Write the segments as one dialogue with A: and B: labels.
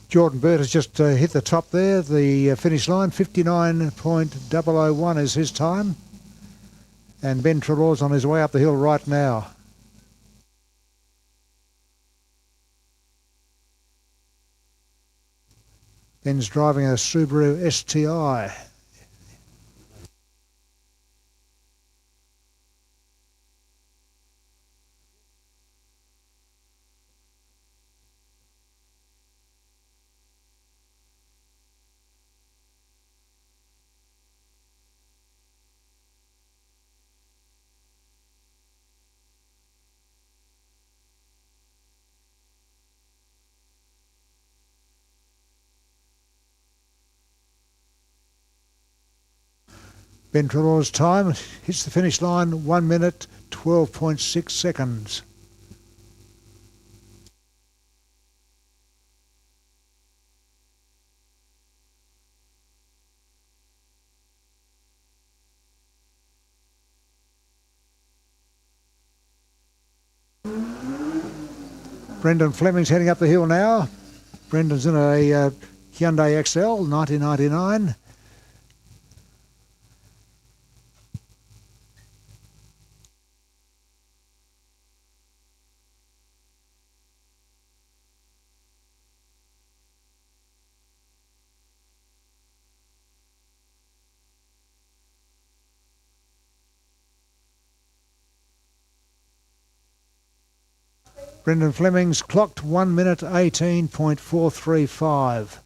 A: Jordan Burt has just hit the top there, the finish line. 59.001 is his time. And Ben Treloar's on his way up the hill right now. Ben's driving a Subaru STI. Ben Treloar's time hits the finish line 1 minute 12.6 seconds. Brendan Fleming's heading up the hill now. Brendan's in a Hyundai XL 1999. Brendan Fleming's clocked 1 minute 18.435.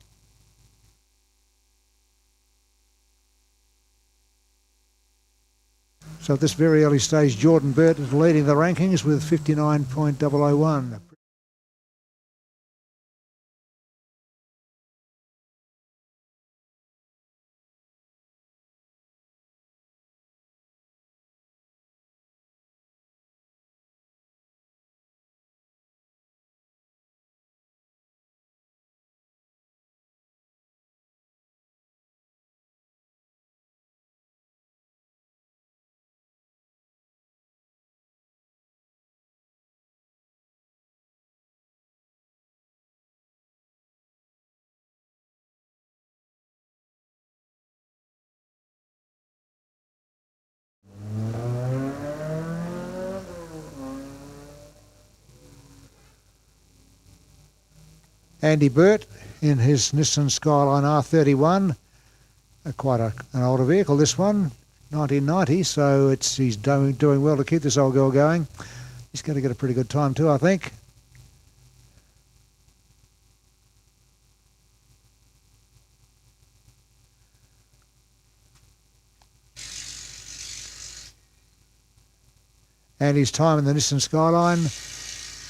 A: So at this very early stage, Jordan Burt is leading the rankings with 59.001. Andy Burt in his Nissan Skyline R31, quite an older vehicle, this one, 1990, so he's doing well to keep this old girl going. He's going to get a pretty good time too, I think. Andy's time in the Nissan Skyline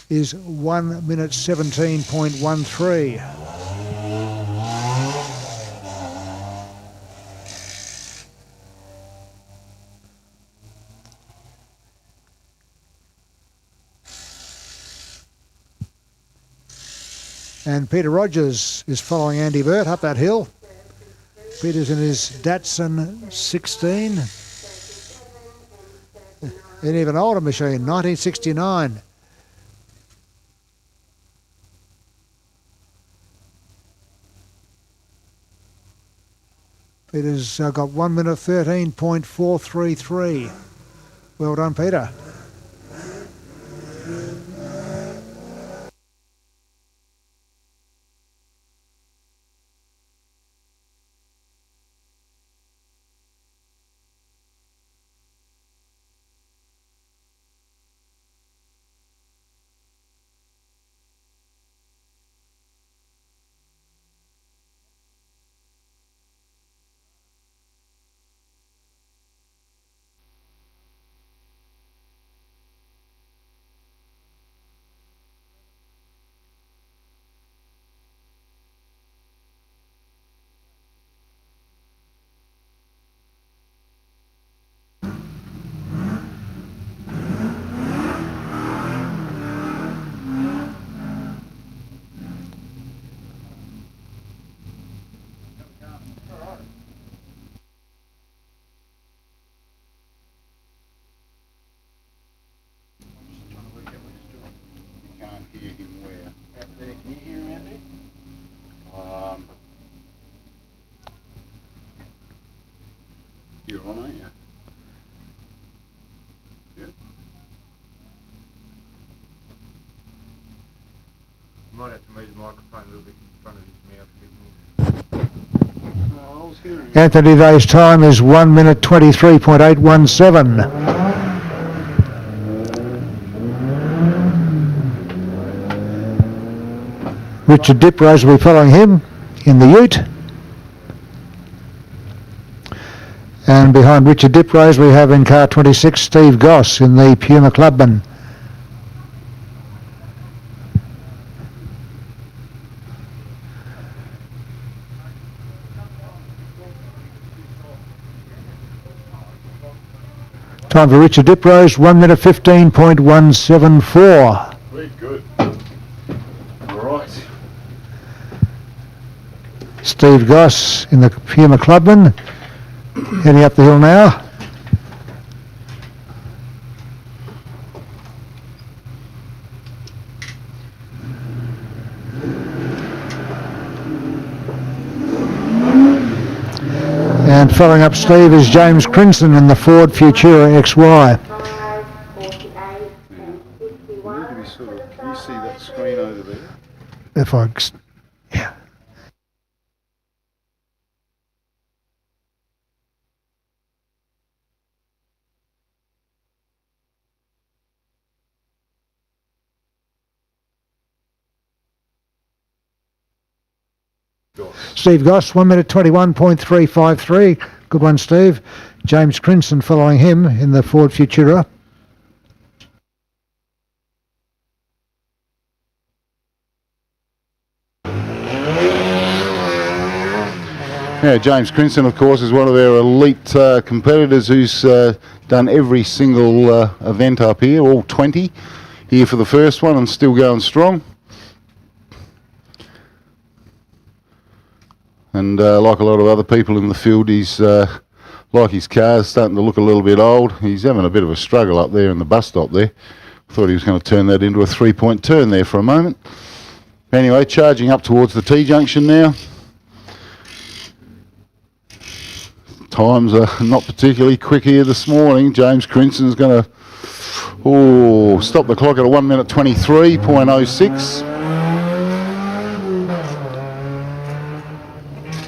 A: is 1 minute 17.13. And Peter Rogers is following Andy Burt up that hill. Peter's in his Datsun 16. An even older machine, 1969. Peter's got 1 minute 13.433. Well done, Peter.
B: You're on, aren't you? Yeah.
C: You might have to move the microphone a little bit in front of his mouth a bit more.
B: Oh, I was hearing it.
A: Anthony Day's time is 1 minute 23.817. Richard Diprose will be following him in the ute. And behind Richard Diprose we have in car 26 Steve Goss in the Puma Clubman. Time for Richard Diprose, 1 minute 15.174.
B: Very good. All right.
A: Steve Goss in the Puma Clubman, heading up the hill now. And following up Steve is James Crinson in the Ford Futura XY.
B: You need to be sort of, can you see that screen over there?
A: If I, yeah. Steve Goss, 1 minute 21.353. Good one, Steve. James Crinson following him in the Ford Futura.
B: Yeah, James Crinson, of course, is one of our elite competitors who's done every single event up here, all 20 here for the first one and still going strong. And like a lot of other people in the field, he's like his car's starting to look a little bit old. He's having a bit of a struggle up there in the bus stop there. Thought he was going to turn that into a 3-point turn there for a moment. Anyway, charging up towards the T-junction now. Times are not particularly quick here this morning. James Crinson's going to stop the clock at a 1 minute 23.06.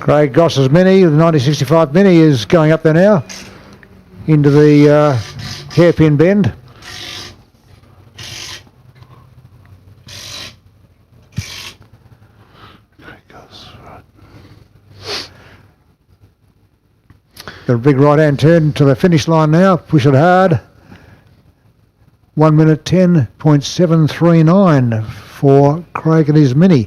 A: Craig Goss's Mini, the 1965 Mini, is going up there now into the hairpin bend. Got a big right-hand turn to the finish line now. Push it hard. 1 minute 10.739 for Craig and his Mini.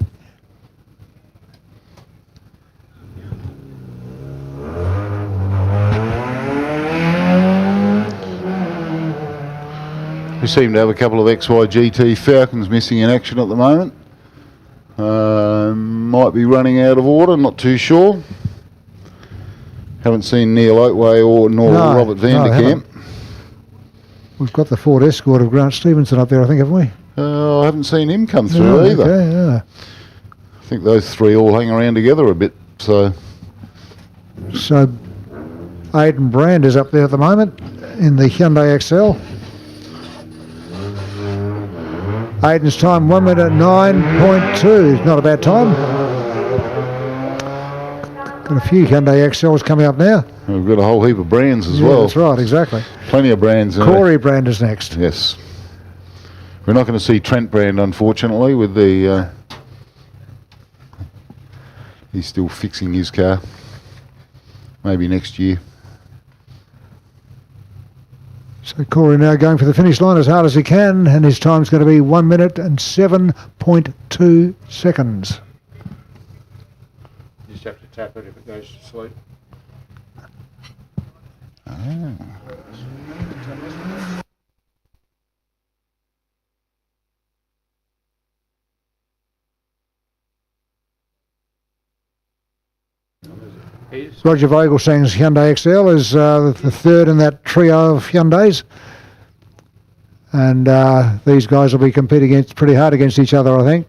B: We seem to have a couple of XY GT Falcons missing in action at the moment. Might be running out of order, not too sure. Haven't seen Neil Oatway nor Robert Vanderkamp.
A: We've got the Ford Escort of Grant Stevenson up there, I think, haven't we?
B: I haven't seen him come through either.
A: Okay, yeah.
B: I think those three all hang around together a bit. So
A: Aidan Brand is up there at the moment in the Hyundai XL. Aidan's time 1 minute 9.2. Not a bad time. Got a few Hyundai XLs coming up now.
B: We've got a whole heap of brands as well.
A: That's right, exactly.
B: Plenty of brands.
A: Corey Brand is next.
B: Yes. We're not going to see Trent Brand, unfortunately, with the... he's still fixing his car. Maybe next year.
A: So Corey now going for the finish line as hard as he can, and his time's going to be 1 minute and 7.2 seconds.
C: You just have to tap it if it goes to sleep.
A: Roger Vogelstein's Hyundai XL is the third in that trio of Hyundais. And these guys will be competing pretty hard against each other, I think.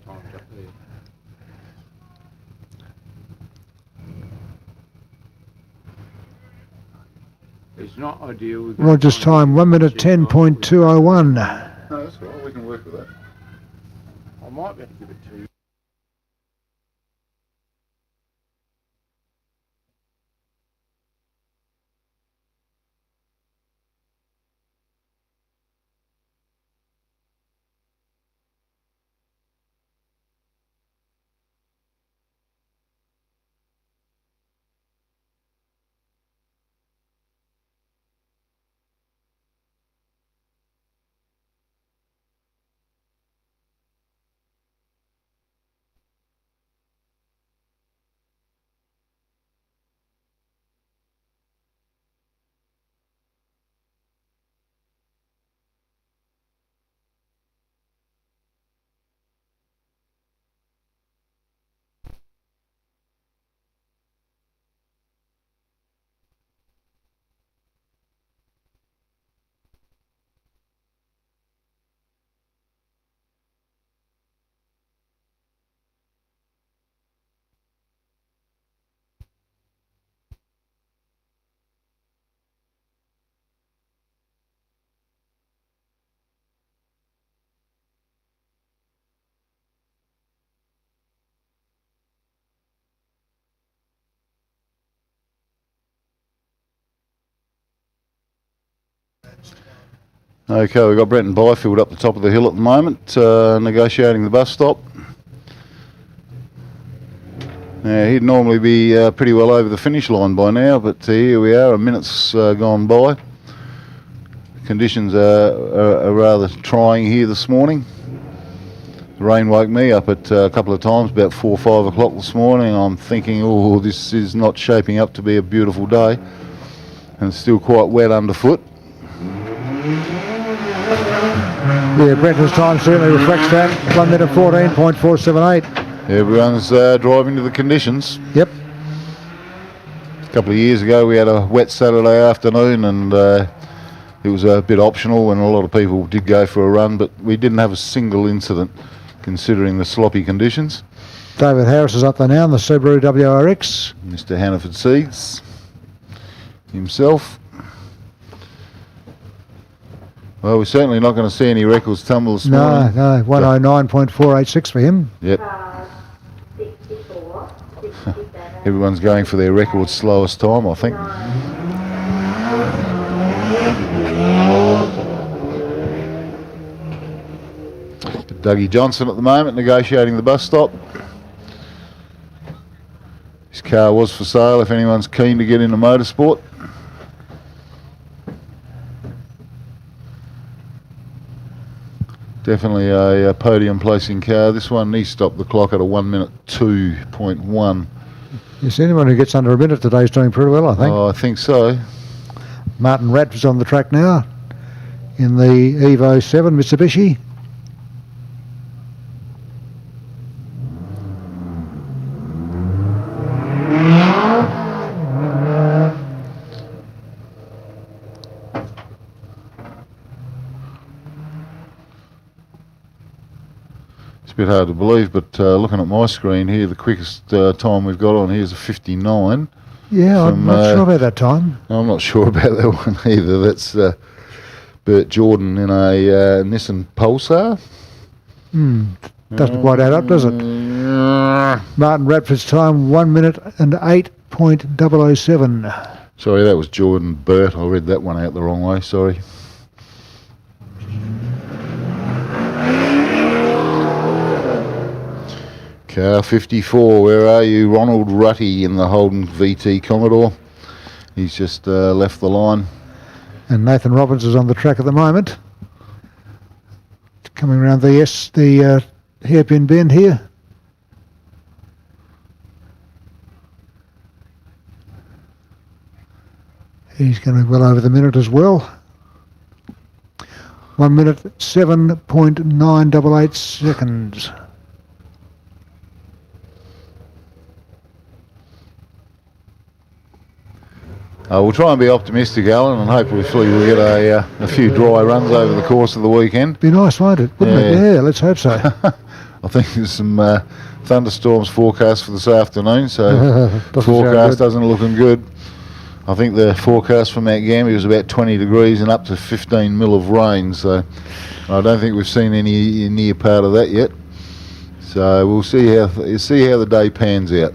C: It's not ideal. We've got
A: Roger's
C: to
A: time, 1 minute 10.201.
B: No, that's all right. We can work with that.
C: I might be able to give it to you.
B: Okay, we've got Brenton Byfield up the top of the hill at the moment, negotiating the bus stop. Now, he'd normally be pretty well over the finish line by now, but here we are, a minute's gone by. Conditions are rather trying here this morning. The rain woke me up at a couple of times, about 4 or 5 o'clock this morning. I'm thinking, oh, this is not shaping up to be a beautiful day, and it's still quite wet underfoot.
A: Yeah, Brenton's time certainly reflects that. 1 minute 14.478.
B: Everyone's driving to the conditions.
A: Yep.
B: A couple of years ago we had a wet Saturday afternoon, and it was a bit optional and a lot of people did go for a run, but we didn't have a single incident considering the sloppy conditions.
A: David Harris is up there now in the Subaru WRX.
B: Mr. Hannaford Seeds himself. Well, we're certainly not going to see any records tumble this morning.
A: No, 109.486 for him.
B: Yep. Everyone's going for their record slowest time, I think. Dougie Johnson at the moment negotiating the bus stop. His car was for sale if anyone's keen to get into motorsport. Definitely a podium placing car. This one, he stopped the clock at a 1 minute 2.1.
A: Yes, anyone who gets under a minute today is doing pretty well, I think.
B: Oh, I think so.
A: Martin Radford's on the track now in the Evo 7 Mitsubishi.
B: Bit hard to believe, but looking at my screen here, the quickest time we've got on here is a 59.
A: Yeah, I'm not sure about that time.
B: I'm not sure about that one either. That's Bert Jordan in a Nissan Pulsar.
A: Doesn't quite add up, does it? Martin Radford's time, 1 minute and 8.007.
B: Sorry, that was Jordan Bert. I read that one out the wrong way, sorry. Car 54, where are you? Ronald Rutty in the Holden VT Commodore. He's just left the line.
A: And Nathan Robbins is on the track at the moment. Coming around the hairpin bend here. He's going to be well over the minute as well. 1 minute 7.988 seconds.
B: We'll try and be optimistic, Alan, and hopefully we'll get a few dry runs over the course of the weekend.
A: Be nice, won't it? Wouldn't it? Yeah, let's hope so.
B: I think there's some thunderstorms forecast for this afternoon, so forecast doesn't looking good. I think the forecast for Mount Gambier was about 20 degrees and up to 15 mil of rain, so I don't think we've seen any near part of that yet. So we'll see how the day pans out.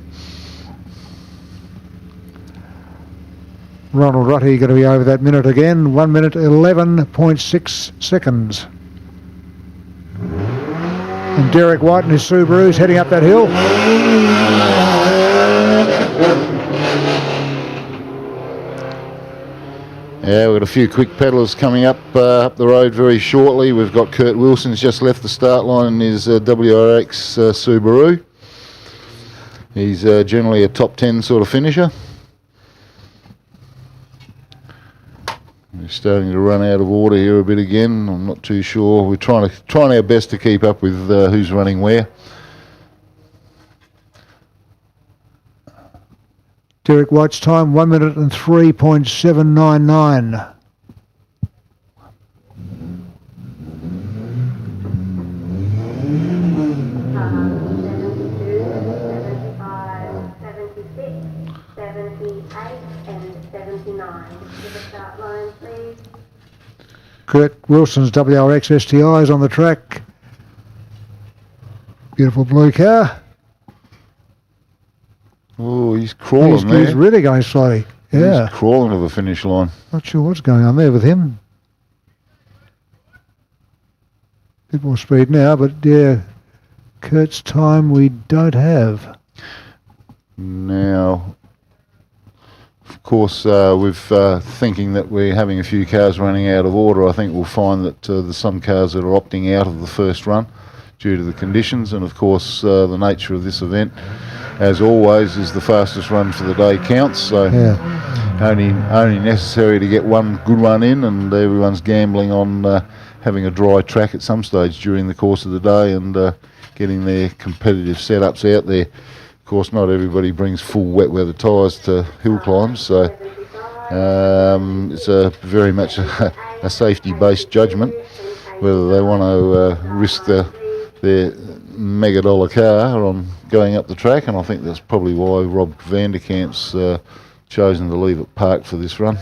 A: Ronald Rutty going to be over that minute again. 1 minute 11.6 seconds. And Derek White and his Subaru's heading up that hill.
B: Yeah, we've got a few quick pedallers coming up the road very shortly. We've got Kurt Wilson's just left the start line in his WRX Subaru. He's generally a top 10 sort of finisher. We're starting to run out of order here a bit again. I'm not too sure. We're trying our best to keep up with who's running where.
A: Derek White's time 1 minute and 3.799. Kurt Wilson's WRX STI is on the track. Beautiful blue car.
B: Oh, he's crawling there.
A: He's really going slowly. Yeah.
B: He's crawling to the finish line.
A: Not sure what's going on there with him. Bit more speed now, but yeah, Kurt's time we don't have.
B: Now, of course, with thinking that we're having a few cars running out of order, I think we'll find that there's some cars that are opting out of the first run due to the conditions, and of course the nature of this event, as always, is the fastest run for the day counts. So
A: yeah.
B: only necessary to get one good run in, and everyone's gambling on having a dry track at some stage during the course of the day and getting their competitive setups out there. Of course, not everybody brings full wet weather tyres to Hillclimb, so it's very much a safety-based judgment whether they want to risk their mega dollar car on going up the track, and I think that's probably why Rob Vanderkamp's chosen to leave it parked for this run.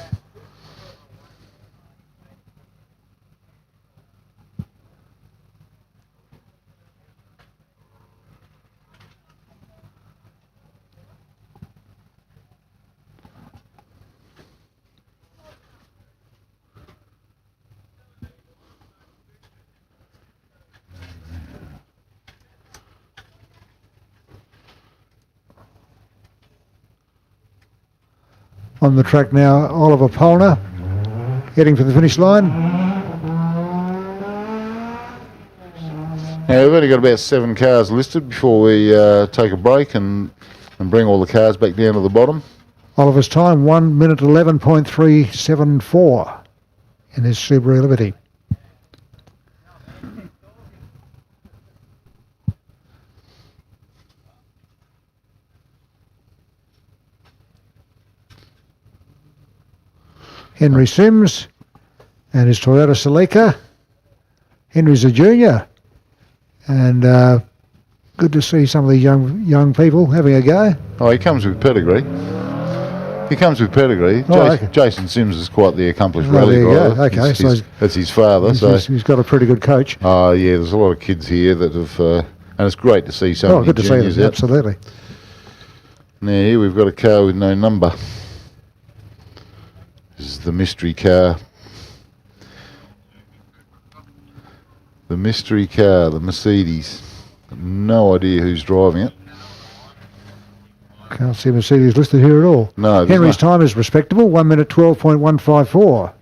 A: On the track now, Oliver Polner heading for the finish line.
B: Now we've only got about 7 cars listed before we take a break and bring all the cars back down to the bottom.
A: Oliver's time 1 minute 11.374 in his Subaru Liberty. Henry Sims and his Toyota Celica. Henry's a junior, and good to see some of these young people having a go.
B: Oh, he comes with pedigree.
A: Okay.
B: Jason Sims is quite the accomplished
A: Oh,
B: rally
A: there you
B: driver.
A: go. Okay, so
B: that's his father.
A: He's got a pretty good coach.
B: Oh yeah, there's a lot of kids here that have, and it's great to see so many
A: Good to see
B: juniors
A: them,
B: out.
A: absolutely.
B: Now here we've got a car with no number. This is the mystery car. The mystery car, the Mercedes. No idea who's driving it.
A: Can't see Mercedes listed here at all.
B: No.
A: Henry's time is respectable, 1 minute 12.154.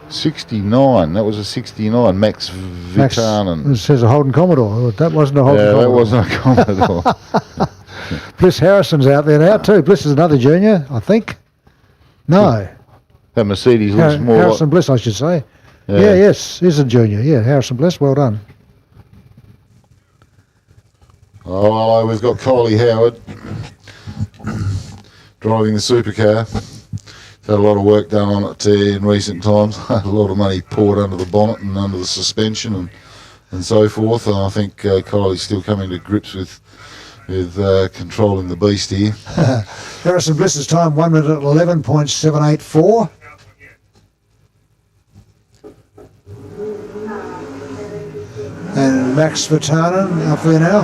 B: '69. That was a '69. Max Vitanen.
A: It says a Holden Commodore. That wasn't a Holden Commodore.
B: That wasn't a Commodore.
A: Bliss Harrison's out there now too. Bliss is another junior, I think. No.
B: That Mercedes looks more
A: Harrison
B: like...
A: Bliss, I should say. Yes, is a junior. Yeah, Harrison Bliss, well done.
B: Oh, we've got Kylie Howard driving the supercar. Had a lot of work done on it in recent times. A lot of money poured under the bonnet and under the suspension and and so forth. And I think Kylie's still coming to grips with controlling the beast here.
A: Harrison Bliss's time 1 minute 11.784. And Max Vatanen up there now.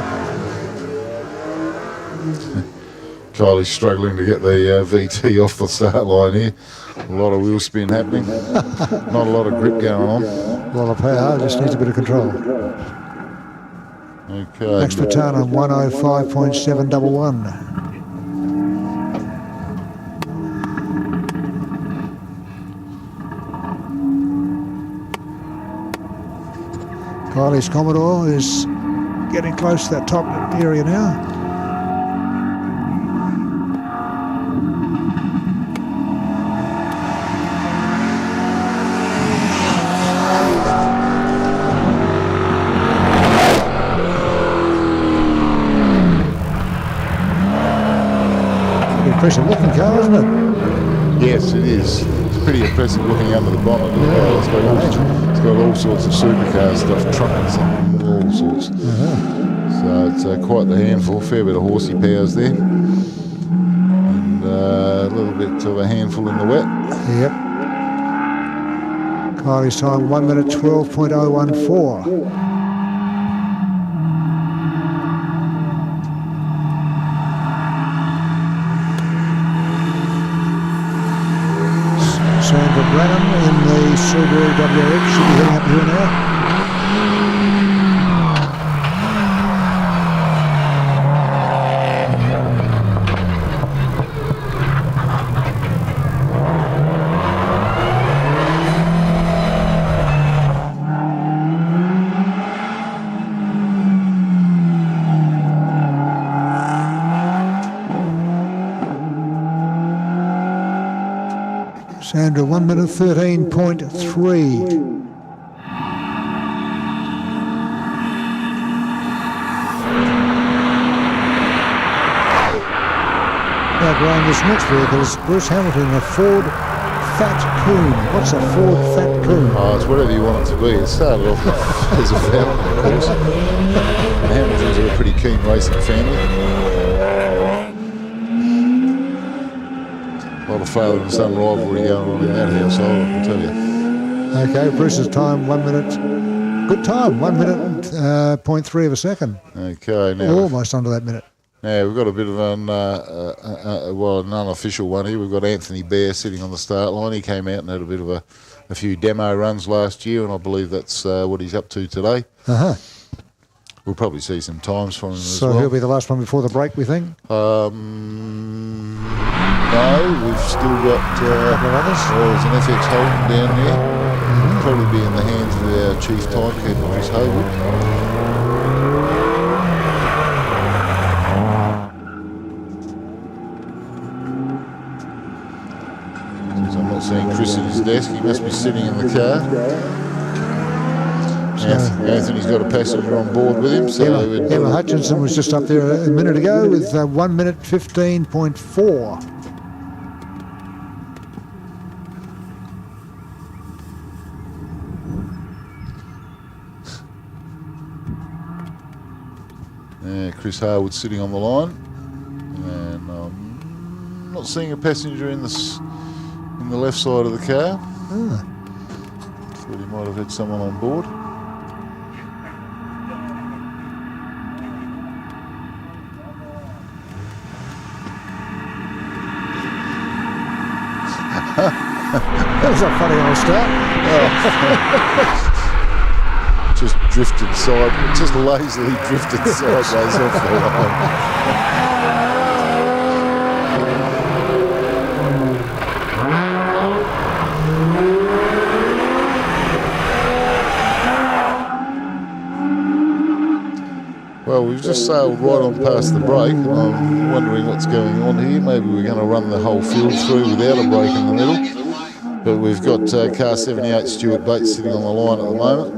B: Kylie's struggling to get the VT off the start line here. A lot of wheel spin happening. Not a lot of grip going on.
A: A lot of power, just needs a bit of control.
B: Okay.
A: Max Vatanen 105.711. Kylie's Commodore is getting close to that top area now. Pretty impressive looking car, isn't it?
B: Yes, it is. It's pretty impressive looking under the bonnet as well. It's got all sorts of supercar stuff, trucks and all sorts. So it's quite the handful. Fair bit of horsey powers there. And a little bit of a handful in the wet.
A: Yep. Kylie's time 1 minute 12.014. Sandra Branham in the Subaru WRX should be heading up here now. Sandra 1 minute 13.3. Now, Graham, this next vehicle is Bruce Hamilton, a Ford Fat Coon. What's a Ford Fat Coon?
B: Oh, it's whatever you want it to be. It started off as a Falcon, of course. The Hamiltons are a pretty keen racing family. A lot of father and son rivalry going on in that household, I can tell you.
A: Okay, Bruce's time 1 minute. Good time, 1 minute 0.3 of a second.
B: Okay, now
A: Almost under that minute.
B: now we've got a bit of an an unofficial one here. We've got Anthony Bear sitting on the start line. He came out and had a bit of a few demo runs last year, and I believe that's what he's up to today. We'll probably see some times from him as well.
A: So he'll be the last one before the break, we think?
B: No, we've still got there's an FX Holden down there. Probably be in the hands of our chief timekeeper, Chris Haywood. Since I'm not seeing Chris at his desk, he must be sitting in the car. Anthony's got a passenger on board with him. So
A: Emma Hutchinson was just up there a minute ago with 1 minute 15.4.
B: Chris Harwood sitting on the line, and I'm not seeing a passenger in the left side of the car. Thought he might have had someone on board.
A: That was a funny old start.
B: Just lazily drifted sideways off the line. Well, we've just sailed right on past the break, and I'm wondering what's going on here. Maybe we're going to run the whole field through without a break in the middle. But we've got car 78 Stuart Bates sitting on the line at the moment.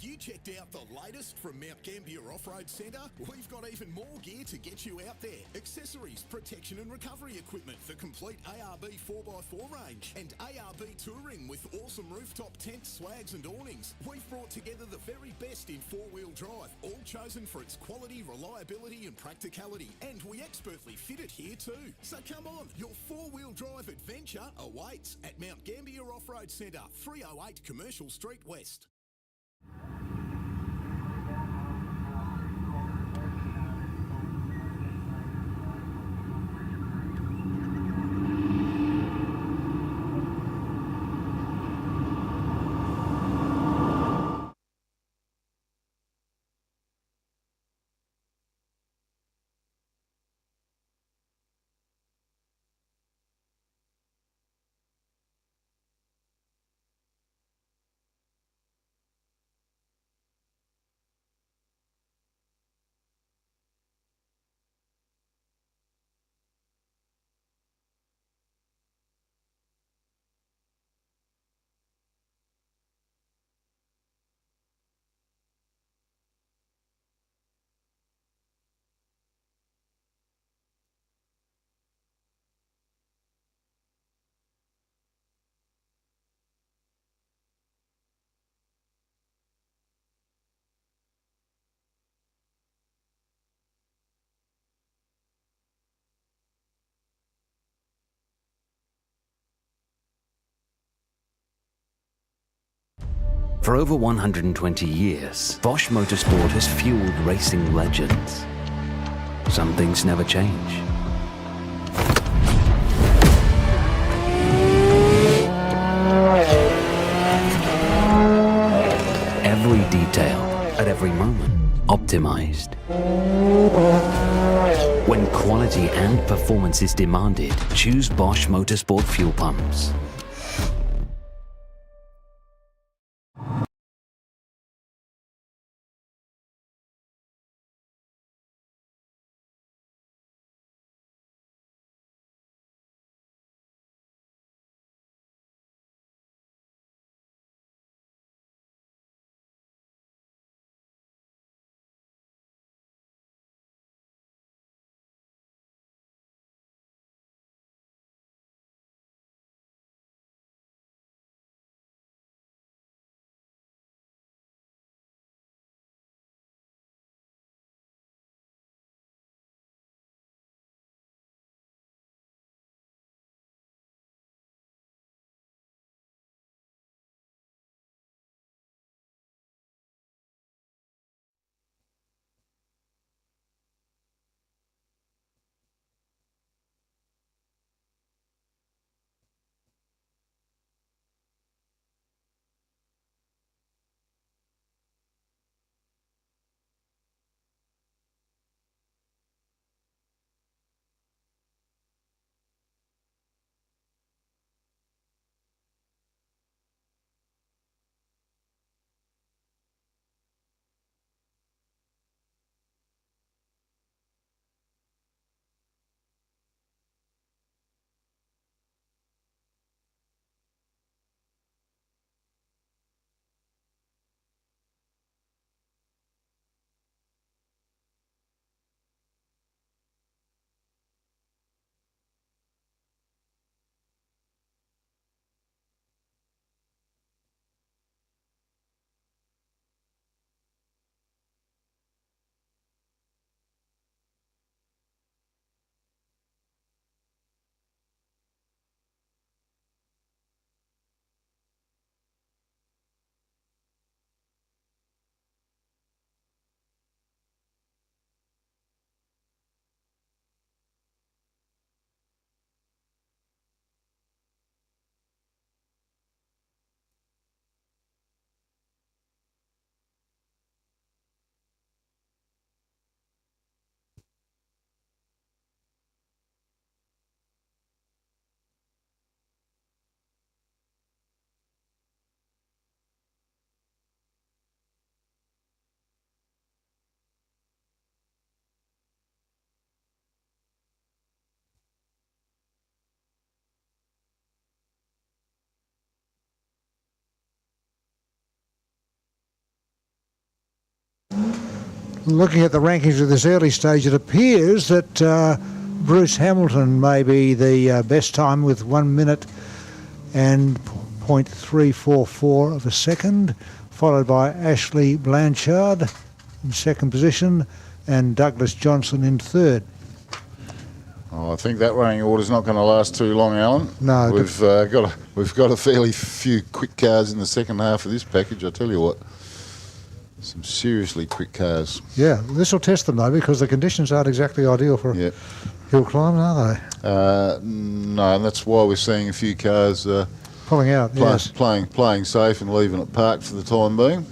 D: Have you checked out the latest from Mount Gambier Off-Road Centre? We've got even more gear to get you out there. Accessories, protection and recovery equipment, the complete ARB 4x4 range, and ARB touring with awesome rooftop tents, swags and awnings. We've brought together the very best in four-wheel drive, all chosen for its quality, reliability and practicality. And we expertly fit it here too. So come on, your four-wheel drive adventure awaits at Mount Gambier Off-Road Centre, 308 Commercial Street West.
E: For over 120 years, Bosch Motorsport has fueled racing legends. Some things never change. Every detail, at every moment, optimized. When quality and performance is demanded, choose Bosch Motorsport fuel pumps.
A: Looking at the rankings of this early stage, it appears that Bruce Hamilton may be the best time with 1 minute and 0.344 of a second, followed by Ashley Blanchard in second position and Douglas Johnson in third.
B: Oh, I think that running order's not going to last too long, Alan.
A: No,
B: we've got a fairly few quick cars in the second half of this package. I tell you what, some seriously quick cars.
A: Yeah, this will test them though, because the conditions aren't exactly ideal for a hill climb, are they?
B: No, and that's why we're seeing a few cars
A: pulling out. Yes.
B: playing safe and leaving it parked for the time being.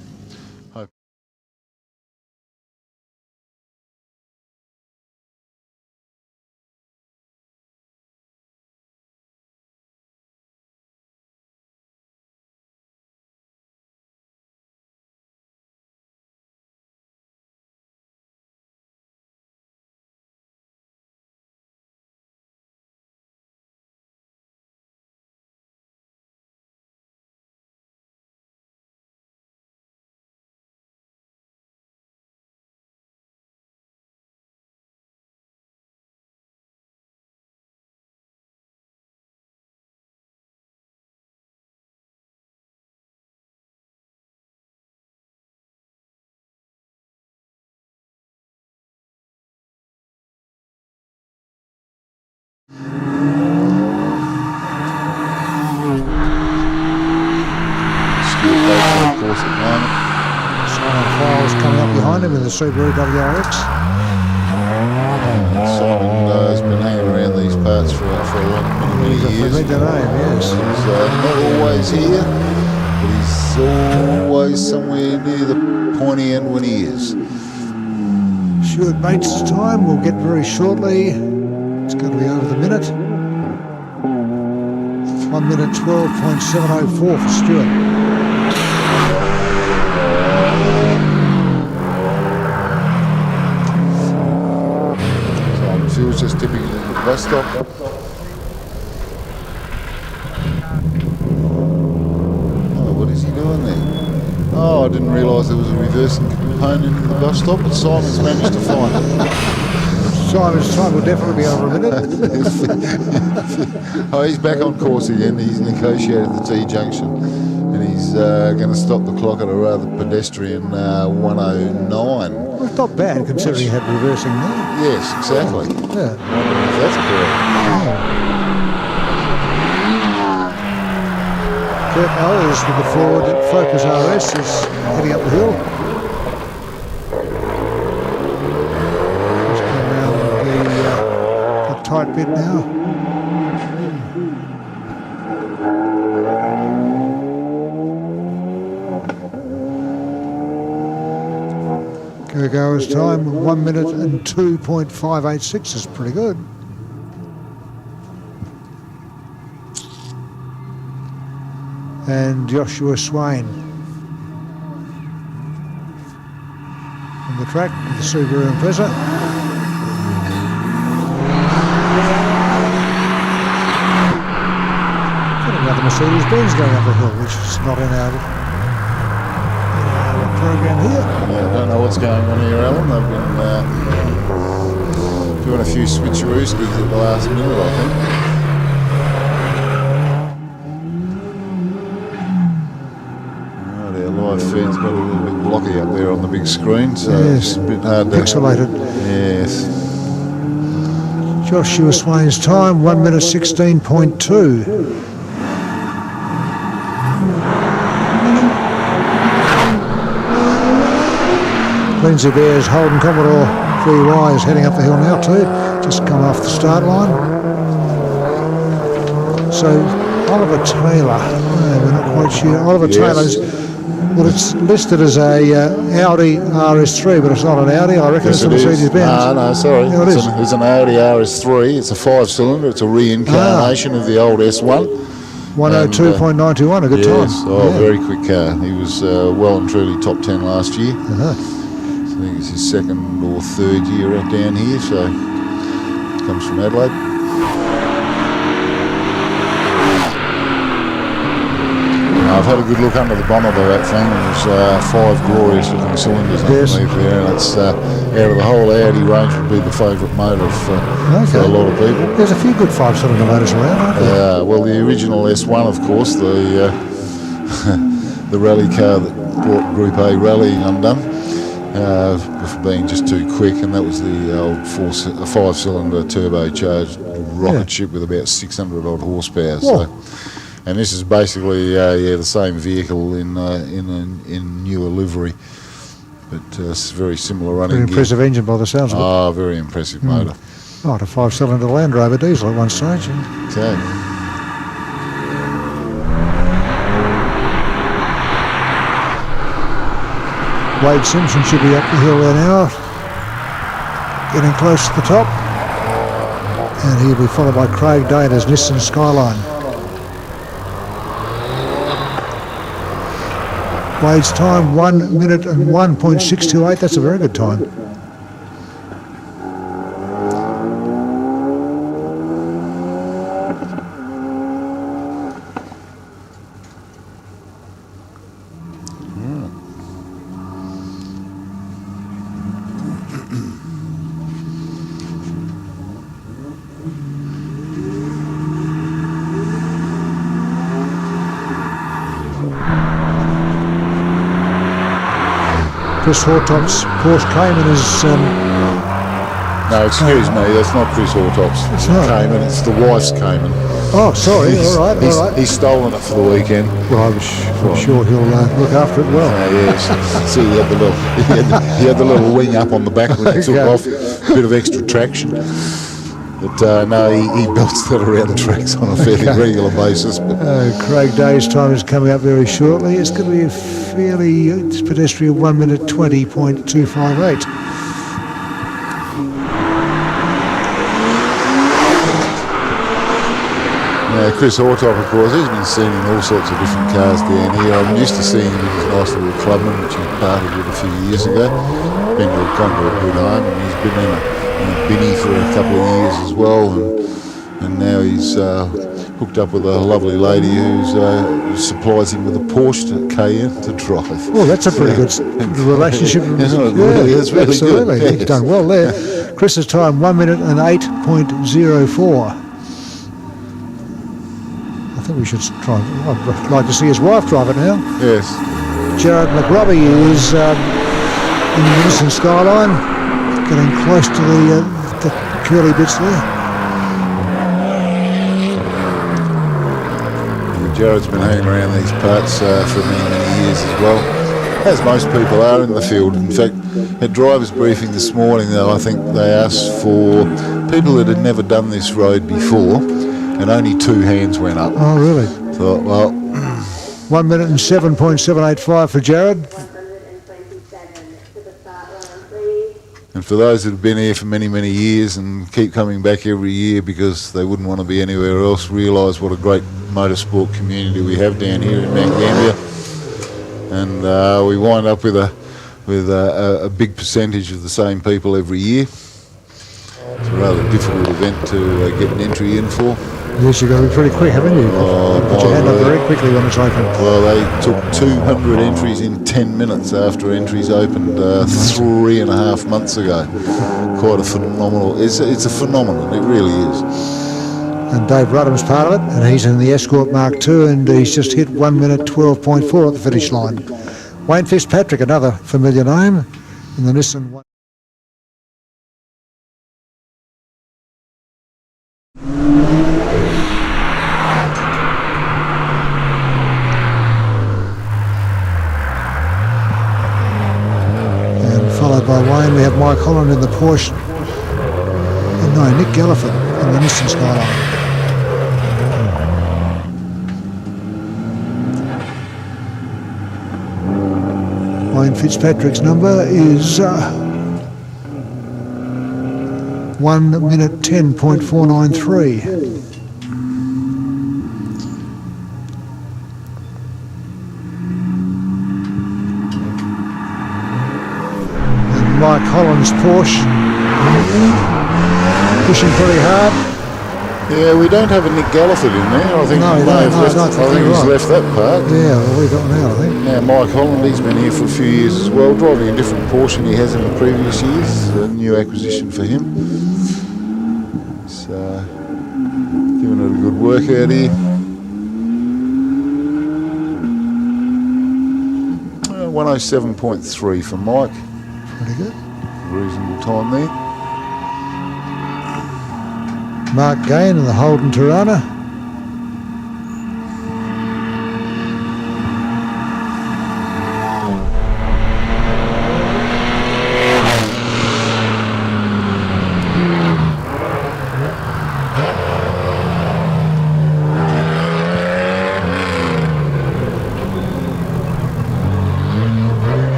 A: Simon Files coming up behind him in the Subaru WRX.
B: Simon has been hanging around these parts for many years.
A: Read the name, yes.
B: He's not always here, but he's always somewhere near the pointy end when he is.
A: Stuart Bates' time will get very shortly. It's going to be over the minute. 1 minute 12.704 for Stuart.
B: He was just tipping into the bus stop. Oh, what is he doing there? Oh, I didn't realise there was a reversing component in the bus stop, but Simon's managed to find it.
A: Simon's time will definitely be over a minute.
B: Oh, he's back on course again. He's negotiated the T-junction, and he's going to stop the clock at a rather pedestrian 109.
A: Well, it's not bad considering you had reversing there.
B: Yes, exactly.
A: Yeah.
B: That's correct.
A: Kurt Owers with the Ford Focus RS is heading up the hill. Just going around the tight bit now. Goer's time, 1 minute and 2.586 is pretty good. And Joshua Swain on the track with the Subaru Impreza. Got another Mercedes-Benz going up the hill, which is not in our program here.
B: Yeah, I don't know what's going on here, Alan. They've been doing a few switcherooskies at the last minute, I think. Oh, their live feed's got a little bit blocky up there on the big screen, so
A: yes,
B: it's a bit hard to...
A: Pixelated.
B: Yes.
A: Joshua Swain's time, 1 minute 16.2. Lindsay Bear's Holden Commodore VY is heading up the hill now too, just come off the start line. So Oliver Taylor, we're not quite sure. Oliver Taylor's, well, it's listed as a Audi RS3, but it's not an Audi. I reckon it's a Mercedes-Benz.
B: No, sorry.
A: Yeah,
B: it's an Audi RS3. It's a 5-cylinder. It's a reincarnation of the old S1.
A: 102.91, a good time.
B: Yes, very quick car. He was well and truly top 10 last year. I think it's his second or third year out down here, so comes from Adelaide. I've had a good look under the bonnet of that thing. There's 5 glorious looking cylinders underneath there, and it's out of the whole Audi range would be the favourite motor for a lot of people.
A: There's a few good 5-cylinder motors around, aren't there?
B: Well, the original S1, of course, the the rally car that brought Group A rallying undone for being just too quick, and that was the old 5-cylinder turbocharged rocket ship with about 600 odd horsepower. So, and this is basically the same vehicle in newer livery, but it's very similar running.
A: Very impressive engine by the sounds of it.
B: Ah, very impressive motor.
A: Right, a 5-cylinder Land Rover diesel at one stage.
B: Okay.
A: Wade Simpson should be up the hill there now, getting close to the top, and he'll be followed by Craig Day in his Nissan Skyline. Wade's time 1 minute and 1.628. That's a very good time. Chris Hortop's Porsche Cayman is...
B: No, excuse me, that's not Chris Hortop's Cayman, it's the wife's Cayman.
A: Oh, sorry, all right.
B: He's stolen it for the weekend.
A: Well, I'm sure he'll look after it well.
B: Yes. See, he had the little wing up on the back when he took off, a bit of extra traction. But no, he belts that around the tracks on a fairly regular basis.
A: Craig Day's time is coming up very shortly. It's going to be a fairly pedestrian 1 minute 20.258.
B: Chris Hortop, of course, he's been seen in all sorts of different cars down here. I'm used to seeing him in his nice little Clubman, which he parted with a few years ago. Gone to a good home, and he's been in a Binny for a couple of years as well, and now he's hooked up with a lovely lady who supplies him with a Porsche Cayenne to drive.
A: Well, that's a pretty good relationship.
B: It's really
A: absolutely
B: good.
A: He's done well there. Chris's time 1 minute and 8.04. I think we should try. I'd like to see his wife drive it now.
B: Yes.
A: Jared McRobbie is in the Nissan Skyline, getting close to the curly bits there.
B: Jared's been hanging around these parts for many years as well, as most people are in the field. In fact, at driver's briefing this morning, though, I think they asked for people that had never done this road before, and only 2 hands went up.
A: Oh, really?
B: Thought, well,
A: 1 minute and 7.785 for Jared.
B: and for those that have been here for many years and keep coming back every year because they wouldn't want to be anywhere else, realise what a great motorsport community we have down here in Mount Gambier. And we wind up with a big percentage of the same people every year. It's a rather difficult event to get an entry in for.
A: Yes, you've got to be pretty quick, haven't you? Put your hand up very quickly when it's open.
B: Well, they took 200 entries in 10 minutes after entries opened 3.5 months ago. Quite a phenomenal. It's a phenomenon. It really is.
A: And Dave Rudham's part of it, and he's in the Escort Mark II, and he's just hit 1 minute 12.4 at the finish line. Wayne Fitzpatrick, another familiar name in the Nissan. Followed by Wayne, we have Mike Holland in the Porsche. No, Nick Galliford in the Nissan Skyline. Wayne Fitzpatrick's number is 1 minute 10.493. Mike Holland's Porsche pushing pretty hard.
B: Yeah, we don't have a Nick Galliford in there. I think
A: No,
B: he
A: we
B: may
A: don't.
B: have
A: No, I
B: left,
A: don't
B: I
A: think
B: think
A: you're
B: he's
A: right.
B: left that part.
A: Yeah, well, we got now, I think.
B: Now Mike Holland, he's been here for a few years as well, driving a different Porsche than he has in the previous years. A new acquisition for him. So, giving it a good workout here. 107.3 for Mike.
A: Pretty good.
B: Reasonable time there.
A: Mark Gain in the Holden Tirana.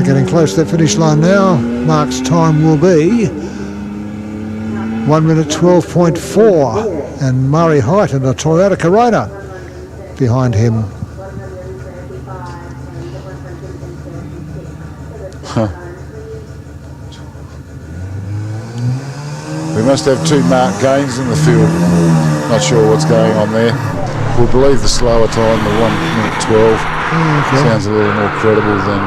A: Getting close to the finish line now. Mark's time will be 1 minute 12.4, and Murray Height in a Toyota Corona behind him.
B: We must have two Mark Gains in the field. Not sure what's going on there. We'll believe the slower time, the 1 minute 12.
A: Okay.
B: Sounds a little more credible than.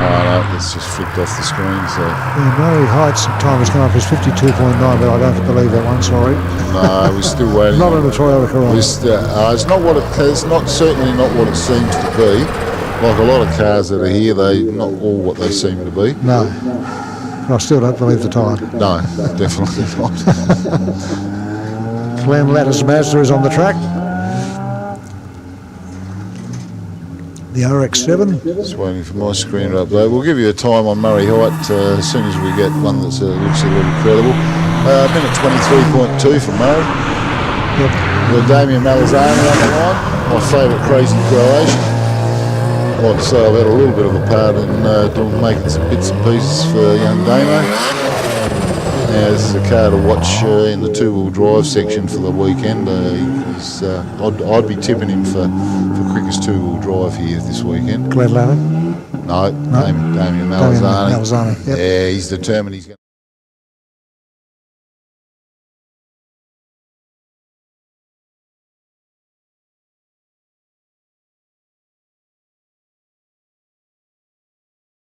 B: Oh no, it's just flicked off the screen. So
A: Yeah, Murray Height's time has come up as 52.9, but I don't believe that one. Sorry.
B: no, we're still waiting.
A: Not in a Toyota Corona.
B: It's not what it's not certainly not what it seems to be. Like a lot of cars that are here, they not all what they seem to be.
A: No, but I still don't believe the time.
B: No, definitely not.
A: Glenn Lattis Mazda is on the track. The RX-7.
B: Just waiting for my screen to update. We'll give you a time on Murray Height as soon as we get one that looks a little credible. Minute 23.2 for Murray.
A: Yep.
B: We've got Damien Malazani on the line, my favourite crazy Croatian. I'd like to say I've had a little bit of a part in making some bits and pieces for young Damo. Now this is a car to watch in the two-wheel drive section for the weekend. I'd be tipping him for quickest two-wheel drive here this weekend.
A: Glenn Lattis.
B: No, Damien Malazani.
A: Malazani. Yep.
B: Yeah, he's determined he's going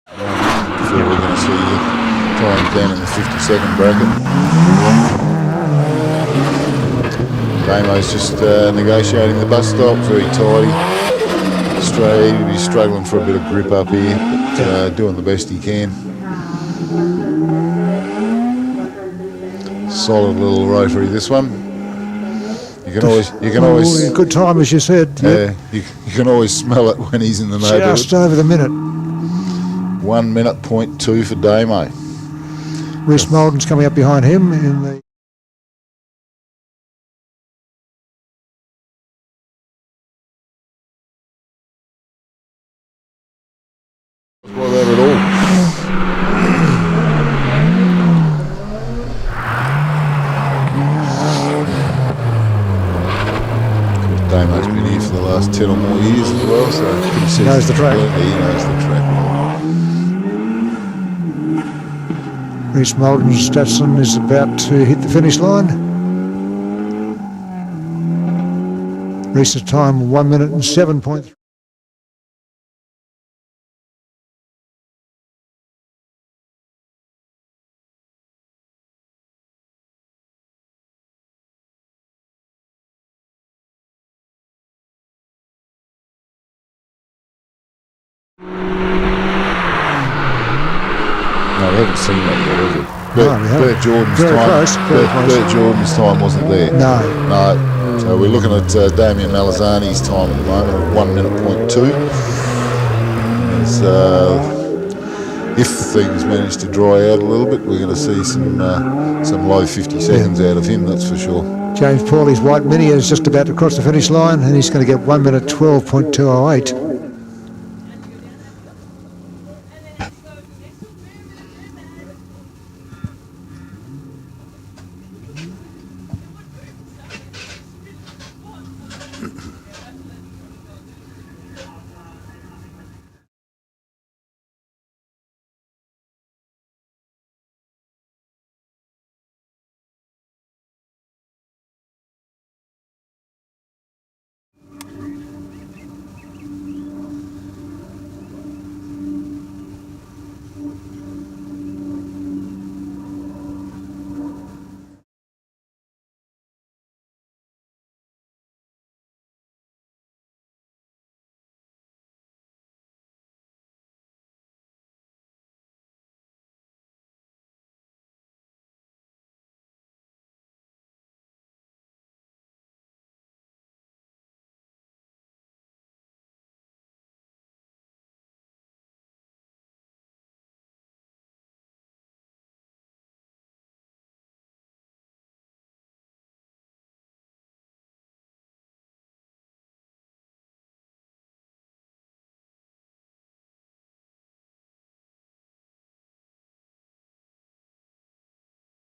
B: before we're going to see time down in the 50-second bracket. Damo's just negotiating the bus stop, very tidy. He's struggling for a bit of grip up here, but doing the best he can. Solid little rotary this one. You can always
A: Good time, as you said. Yep.
B: you can always smell it when he's in the motor.
A: Just over the minute.
B: 1 minute point 2 for Damo.
A: Reece Molden's coming up behind him in the.
B: Well, that at all. Damo's been here for the last 10 or more years as well, so
A: He knows the track.
B: He knows the track.
A: Reece Molden's Stetson is about to hit the finish line. Reece's time 1 minute and 7.3.
B: No, we haven't seen that yet, have we?
A: No, we haven't.
B: Bert Jordan's
A: Very
B: time.
A: close, very close.
B: Bert Jordan's time wasn't there.
A: No.
B: No. So we're looking at Damien Malazani's time at the moment of 1 minute point 2. If things manage to dry out a little bit, we're going to see some low 50 seconds out of him, that's for sure.
A: James Pauly's White Mini is just about to cross the finish line, and he's going to get 1 minute 12.208.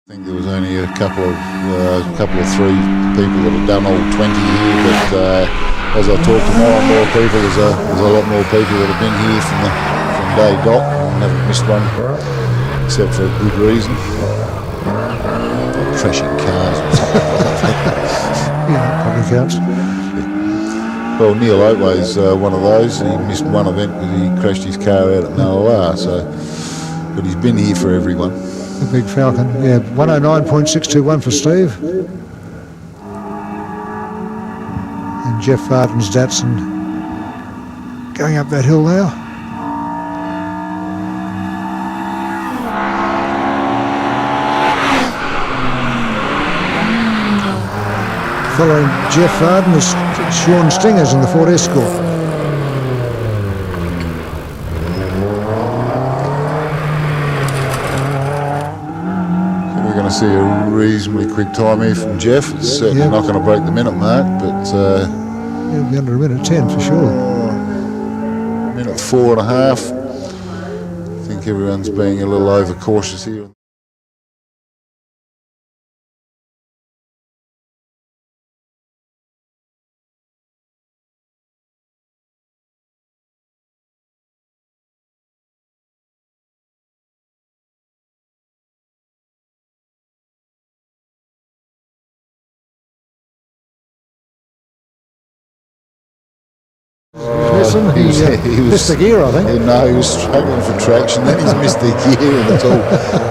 B: I think there was only a couple of three people that have done all 20 here, but as I talk to more and more people, there's a lot more people that have been here from day dot and haven't missed one, except for a good reason. Crashing cars or something like that.
A: Yeah, probably counts.
B: Well, Neil Oatway's one of those. He missed one event because he crashed his car out at Noah, but he's been here for everyone.
A: The big Falcon. Yeah, 109.621 for Steve. And Jeff Varden's Datsun going up that hill now. Following Jeff Varden is Sean Stingers in the Ford Escort.
B: We're going to see a reasonably quick time here from Jeff. It's certainly not going to break the minute mark, but
A: it'll be under a minute 10 for sure.
B: Minute 4.5. I think everyone's being a little overcautious here.
A: He missed the gear, I think.
B: No, he was struggling for traction. Then he's missed the gear, and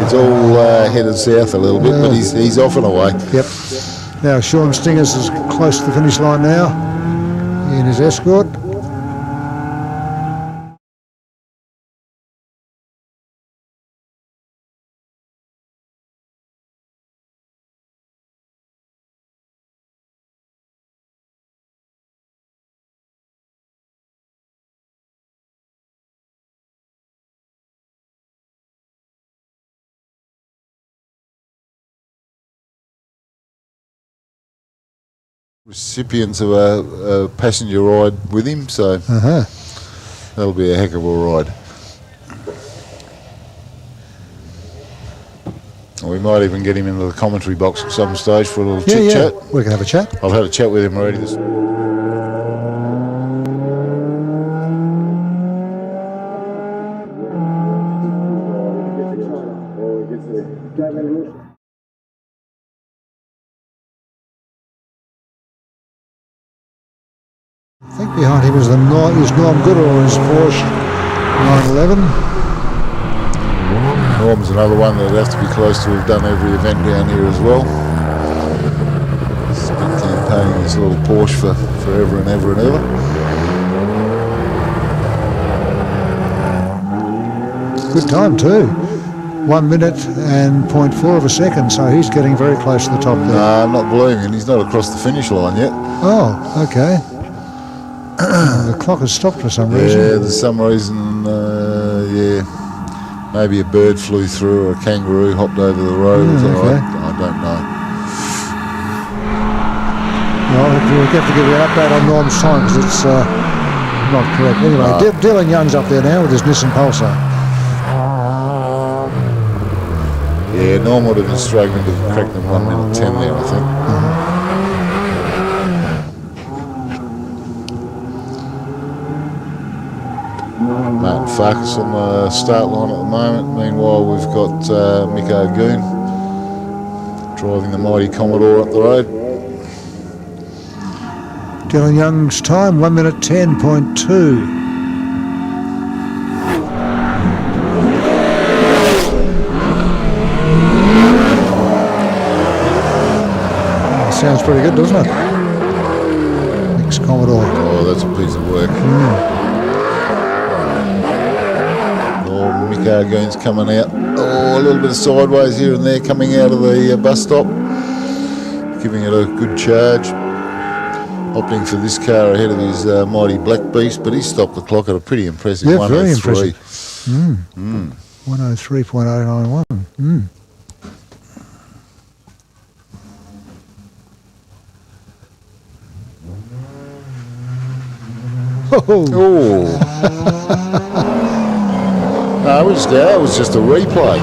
B: it's all headed south a little bit. But he's off and away.
A: Yep. Now Sean Stingers is close to the finish line now in his Escort.
B: Recipients of a passenger ride with him, so that'll be a heck of a ride. We might even get him into the commentary box at some stage for a little chit chat.
A: We can have a chat.
B: I've had a chat with him already.
A: I think behind him is Norm Goodall, his Porsche 911.
B: Norm's another one that would have to be close to have done every event down here as well. He's been campaigning this little Porsche for forever and ever and ever.
A: Good time too. 1 minute and 0.4 of a second, so he's getting very close to the top there.
B: No, I'm not believing it. He's not across the finish line yet.
A: Oh, okay. The clock has stopped for some reason.
B: Yeah, there's some reason, maybe a bird flew through or a kangaroo hopped over the road.
A: Okay.
B: I don't know.
A: Well, we'll have to give you an update on Norm's time because it's not correct. Anyway, Dylan Young's up there now with his Nissan Pulsar.
B: Yeah, Norm would have been struggling to crack them 1 minute 10 there, I think. Martin Farkas on the start line at the moment. Meanwhile, we've got Mick O'Goon driving the mighty Commodore up the road.
A: Dylan Young's time, 1 minute 10.2. Sounds pretty good, doesn't it? Mick's Commodore.
B: Oh, that's a piece of work. Mick O'Goon's coming out. Oh, a little bit of sideways here and there coming out of the bus stop. Giving it a good charge. Opting for this car ahead of his mighty Black Beast, but he stopped the clock at a pretty impressive 103.
A: Very impressive. 103.891. Oh.
B: No, that was just a replay.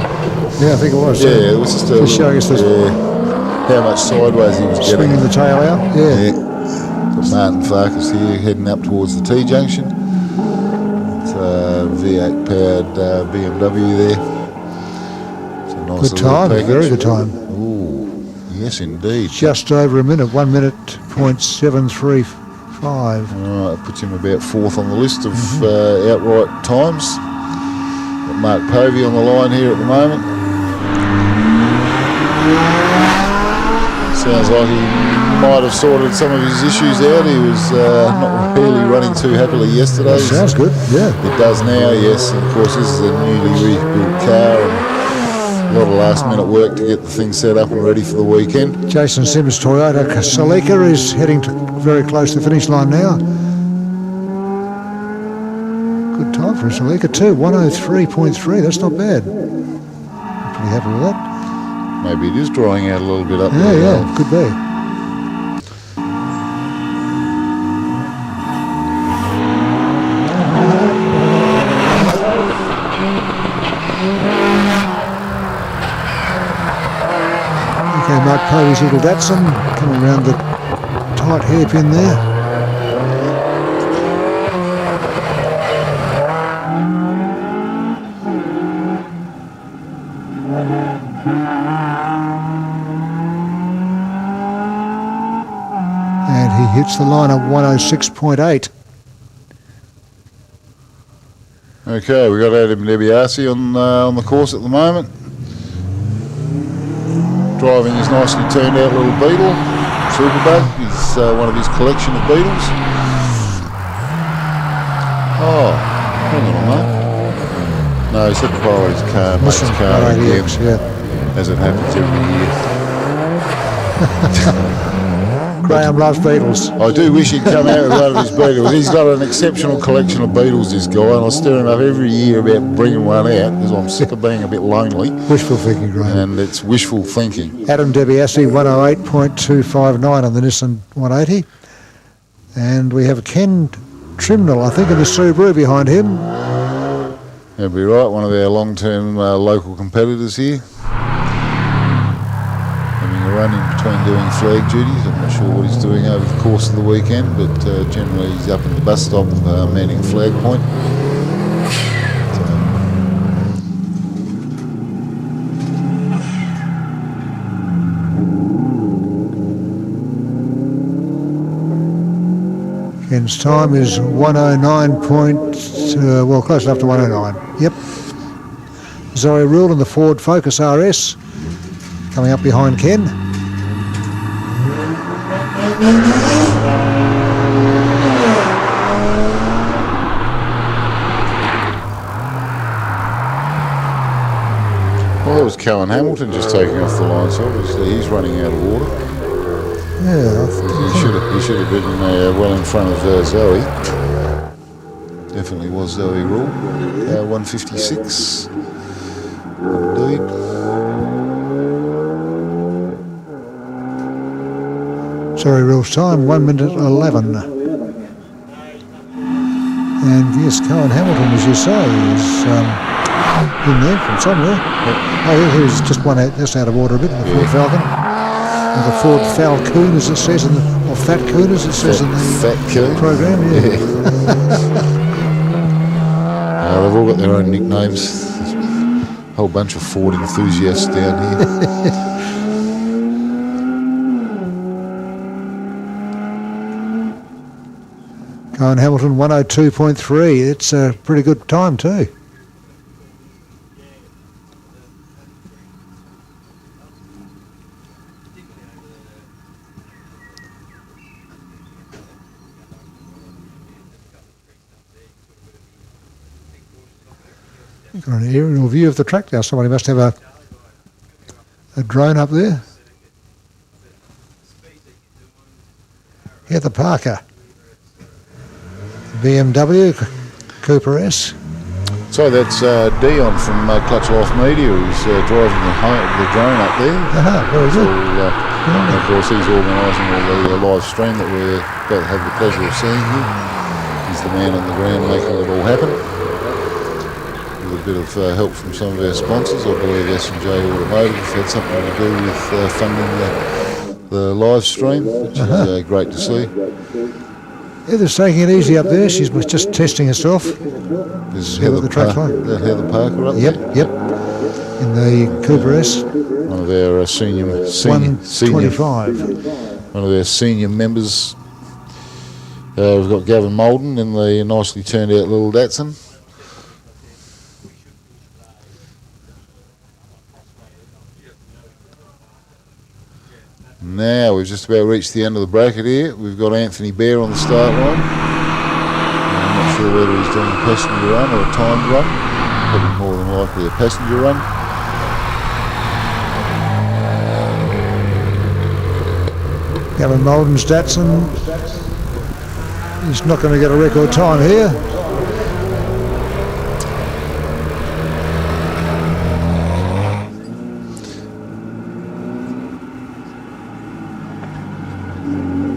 A: Yeah, I think it was.
B: Yeah, it was just
A: showing us
B: how much sideways he was getting.
A: Swinging the tail out. Yeah.
B: Got Martin Farkas here heading up towards the T-junction. It's a V8 powered BMW there. It's a nice
A: Good time,
B: package.
A: very good time.
B: Ooh, yes indeed.
A: Just over a minute, 1 minute .735.
B: Alright, that puts him about 4th on the list of outright times. Got Mark Povey on the line here at the moment. Sounds like he might have sorted some of his issues out. He was not really running too happily yesterday.
A: That sounds good, yeah.
B: It does now, yes. And of course, this is a newly rebuilt car and a lot of last minute work to get the thing set up and ready for the weekend.
A: Jason Sims' Toyota Celica is heading very close to the finish line now. Good time for a Celica too, 103.3, that's not bad. I'm pretty happy with that.
B: Maybe it is drying out a little bit up
A: Yeah,
B: there.
A: yeah, could be. Okay, Mark Povey's little Datsun coming around the tight hairpin there. And he hits the line of 106.8.
B: Okay, we've got Adam DiBiase on the course at the moment. Driving his nicely turned out little Beetle, Superbug. He's one of his collection of Beetles. Oh, hang on a minute. No, he said to borrow his car, mate's car again, as it happens every year.
A: Graham loves Beetles.
B: I do wish he'd come out with one of his Beetles. He's got an exceptional collection of Beetles, this guy, and I stir him up every year about bringing one out because I'm sick of being a bit lonely.
A: Wishful thinking, Graham.
B: And it's wishful thinking.
A: Adam DiBiase, 108.259 on the Nissan 180. And we have Ken Trimnell, I think, in the Subaru behind him.
B: That'd be right, one of our long-term local competitors here. Having a run in between doing flag duties. I'm not sure what he's doing over the course of the weekend, but generally he's up at the bus stop manning flag point.
A: Ken's time is 109 well, close enough to 109. Yep. Zoe Rule in the Ford Focus RS coming up behind Ken.
B: Well, that was Callan Hamilton just taking off the line, so obviously he's running out of water.
A: Yeah,
B: He should have been well in front of Zoe. Definitely was Zoe Rule. 156. Indeed.
A: Zoe Rule's time, 1 minute 11. And yes, Cohen Hamilton, as you say, is in there from somewhere. Oh, yeah, he's just one out, just out of order a bit in the Ford Falcon. Or the Ford Falcoon, as it says in the, or Fat Coon, as it says in the program. Yeah.
B: They've all got their own nicknames. There's a whole bunch of Ford enthusiasts down here.
A: Cohen Hamilton, 102.3. It's a pretty good time too. Got an aerial view of the track now. Somebody must have a drone up there. Heather Parker, BMW Cooper S.
B: So that's Dion from Clutch Life Media who's driving the drone up there.
A: Very good.
B: And of course he's organising all the live stream that we're about to have the pleasure of seeing here. He's the man on the ground making it all happen. With with a bit of help from some of our sponsors. I believe S&J Automotive has had something to do with funding the live stream, which is great to see.
A: Heather's taking it easy up there. She's just testing herself.
B: There's
A: See what the track's like.
B: Heather Parker up
A: Yep,
B: there.
A: yep. In the Cooper S.
B: One of our senior
A: 125.
B: one of our senior members. We've got Gavin Molden in the nicely turned out little Datsun. Now we've just about reached the end of the bracket here. We've got Anthony Bear on the start line. I'm not sure whether he's doing a passenger run or a timed run. Probably more than likely a passenger run.
A: Gavin Molden's Datsun. He's not going to get a record time here.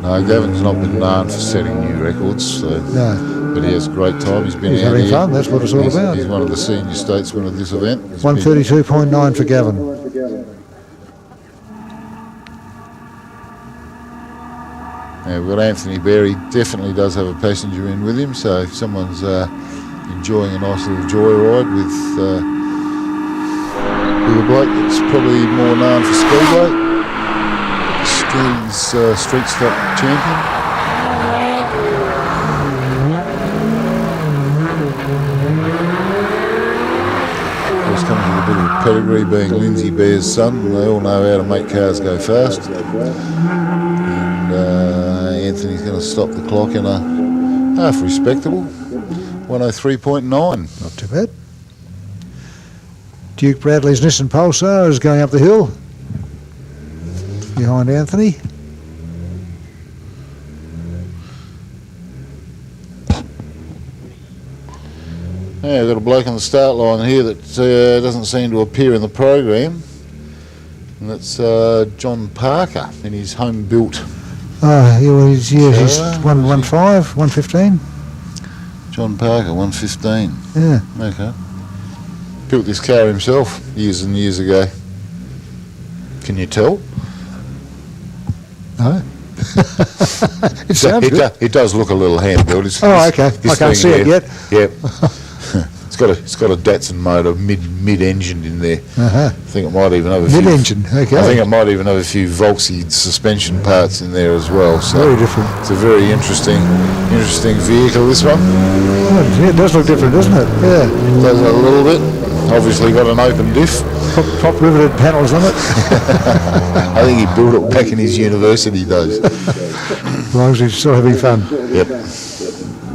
B: No, Gavin's not been known for setting new records, so
A: No.
B: but he has a great time. He's been
A: He's
B: out
A: having
B: here.
A: fun, that's what it's all about.
B: He's one of the senior statesmen of this event. He's been-
A: 132.9 for Gavin.
B: Yeah, we've got Anthony Bear. He definitely does have a passenger in with him, so if someone's enjoying a nice little joyride with a bloke that's probably more known for Speedway, He's street stock champion. Comes with a bit of a pedigree, being Lindsay Bear's son, and they all know how to make cars go fast. And Anthony's going to stop the clock in a half respectable 103.9.
A: Not too bad. Duke Bradley's Nissan Pulsar is going up the hill behind Anthony.
B: Yeah, we've got a bloke on the start line here that doesn't seem to appear in the program, and that's John Parker in his home-built.
A: He's 115, 115.
B: John Parker, 115.
A: Yeah.
B: Okay. Built this car himself years and years ago. Can you tell?
A: No. It sounds good.
B: It does look a little hand-built.
A: Okay. I can't see it yet.
B: Yep. It's got a Datsun motor mid-engined in there. I think it might even have a few
A: Mid-engine, okay.
B: I think it might even have a few Volksy suspension parts in there as well. So
A: Very different.
B: It's a very interesting vehicle, this one.
A: Oh, yeah, it does look different, doesn't it? Yeah.
B: Does a little bit. Obviously got an open diff.
A: Top riveted panels on it.
B: I think he built it back in his university days.
A: As long as he's still having fun.
B: Yep.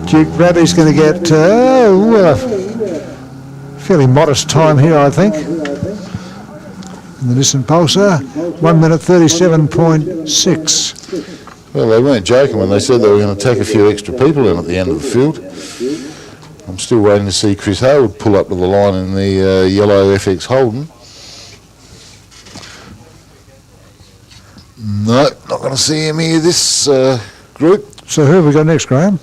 A: Duke Bradley's going to get a fairly modest time here, I think. In the Nissan Pulsar, 1 minute 37.6.
B: Well, they weren't joking when they said they were going to take a few extra people in at the end of the field. I'm still waiting to see Chris Hayward pull up to the line in the yellow FX Holden. No, not going to see him here, this group.
A: So who have we got next, Graham?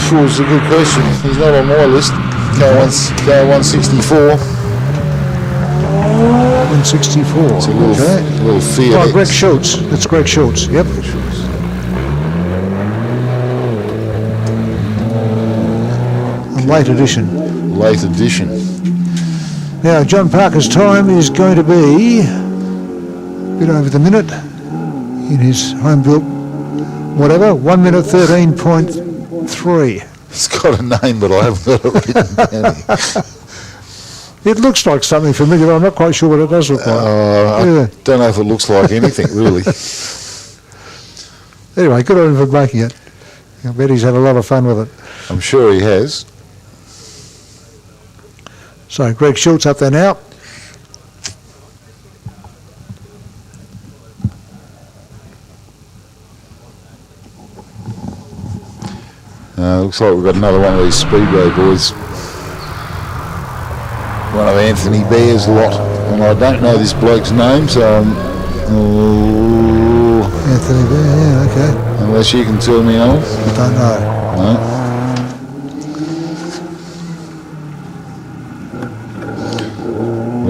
B: It's a good question. He's not on my list. Car 164.
A: 164.
B: It's a little Fiat.
A: Oh,
B: X.
A: Greg Schultz. That's Greg Schultz. Yep. A late edition.
B: Late edition.
A: Now, John Parker's time is going to be a bit over the minute in his home-built whatever, 1 minute 13.3.
B: It's got a name, but I haven't got it written down here.
A: It looks like something familiar, but I'm not quite sure what it does look like.
B: I don't know if it looks like anything, really.
A: Anyway, good on him for making it. I bet he's had a lot of fun with it.
B: I'm sure he has.
A: So, Greg Schultz up there now.
B: Looks like we've got another one of these Speedway boys. One of Anthony Bear's lot. And I don't know this bloke's name, so
A: Anthony Bear, yeah, okay.
B: unless you can tell me, Alan.
A: I don't know.
B: No.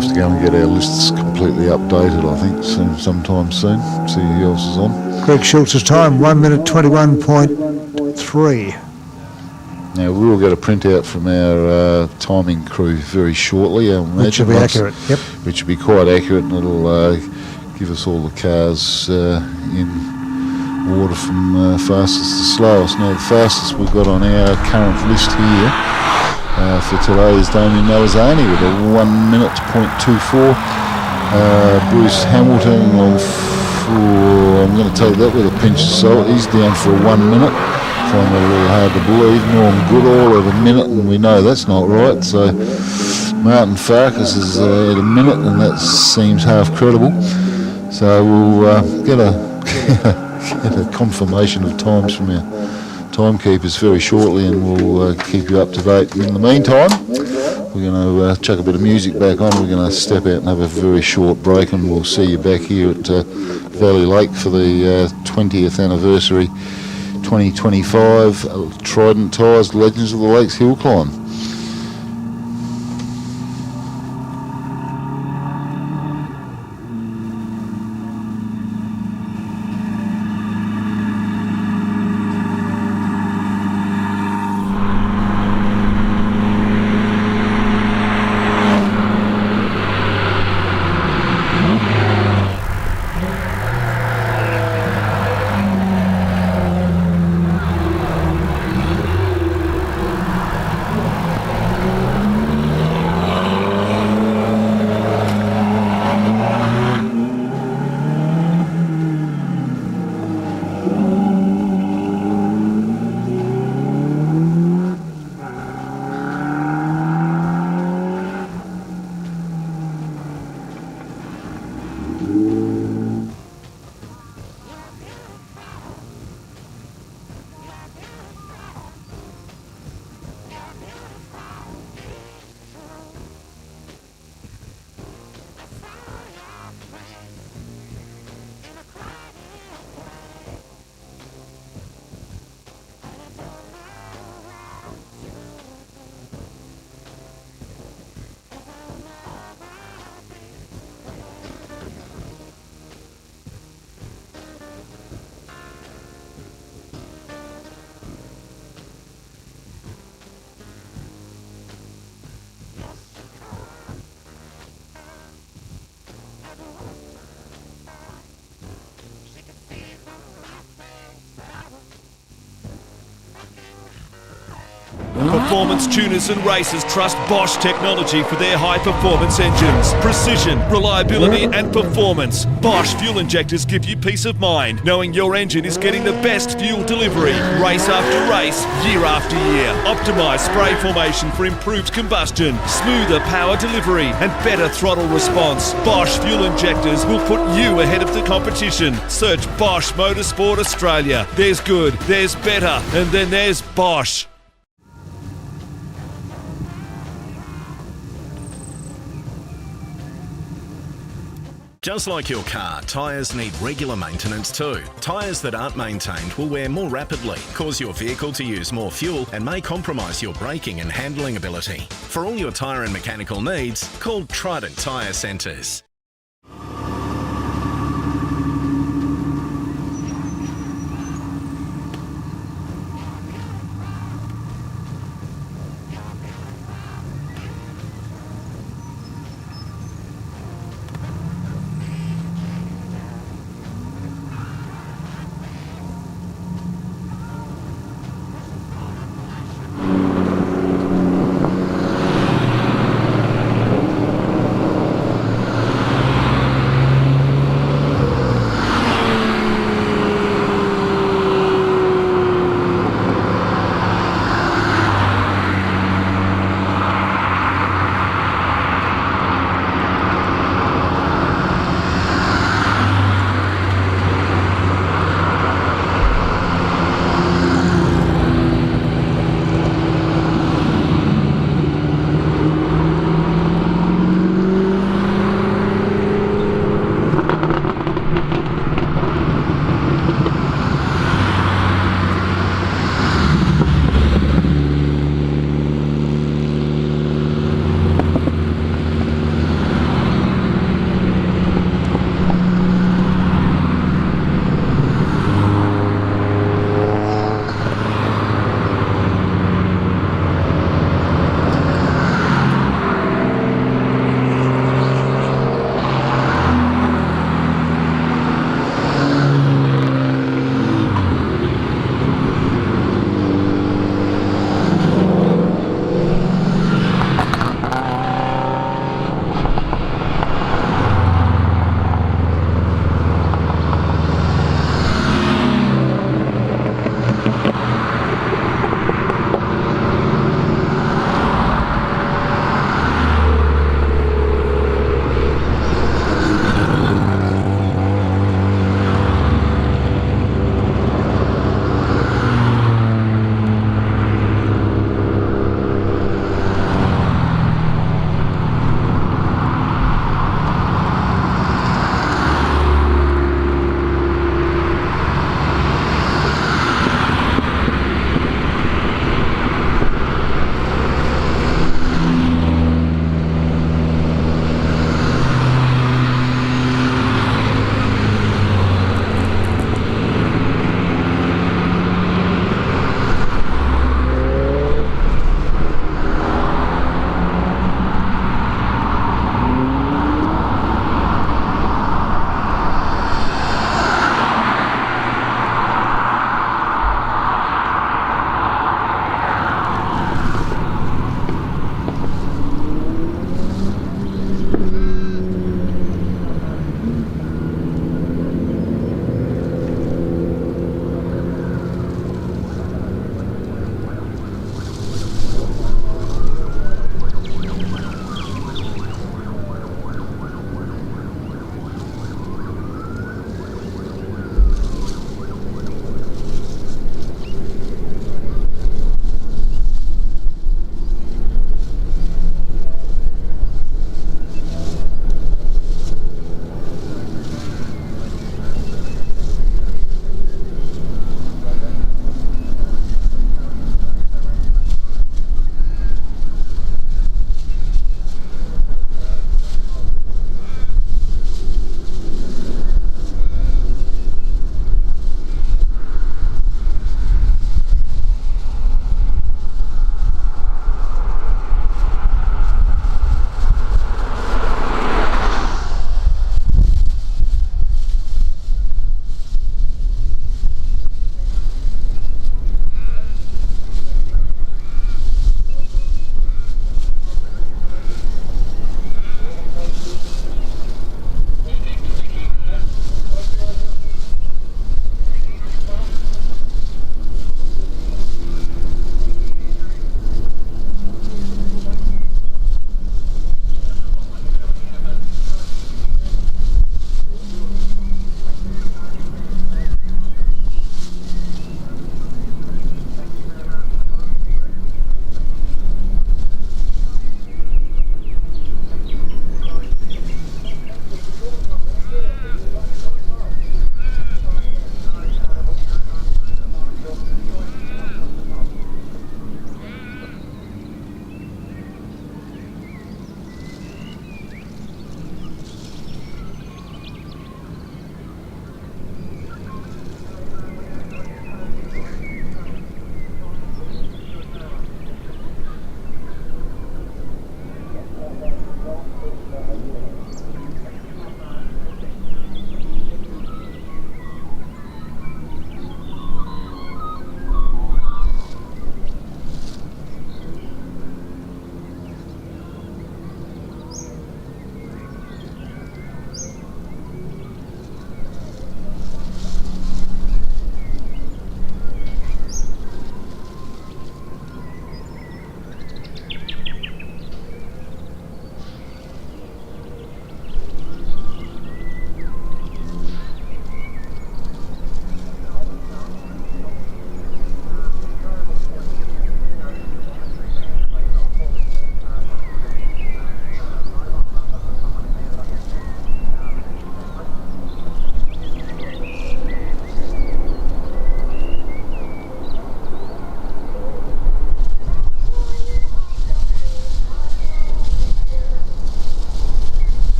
B: have to go and get our lists completely updated, I think, sometime soon. See who else is on.
A: Greg Schultz's time, 1 minute 21.3.
B: Now, we will get a printout from our timing crew very shortly, I imagine.
A: Which will be accurate, yep.
B: Which will be quite accurate, and it'll give us all the cars in order from fastest to slowest. Now, the fastest we've got on our current list here for today is Damien Malazani with a 1 minute 0.24. Bruce Hamilton I'm going to take that with a pinch of salt. He's down for 1 minute. Find that a little hard to believe. Norm Goodall at a minute, and we know that's not right. So Martin Farkas is at a minute, and that seems half credible. So we'll get a confirmation of times from our timekeepers very shortly, and we'll keep you up to date. In the meantime, we're going to chuck a bit of music back on. We're going to step out and have a very short break, and we'll see you back here at Valley Lake for the 20th anniversary 2025 Trident Tyres Legends of the Lakes Hillclimb.
F: Performance tuners and racers trust Bosch technology for their high-performance engines. Precision, reliability and performance. Bosch fuel injectors give you peace of mind, knowing your engine is getting the best fuel delivery. Race after race, year after year. Optimised spray formation for improved combustion, smoother power delivery and better throttle response. Bosch fuel injectors will put you ahead of the competition. Search Bosch Motorsport Australia. There's good, there's better, and then there's Bosch.
G: Just like your car, tyres need regular maintenance too. Tyres that aren't maintained will wear more rapidly, cause your vehicle to use more fuel and may compromise your braking and handling ability. For all your tyre and mechanical needs, call Trident Tyre Centres.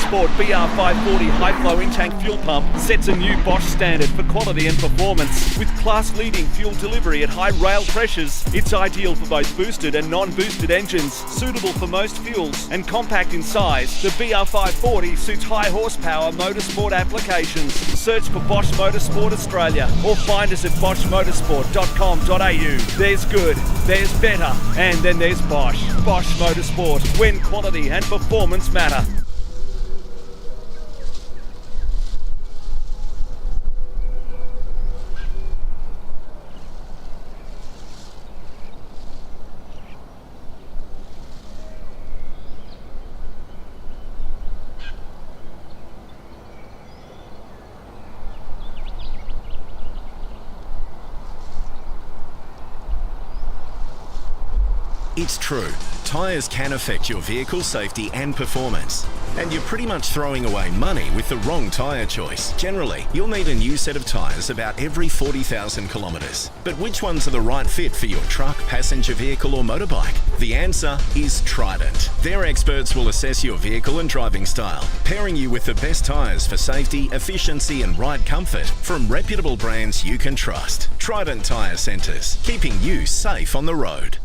F: Motorsport BR540 high-flow in-tank fuel pump sets a new Bosch standard for quality and performance. With class-leading fuel delivery at high rail pressures, it's ideal for both boosted and non-boosted engines, suitable for most fuels, and compact in size. The BR540 suits high horsepower motorsport applications. Search for Bosch Motorsport Australia or find us at boschmotorsport.com.au. There's good, there's better, and then there's Bosch. Bosch Motorsport, when quality and performance matter.
G: It's true, tyres can affect your vehicle's safety and performance. And you're pretty much throwing away money with the wrong tyre choice. Generally, you'll need a new set of tyres about every 40,000 kilometres. But which ones are the right fit for your truck, passenger vehicle or motorbike? The answer is Trident. Their experts will assess your vehicle and driving style, pairing you with the best tyres for safety, efficiency and ride comfort from reputable brands you can trust. Trident Tyre Centres, keeping you safe on the road.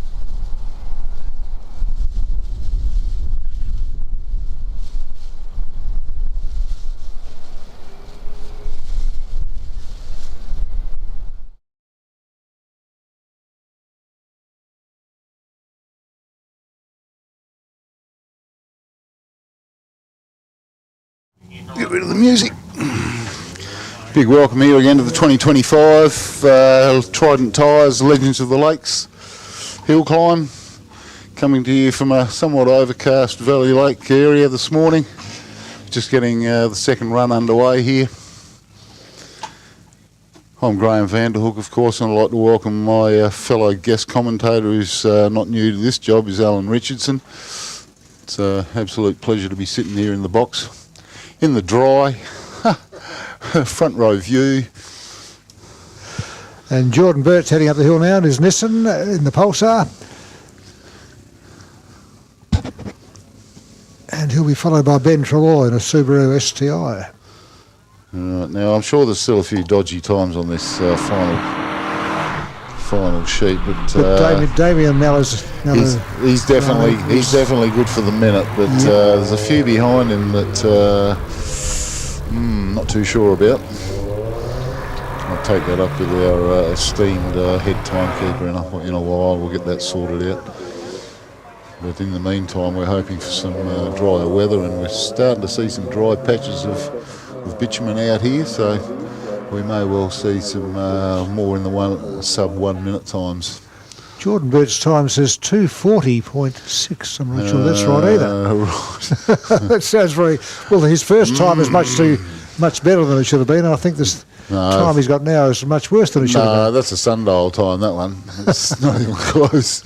B: Get rid of the music. Big welcome here again to the 2025 Trident Tyres Legends of the Lakes Hillclimb. Coming to you from a somewhat overcast Valley Lake area this morning. Just getting the second run underway here. I'm Graham Vanderhook, of course, and I'd like to welcome my fellow guest commentator who's not new to this job, is Alan Richardson. It's an absolute pleasure to be sitting here in the box. In the dry, front row view.
A: And Jordan Burt's heading up the hill now in his Nissan in the Pulsar. And he'll be followed by Ben Trelaw in a Subaru STI.
B: Now, I'm sure there's still a few dodgy times on this final sheet, but
A: Damien Mellor's
B: he's definitely good for the minute, but there's a few behind him that not too sure about. I'll take that up with our esteemed head timekeeper in a while. We'll get that sorted out. But in the meantime, we're hoping for some drier weather, and we're starting to see some dry patches of bitumen out here, so we may well see some more in the sub 1 minute times.
A: Jordan Burt's time says 2:40.6. I'm not sure that's right either.
B: Right.
A: That sounds very well. His first time is much better than it should have been. I think this time he's got now is much worse than it should have been.
B: No, that's a sundial time, that one. It's not even close.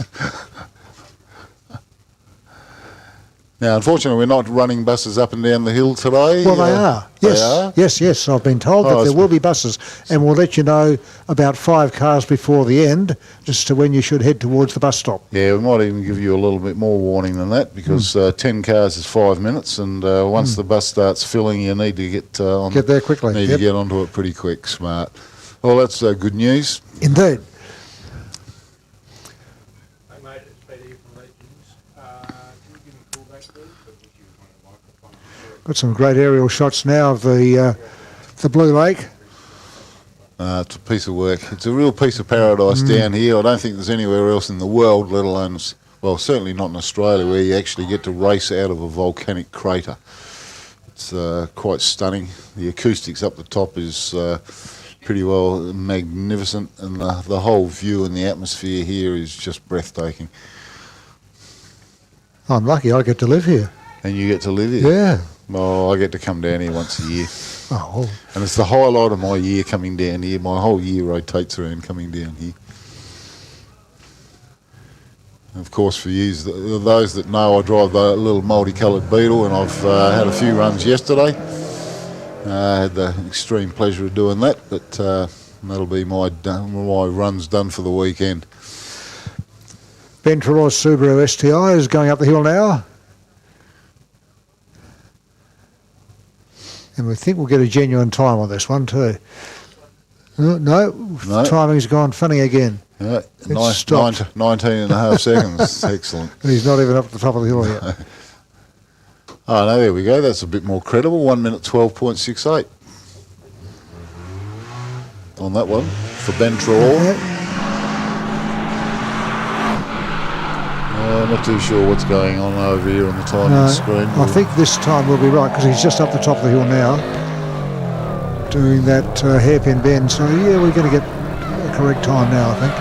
B: Now, unfortunately, we're not running buses up and down the hill today.
A: Well, they are. Yes,
B: they are?
A: Yes. I've been told that there will be buses, and we'll let you know about 5 cars before the end as to when you should head towards the bus stop.
B: Yeah, we might even give you a little bit more warning than that, because 10 cars is 5 minutes, and once the bus starts filling, you need to get
A: there quickly.
B: Need to get onto it pretty quick. Smart. Well, that's good news.
A: Indeed. Got some great aerial shots now of the Blue Lake.
B: It's a piece of work. It's a real piece of paradise down here. I don't think there's anywhere else in the world, let alone, well, certainly not in Australia, where you actually get to race out of a volcanic crater. It's quite stunning. The acoustics up the top is pretty well magnificent, and the whole view and the atmosphere here is just breathtaking.
A: I'm lucky I get to live here.
B: And you get to live here?
A: Yeah.
B: Well, I get to come down here once a year.
A: Oh.
B: And it's the highlight of my year coming down here. My whole year rotates around coming down here. And of course, for you, those that know, I drive the little multicoloured Beetle, and I've had a few runs yesterday. I had the extreme pleasure of doing that, but that'll be my runs done for the weekend.
A: Ben Trelaw's Subaru STI is going up the hill now. And we think we'll get a genuine time on this one too. No. Timing's gone funny again.
B: Yeah,
A: It's
B: 19 and a half seconds. Excellent.
A: And he's not even up at the top of the hill yet.
B: Oh, no, there we go. That's a bit more credible. 1 minute 12.68 on that one for Ben Trelaw. Not too sure what's going on over here on the timing screen.
A: I think this time we'll be right because he's just up the top of the hill now doing that hairpin bend. So, yeah, we're going to get a correct time now, I think.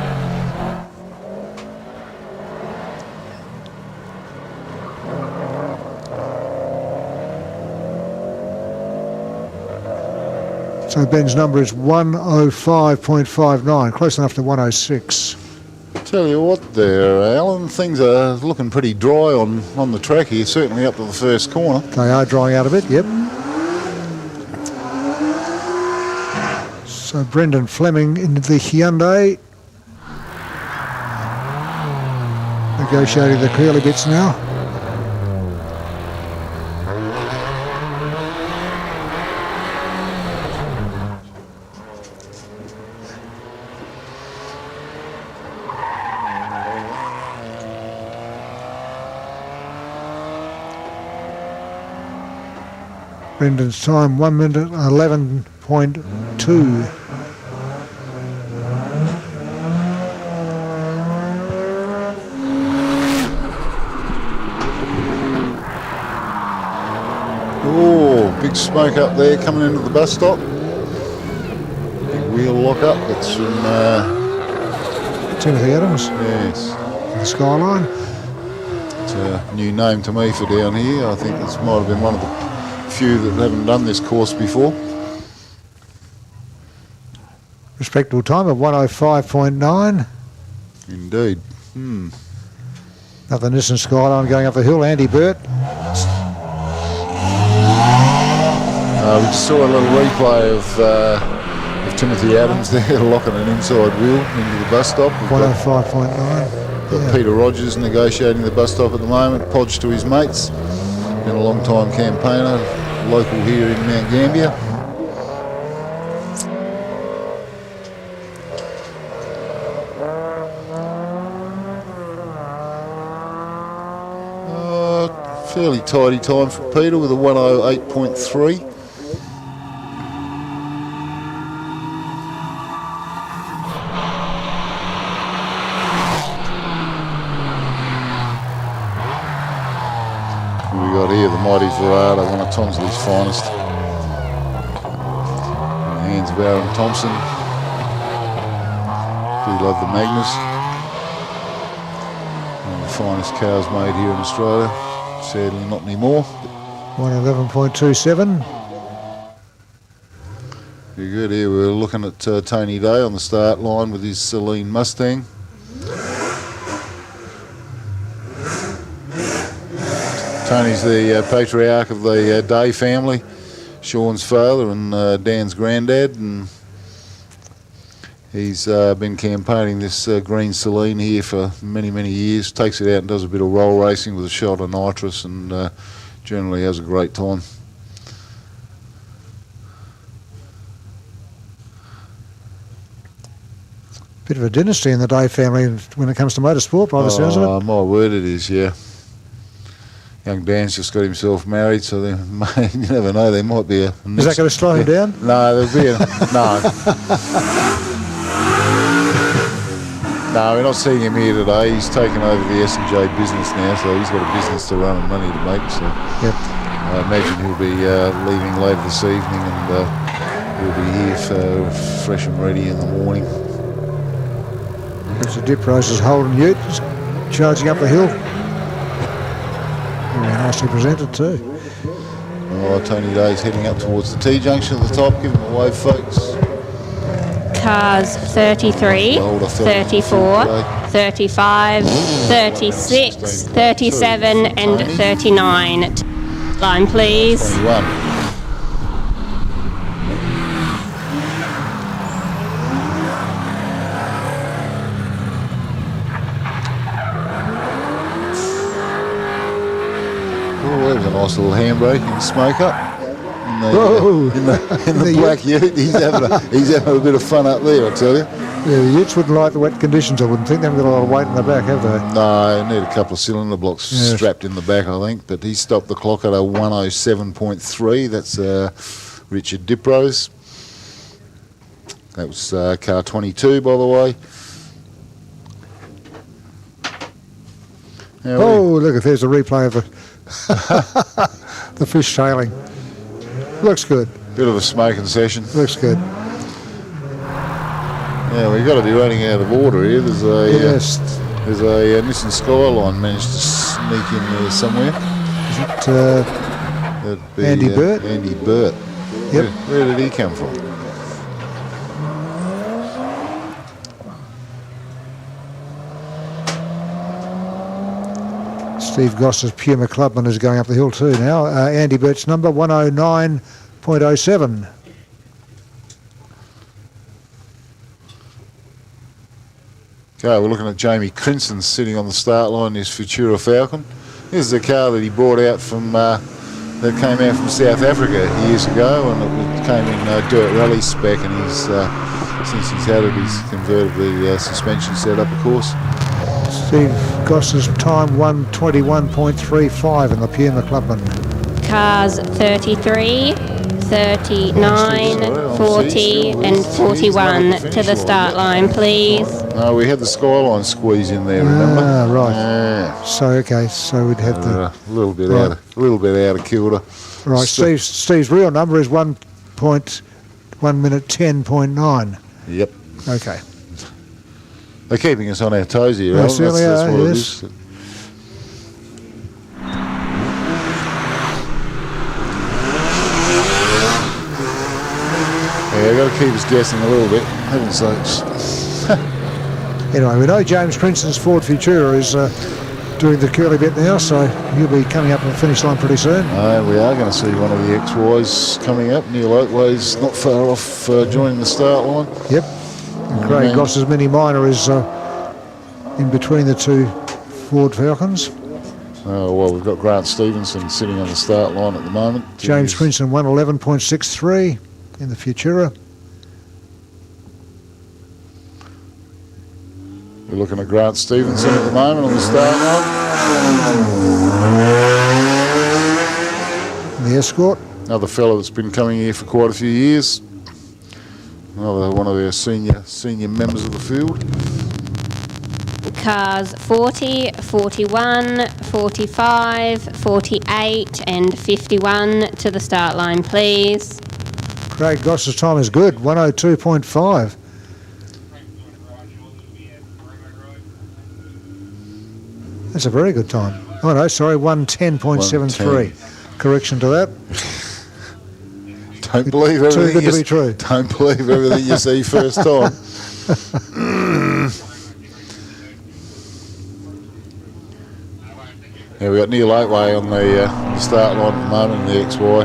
A: So Ben's number is 105.59, close enough to 106.
B: Tell you what there, Alan, things are looking pretty dry on the track here, certainly up to the first corner.
A: They are drying out a bit, yep. So Brendan Fleming in the Hyundai. Negotiating the curly bits now. Brendan's time 1 minute 11.2.
B: Oh, big smoke up there coming into the bus stop. Big wheel lock up. That's from
A: Timothy Adams.
B: Yes.
A: The Skyline.
B: It's a new name to me for down here. I think this might have been one of the few that haven't done this course before.
A: Respectable time of 105.9.
B: Indeed.
A: Another Nissan Skyline going up the hill. Andy Burt.
B: We just saw a little replay of Timothy Adams there locking an inside wheel into the bus stop.
A: 105.9.
B: Got Peter Rogers negotiating the bus stop at the moment. Podge to his mates. Been a long time campaigner, local here in Mount Gambier. Fairly tidy time for Peter with a 108.3. We got here the mighty Verada, one of Tonsley's finest. In the hands of Aaron Thompson. Do love the Magnus. One of the finest cars made here in Australia. Sadly not anymore.
A: 111.27.
B: Very good. Here we're looking at Tony Day on the start line with his Celine Mustang. Tony's the patriarch of the Day family, Sean's father and Dan's granddad, and he's been campaigning this green Celine here for many, many years. Takes it out and does a bit of roll racing with a shot of nitrous, and generally has a great time.
A: Bit of a dynasty in the Day family when it comes to motorsport, by the sounds of it.
B: My word, it is, yeah. Young Dan's just got himself married, so you never know, there might be a...
A: Is that going to slow him down?
B: No, there'll be a... No. No, we're not seeing him here today. He's taken over the S&J business now, so he's got a business to run and money to make, so...
A: Yep.
B: I imagine he'll be leaving later this evening, and he'll be here for fresh and ready in the morning.
A: It's a dip races Holden Ute, just charging up the hill. Very nicely presented too.
B: Oh, Tony Day's heading up towards the T-junction at the top. Give him a wave, folks.
H: Cars 33, 34, 35, 36, 37 and 39. Line please.
B: 21. Oh, there's a nice little handbrake and smoke up. in the black ute. He's having a bit of fun up there, I tell you.
A: Yeah, the utes wouldn't like the wet conditions, I wouldn't think. They haven't got a lot of weight in the back, have they?
B: No, need a couple of cylinder blocks strapped in the back, I think. But he stopped the clock at a 107.3. That's Richard Diprose. That was car 22, by the way.
A: Look, if there's a replay of the fish sailing. Looks good.
B: Bit of a smoking session.
A: Looks good.
B: Yeah, we've got to be running out of order here. There's a Nissan Skyline managed to sneak in there somewhere.
A: Is it Andy Burt?
B: Andy Burt.
A: Yep.
B: Where did he come from?
A: Steve Goss's Puma Clubman is going up the hill too now. Andy Burt's number 109.07.
B: Okay, we're looking at Jamie Crinson sitting on the start line in his Futura Falcon. This is a car that he brought out from that came out from South Africa years ago, and it came in dirt rally spec, and he's since he's had it, he's converted the suspension setup, of course.
A: Steve Goss's time 121.35 in the Puma Clubman.
H: Cars 33, 39, 40 and 41 to the start line, please.
B: No, we had the Skyline squeeze in there, remember?
A: Ah, right.
B: Yeah.
A: So we'd had the
B: a little bit out of kilter.
A: Right, Steve's real number is 1 minute 10.9.
B: Yep.
A: Okay.
B: They're keeping us on our toes here,
A: They
B: Alan.
A: certainly
B: That's
A: are,
B: what it
A: yes.
B: is. Yeah, I've got to keep us guessing a little bit. Heaven's sakes.
A: Anyway, we know James Crinson's Ford Futura is doing the curly bit now, so he'll be coming up on the finish line pretty soon.
B: We are going to see one of the XYs coming up. Neil Oatway's not far off joining the start line.
A: Yep. And Craig Goss's Mini Minor is in between the two Ford Falcons.
B: Well, we've got Grant Stevenson sitting on the start line at the moment.
A: James Crinson 111.63 in the Futura.
B: We're looking at Grant Stevenson at the moment on the start line.
A: The Escort.
B: Another fellow that's been coming here for quite a few years. Another one of our senior members of the field.
H: Cars 40, 41, 45, 48 and 51 to the start line, please.
A: Craig Goss's time is good, 102.5. That's a very good time. Oh no, sorry, 110.73. Correction to that.
B: Don't believe everything.
A: Too good to be true.
B: Don't believe everything you see first time. Yeah, we've got Neil Oatway on the start line at the moment in the XY.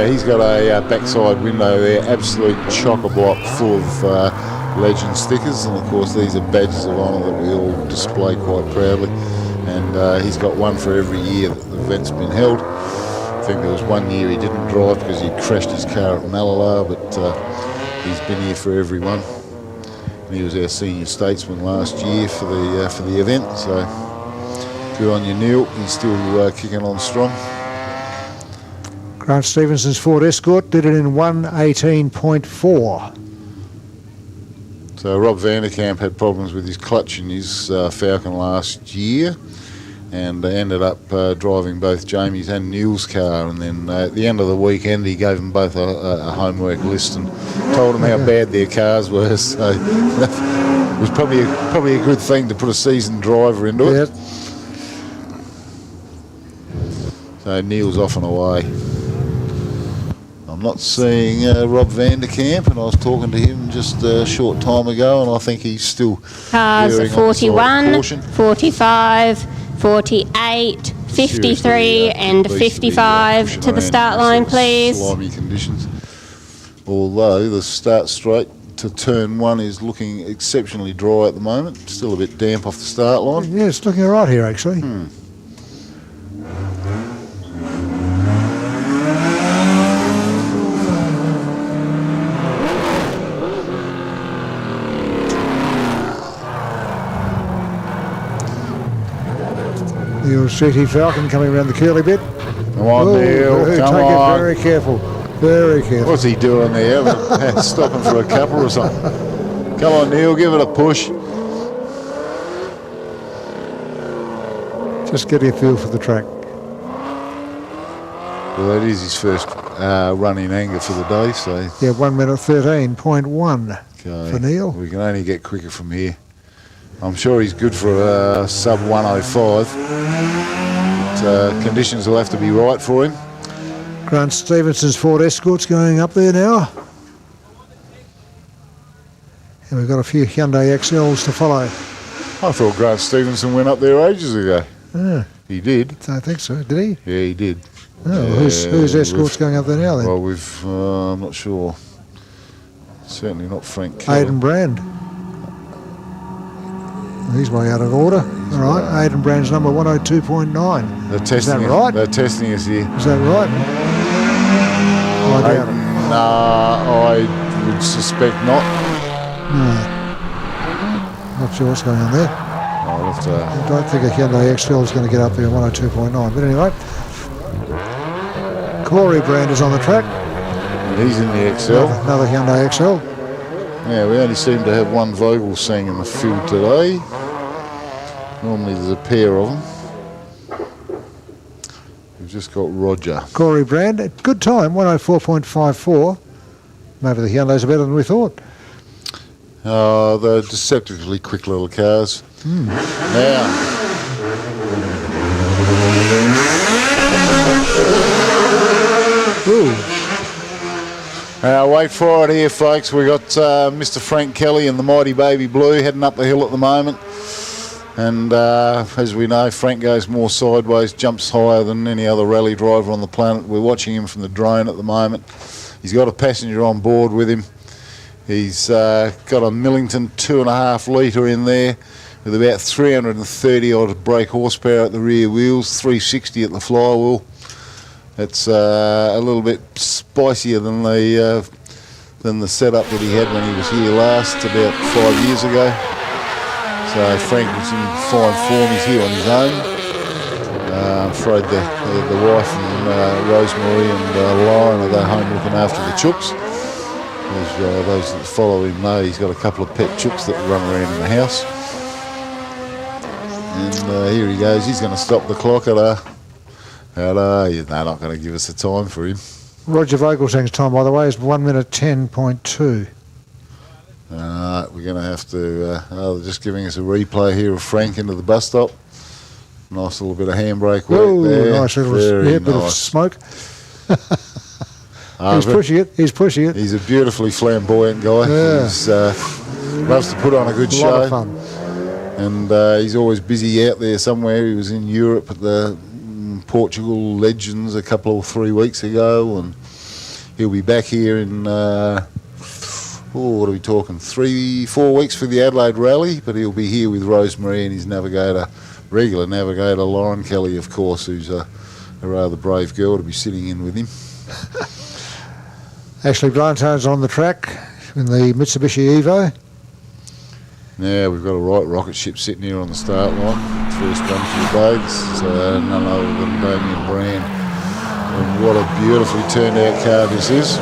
B: He's got a backside window there, absolute chock-a-block full of legend stickers, and of course these are badges of honour that we all display quite proudly. And he's got one for every year that the event's been held. I think there was one year he didn't drive because he crashed his car at Malala, but he's been here for every one. And he was our senior statesman last year for the event, so good on you, Neil. He's still kicking on strong.
A: Grant Stevenson's Ford Escort did it in 118.4.
B: So Rob Vanderkamp had problems with his clutch in his Falcon last year, and ended up driving both Jamie's and Neil's car. And then at the end of the weekend, he gave them both a homework list and told them how bad their cars were. So it was probably a good thing to put a seasoned driver into it.
A: Yep.
B: So Neil's off and away. I'm not seeing Rob Vanderkamp, and I was talking to him just a short time ago, and I think he's still
H: Cars
B: erring on the side of
H: 41,
B: caution.
H: 45, 48, 53 and 55 to the start line, please.
B: Slimy conditions. Although the start straight to turn one is looking exceptionally dry at the moment. Still a bit damp off the start line.
A: Yeah, it's looking all right here, actually. Your CT Falcon coming around the curly bit.
B: Come on, Neil. Come
A: take
B: on.
A: it very careful. Very careful.
B: What's he doing there? Stopping for a couple or something. Come on, Neil. Give it a push.
A: Just getting a feel for the track.
B: Well, that is his first run in anger for the day, so...
A: Yeah, 1 minute 13.1
B: Okay.
A: for Neil.
B: We can only get quicker from here. I'm sure he's good for a sub 105. But, conditions will have to be right for him.
A: Grant Stevenson's Ford Escort's going up there now. And we've got a few Hyundai XLs to follow.
B: I thought Grant Stevenson went up there ages ago.
A: Ah,
B: He did.
A: I think so. Did he?
B: Yeah, he did.
A: Oh,
B: Yeah,
A: whose Escort's going up there now then?
B: Well, I'm not sure. Certainly not Frank Keller.
A: Aidan Brand. He's way out of order. All right, Aidan Brand's number 102.9.
B: They're testing
A: Is that
B: us-
A: right?
B: They're testing us here.
A: Is that right? I doubt it.
B: I would suspect not.
A: No. Not sure what's going on there.
B: I'll have to,
A: I don't think a Hyundai XL is going to get up there at 102.9. But anyway, Corey Brand is on the track.
B: he's in the XL.
A: Another Hyundai XL.
B: Yeah, we only seem to have one Vogel sang in the field today. Normally there's a pair of them. We've just got Roger.
A: Corey Brand, good time, 104.54. Maybe the Hyundais are better than we thought.
B: They're deceptively quick little cars. Now,
A: Ooh,
B: wait for it here, folks. We got Mr. Frank Kelly and the Mighty Baby Blue heading up the hill at the moment. And as we know, Frank goes more sideways, jumps higher than any other rally driver on the planet. We're watching him from the drone at the moment. He's got a passenger on board with him. He's got a Millington 2.5 litre in there with about 330 odd brake horsepower at the rear wheels, 360 at the flywheel. It's a little bit spicier than the setup that he had when he was here last, about 5 years ago. So Frank was in fine form. He's here on his own. I'm afraid the wife and Rosemary and Lauren are home looking after the chooks. As those that follow him know, he's got a couple of pet chooks that run around in the house. And here he goes. He's going to stop the clock at they're not going to give us a time for him.
A: Roger Vogelsang's time, by the way, is 1 minute 10.2.
B: We're going to have to, they're just giving us a replay here of Frank into the bus stop. Nice little bit of handbrake work there.
A: Nice little
B: Very
A: bit of
B: nice.
A: smoke. He's pushing it. He's pushing it.
B: He's a beautifully flamboyant guy.
A: Yeah.
B: He's loves to put on a good
A: A
B: show.
A: lot of fun.
B: And he's always busy out there somewhere. He was in Europe at the Portugal Legends a couple or 3 weeks ago, and he'll be back here in what are we talking, 3-4 weeks for the Adelaide Rally, but he'll be here with Rosemary and his regular navigator Lauren Kelly, of course, who's a rather brave girl to be sitting in with him.
A: Ashley Blanchard's on the track in the Mitsubishi Evo.
B: Now we've got a right rocket ship sitting here on the start line. First one for the Bags, none other than Damien Brand. And what a beautifully turned out car this is.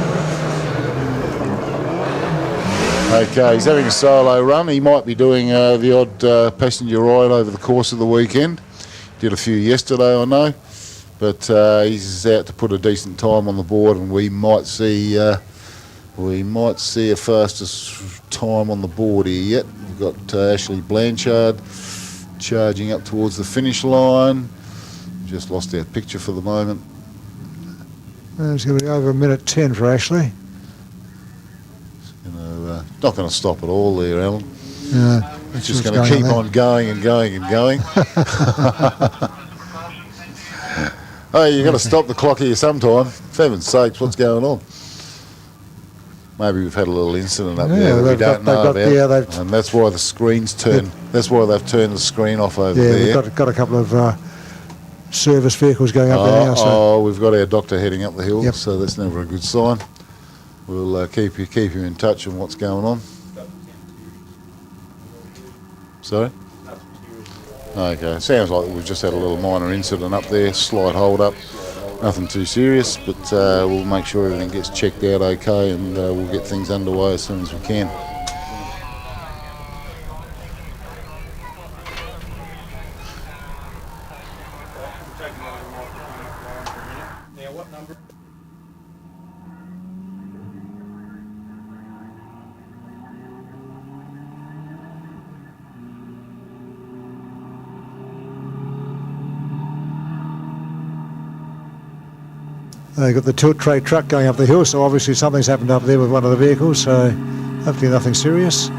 B: Okay, he's having a solo run. He might be doing the odd passenger ride over the course of the weekend. Did a few yesterday, I know. But he's out to put a decent time on the board, and we might see a fastest time on the board here yet. We've got Ashley Blanchard charging up towards the finish line. Just lost our picture for the moment.
A: It's going to be over 1 minute 10 for Ashley.
B: Not going to stop at all there, Alan.
A: It's
B: just going to keep on going and going and going. Oh, you've got to stop the clock here sometime. For heaven's sakes, what's going on? Maybe we've had a little incident up there that we don't know about. And that's why the screen's turned. That's why they've turned the screen off over there.
A: Yeah, we've got a couple of service vehicles going up there now. So.
B: We've got our doctor heading up the hill,
A: Yep.
B: so that's never a good sign. We'll keep you in touch on what's going on. Sorry? Okay, sounds like we've just had a little minor incident up there, slight hold up, nothing too serious, but we'll make sure everything gets checked out okay, and we'll get things underway as soon as we can.
C: Now, what number?
A: They've got the tilt tray truck going up the hill, so obviously something's happened up there with one of the vehicles, so hopefully nothing serious.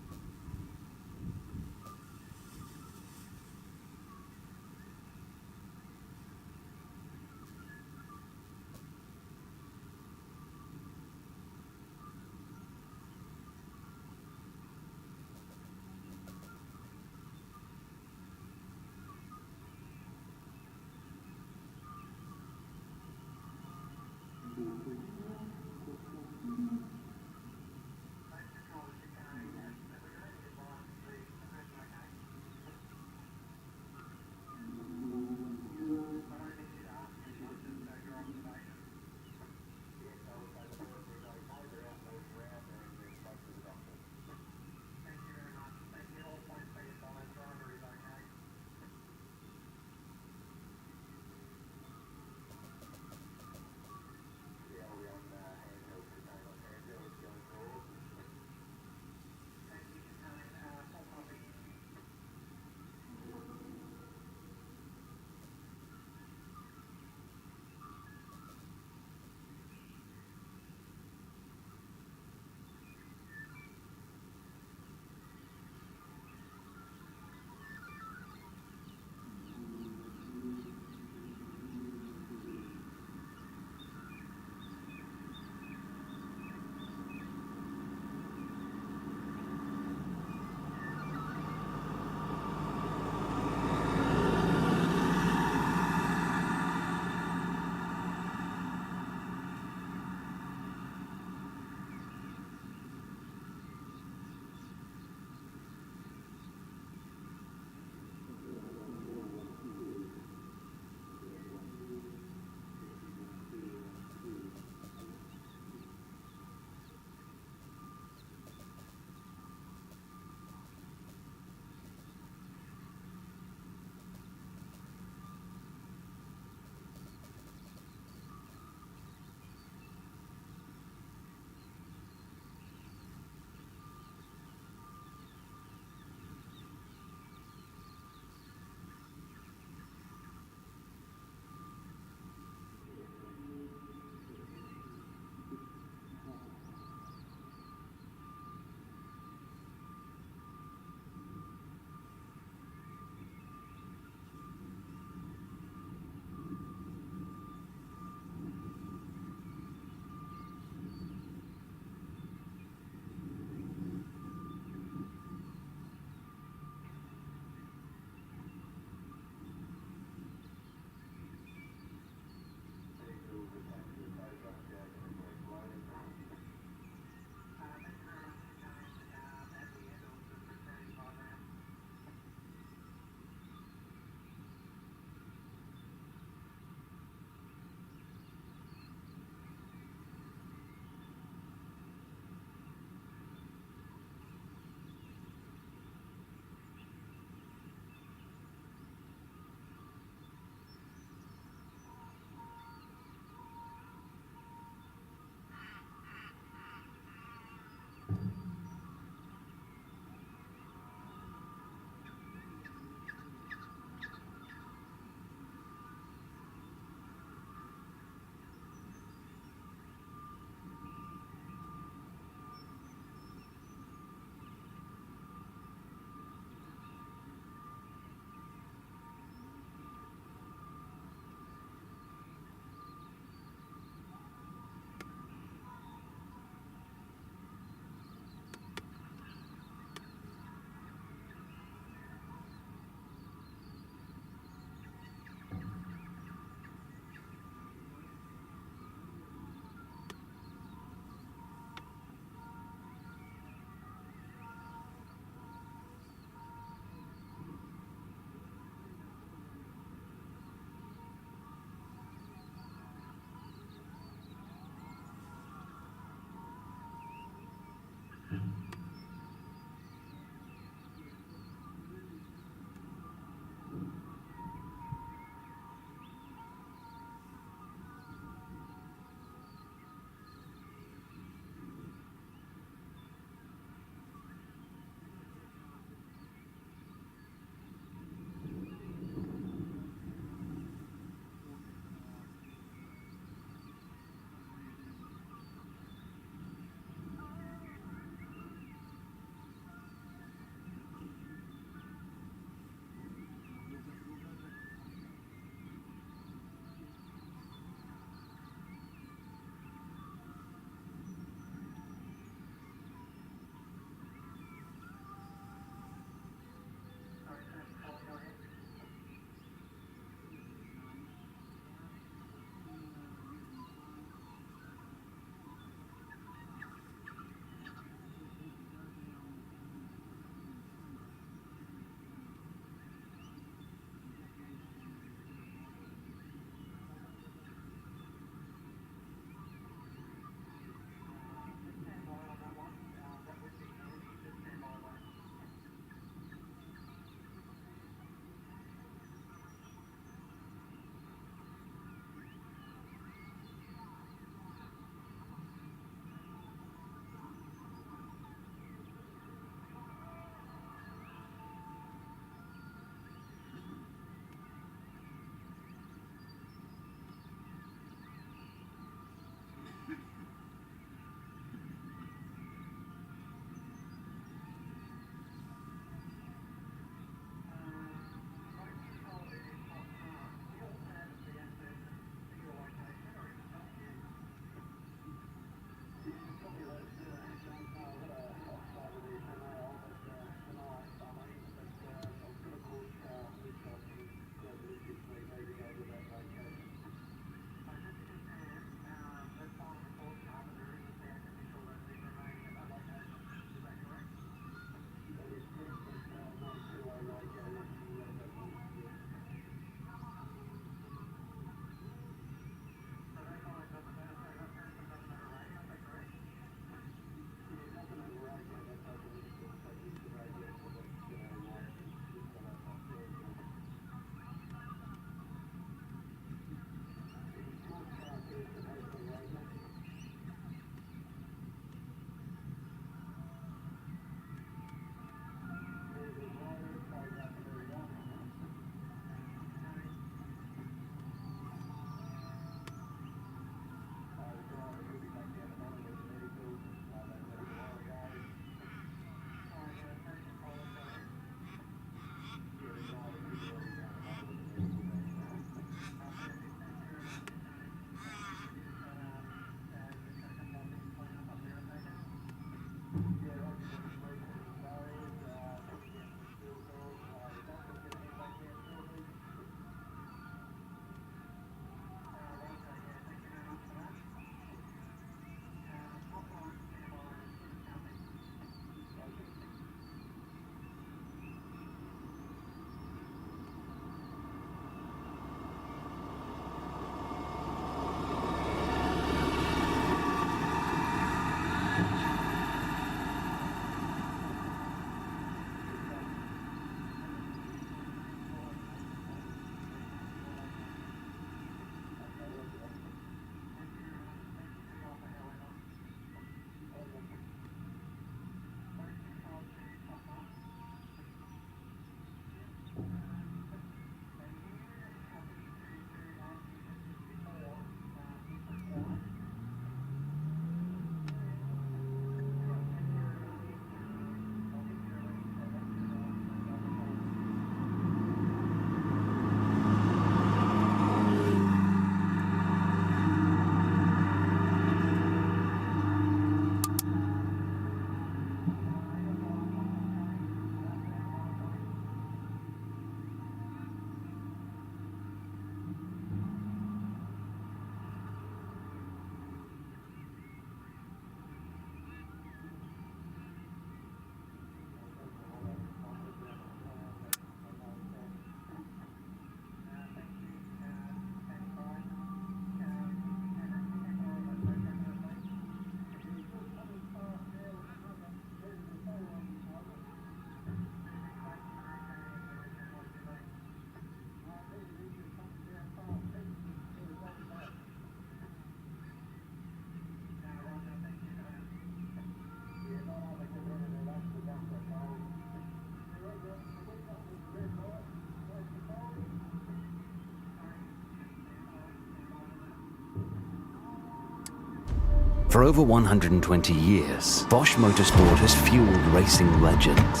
E: For over 120 years, Bosch Motorsport has fueled racing legends.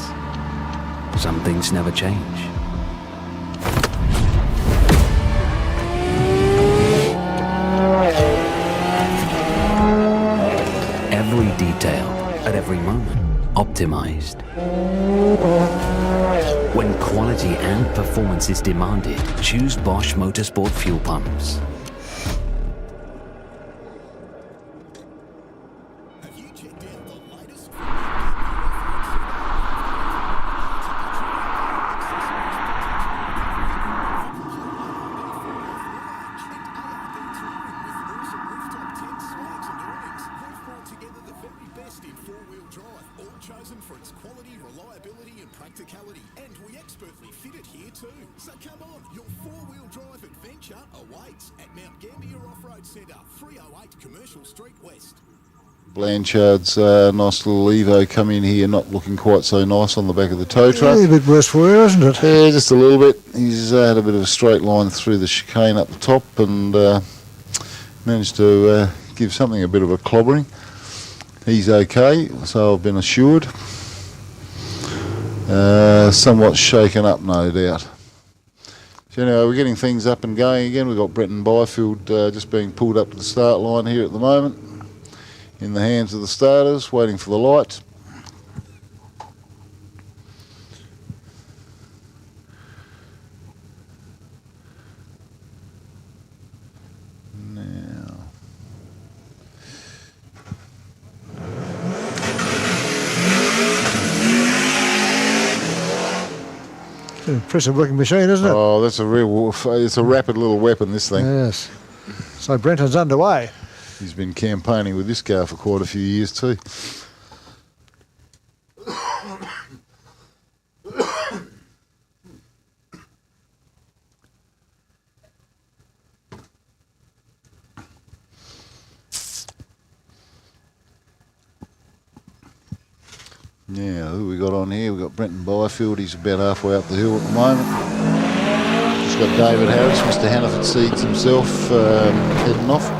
E: Some things never change. Every detail, at every moment, optimized. When quality and performance is demanded, choose Bosch Motorsport fuel pumps.
D: Have you checked out the latest for its quality, reliability and practicality, and we expertly fit it here too. So come on, your four-wheel drive adventure awaits at Mount Gambier Off-Road Centre, 308 Commercial Street West.
B: Blanchard's nice little Evo come in here, not looking quite so nice on the back of the tow truck.
A: Yeah, a bit worse for you, isn't it?
B: Yeah, just a little bit. He's had a bit of a straight line through the chicane up the top and managed to give something a bit of a clobbering. He's okay, so I've been assured. Somewhat shaken up, no doubt. So anyway, we're getting things up and going again. We've got Brenton Byfield just being pulled up to the start line here at the moment, in the hands of the starters, waiting for the light.
A: Impressive looking machine, isn't it?
B: Oh, that's a real, it's a rapid little weapon, this thing.
A: Yes. So Brenton's underway.
B: He's been campaigning with this car for quite a few years too. Yeah, who we got on here? We've got Brenton Byfield. He's about halfway up the hill at the moment. Just got David Harris, Mr. Hannaford Seeds himself, heading off.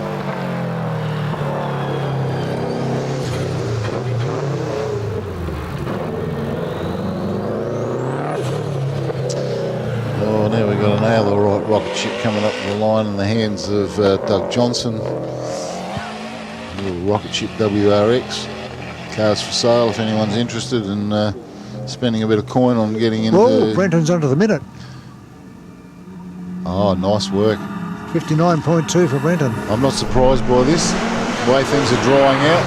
B: Oh, now we've got another right rocket ship coming up the line in the hands of Doug Johnson. A little rocket ship WRX. Cars for sale if anyone's interested in spending a bit of coin on getting into...
A: Well, Brenton's under the minute.
B: Oh, nice work.
A: 59.2 for Brenton.
B: I'm not surprised by this, the way things are drying out.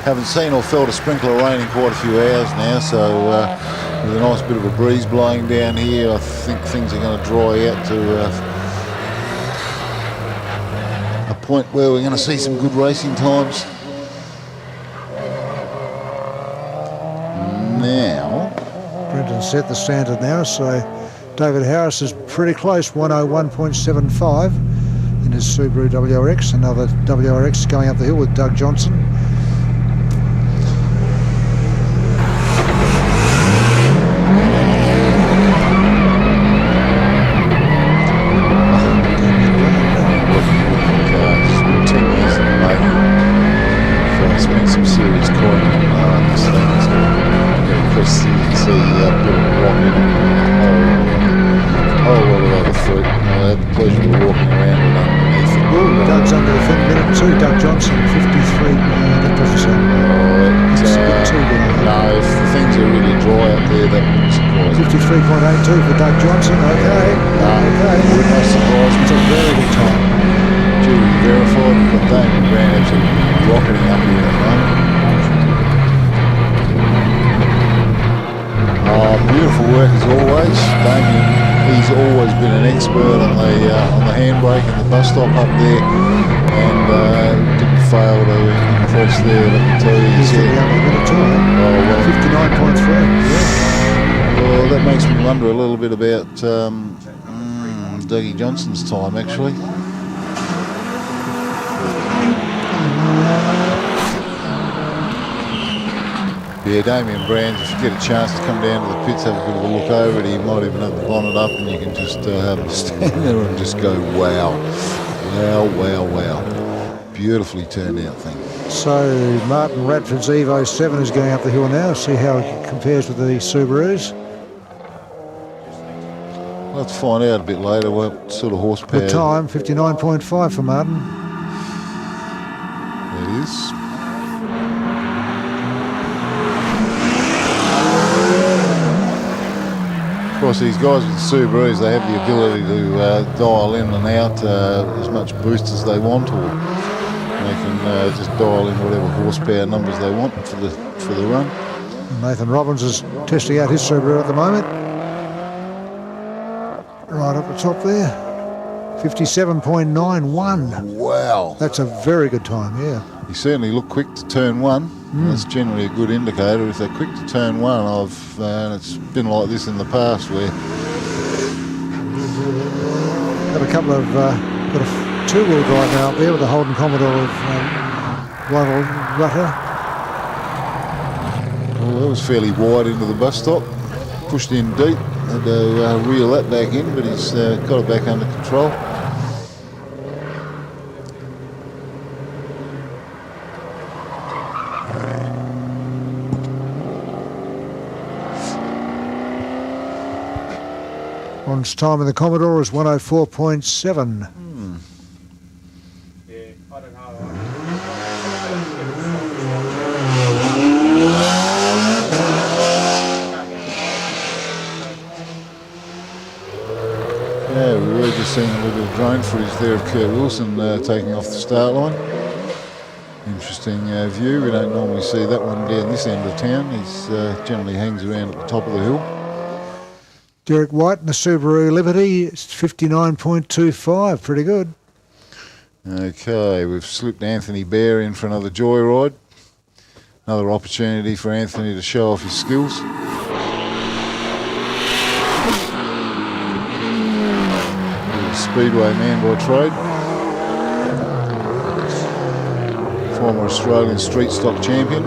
B: Haven't seen or felt a sprinkle of rain in quite a few hours now, so with a nice bit of a breeze blowing down here, I think things are going to dry out to a point where we're going to see some good racing times. Now,
A: Brenton set the standard now, so David Harris is pretty close, 101.75 in his Subaru WRX. Another WRX going up the hill with Doug Johnson. Doug Johnson, 53, that doesn't sound right. It's a bit too good.
B: No, if the things are really dry up there, that wouldn't surprise me.
A: 53.82 for Doug Johnson, okay. Okay.
B: Would not surprise me.
A: It's a very good time.
B: Jury verified, but Damien Brown absolutely rocketing up here at the moment. Beautiful work as always. Damien, he's always been an expert on the handbrake and the bus stop up there, and didn't fail to impress there. Let me tell you,
A: He's the other minute too, eh? 59.3. Yeah.
B: Well, that makes me wonder a little bit about Dougie Johnson's time, actually. Yeah, Damien Brands, if you get a chance to come down to the pits, have a bit of a look over it, he might even have the bonnet up and you can just stand there and just go, wow. Wow. Beautifully turned out thing.
A: So Martin Radford's Evo 7 is going up the hill now. See how it compares with the Subarus.
B: We'll have to find out a bit later what sort of horsepower.
A: Good time, 59.5 for Martin.
B: It is. Of course, these guys with the Subarus, they have the ability to dial in and out as much boost as they want, or they can just dial in whatever horsepower numbers they want for the run.
A: Nathan Robbins is testing out his Subaru at the moment. Right up the top there, 57.91.
B: Wow.
A: That's a very good time, yeah.
B: He certainly looked quick to turn one. That's generally a good indicator. If they're quick to turn one, it's been like this in the past where...
A: Got a couple of, got a two-wheel drive now up there with the Holden Commodore of Ronald Rutter.
B: Well, that was fairly wide into the bus stop. Pushed in deep. Had to reel that back in, but he's got it back under control.
A: Ron's time in the Commodore is 104.7.
C: Yeah, I don't know.
B: Yeah, we were just seeing a little bit of drone footage there of Kurt Wilson taking off the start line. Interesting view. We don't normally see that one down this end of town. He's generally hangs around at the top of the hill.
A: Derek White in the Subaru Liberty, it's 59.25, pretty good.
B: Okay, we've slipped Anthony Bear in for another joyride. Another opportunity for Anthony to show off his skills. Speedway man by trade. Former Australian street stock champion. I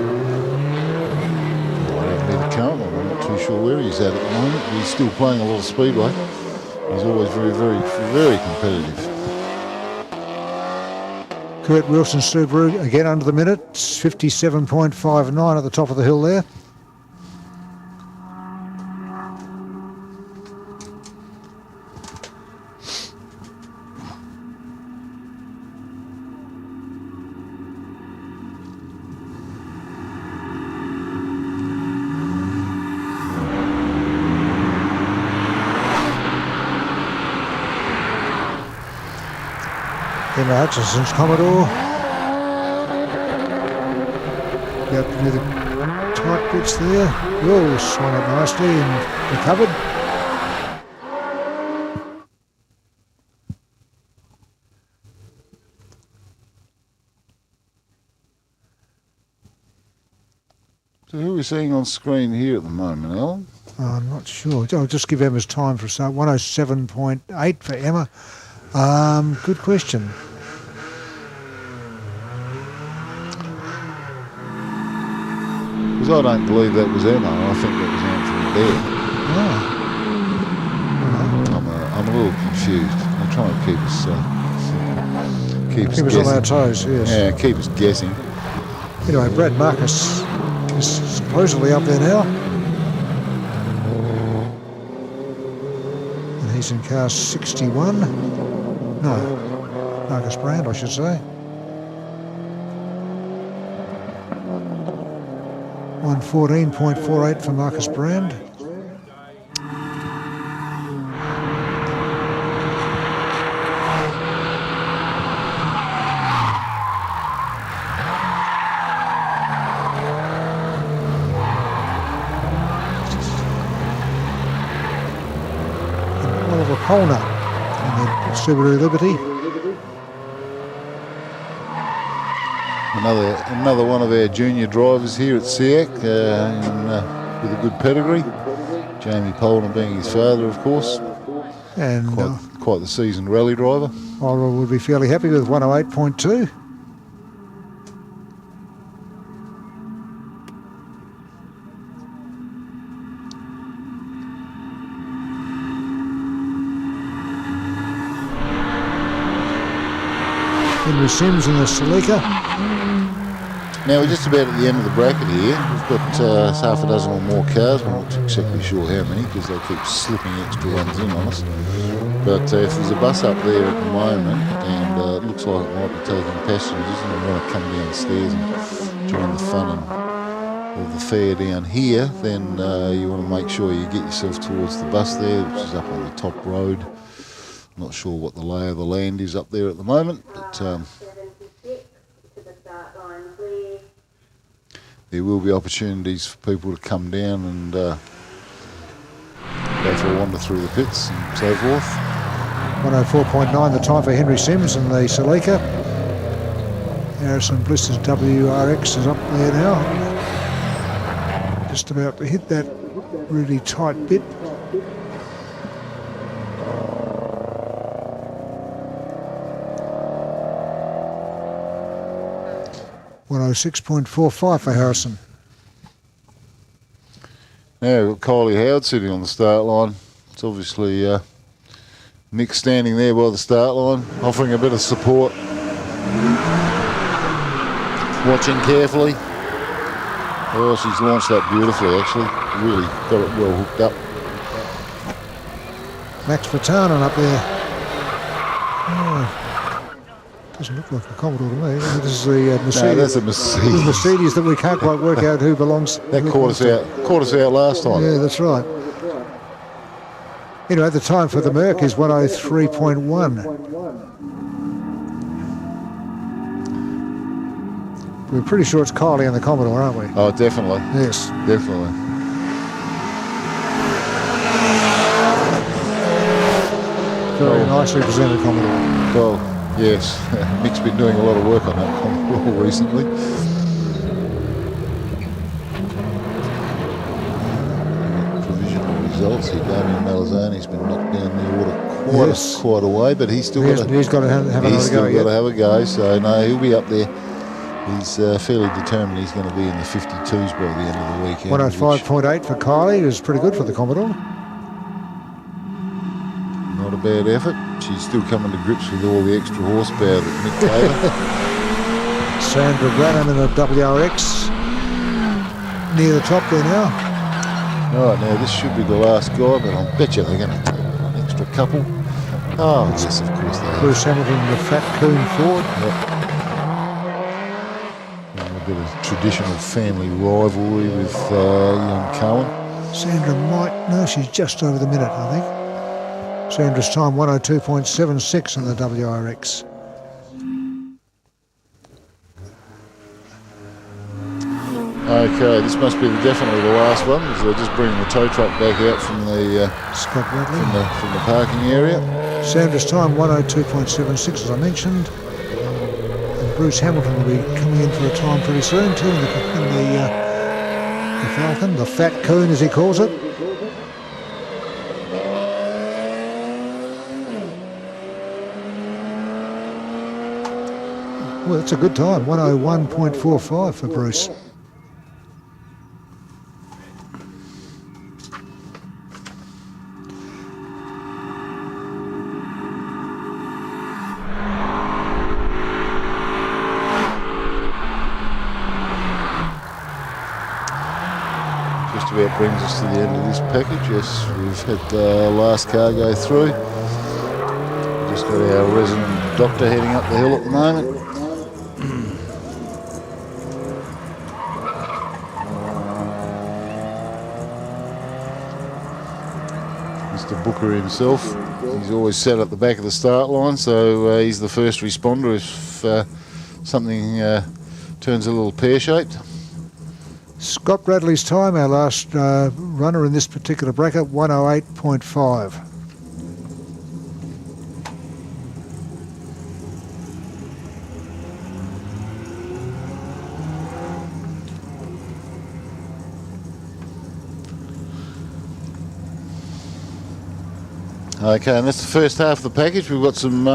B: don't need to count, I'm not too sure where he's at the moment, but he's still playing a lot of Speedway. He's always very competitive.
A: Kurt Wilson Subaru again under the minute, it's 57.59 at the top of the hill there. Emma Hutchinson's Commodore. Got near the tight bits there. Whoa, swung it nicely and recovered.
B: So who are we seeing on screen here at the moment, Alan?
A: I'm not sure. I'll just give Emma's time for a start. 107.8 for Emma. Good question.
B: Because I don't believe that was Emma. I think that was Anthony Bear.
A: Oh.
B: I'm a little confused. I'm trying to keep us
A: Keep us on our toes, yes.
B: Yeah, keep us guessing.
A: Anyway, Brad Marcus is supposedly up there now. And he's in car 61. No, Marcus Brand, I should say. 114.48 for Marcus Brand. And Oliver Polner in the Subaru Liberty.
B: Another one of our junior drivers here at SEAC with a good pedigree. Jamie Polner being his father, of course.
A: And
B: Quite the seasoned rally driver.
A: Oliver would be fairly happy with 108.2. Henry Sims in the Celica.
B: Now we're just about at the end of the bracket here. We've got half a dozen or more cars. We're not exactly sure how many because they keep slipping extra ones in on us. But if there's a bus up there at the moment and it looks like it might be taking passengers and they want to come downstairs and join the fun of the fair down here, then you want to make sure you get yourself towards the bus there, which is up on the top road. Not sure what the lay of the land is up there at the moment, but there will be opportunities for people to come down and go for a wander through the pits and so forth.
A: 104.9 the time for Henry Sims in the Celica. Harrison Bliss's WRX is up there now. Just about to hit that really tight bit. .106.45 for Harrison.
B: Now we've got Kylie Howard sitting on the start line. It's obviously Nick standing there by the start line, offering a bit of support, watching carefully. Oh, she's launched that beautifully actually, really got it well hooked up.
A: Max Vatanen up there. Oh, doesn't look like a Commodore to me. This is the Mercedes.
B: No, that's a Mercedes.
A: The Mercedes that we can't quite work out who belongs.
B: That caught us out last time.
A: Yeah, that's right. Anyway, the time for the Merc is 103.1. We're pretty sure it's Kylie and the Commodore, aren't we?
B: Oh, definitely.
A: Yes.
B: Definitely.
A: Very nicely presented Commodore.
B: Well, yes. Mick's been doing a lot of work on that Commodore recently. Provisional results here. Damien Malazani's been knocked down the order quite a way, but he's still
A: he's got to have another go.
B: He's still got to have a go, so no, he'll be up there. He's fairly determined he's going to be in the 52s by the end of the weekend.
A: 105.8 for Kylie is pretty good for the Commodore.
B: Not a bad effort. She's still coming to grips with all the extra horsepower that Mick gave her.
A: Sandra Branham in a WRX. Near the top there now.
B: Right, now this should be the last guy, but I bet you they're going to take an extra couple. Oh, yes, of course they are.
A: Bruce Hamilton, the Fat Coon Ford.
B: Yep. A bit of traditional family rivalry with young Cohen.
A: Sandra might, no, she's just over the minute, I think. Sandra's time 102.76 in the WRX.
B: Okay, this must be definitely the last one, because they're just bringing the tow truck back out from the
A: Scott Bradley
B: from the parking area.
A: Sandra's time 102.76, as I mentioned. Bruce Hamilton will be coming in for a time pretty soon too in the Falcon, the Fat Coon as he calls it. Well, that's a good time, 101.45 for Bruce.
B: About brings us to the end of this package. Yes, we've had the last car go through. Just got our resident doctor heading up the hill at the moment. Mr. Booker himself, he's always sat at the back of the start line, so he's the first responder if something turns a little pear-shaped.
A: Scott Bradley's time, our last runner in this particular bracket, 108.5.
B: Okay, and that's the first half of the package. We've got some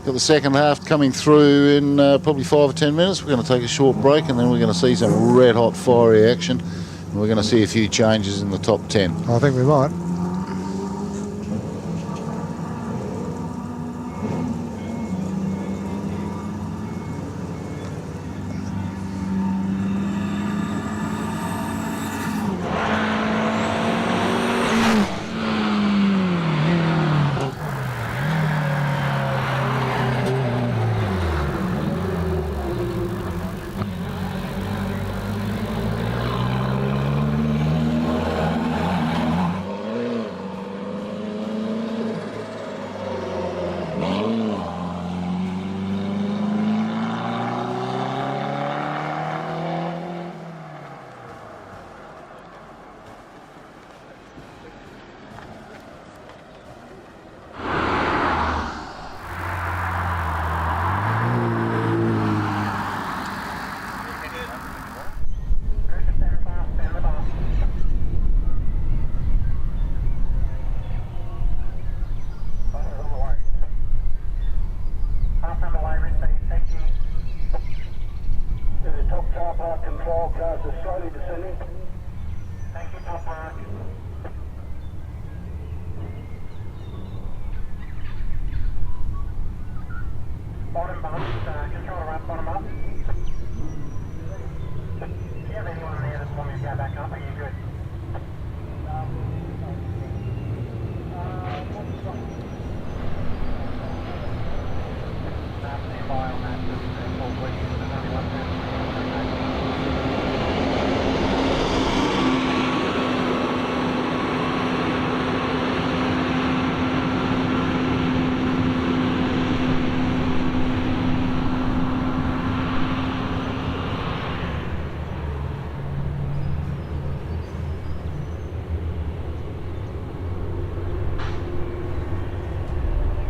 B: got the second half coming through in probably 5 or 10 minutes. We're going to take a short break and then we're going to see some red hot fiery action. And we're going to see a few changes in the top 10.
A: I think we might.
I: 12 cars are slowly descending. Thank you, top mark. Bottom bump, control to ramp, bottom up. Do you have anyone there that's wanting to go back up? Are you good?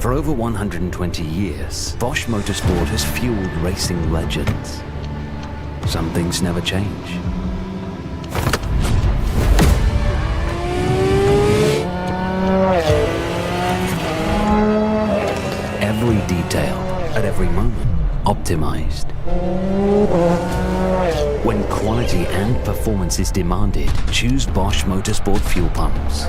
E: For over 120 years, Bosch Motorsport has fueled racing legends. Some things never change. Every detail, at every moment, optimized. When quality and performance is demanded, choose Bosch Motorsport fuel pumps.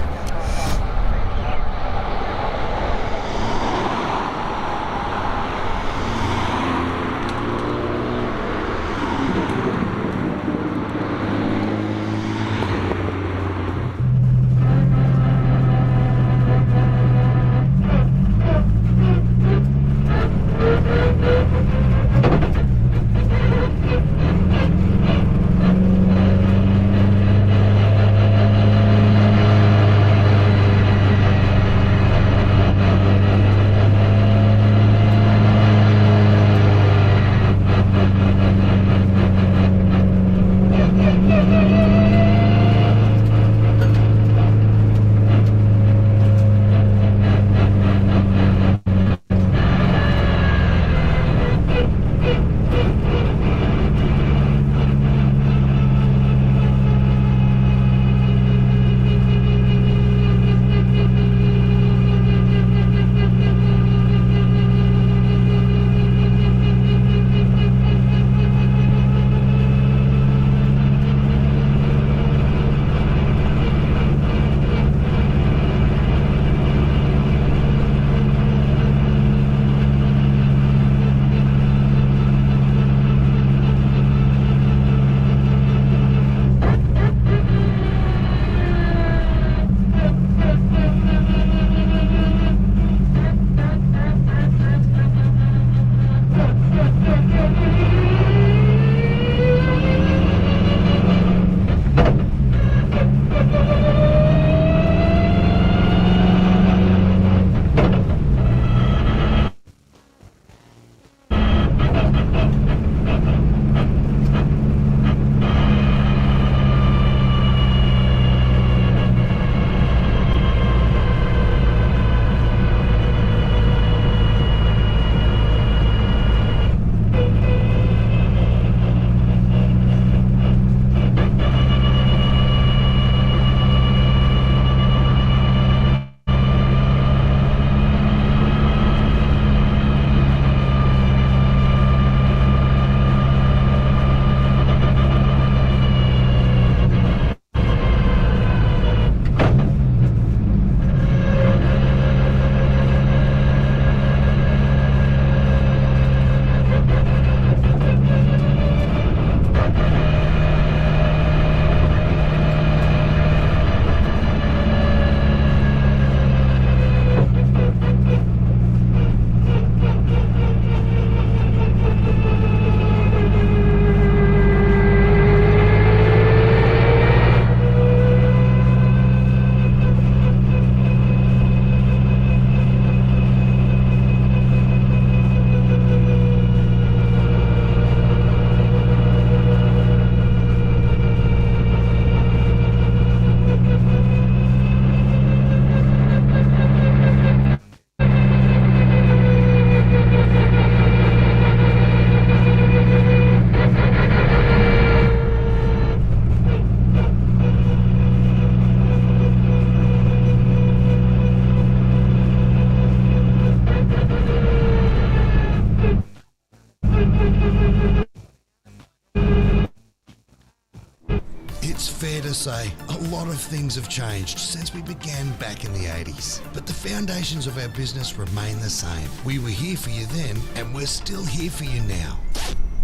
J: fair to say a lot of things have changed since we began back in the 80s, but the foundations of our business remain the same. We were here for you then, and we're still here for you now.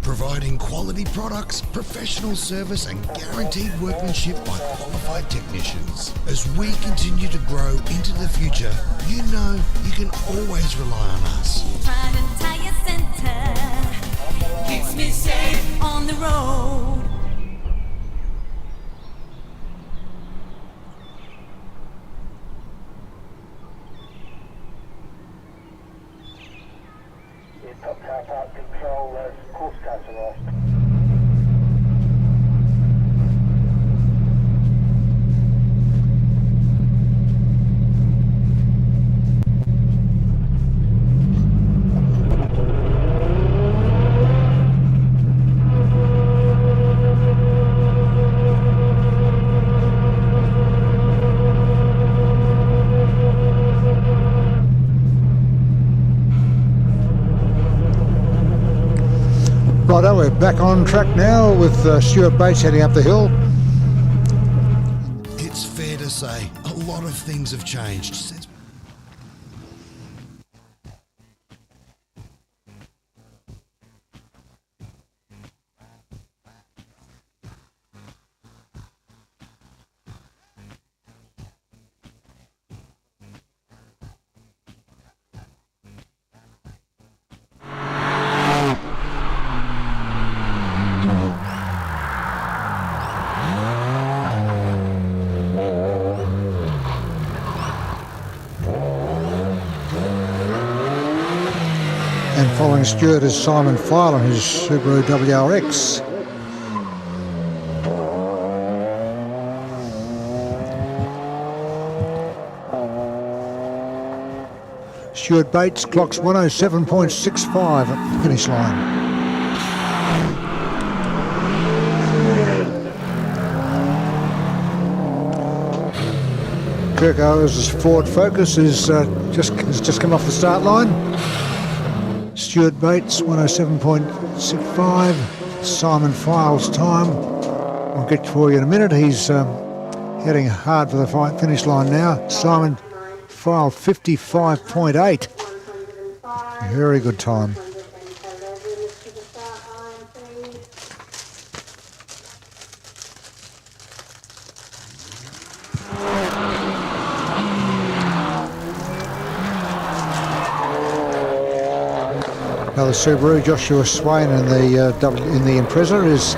J: Providing quality products, professional service and guaranteed workmanship by qualified technicians. As we continue to grow into the future, you know you can always rely on us.
K: Trident Tire Center keeps me safe on the road.
I: Top car park control, course cards are off.
A: Righto, we're back on track now with Stuart Bates heading up the hill.
J: It's fair to say a lot of things have changed since.
A: And following Stuart is Simon File on his Subaru WRX. Stuart Bates clocks 107.65 at the finish line. Kirk Owens' Ford Focus is just come off the start line. Stuart Bates 107.65. Simon File's time I'll get for you in a minute. He's heading hard for the finish line now. Simon File 55.8. Very good time. Another Subaru, Joshua Swain in the Impreza is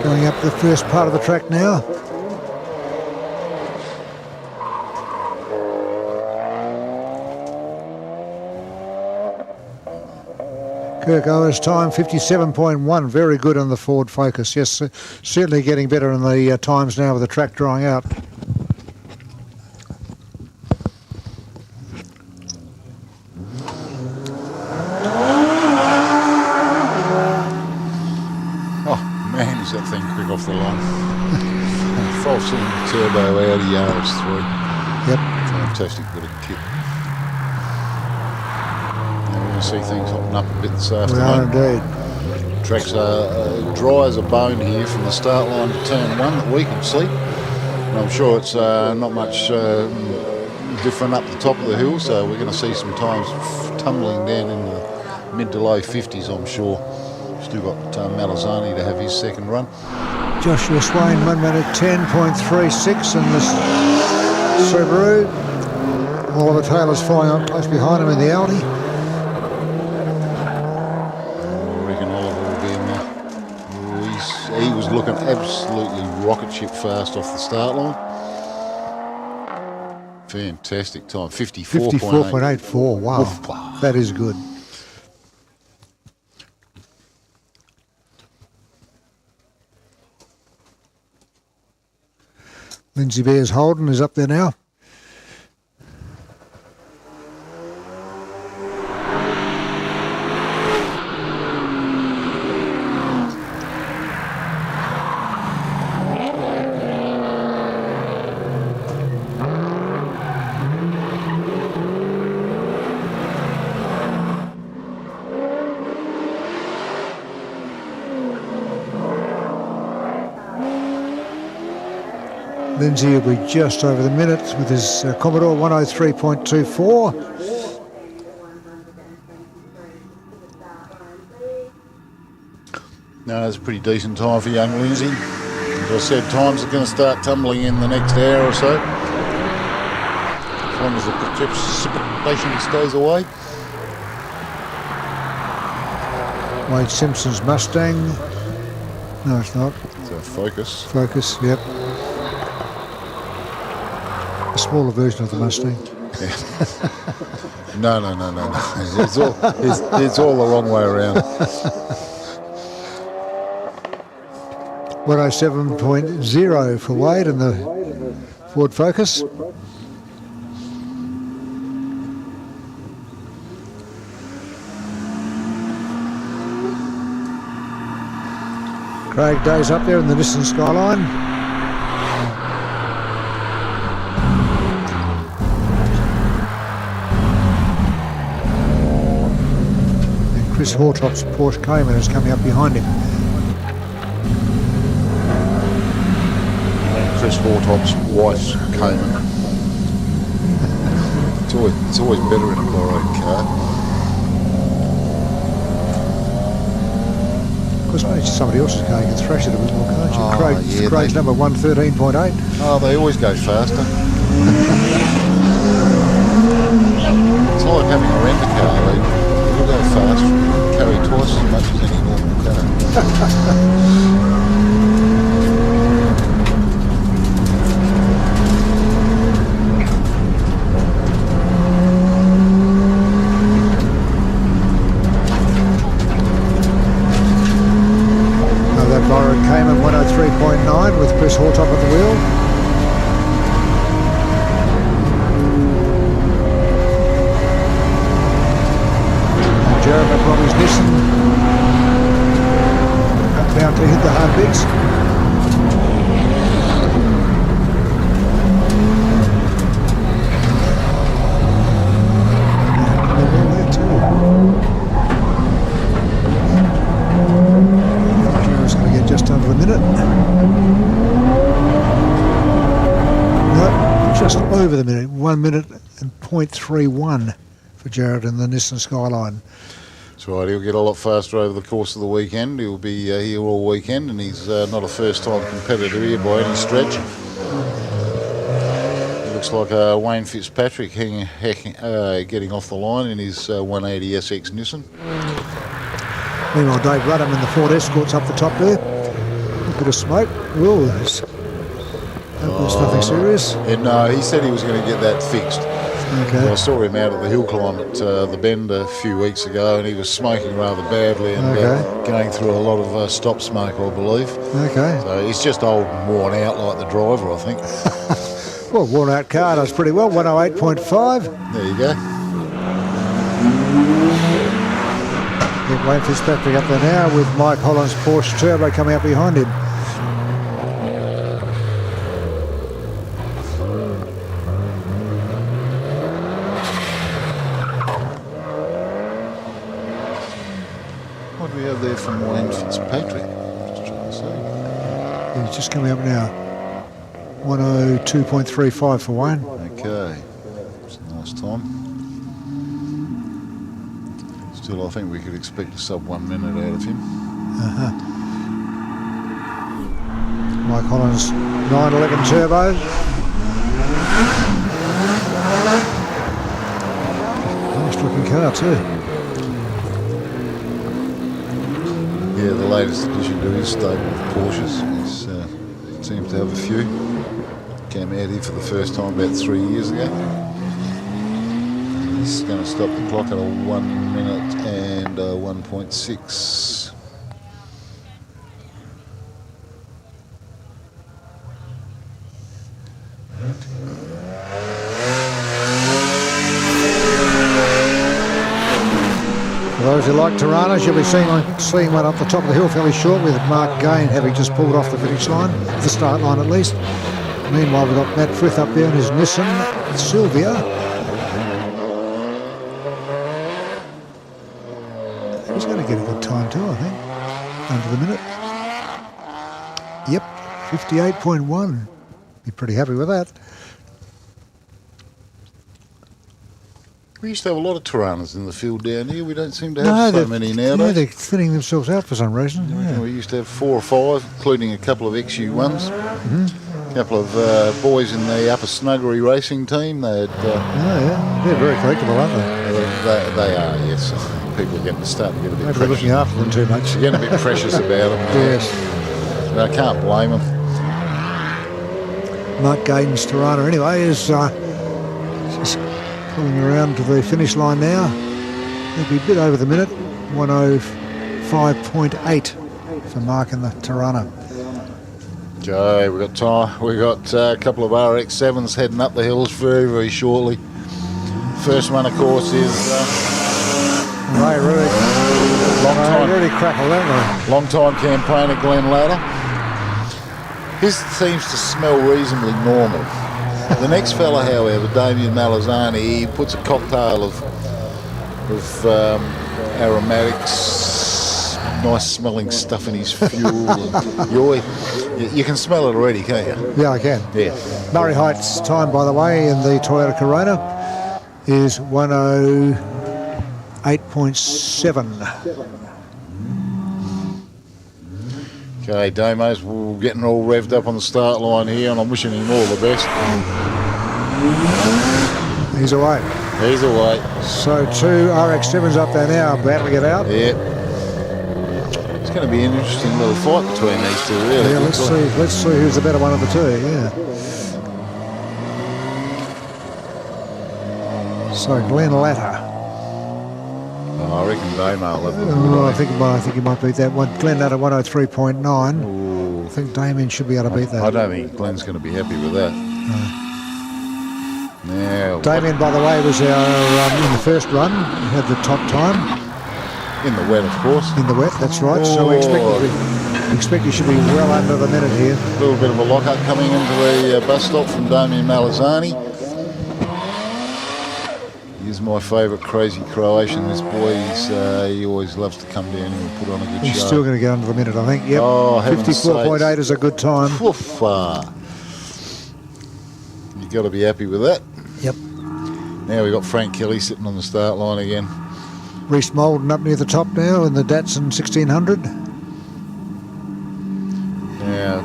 A: going up the first part of the track now. Kirk Owens' time 57.1, very good on the Ford Focus. Yes, certainly getting better in the times now with the track drying out.
B: That thing quick off the line. False turbo Audi RS3.
A: Yep.
B: Fantastic bit of kit. Now we're going to see things hotting up a bit this afternoon.
A: We are indeed.
B: Track's dry as a bone here from the start line to turn one that we can see. And I'm sure it's not much different up the top of the hill, so we're going to see some times tumbling down in the mid to low 50s, I'm sure. Still got Malazani to have his second run.
A: Joshua Swain 1 minute 10.36 in this Subaru. Oliver Taylor's flying up close behind him in the Audi.
B: I reckon Oliver will be in there. He was looking absolutely rocket ship fast off the start line. Fantastic time,
A: 54.84. Wow, that is good. Lindsay Bears Holden is up there now. Lindsay will be just over the minute with his Commodore 103.24.
B: No, it's a pretty decent time for young Lindsay. As I said, times are going to start tumbling in the next hour or so. As long as the precipitation stays away.
A: Wade Simpson's Mustang. No, it's not.
B: It's a Focus.
A: Focus, yep. A smaller version of the Mustang.
B: No. It's all the wrong way around.
A: 107.0 for Wade and the Ford Focus. Craig Day's up there in the Nissan Skyline. And Chris Hortop's Porsche Cayman is coming up behind him.
B: Chris Hortop's wife's Cayman. It's always better in a borrowed car.
A: Of course, maybe it's somebody else's car. You can thrash it a bit more, can't you? Craig's number 113.8.
B: Oh, they always go faster. It's like having a rent a car. They will go fast, carry twice as much as any normal car.
A: Borrowed Cayman 103.9 with Chris Hortop at the wheel. And Jeremy Robbie's Nissan about to hit the hard bits. Just under a minute. No, just over the minute. 1 minute and 0.31 for Jared in the Nissan Skyline.
B: That's right, he'll get a lot faster over the course of the weekend. He'll be here all weekend, and he's not a first-time competitor here by any stretch. It looks like Wayne Fitzpatrick getting off the line in his 180 SX Nissan.
A: Meanwhile, Dave Rudham in the Ford Escort's up the top there. A bit of smoke. Whoa, there's nothing serious.
B: No, he said he was going to get that fixed.
A: Okay.
B: I saw him out at the Hillclimb at the Bend a few weeks ago, and he was smoking rather badly and going through a lot of stop smoke, I believe.
A: Okay.
B: So he's just old and worn out like the driver, I think.
A: Well, worn out car does pretty well. 108.5.
B: There you go.
A: Wayne Fitzpatrick up there now with Mike Holland's Porsche Turbo coming up behind him.
B: What do we have there from Wayne Fitzpatrick? Just trying to see.
A: He's just coming up now. 102.35 for Wayne.
B: Okay. It's a nice time. Still, I think we could expect a sub 1 minute out of him.
A: Mike Holland's 911 Turbo. Nice looking car too.
B: Yeah, the latest addition to his stable of Porsches. He seems to have a few. Came out here for the first time about 3 years ago. He's going to stop the clock at a 1 minute and 1.6.
A: For those who like Tiranas, you'll be seeing one up the top of the hill fairly short with Mark Gain having just pulled off the finish line, the start line at least. Meanwhile, we've got Matt Frith up there in his Nissan Sylvia. He's going to get a good time too, I think, under the minute. Yep, 58.1. Be pretty happy with that.
B: We used to have a lot of Tyrannas in the field down here. We don't seem to have so many nowadays.
A: No, they're thinning themselves out for some reason. Yeah.
B: We used to have 4 or 5, including a couple of XU ones. A couple of boys in the upper snuggery racing team. They had,
A: they're very collectible, aren't they?
B: They are, yes. People are starting to get a bit
A: Maybe they're
B: precious.
A: looking after them too much.
B: They're getting a bit precious about them.
A: Yes.
B: I can't blame them.
A: Mark Gayden's Tirana anyway is just pulling around to the finish line now. It'll be a bit over the minute, 105.8 for Mark in the Tirana.
B: Okay, we've got time. We've got a couple of RX-7s heading up the hills very, very shortly. First one, of course, is
A: They really crackle, don't they?
B: long-time campaigner Glenn Latta. His seems to smell reasonably normal. The next fella, however, Damien Malazzani, he puts a cocktail of aromatics, nice smelling stuff in his fuel. And you can smell it already, can't you?
A: Yeah, I can.
B: Yeah.
A: Murray Height's time, by the way, in the Toyota Corona is 108.7.
B: Okay, Damo's getting all revved up on the start line here, and I'm wishing him all the best.
A: He's away.
B: He's away.
A: So 2 RX-7s up there now, battling it out.
B: Yeah. It's going to be an interesting little fight between these two, really.
A: Yeah, let's see who's the better one of the two, yeah. So Glenn Latta.
B: Oh, I reckon Damo will have the
A: I think he might beat that one. Glenn Latta 103.9. I think Damien should be able to beat that.
B: I don't think Glenn's going to be happy with that. Now,
A: Damien, by the way, was our in the first run. He had the top time.
B: In the wet, of course.
A: In the wet, that's right. So we expect he should be well under the minute here.
B: A little bit of a lock-up coming into the bus stop from Damien Malazzani. He's my favourite crazy Croatian. This boy, he always loves to come down here and put on a good show.
A: He's still going to get under the minute, I think. Yep.
B: Oh,
A: 54.8 is a good time.
B: You've got to be happy with that.
A: Yep.
B: Now we've got Frank Kelly sitting on the start line again.
A: Reece Molden up near the top now in the Datsun 1600.
B: Now,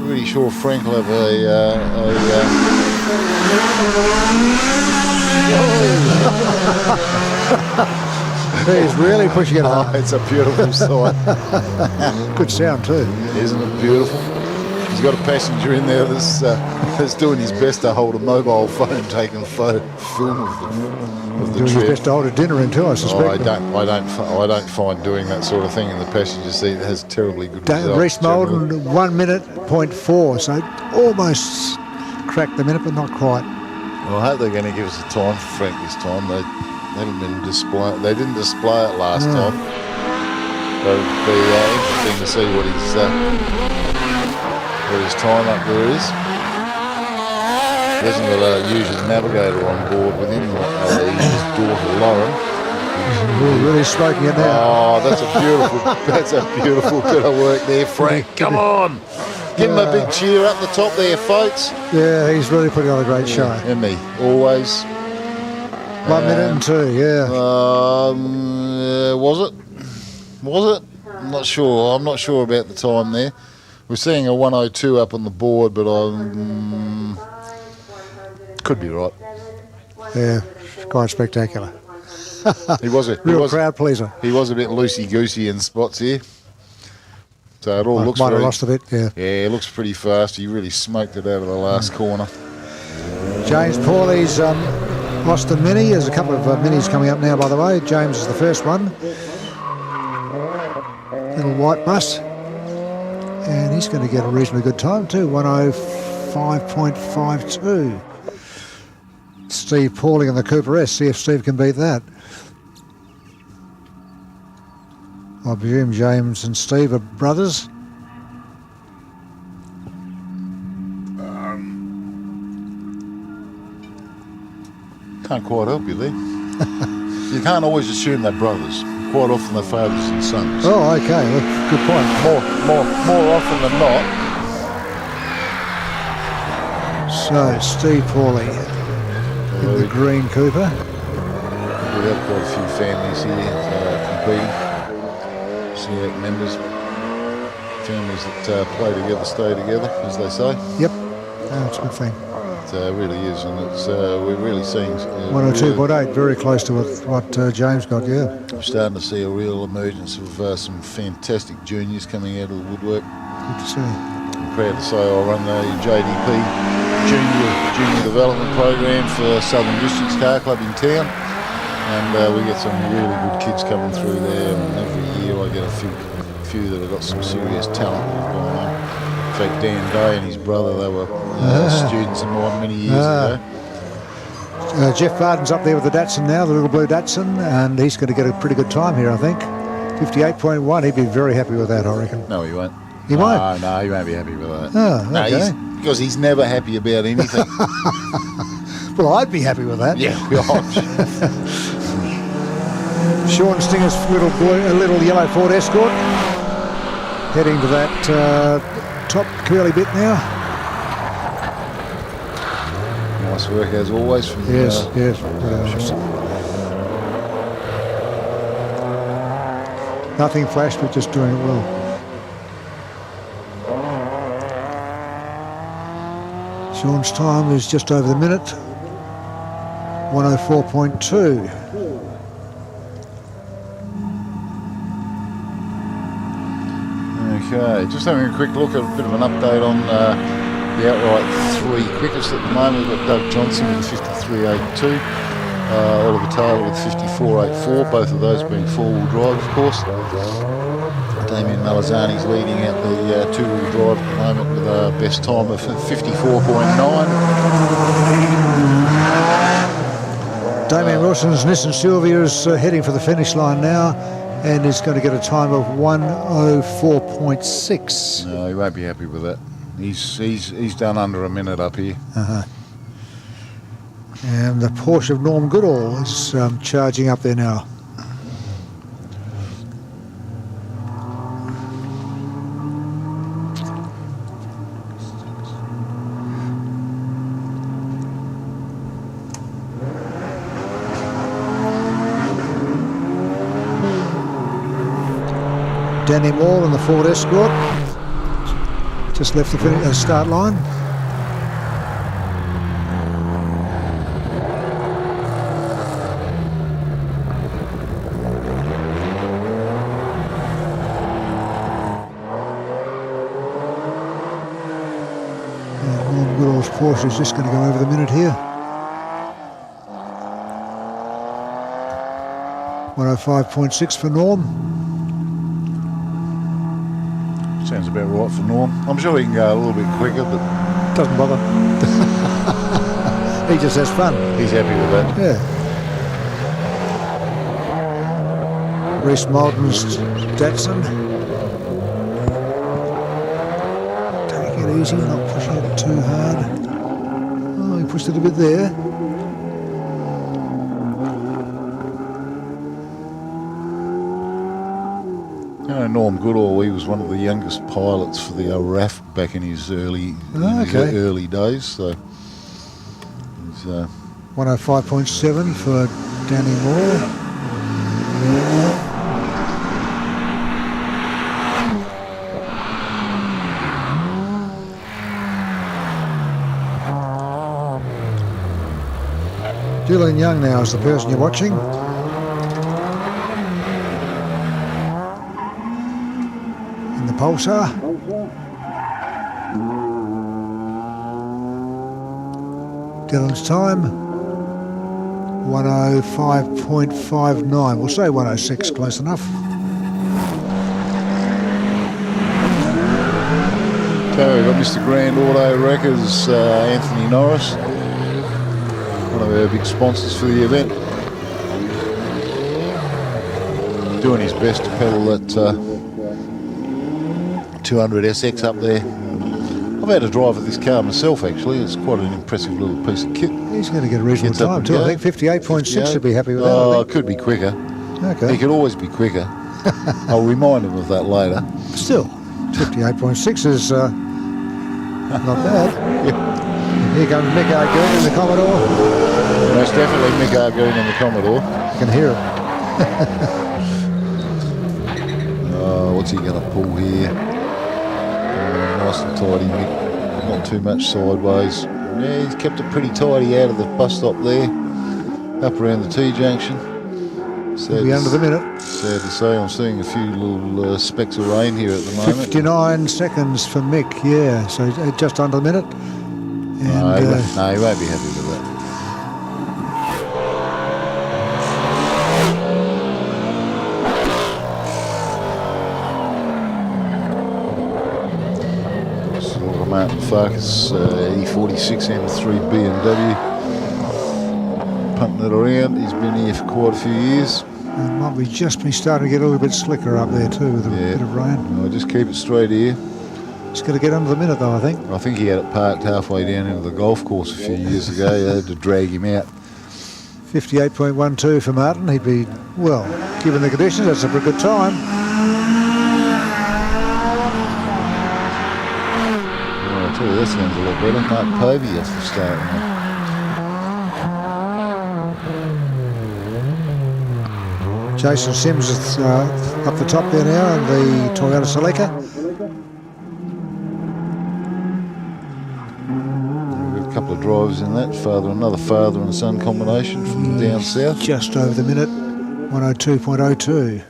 B: pretty sure Frank will have
A: He's really pushing it hard.
B: It's a beautiful sight.
A: Good sound too.
B: Isn't it beautiful? He's got a passenger in there that's doing his best to hold a mobile phone, taking film of the
A: Doing
B: trip.
A: his best to hold a dinner in too, I suspect.
B: I don't find doing that sort of thing in the passenger seat. It has terribly good results.
A: Reece Molden 1 minute 0.4, so almost cracked the minute, but not quite.
B: Well, I hope they're going to give us a time for Frank this time. They didn't display it last time. But it'll be interesting to see what his time up there is. He hasn't got a usual navigator on board with him, his daughter Lauren.
A: We're really smoking it now.
B: Oh, that's a beautiful bit of work there, Frank. Come on. Give him a big cheer up the top there, folks.
A: Yeah, he's really putting on a great show.
B: Isn't he? Always.
A: 1 minute and 2, yeah.
B: Was it? I'm not sure. I'm not sure about the time there. We're seeing a 102 up on the board, but I could be right.
A: Yeah, quite spectacular.
B: He was a
A: real crowd pleaser.
B: He was a bit loosey-goosey in spots here. So it all looks
A: might have lost a bit, yeah.
B: Yeah, it looks pretty fast. He really smoked it out of the last corner.
A: James Pauly's Austin Mini. There's a couple of minis coming up now, by the way. James is the first one. Little white bus. And he's going to get a reasonably good time too, 105.52. Steve Pauling in the Cooper S. See if Steve can beat that. I presume James and Steve are brothers.
B: Can't quite help you there. You can't always assume they're brothers. Quite often they're fathers and sons.
A: Oh, okay. Well, good point.
B: More often than not,
A: So, Steve Pauly in the green Cooper.
B: We've got quite a few families here competing. SEAC members, families that play together, stay together, as they say.
A: Yep, that's a good thing.
B: It really is, and it's we're really seeing
A: 102.8, very close to what James got, yeah.
B: We're starting to see a real emergence of some fantastic juniors coming out of the woodwork.
A: Good to see.
B: I'm proud to say I run the JDP Junior Development Program for Southern Districts Car Club in town, and we get some really good kids coming through there, and every year I get a few that have got some serious talent that have gone on. In fact, Dan Day and his brother, they were students of mine many years ago.
A: Jeff Barton's up there with the Datsun now, the little blue Datsun, and he's going to get a pretty good time here, I think. 58.1, he'd be very happy with that, I reckon.
B: No, he won't.
A: He won't?
B: No, he won't be happy with that.
A: Oh,
B: no,
A: okay.
B: because he's never happy about anything.
A: Well, I'd be happy with that.
B: Yeah,
A: Sean Stinger's little yellow Ford Escort, heading to that top curly bit now.
B: Nice work as always from
A: yes. Nothing flashed, but just doing it well. Sean's time is just over the minute. 104.2.
B: Okay, just having a quick look at a bit of an update on the outright three quickest at the moment. We've got Doug Johnson with 53.82, Oliver Taylor with 54.84, both of those being four-wheel drive, of course. Damien Malazani's leading out the two-wheel drive at the moment with a best time of 54.9.
A: Damien Wilson's Nissan Silvia is heading for the finish line now, and is going to get a time of 104.6.
B: No, he won't be happy with that. He's done under a minute up here.
A: And the Porsche of Norm Goodall is charging up there now. Danny Moore in the Ford Escort just left the start line. And Goodall's Porsche is just going to go over the minute here. 105.6 for Norm.
B: Sounds about right for Norm. I'm sure he can go a little bit quicker, but
A: doesn't bother. He just has fun.
B: He's happy with that.
A: Yeah. Reese Malden's Datsun. Take it easy, not pushing it too hard. Oh, he pushed it a bit there.
B: Norm Goodall, he was one of the youngest pilots for the RAF back in his early days. So he's
A: 105.7 for Danny Moore. Dylan Young now is the person you're watching. Pulsar. Dylan's time 105.59. We'll say 106, close enough.
B: Okay, we've got Mr. Grand Auto Wreckers, Anthony Norris, one of our big sponsors for the event, doing his best to pedal that 200 SX up there. I've had a drive of this car myself, actually. It's quite an impressive little piece of kit.
A: He's going to get a reasonable time too. I think 58.6 should be happy with that.
B: Oh, it could be quicker.
A: Okay.
B: He could always be quicker. I'll remind him of that later.
A: Still, 58.6 is not bad.
B: Yeah.
A: Here comes Mick Argoon in the Commodore.
B: Most definitely Mick Argoon in the Commodore.
A: You can hear it.
B: What's he going to pull here? Nice and tidy, Mick. Not too much sideways. Yeah, he's kept it pretty tidy out of the bus stop there. Up around the T-junction.
A: He'll be under the minute.
B: Sad to say, I'm seeing a few little specks of rain here at the moment.
A: 59 seconds for Mick, yeah. So just under the minute. And,
B: no, he won't be happy with that. Martin Focus, E46 M3 BMW, punting it around. He's been here for quite a few years.
A: It might be just be starting to get a little bit slicker up there too with a bit of rain.
B: No, just keep it straight here.
A: It's going to get under the minute though, I think.
B: I think he had it parked halfway down into the golf course a few years ago. They had to drag him out.
A: 58.12 for Martin. He'd be, well, given the conditions, that's a pretty good time.
B: That sounds a lot better. Mark Povey has to start now.
A: Jason Sims is up the top there now in the Toyota Celica.
B: We've got a couple of drivers in that. Another father and son combination from down south.
A: Just over the minute, 102.02.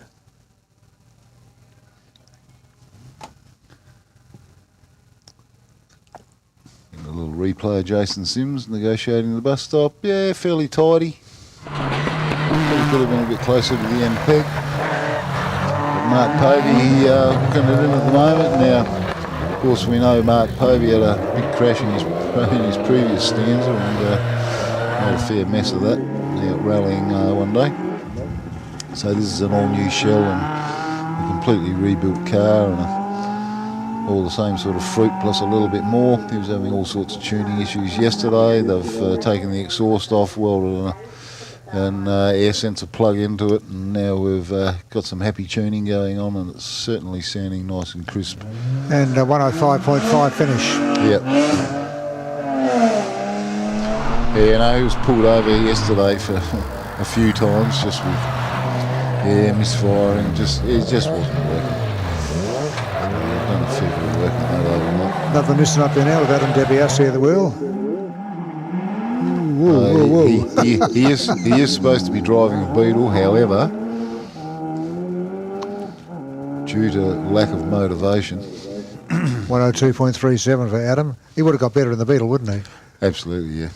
B: Replay of Jason Sims negotiating the bus stop. Yeah, fairly tidy. Probably could have been a bit closer to the end peg. But Mark Povey hooking it in at the moment. Now, of course, we know Mark Povey had a big crash in his previous stanza and made a fair mess of that out rallying one day. So this is an all-new shell and a completely rebuilt car and all the same sort of fruit plus a little bit more. He was having all sorts of tuning issues yesterday. They've taken the exhaust off, welded an air sensor plug into it, and now we've got some happy tuning going on, and it's certainly sounding nice and crisp.
A: And 105.5 finish.
B: Yep. Yeah, no, he was pulled over yesterday for a few times, just with misfiring. It just wasn't working.
A: Nothing missing up there now with Adam DeBiase at the wheel. Whoa.
B: He is supposed to be driving a Beetle, however, due to lack of motivation.
A: 102.37 for Adam. He would have got better in the Beetle, wouldn't he?
B: Absolutely, yeah.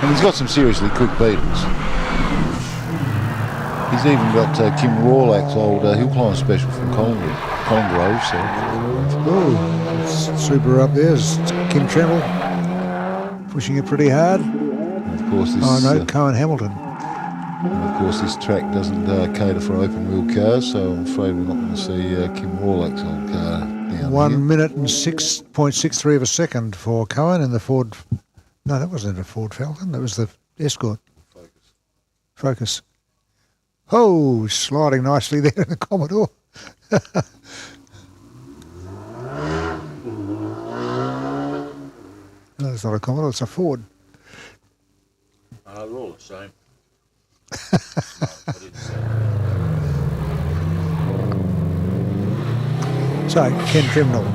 B: And he's got some seriously quick Beetles. He's even got Kim Rawlack's old Hillclimb special from Collinggrove. So.
A: Oh, super up there is Kim Tremble, pushing it pretty hard.
B: And of course, this,
A: Cohen Hamilton.
B: And of course, this track doesn't cater for open wheel cars, so I'm afraid we're not going to see Kim Rawlack's old car down
A: 1 minute and 6.63 of a second for Cohen in the Ford. No, that wasn't a Ford Falcon. That was the Escort. Focus. Oh, sliding nicely there in the Commodore. No, it's not a Commodore, it's a Ford.
L: They're all the same. I didn't say that.
A: So, Ken Trimnell.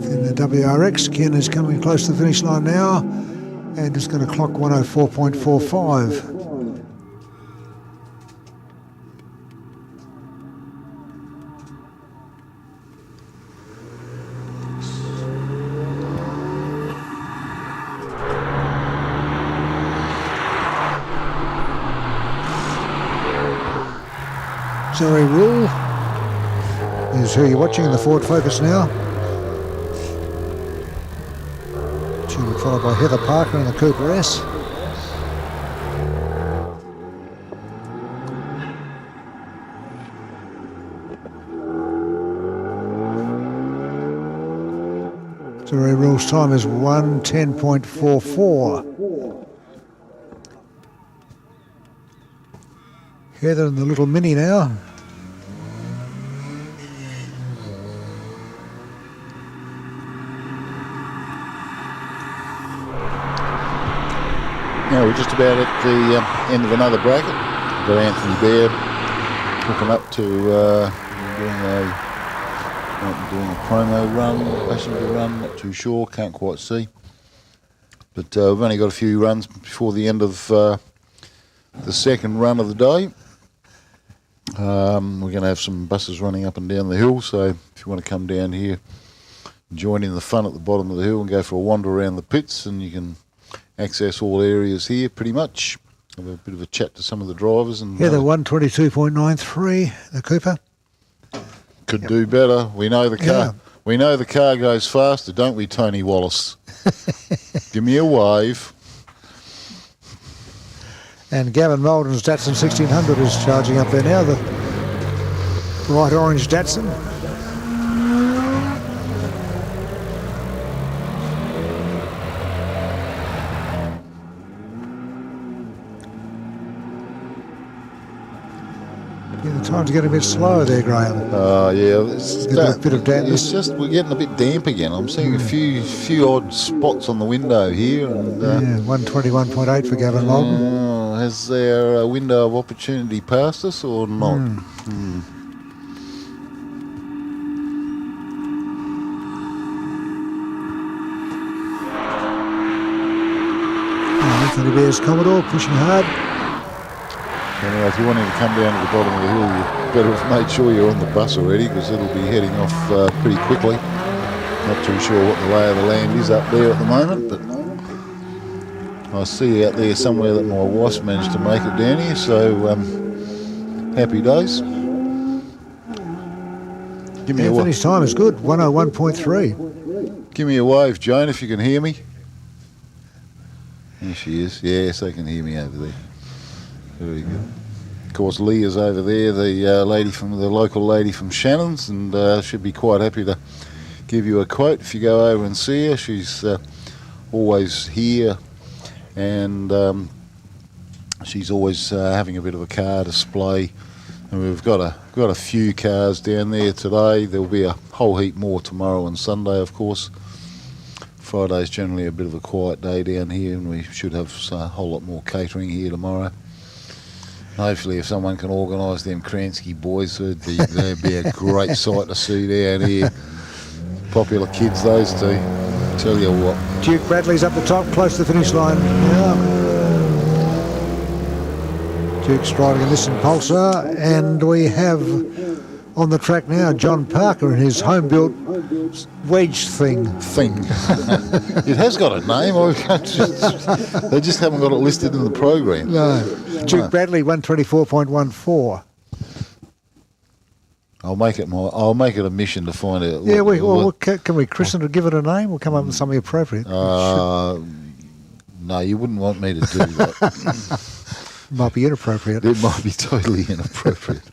A: In the WRX, Ken is coming close to the finish line now and is going to clock 104.45. Zoe Rule is who you're watching in the Ford Focus now. She'll be followed by Heather Parker in the Cooper S. Zoe Rule's time is 1:10.44. Heather in the little Mini now.
B: we're just about at the end of another bracket. We've got Anthony Baird looking up to doing a promo run, passenger run, not too sure, can't quite see. But we've only got a few runs before the end of the second run of the day. We're going to have some buses running up and down the hill, so if you want to come down here, join in the fun at the bottom of the hill and go for a wander around the pits, and you can access all areas here pretty much. Have a bit of a chat to some of the drivers. And
A: Yeah, the 122.93, the Cooper.
B: Could do better. We know the car.
A: Yeah.
B: We know the car goes faster, don't we, Tony Wallace? Give me a wave.
A: And Gavin Molden's Datsun 1600 is charging up there now, the bright orange Datsun. Yeah, the time's getting a bit slower there, Graham.
B: Yeah, it's
A: a bit of dampness.
B: It's just we're getting a bit damp again. I'm seeing a few odd spots on the window here, and
A: 121.8 for Gavin Molden.
B: Has there a window of opportunity passed us or not?
A: Anthony Bear's Commodore pushing hard.
B: Anyway, if you want him to come down to the bottom of the hill, you better have made sure you're on the bus already, because it'll be heading off pretty quickly. Not too sure what the lay of the land is up there at the moment, but I see out there somewhere that my wife's managed to make it down here, so happy days. Give me
A: Anthony's time is good, 101.3.
B: Give me a wave, Joan, if you can hear me. There she is. Yes, they can hear me over there. Very good. Of course, Leah's over there, the local lady from Shannon's, and should be quite happy to give you a quote if you go over and see her. She's always here, and she's always having a bit of a car display. And we've got a few cars down there today. There'll be a whole heap more tomorrow and Sunday, of course. Friday's generally a bit of a quiet day down here, and we should have a whole lot more catering here tomorrow. Hopefully, if someone can organise them Kransky boys, they'd be a great sight to see down here. Popular kids, those two. Tell you what.
A: Duke Bradley's up the top, close to the finish line. Yeah. Duke's driving a Nissan Pulsar, and we have on the track now John Parker in his home-built wedge thing.
B: It has got a name. They just haven't got it listed in the program.
A: No. Duke Bradley 124.14.
B: I'll make it a mission to find out.
A: Yeah, can we christen it, give it a name? We'll come up with something appropriate.
B: No, you wouldn't want me to do that.
A: Might be inappropriate.
B: It might be totally inappropriate.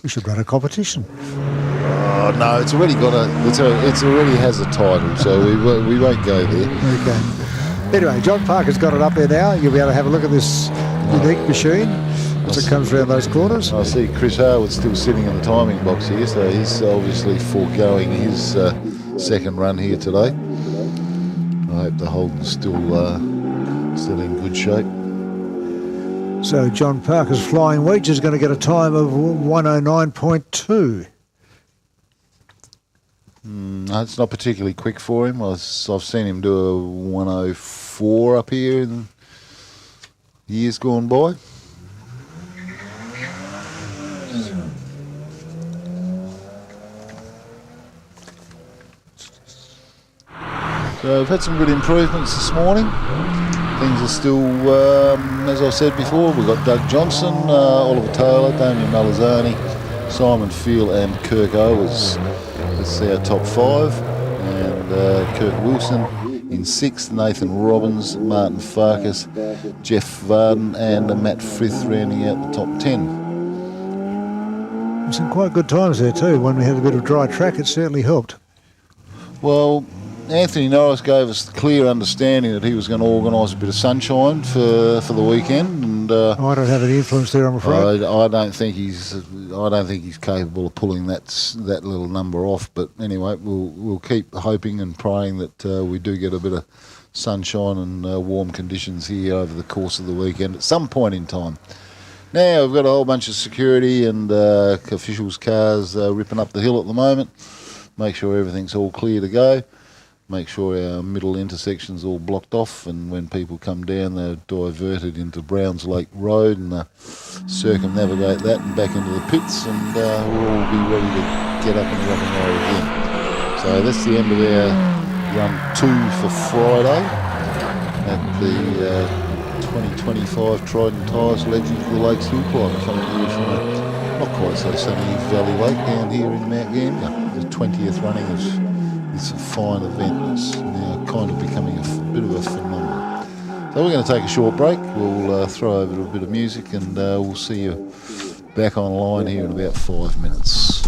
A: We should run a competition.
B: No, it already has a title, so we won't go there.
A: Okay. Anyway, John Parker's got it up there now. You'll be able to have a look at this unique machine as it comes around those corners.
B: I see Chris Harwood's still sitting in the timing box here, so he's obviously foregoing his second run here today. I hope the Holden's still in good shape.
A: So John Parker's flying wedge is going to get a time of 109.2.
B: No, it's not particularly quick for him. I've seen him do a 104 up here in years gone by. So we've had some good improvements this morning. Things are still, as I said before, we've got Doug Johnson, Oliver Taylor, Damien Malazzani, Simon Field and Kirk Owers. That's our top five. And Kurt Wilson in sixth, Nathan Robbins, Martin Farkas, Jeff Varden and Matt Frith rounding out the top 10.
A: Some quite good times there too. When we had a bit of dry track, it certainly helped.
B: Well, Anthony Norris gave us the clear understanding that he was going to organise a bit of sunshine for the weekend, and
A: I don't have any influence there, I'm afraid.
B: I don't think he's capable of pulling that little number off. But anyway, we'll keep hoping and praying that we do get a bit of sunshine and warm conditions here over the course of the weekend at some point in time. Now we've got a whole bunch of security and officials' cars ripping up the hill at the moment. Make sure everything's all clear to go. Make sure our middle intersection's all blocked off, and when people come down they're diverted into Browns Lake Road and circumnavigate that and back into the pits, and we'll all be ready to get up and rock and roll again. So that's the end of our run 2 for Friday at the 2025 Trident Tyres Legends of the Lakes Hillclimb, coming to you from a not quite so sunny Valley Lake down here in Mount Gambier. The 20th running of this fine event. It's now kind of becoming a bit of a phenomenon. So we're going to take a short break. We'll throw over to a bit of music, and we'll see you back online here in about 5 minutes.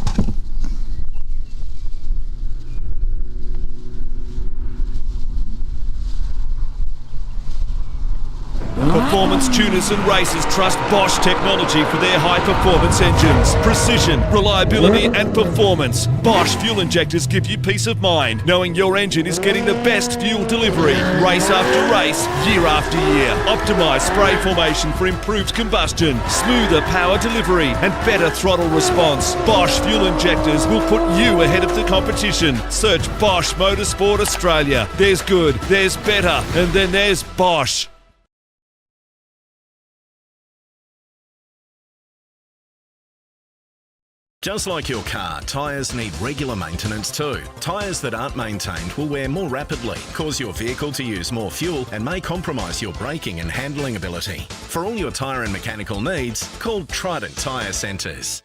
F: Performance tuners and racers trust Bosch technology for their high-performance engines. Precision, reliability and performance. Bosch fuel injectors give you peace of mind, knowing your engine is getting the best fuel delivery. Race after race, year after year. Optimised spray formation for improved combustion, smoother power delivery and better throttle response. Bosch fuel injectors will put you ahead of the competition. Search Bosch Motorsport Australia. There's good, there's better, and then there's Bosch.
G: Just like your car, tyres need regular maintenance too. Tyres that aren't maintained will wear more rapidly, cause your vehicle to use more fuel and may compromise your braking and handling ability. For all your tyre and mechanical needs, call Trident Tyre Centres.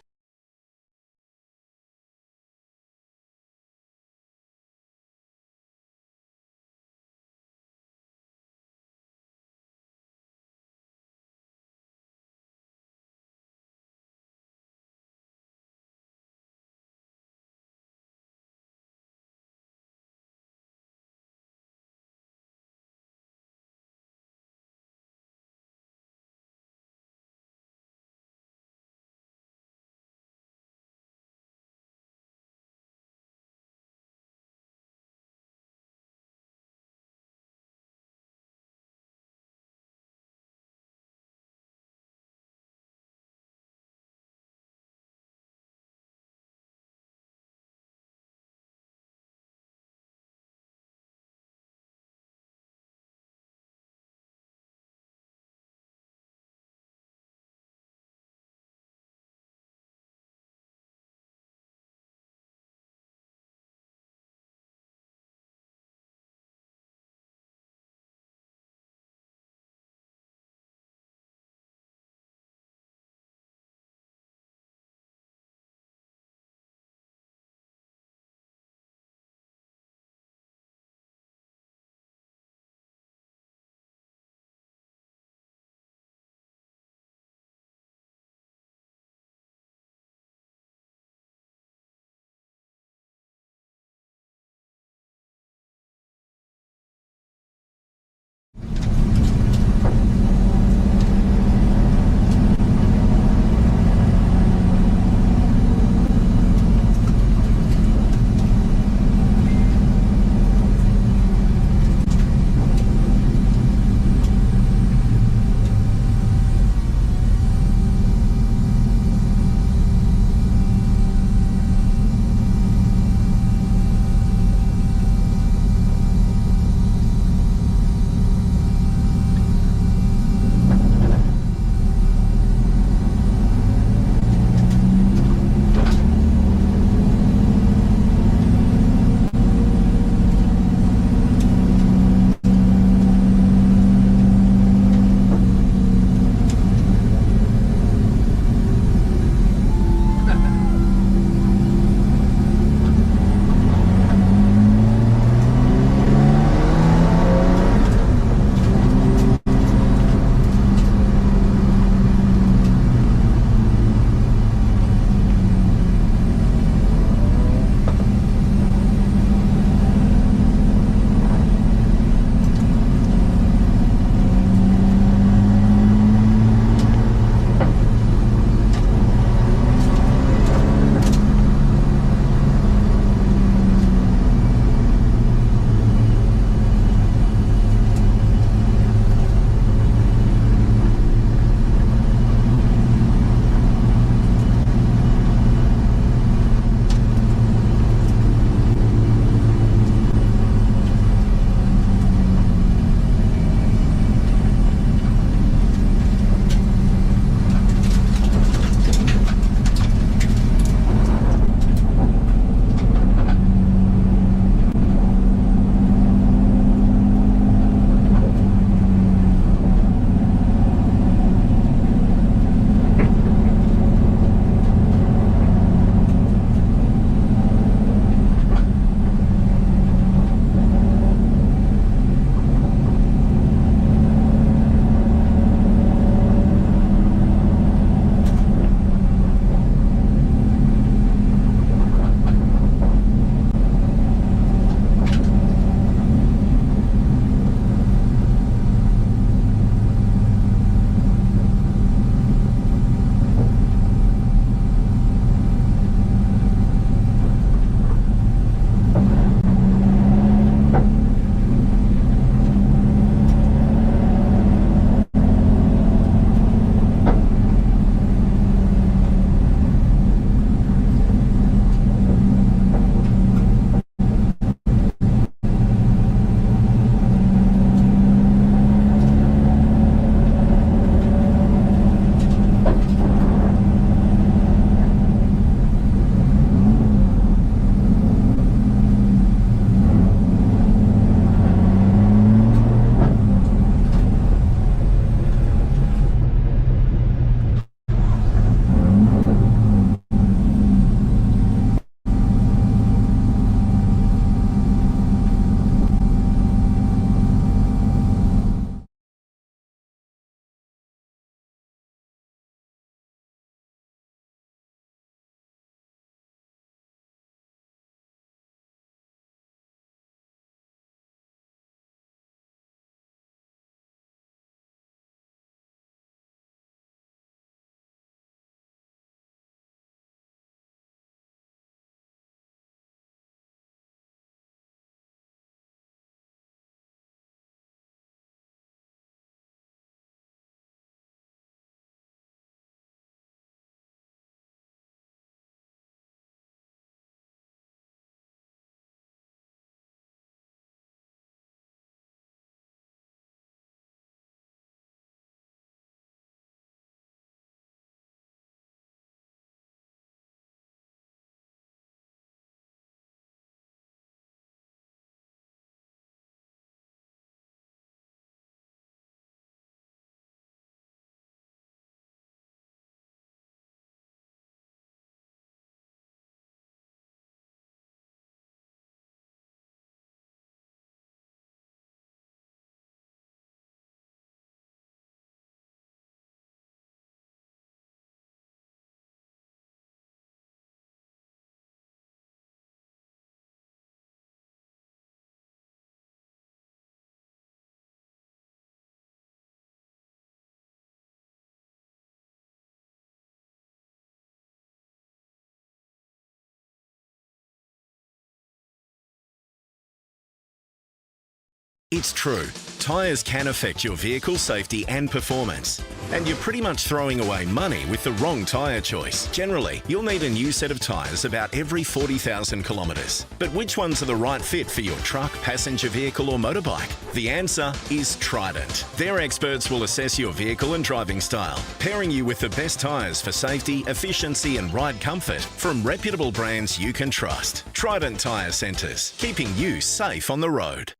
G: It's true. Tyres can affect your vehicle's safety and performance. And you're pretty much throwing away money with the wrong tyre choice. Generally, you'll need a new set of tyres about every 40,000 kilometres. But which ones are the right fit for your truck, passenger vehicle or motorbike? The answer is Trident. Their experts will assess your vehicle and driving style, pairing you with the best tyres for safety, efficiency and ride comfort from reputable brands you can trust. Trident Tyre Centres, keeping you safe on the road.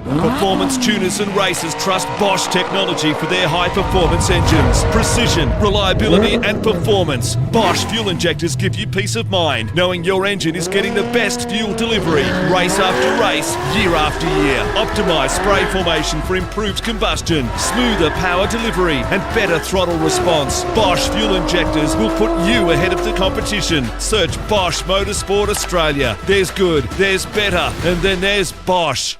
F: Performance tuners and racers trust Bosch technology for their high-performance engines. Precision, reliability and performance. Bosch fuel injectors give you peace of mind, knowing your engine is getting the best fuel delivery. Race after race, year after year. Optimised spray formation for improved combustion, smoother power delivery and better throttle response. Bosch fuel injectors will put you ahead of the competition. Search Bosch Motorsport Australia. There's good, there's better, and then there's Bosch.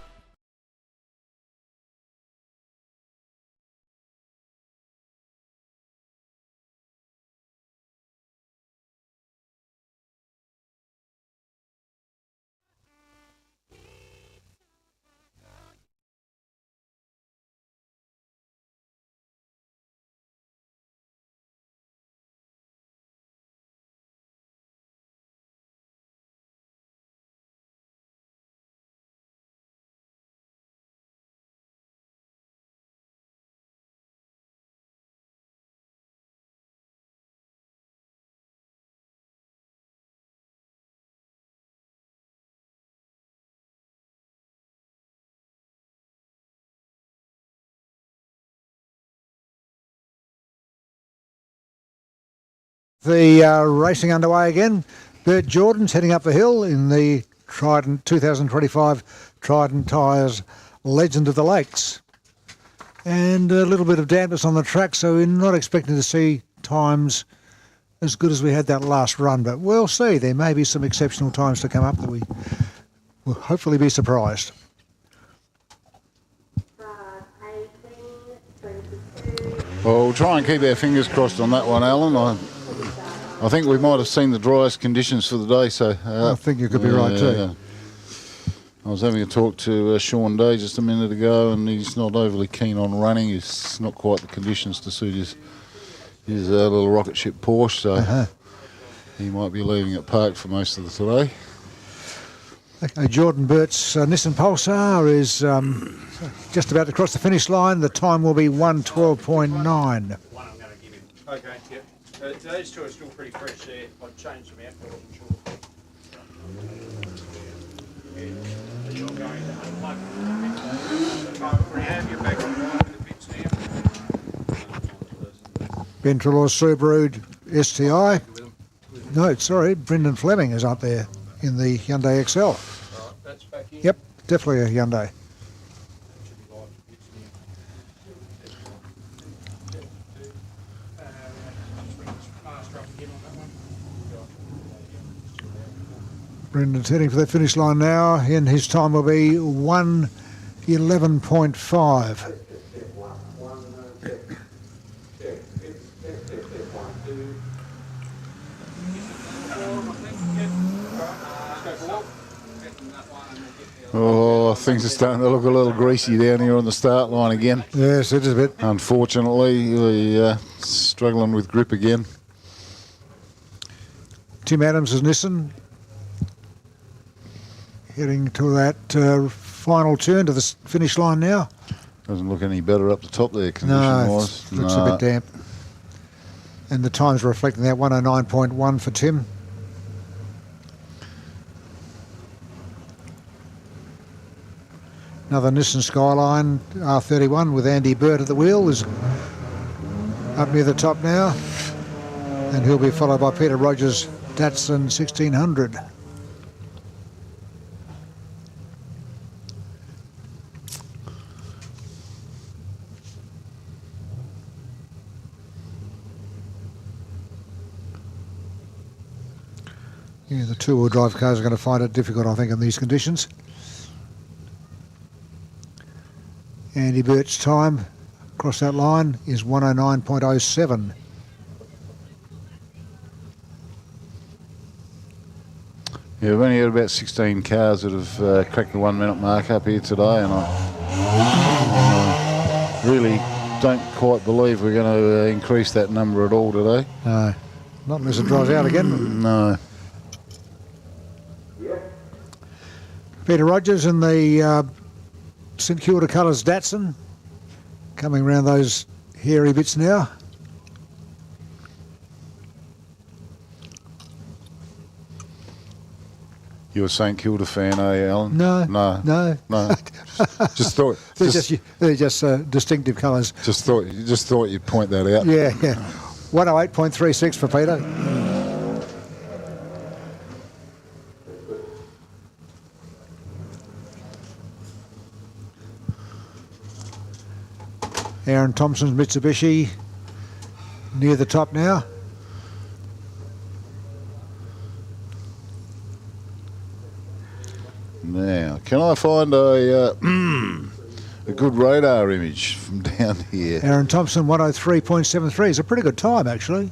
A: The racing underway again. Bert Jordan's heading up the hill in the Trident 2025 Trident Tyres Legend of the Lakes. And a little bit of dampness on the track, so we're not expecting to see times as good as we had that last run, but we'll see. There may be some exceptional times to come up that we will hopefully be surprised.
B: Well, we'll try and keep our fingers crossed on that one, Alan. I think we might have seen the driest conditions for the day, so...
A: I think you could be right too.
B: I was having a talk to Sean Day just a minute ago, and he's not overly keen on running. It's not quite the conditions to suit his little rocket ship Porsche, so he might be leaving it parked for most of the today.
A: Okay, Jordan Burt's Nissan Pulsar is just about to cross the finish line. The time will be 1:12.9.
C: Okay, yep. Those two are still pretty fresh there. I've changed them out, but I wasn't sure. So you're going to unplug the rehab, you're back on the pits now.
A: Ben Trelaw's Subaru STI. No, sorry, Brendan Fleming is up there in the Hyundai XL.
C: Right, that's back in.
A: Yep, definitely a Hyundai. Brendan's heading for the finish line now, and his time will be 1:11.5.
B: Oh, things are starting to look a little greasy down here on the start line again.
A: Yes, it is a bit.
B: Unfortunately, we're struggling with grip again.
A: Tim Adams is Nissan. Heading to that final turn to the finish line now.
B: Doesn't look any better up the top there, condition-wise.
A: No, looks a bit damp. And the time's reflecting that 1:09.1 for Tim. Another Nissan Skyline R31 with Andy Burt at the wheel is up near the top now. And he'll be followed by Peter Rogers' Datsun 1600. Yeah, the two-wheel drive cars are going to find it difficult, I think, in these conditions. Andy Burt's time across that line is 1:09.07.
B: Yeah, we've only had about 16 cars that have cracked the 1 minute mark up here today, and I really don't quite believe we're going to increase that number at all today.
A: No, not unless it dries out again.
B: No.
A: Peter Rogers in the St Kilda Colours Datsun, coming around those hairy bits now.
B: You're a St Kilda fan, are you, Alan?
A: No.
B: No. Just thought.
A: They're just distinctive colours.
B: Just thought you'd point that out.
A: Yeah. 108.36 for Peter. Aaron Thompson's Mitsubishi near the top now.
B: Now, can I find a good radar image from down here?
A: Aaron Thompson 103.73 is a pretty good time actually.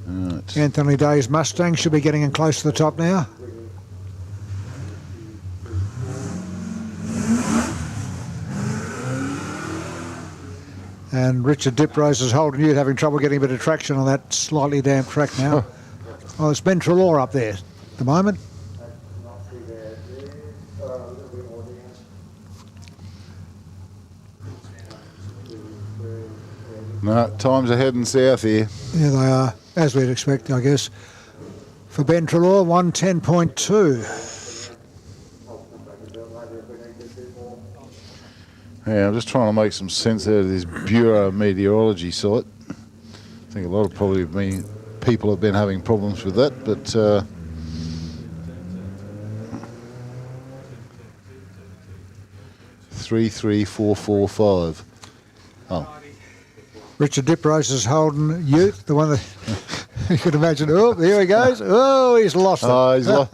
B: Right.
A: Anthony Day's Mustang should be getting in close to the top now. And Richard Diprose's Holden Ute having trouble getting a bit of traction on that slightly damp track now. Oh, it's Ben Trelaw up there at the moment.
B: No, times are heading south here.
A: Yeah, they are, as we'd expect, I guess. For Ben Trelaw, 110.2.
B: Yeah, I'm just trying to make some sense out of this Bureau of Meteorology site. I think a lot of people have been having problems with that, but 33445. Oh.
A: Richard Diprose's Holden Ute, the one that you could imagine. Oh, there he goes. Oh, he's lost it.
B: Oh, he's lost.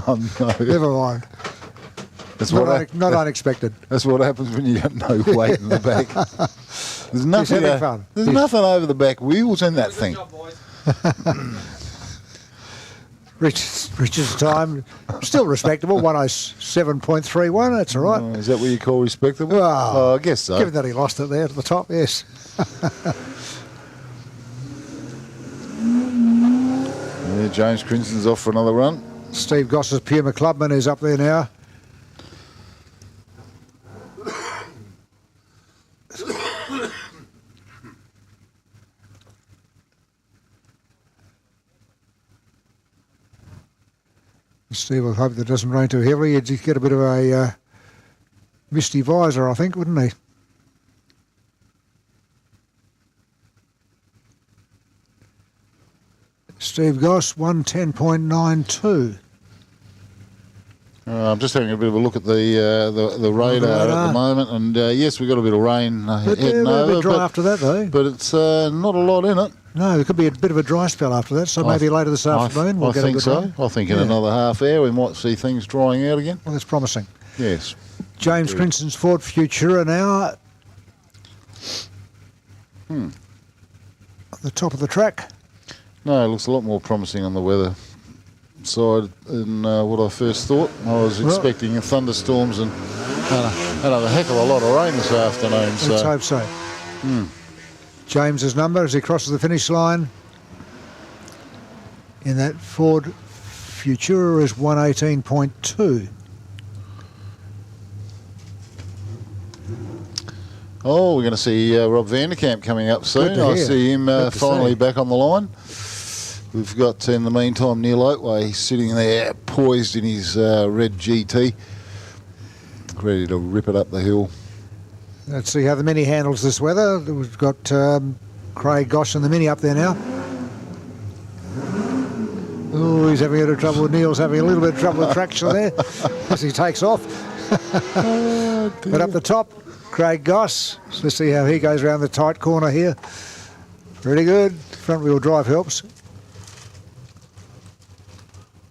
B: Oh, no.
A: Never mind.
B: That's
A: not unexpected.
B: That's what happens when you got no weight in the back. There's nothing. There's nothing over the back wheels in that thing.
A: Richard's time still respectable. 107.31. That's all right.
B: Is that what you call respectable? Oh, I guess so.
A: Given that he lost it there at the top, yes.
B: Yeah, James Crinston's off for another run.
A: Steve Goss's Puma Clubman is up there now. Steve will hope that it doesn't rain too heavily. He'd get a bit of a misty visor, I think, wouldn't he? Steve Goss, 110.92.
B: I'm just having a bit of a look at the radar at the moment, and yes, we've got a bit of rain heading
A: a
B: over.
A: bit dry after that, though.
B: But it's not a lot in it.
A: No, there could be a bit of a dry spell after that, so maybe later this afternoon we'll get a good rain.
B: I think in another half hour we might see things drying out again.
A: Well, that's promising.
B: Yes.
A: James Crinston's Ford Futura now at the top of the track.
B: No, it looks a lot more promising on the weather side than what I first thought. I was expecting thunderstorms and a heck of a lot of rain this afternoon.
A: Let's hope so. James's number as he crosses the finish line in that Ford Futura is 118.2.
B: Oh, we're going to see Rob Vanderkamp coming up soon. I see him finally back on the line. We've got, in the meantime, Neil Oatway sitting there poised in his red GT, ready to rip it up the hill.
A: Let's see how the Mini handles this weather. We've got Craig Gosh and the Mini up there now. Oh, he's having a bit of trouble. Neil's having a little bit of trouble with traction there as he takes off. But up the top, Craig Goss. So let's see how he goes around the tight corner here. Pretty good. Front wheel drive helps.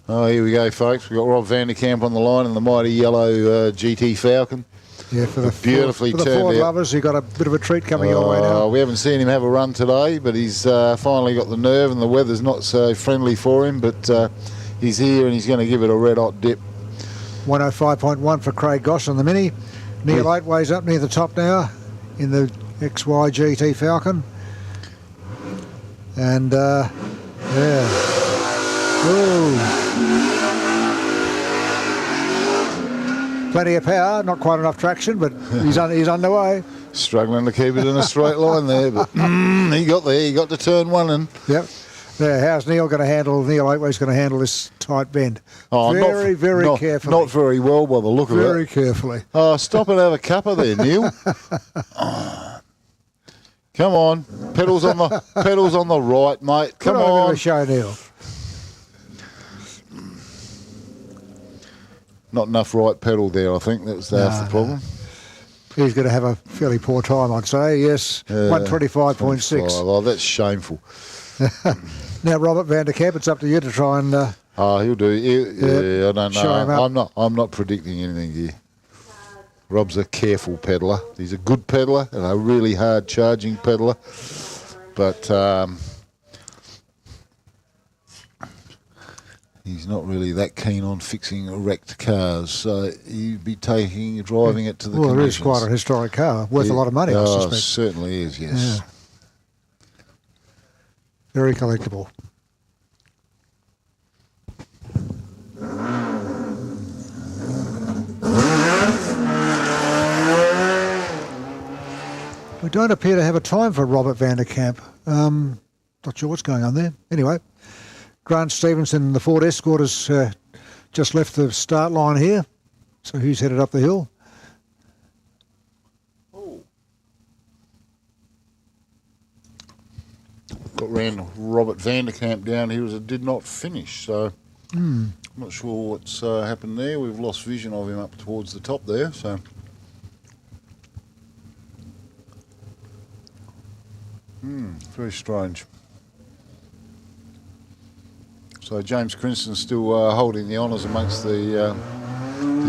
B: Oh, here we go, folks. We've got Rob Vanderkamp on the line in the mighty yellow GT Falcon.
A: Yeah, for the
B: beautifully
A: for the
B: turned
A: Ford
B: out.
A: lovers, you've got a bit of a treat coming your way now.
B: We haven't seen him have a run today, but he's finally got the nerve, and the weather's not so friendly for him, but he's here and he's going to give it a red hot dip.
A: 105.1 for Craig Goss on the Mini. Neil Oatway's up near the top now in the XY GT Falcon. And, yeah. Ooh. Plenty of power, not quite enough traction, but he's underway.
B: Struggling to keep it in a straight line there, but he got there. He got to turn one and...
A: Yep. Now, how's Neil going to handle? Neil Oatway's going to handle this tight bend. Very carefully.
B: Not very well by the look of it.
A: Very carefully.
B: Oh, stop and have a cuppa there, Neil. Come on, pedals on the right, mate. Come on.
A: Show Neil.
B: Not enough right pedal there, I think. That's half the problem.
A: He's going to have a fairly poor time, I'd say. Yes, 125.6.
B: Oh, that's shameful.
A: Now, Robert van der Kamp, it's up to you to try and...
B: he'll do. I don't
A: show him
B: know.
A: up.
B: I'm not predicting anything here. Rob's a careful peddler. He's a good peddler and a really hard charging peddler. But he's not really that keen on fixing wrecked cars. So he'd be driving it to the
A: Well,
B: conditions.
A: it is quite a historic car. Worth a lot of money, I suspect.
B: It certainly is, yes.
A: Yeah. Very collectible. We don't appear to have a time for Robert van der Kamp. Not sure what's going on there. Anyway, Grant Stevenson, the Ford Escort, has just left the start line here. So he's headed up the hill.
B: Got round Robert van der Kamp down here as it did not finish. So I'm not sure what's happened there. We've lost vision of him up towards the top there. So. Very strange. So James Crinston's still holding the honours amongst the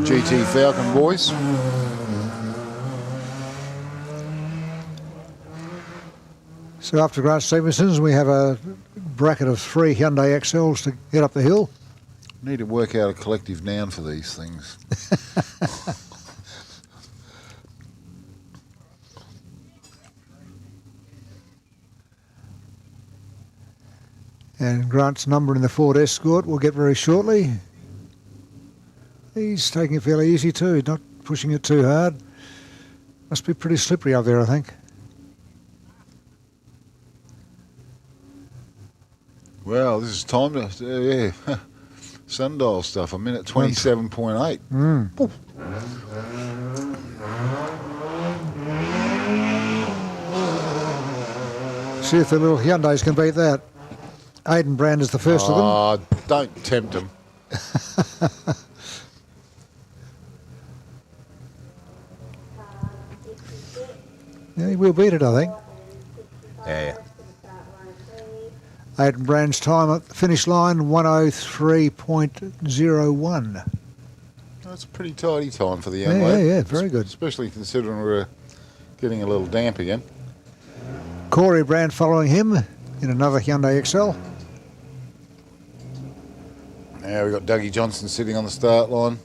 B: GT Falcon boys.
A: So after Grant Stevenson's, we have a bracket of 3 Hyundai XLs to get up the hill.
B: Need to work out a collective noun for these things.
A: And Grant's number in the Ford Escort we'll get very shortly. He's taking it fairly easy too, he's not pushing it too hard. Must be pretty slippery up there, I think.
B: Well, this is time to, sundial stuff. I'm in at 27.8.
A: See if the little Hyundais can beat that. Aidan Brand is the first of them.
B: Don't tempt them.
A: Yeah, he will beat it, I think.
B: Yeah.
A: Aidan Brand's time at the finish line, 103.01.
B: That's a pretty tidy time for the young
A: lad.
B: lad.
A: Yeah, very good.
B: Especially considering we're getting a little damp again.
A: Corey Brand following him in another Hyundai XL.
B: Now we've got Dougie Johnson sitting on the start line.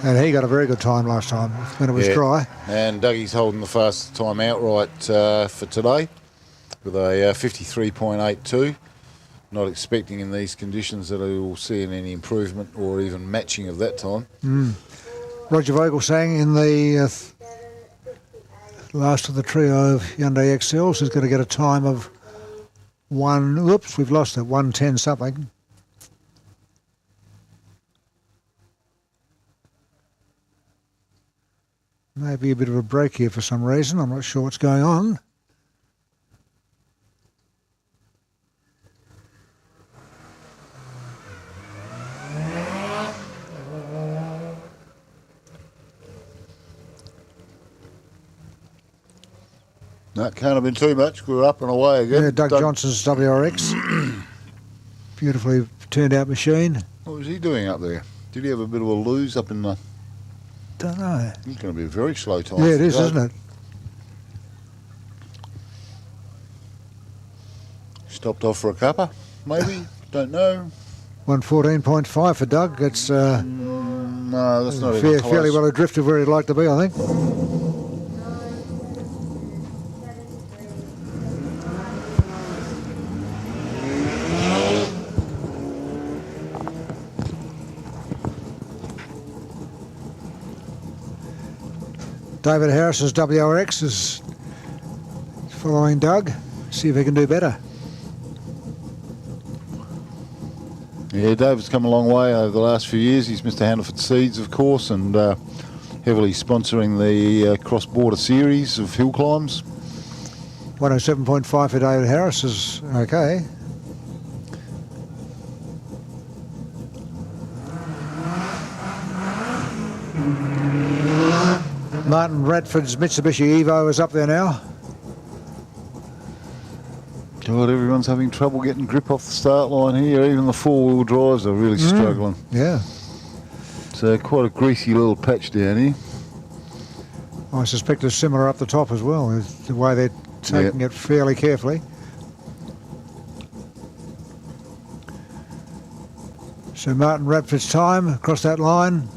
A: And he got a very good time last time when it was dry.
B: And Dougie's holding the fastest time outright for today with a 53.82. Not expecting in these conditions that he will see any improvement or even matching of that time.
A: Roger Vogelsang in the last of the trio of Hyundai XLs is going to get a time of we've lost it, 110 something. Maybe a bit of a break here for some reason. I'm not sure what's going on.
B: No, can't have been too much. We're up and away again.
A: Yeah, Doug Johnson's WRX. Beautifully turned out machine.
B: What was he doing up there? Did he have a bit of a lose up in the...
A: Don't know.
B: It's going to be a very slow time.
A: Yeah, it is, isn't it?
B: Stopped off for a cuppa, maybe? Don't know.
A: 114.5 for Doug. It's
B: no, that's not even close.
A: fairly well adrift of where he'd like to be, I think. David Harris's WRX is following Doug. See if he can do better.
B: Yeah, David's come a long way over the last few years. He's Mr. Hannaford Seeds, of course, and heavily sponsoring the cross-border series of hill climbs.
A: 107.5 for David Harris is okay. Martin Radford's Mitsubishi Evo is up there now.
B: God, everyone's having trouble getting grip off the start line here. Even the four-wheel drives are really struggling.
A: Yeah.
B: So quite a greasy little patch down here.
A: I suspect it's similar up the top as well, the way they're taking it fairly carefully. So Martin Radford's time across that line.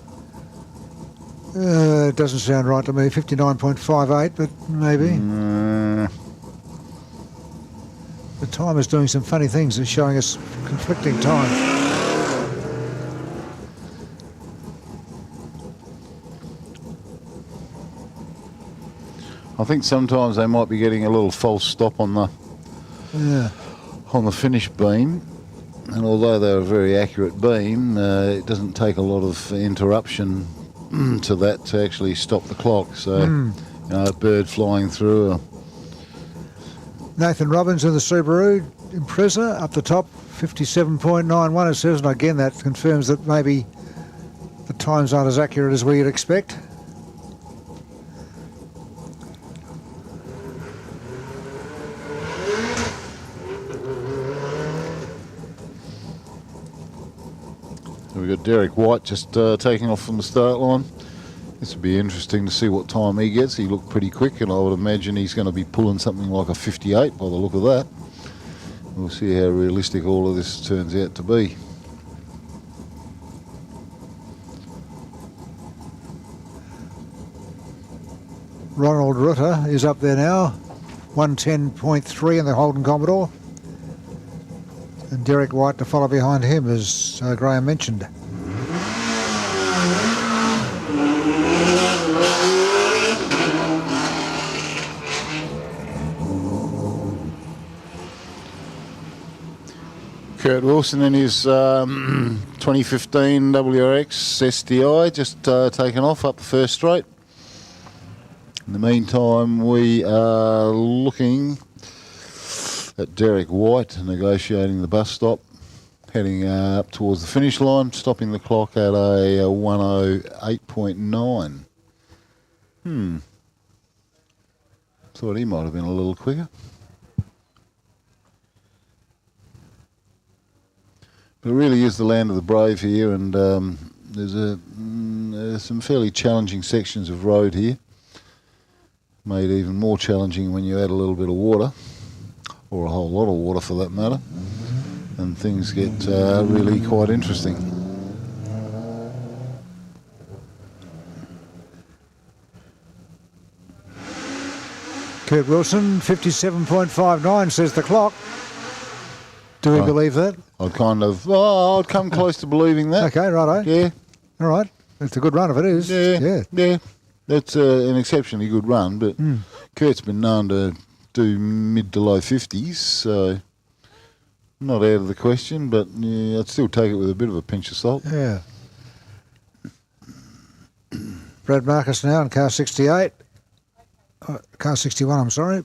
A: It doesn't sound right to me, 59.58, but maybe. The time is doing some funny things. It's showing us conflicting times.
B: I think sometimes they might be getting a little false stop on the finish beam, and although they're a very accurate beam, it doesn't take a lot of interruption to that to actually stop the clock. So, you know, a bird flying through.
A: Nathan Robbins in the Subaru Impreza up the top, 57.91 it says, and again that confirms that maybe the times aren't as accurate as we'd expect.
B: We've got Derek White just taking off from the start line. This would be interesting to see what time he gets. He looked pretty quick, and I would imagine he's going to be pulling something like a 58 by the look of that. We'll see how realistic all of this turns out to be.
A: Ronald Rutter is up there now, 110.3 in the Holden Commodore. And Derek White to follow behind him, as Graham mentioned.
B: Kurt Wilson in his 2015 WRX SDI just taken off up the first straight. In the meantime, we are looking at Derek White negotiating the bus stop, heading up towards the finish line, stopping the clock at a 108.9. Thought he might have been a little quicker. But it really is the land of the brave here, and there's some fairly challenging sections of road here. Made even more challenging when you add a little bit of water, or a whole lot of water for that matter, and things get really quite interesting.
A: Kurt Wilson, 57.59 says the clock. Do we believe that?
B: I'd I'd come close to believing that.
A: Okay, righto.
B: Yeah.
A: All right. It's a good run if it is.
B: Yeah. That's an exceptionally good run, but Kurt's been known to do mid to low 50s, so not out of the question, but I'd still take it with a bit of a pinch of salt.
A: Yeah. Brad Marcus now in car 68. Car 61, I'm sorry.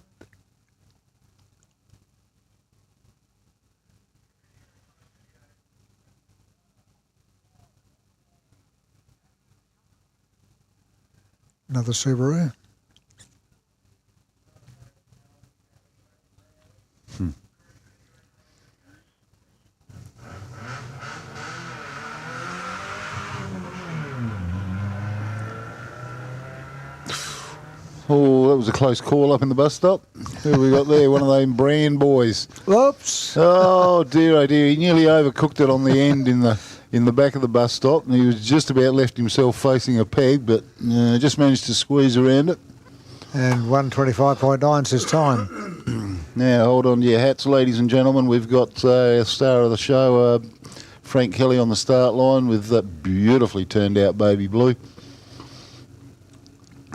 A: Another Subaru.
B: Oh, that was a close call up in the bus stop. Who have we got there? One of them brand boys.
A: Whoops.
B: Oh dear, he nearly overcooked it on the end in the back of the bus stop, and he was just about left himself facing a peg, but just managed to squeeze around it.
A: And 125.9's his time.
B: Now, hold on to your hats, ladies and gentlemen. We've got our star of the show, Frank Kelly, on the start line with that beautifully turned out baby blue.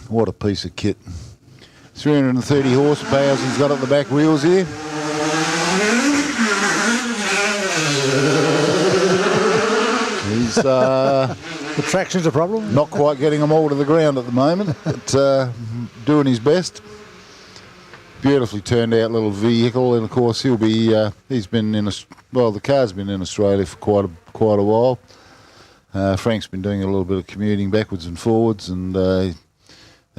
B: What a piece of kit. 330 horsepower he's got at the back wheels here. He's
A: the traction's a problem.
B: Not quite getting them all to the ground at the moment, but doing his best. Beautifully turned out little vehicle, and of course he'll be. He's been in the car's been in Australia for quite a while. Frank's been doing a little bit of commuting backwards and forwards, and they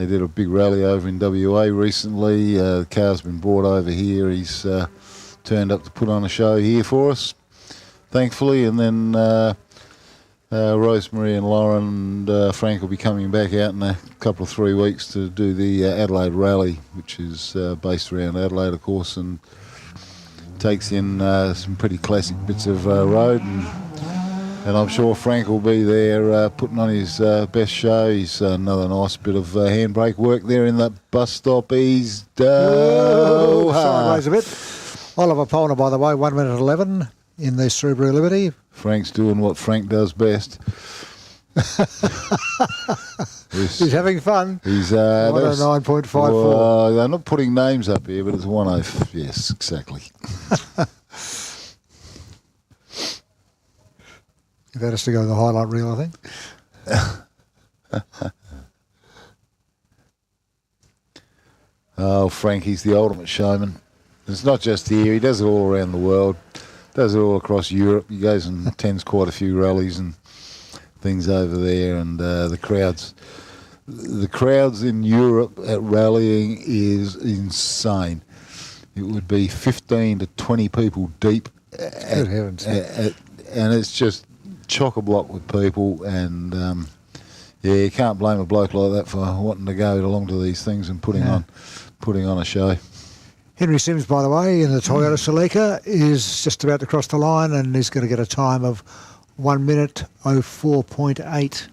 B: did a big rally over in WA recently. The car's been brought over here. He's turned up to put on a show here for us, thankfully, and then. Rosemary and Lauren and Frank will be coming back out in a couple of 3 weeks to do the Adelaide Rally, which is based around Adelaide, of course, and takes in some pretty classic bits of road. And I'm sure Frank will be there putting on his best show. He's another nice bit of handbrake work there in that bus stop. He's
A: sideways a bit. Oliver Polner, by the way, 1 minute 11 in the Subaru Liberty.
B: Frank's doing what Frank does best.
A: He's having fun.
B: He's
A: 109.54.
B: They're not putting names up here, but it's 10. Yes, exactly.
A: That has to go to the highlight reel, I think.
B: Oh, Frank, he's the ultimate showman. It's not just here. He does it all around the world. Does it all across Europe. He goes and attends quite a few rallies and things over there, and the crowds in Europe at rallying is insane. It would be 15 to 20 people deep,
A: Good heavens.
B: and it's just chock-a-block with people, and you can't blame a bloke like that for wanting to go along to these things and putting on a show.
A: Henry Sims, by the way, in the Toyota Celica, is just about to cross the line and is going to get a time of 1 minute 04.8.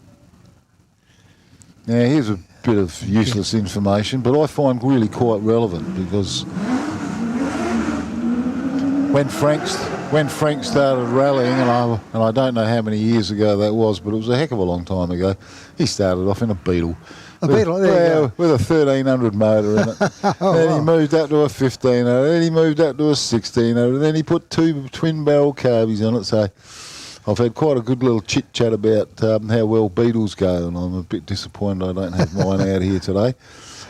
B: Now, here's a bit of useless information, but I find really quite relevant, because when Frank started rallying, and I don't know how many years ago that was, but it was a heck of a long time ago, he started off in a Beetle.
A: Beetle, there you go.
B: With a 1300 motor in it. Then he moved up to a 1500, then he moved up to a 1600, then he put 2 twin barrel carbies on it. So I've had quite a good little chit chat about how well Beetles go, and I'm a bit disappointed I don't have mine out here today,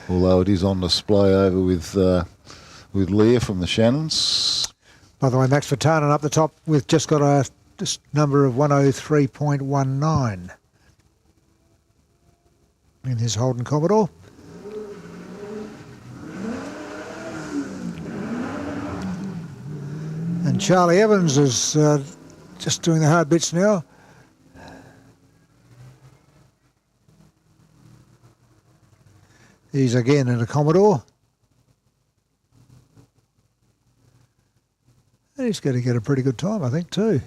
B: although it is on display over with Leah from the Shannons.
A: By the way, Max Vatanen up the top with just got a number of 103.19 in his Holden Commodore. And Charlie Evans is just doing the hard bits now. He's again in a Commodore. And he's going to get a pretty good time, I think, too.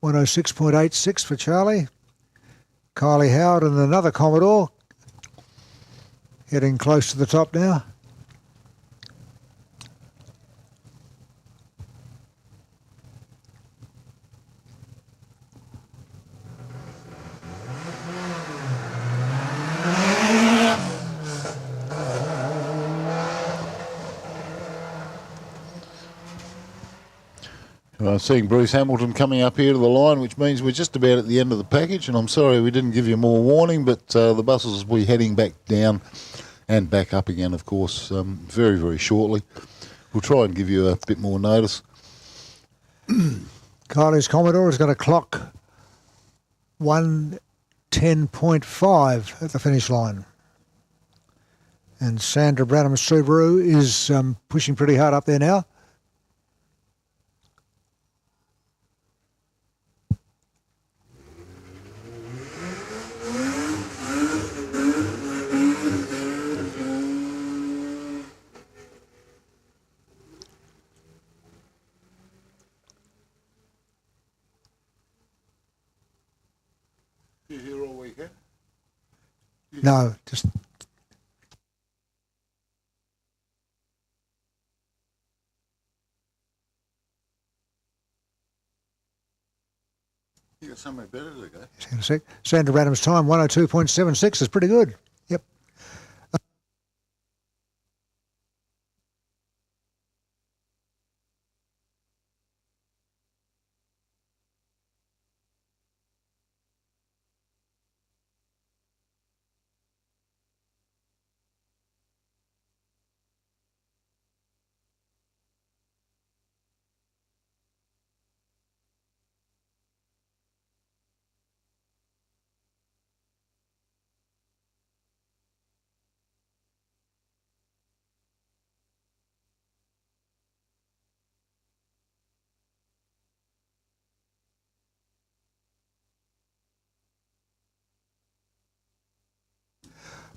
A: 106.86 for Charlie. Kylie Howard and another Commodore. Getting close to the top now.
B: Seeing Bruce Hamilton coming up here to the line, which means we're just about at the end of the package, and I'm sorry we didn't give you more warning, but the buses will be heading back down and back up again, of course, very, very shortly. We'll try and give you a bit more notice.
A: Kylie's Commodore is going to clock 110.5 at the finish line. And Sandra Branham's Subaru is pushing pretty hard up there now. No, just
B: You got somewhere better to go.
A: just in a sec. Sandra Adams' time 102.76 is pretty good. Yep.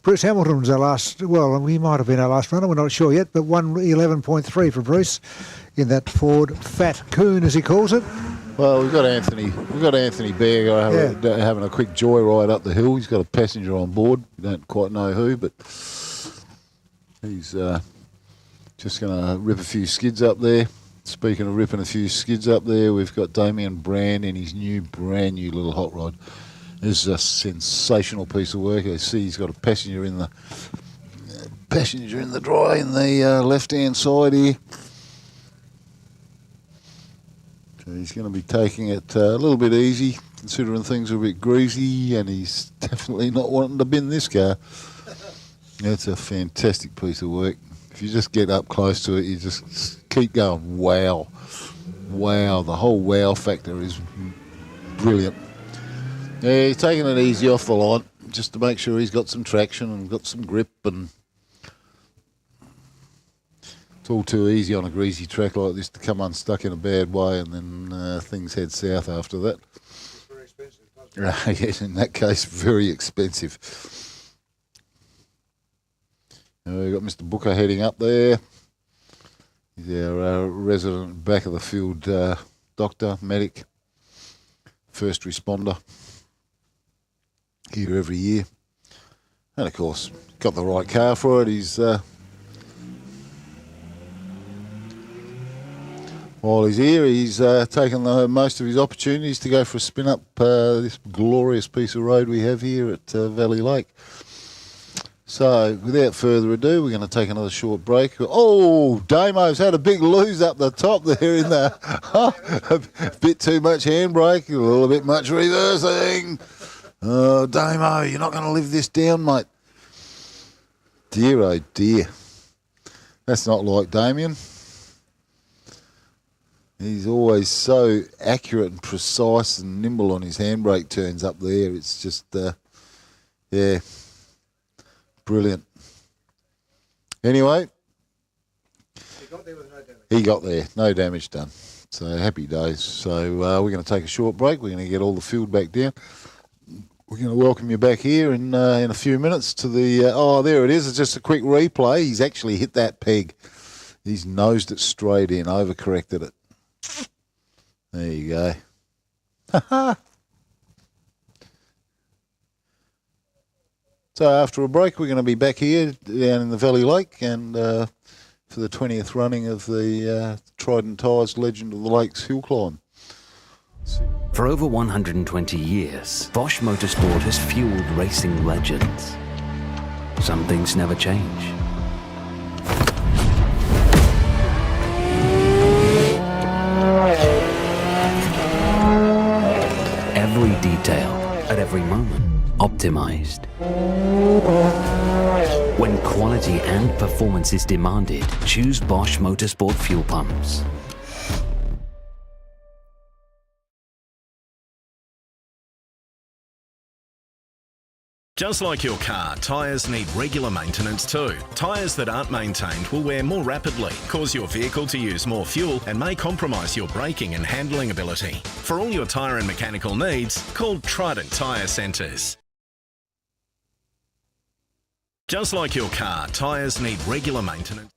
A: Bruce Hamilton was our last, well, he might have been our last runner, we're not sure yet, but 1:11.3 for Bruce in that Ford Fat Coon, as he calls it.
B: Well, we've got Anthony Bear having a quick joyride up the hill. He's got a passenger on board. We don't quite know who, but he's just going to rip a few skids up there. Speaking of ripping a few skids up there, we've got Damien Brand in his brand new little hot rod. This is a sensational piece of work. I see he's got a passenger in the dry in the left-hand side here. So he's going to be taking it a little bit easy, considering things are a bit greasy, and he's definitely not wanting to bin this car. It's a fantastic piece of work. If you just get up close to it, you just keep going, wow. Wow, the whole wow factor is brilliant. Yeah, he's taking it easy off the line, just to make sure he's got some traction and got some grip, and it's all too easy on a greasy track like this to come unstuck in a bad way, and then things head south after that.
A: It's very expensive, doesn't it?
B: Yes, in that case, very expensive. We've got Mr. Booker heading up there. He's our resident back of the field doctor, medic, first responder. Here every year. And of course, got the right car for it. He's while he's here, he's taken most of his opportunities to go for a spin up this glorious piece of road we have here at Valley Lake. So, without further ado, we're going to take another short break. Oh, Damo's had a big lose up the top there in the... a bit too much handbrake, a little bit much reversing. Oh, Damo, you're not going to live this down, mate. Dear, oh dear. That's not like Damien. He's always so accurate and precise and nimble on his handbrake turns up there. It's just, yeah... brilliant. Anyway,
A: He got there with no damage.
B: he got there, no damage done. So happy days. So we're going to take a short break. We're going to get all the field back down. We're going to welcome you back here in a few minutes to the... oh, there it is. It's just a quick replay. He's actually hit that peg. He's nosed it straight in, overcorrected it. There you go. Ha-ha. So after a break, we're going to be back here down in the Valley Lake and for the 20th running of the Trident Tyre's Legend of the Lakes Hillclimb.
E: For over 120 years, Bosch Motorsport has fueled racing legends. Some things never change. Every detail, at every moment, optimized. When quality and performance is demanded, choose Bosch Motorsport fuel pumps.
G: Just like your car, tyres need regular maintenance too. Tyres that aren't maintained will wear more rapidly, cause your vehicle to use more fuel, and may compromise your braking and handling ability. For all your tyre and mechanical needs, call Trident Tyre Centres. Just like your car, tyres need regular maintenance.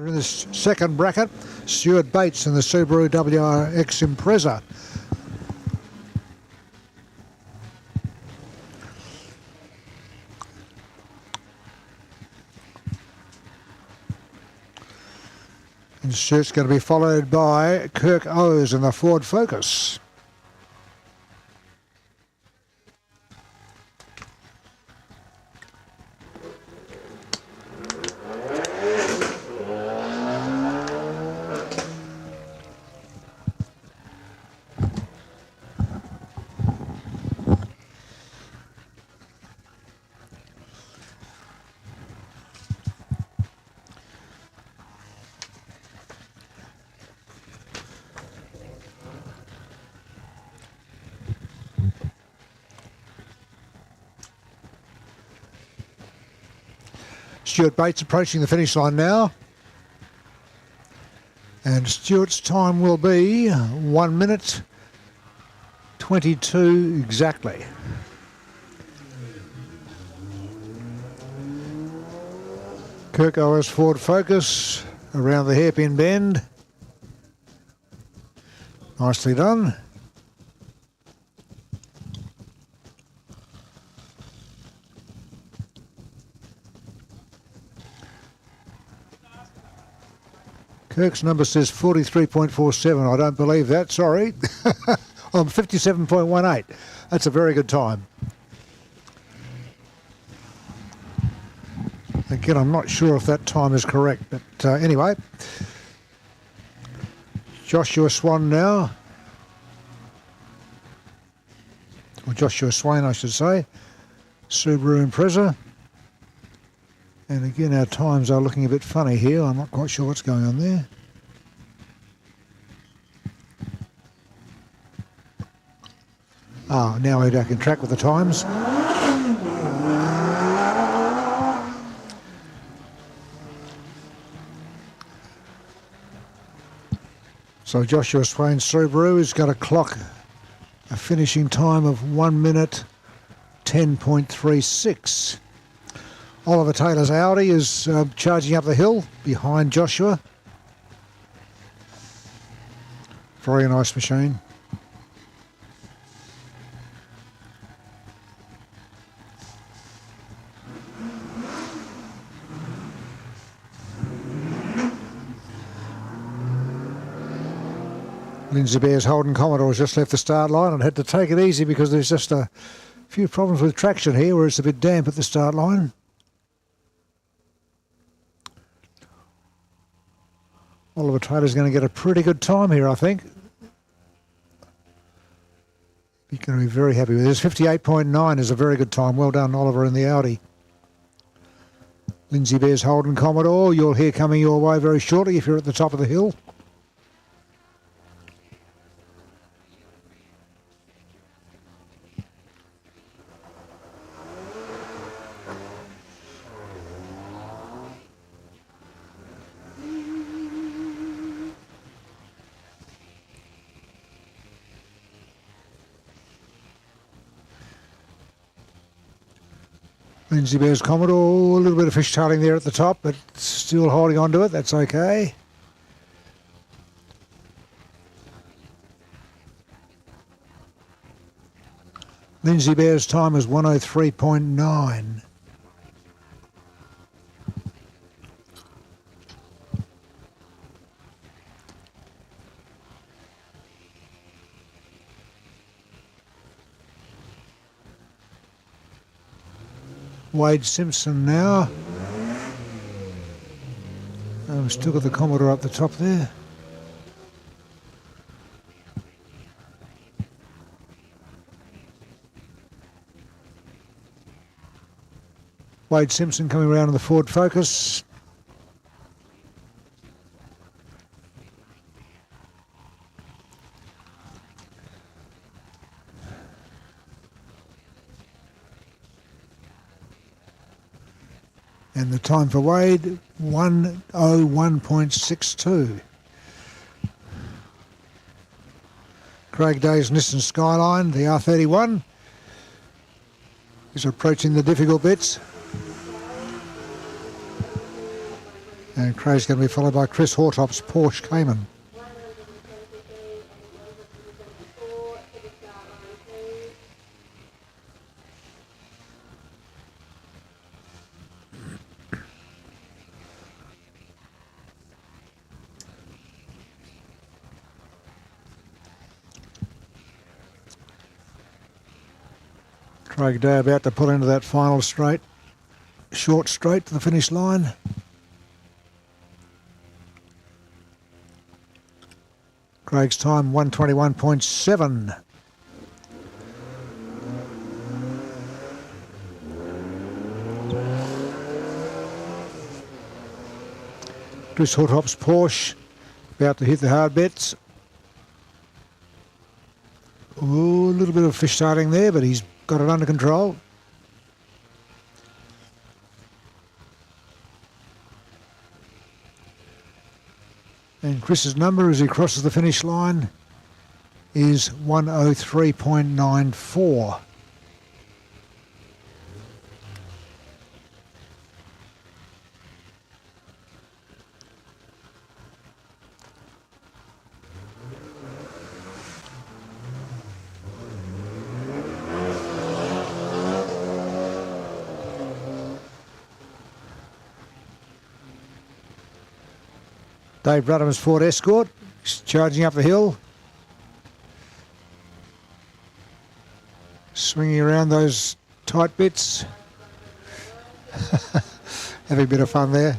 A: In the second bracket, Stuart Bates in the Subaru WRX Impreza. And Stuart's going to be followed by Kirk Owes in the Ford Focus. Stuart Bates approaching the finish line now. And Stuart's time will be 1 minute 22 exactly. Kirk Owens Ford Focus around the hairpin bend. Nicely done. Kirk's number says 43.47. I don't believe that, sorry. I'm 57.18. That's a very good time. Again, I'm not sure if that time is correct, but anyway. Joshua Swan now. Or Joshua Swain, I should say. Subaru Impreza. And again, our times are looking a bit funny here. I'm not quite sure what's going on there. Ah, now we're back in track with the times. So Joshua Swain Subaru has got a clock, a finishing time of 1 minute 10.36. Oliver Taylor's Audi is charging up the hill behind Joshua. Very nice machine. Lindsay Bear's Holden Commodore has just left the start line and had to take it easy because there's just a few problems with traction here where it's a bit damp at the start line. Oliver Taylor's going to get a pretty good time here, I think. He's going to be very happy with this. 58.9 is a very good time. Well done, Oliver, in the Audi. Lindsay Bear's Holden Commodore, you'll hear coming your way very shortly if you're at the top of the hill. Lindsay Bear's Commodore, a little bit of fishtailing there at the top, but still holding on to it. That's okay. Lindsay Bear's time is 1:03.9. Wade Simpson now. Still got the Commodore up the top there. Wade Simpson coming around in the Ford Focus. And the time for Wade, 1:01.62. Craig Day's Nissan Skyline, the R31, is approaching the difficult bits. And Craig's going to be followed by Chris Hortop's Porsche Cayman. Craig Day about to pull into that final straight, short straight to the finish line. Craig's time 1:21.7. Chris Hortop's Porsche about to hit the hard bits. Ooh, a little bit of fish starting there, but he's got it under control. And Chris's number as he crosses the finish line is 1:03.94. Dave Rudham's Ford Escort, he's charging up the hill. Swinging around those tight bits. Having a bit of fun there.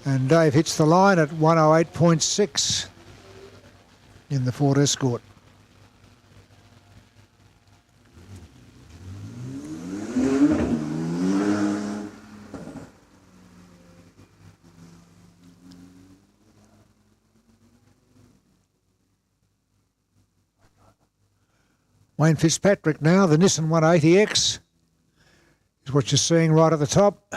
A: And Dave hits the line at 1:08.6 in the Ford Escort. Wayne Fitzpatrick now, the Nissan 180X, is what you're seeing right at the top.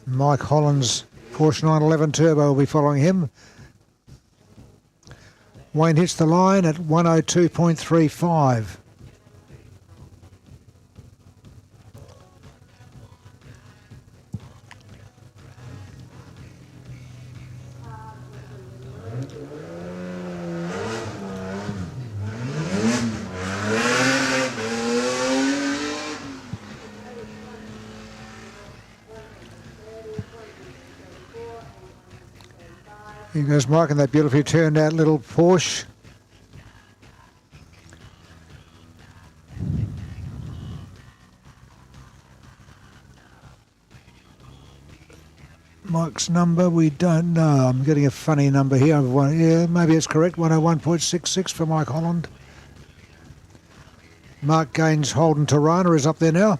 A: Mike Holland's Porsche 911 Turbo will be following him. Wayne hits the line at 1:02.35. Here goes Mike in that beautifully turned out little Porsche. Mike's number, we don't know. I'm getting a funny number here. Yeah, maybe it's correct, 1:01.66 for Mike Holland. Mark Gaines Holden Tirana is up there now.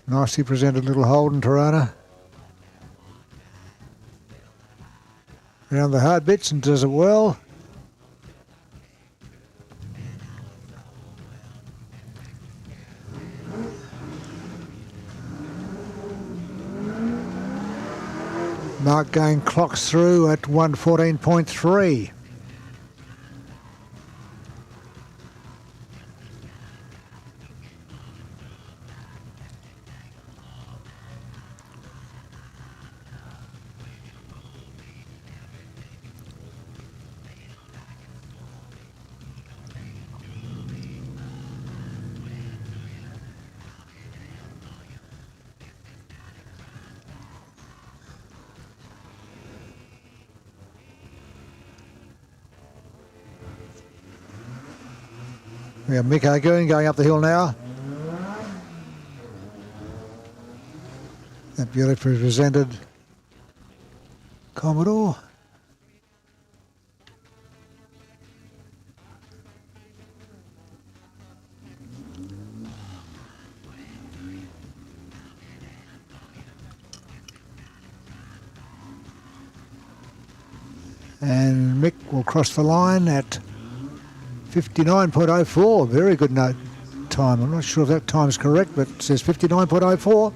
A: Nicely presented little Holden Tirana. Around the hard bits and does it well. Mark Gain clocks through at 1:14.3. We have Mick O'Goon going up the hill now. That beautifully presented Commodore. And Mick will cross the line at 59.04. Very good time. I'm not sure if that time's correct, but it says 59.04.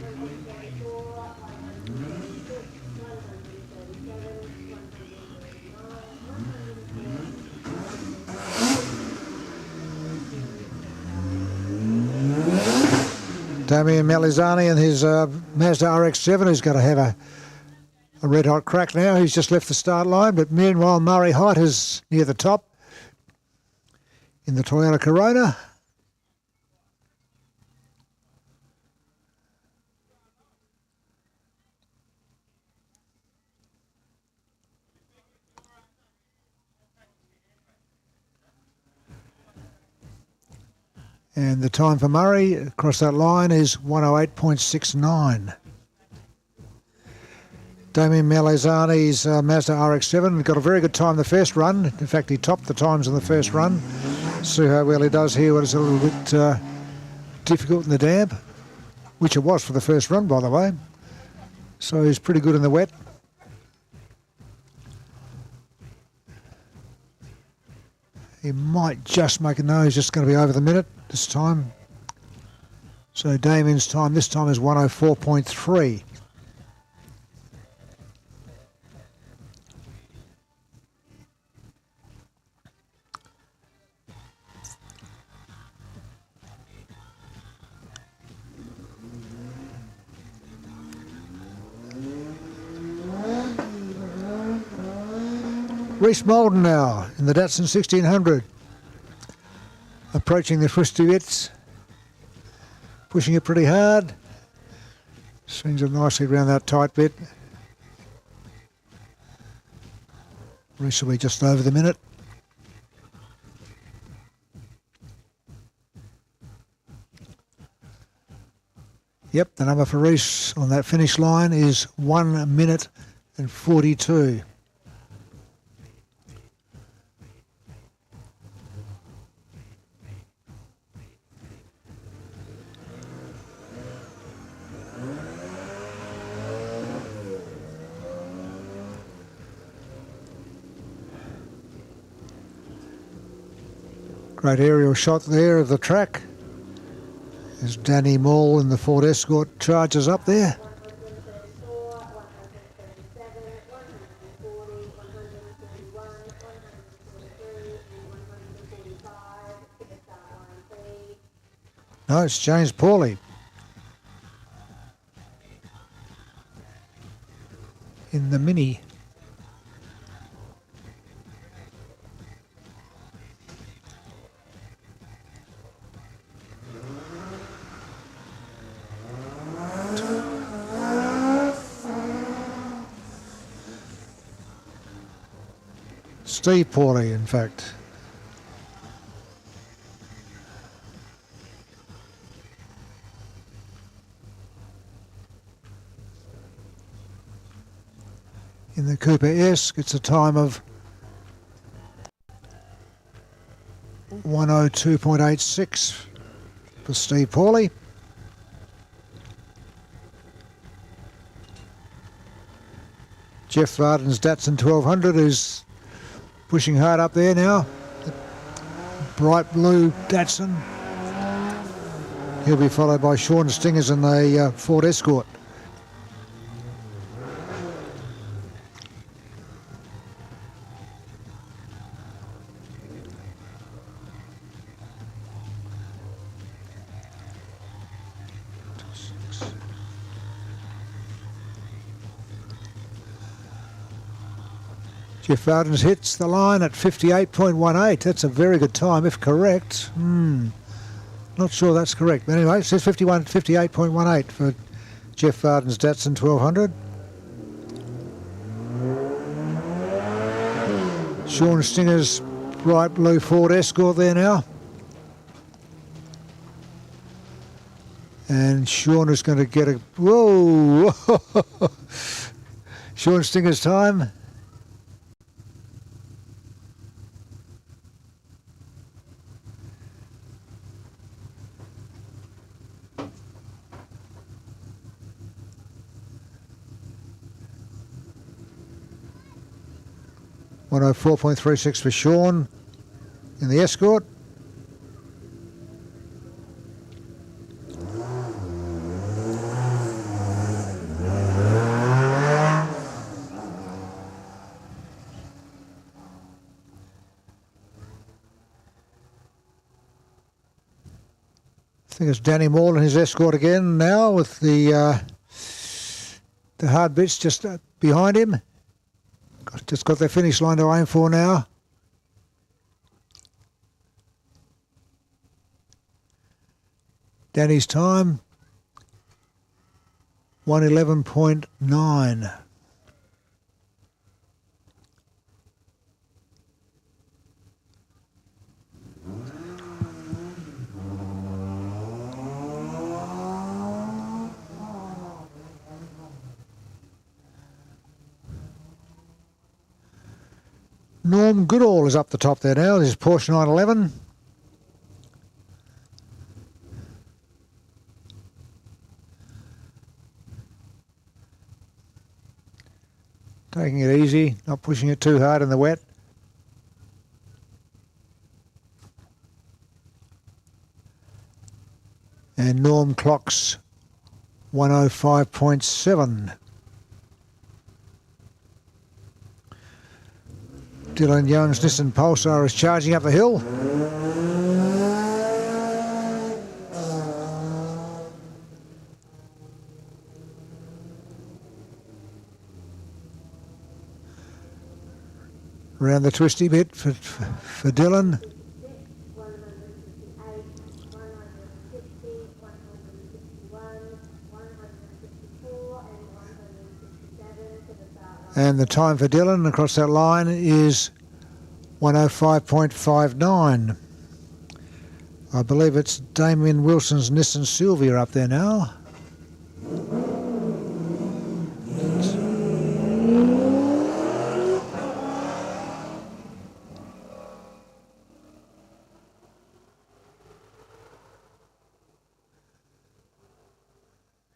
A: Damien Malizani and his Mazda RX-7, who's going to have a red-hot crack now. He's just left the start line, but meanwhile Murray Height is near the top in the Toyota Corona. And the time for Murray across that line is 108.69. Damien Malizani's Mazda RX-7 got a very good time the first run. In fact, he topped the times in the first run. See how well he does here when it's a little bit difficult in the damp, which it was for the first run, by the way. So he's pretty good in the wet. He might just make a no. He's just going to be over the minute this time. So Damien's time this time is 104.3. Reese Molden now in the Datsun 1600. Approaching the twisty bits. Pushing it pretty hard. Swings it nicely around that tight bit. Reese will be just over the minute. Yep, the number for Reese on that finish line is 1 minute and 42. Great aerial shot there of the track as Danny Moore in the Ford Escort charges up there. No, it's James Pauly in the Mini. Steve Pauly, in fact. In the Cooper S, it's a time of 102.86 for Steve Pauly. Jeff Varden's Datsun 1200 is pushing hard up there now. The bright blue Datsun. He'll be followed by Sean Stingers in the Ford Escort. Jeff Varden's hits the line at 58.18. That's a very good time, if correct. Not sure that's correct. But anyway, it says 58.18 for Jeff Varden's Datsun 1200. Sean Stinger's bright blue Ford Escort there now. And Sean is going to get a... Whoa! Sean Stinger's time. 104.36 for Sean in the Escort. I think it's Danny Moore in his Escort again now with the hard bits just behind him. Just got their finish line to aim for now. Danny's time, 1:11.9. Norm Goodall is up the top there now. This is Porsche 911. Taking it easy, not pushing it too hard in the wet. And Norm clocks 105.7. Dylan Young's Nissan Pulsar is charging up the hill. Around the twisty bit for Dylan. And the time for Dylan across that line is 105.59. I believe it's Damien Wilson's Nissan Silvia up there now.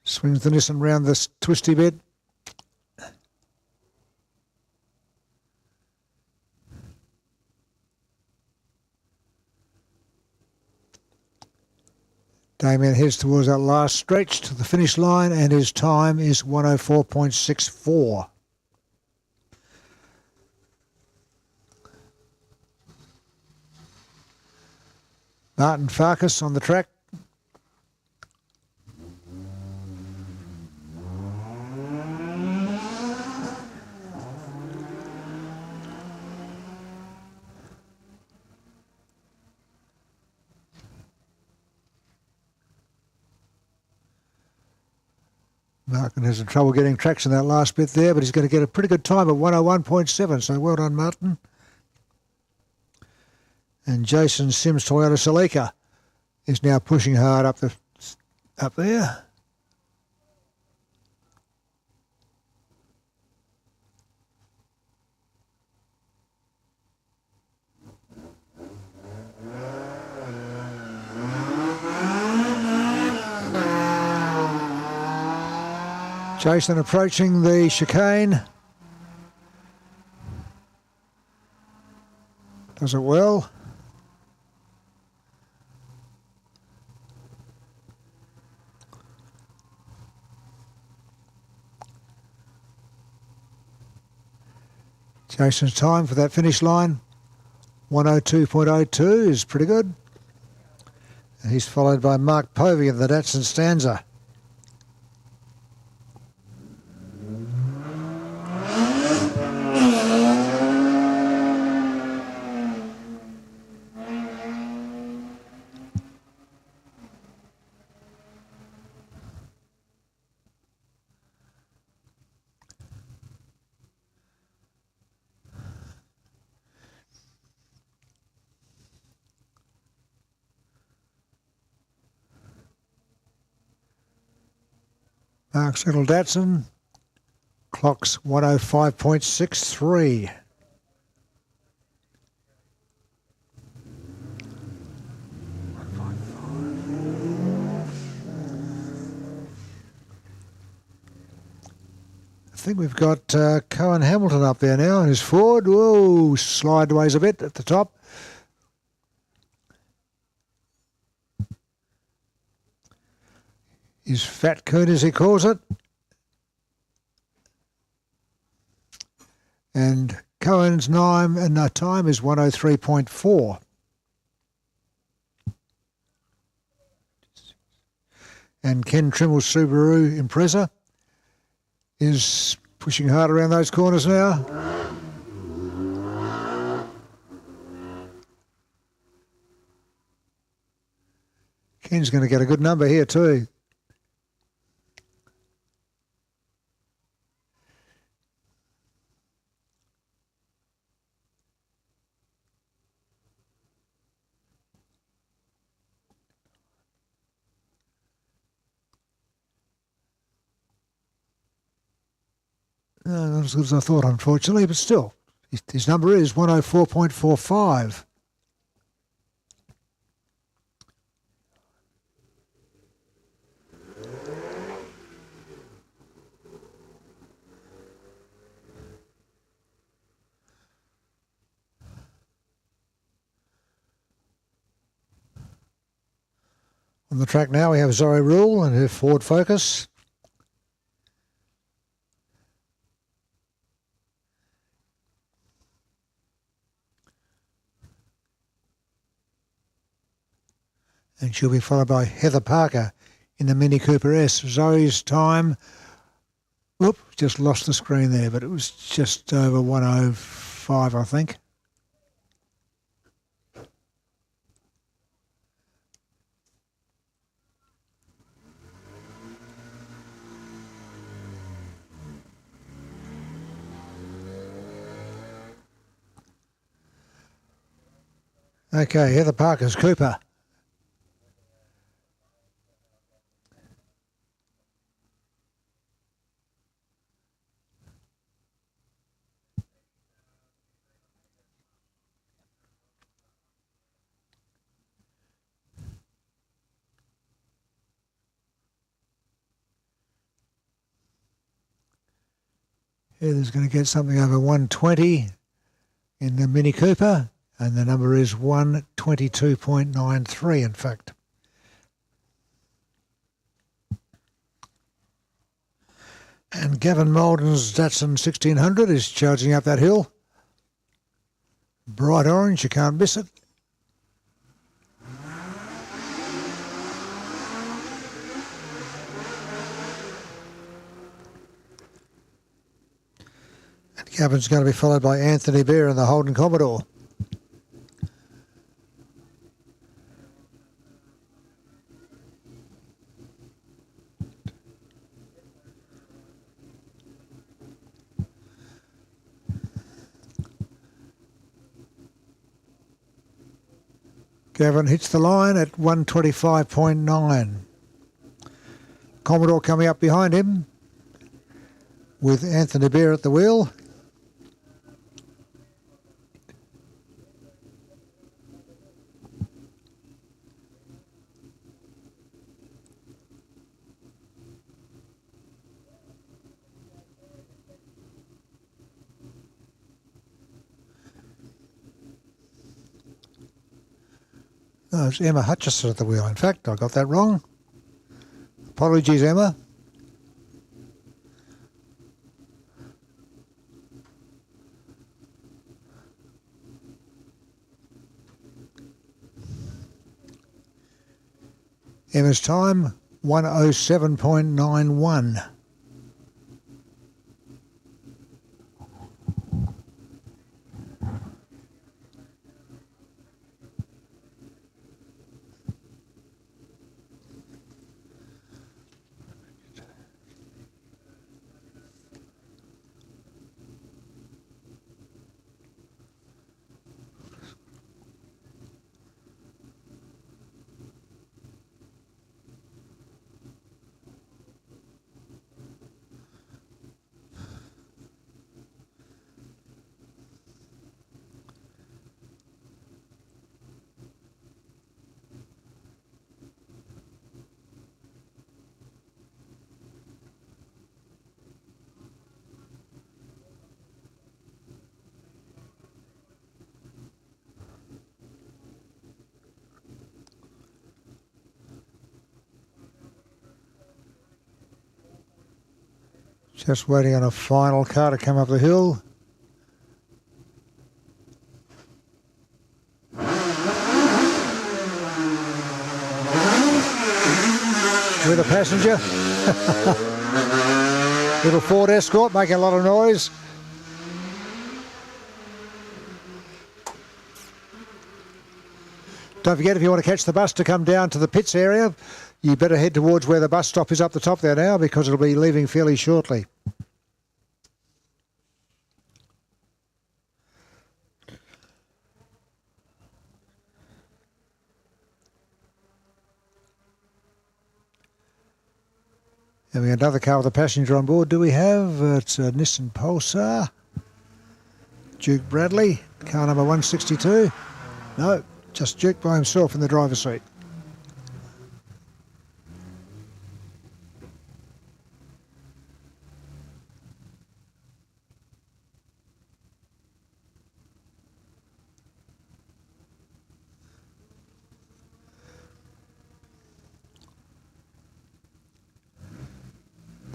A: Swings the Nissan round this twisty bit. Damien heads towards that last stretch to the finish line, and his time is 104.64. Martin Farkas on the track. Martin has some trouble getting traction that last bit there, but he's going to get a pretty good time at 101.7, so well done, Martin. And Jason Sims Toyota Celica is now pushing hard up there. Jason approaching the chicane. Does it well. Jason's time for that finish line, 102.02, is pretty good. And he's followed by Mark Povey of the Datsun Stanza. Mark's little Datsun clocks 105.63. think we've got Cohen Hamilton up there now in his Ford. Whoa, slideways a bit at the top. His Fat Coon, as he calls it. And Cohen's time is 103.4. And Ken Trimmell's Subaru Impreza is pushing hard around those corners now. Ken's going to get a good number here too. Not as good as I thought, unfortunately, but still, his number is 104.45. On the track now, we have Zoe Rule and her Ford Focus. And she'll be followed by Heather Parker in the Mini Cooper S. Zoe's time, just lost the screen there, but it was just over 105, I think. Okay, Heather Parker's Cooper. Heather's going to get something over 120 in the Mini Cooper, and the number is 122.93, in fact. And Gavin Molden's Datsun 1600 is charging up that hill. Bright orange, you can't miss it. And Gavin's going to be followed by Anthony Bear in the Holden Commodore. Gavin hits the line at 125.9. Commodore coming up behind him with Anthony Bear at the wheel. No, it's Emma Hutchison at the wheel. In fact, I got that wrong. Apologies, Emma. Emma's time, 107.91. Just waiting on a final car to come up the hill. With a passenger. Little Ford Escort making a lot of noise. Don't forget, if you want to catch the bus to come down to the pits area, you better head towards where the bus stop is up the top there now, because it'll be leaving fairly shortly. And we got another car with a passenger on board. Do we have? It's a Nissan Pulsar. Duke Bradley, car number 162. No, just Duke by himself in the driver's seat.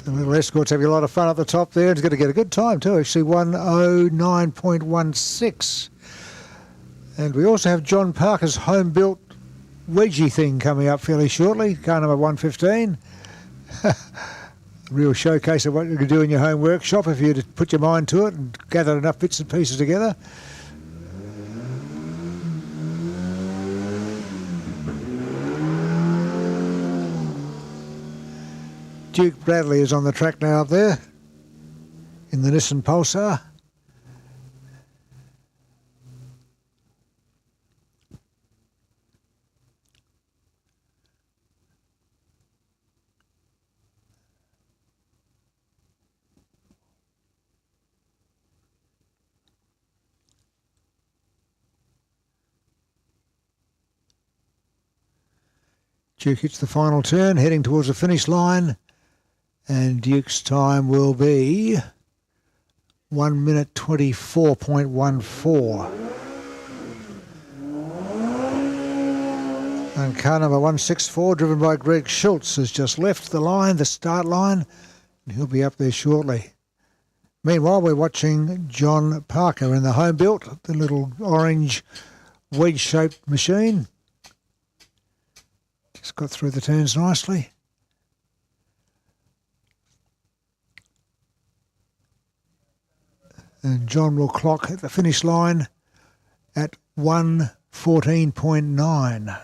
A: The little Escort's having a lot of fun at the top there. It's going to get a good time too, actually, 1:09.16. And we also have John Parker's home-built wedgie thing coming up fairly shortly, car number 115. Real showcase of what you can do in your home workshop if you put your mind to it and gather enough bits and pieces together. Duke Bradley is on the track now up there in the Nissan Pulsar. Duke hits the final turn, heading towards the finish line. And Duke's time will be 1:24.14. And car number 164, driven by Greg Schultz, has just left the line, the start line, and he'll be up there shortly. Meanwhile, we're watching John Parker in the home built, the little orange wedge-shaped machine. Just got through the turns nicely. And John will clock at the finish line at 1:14.9.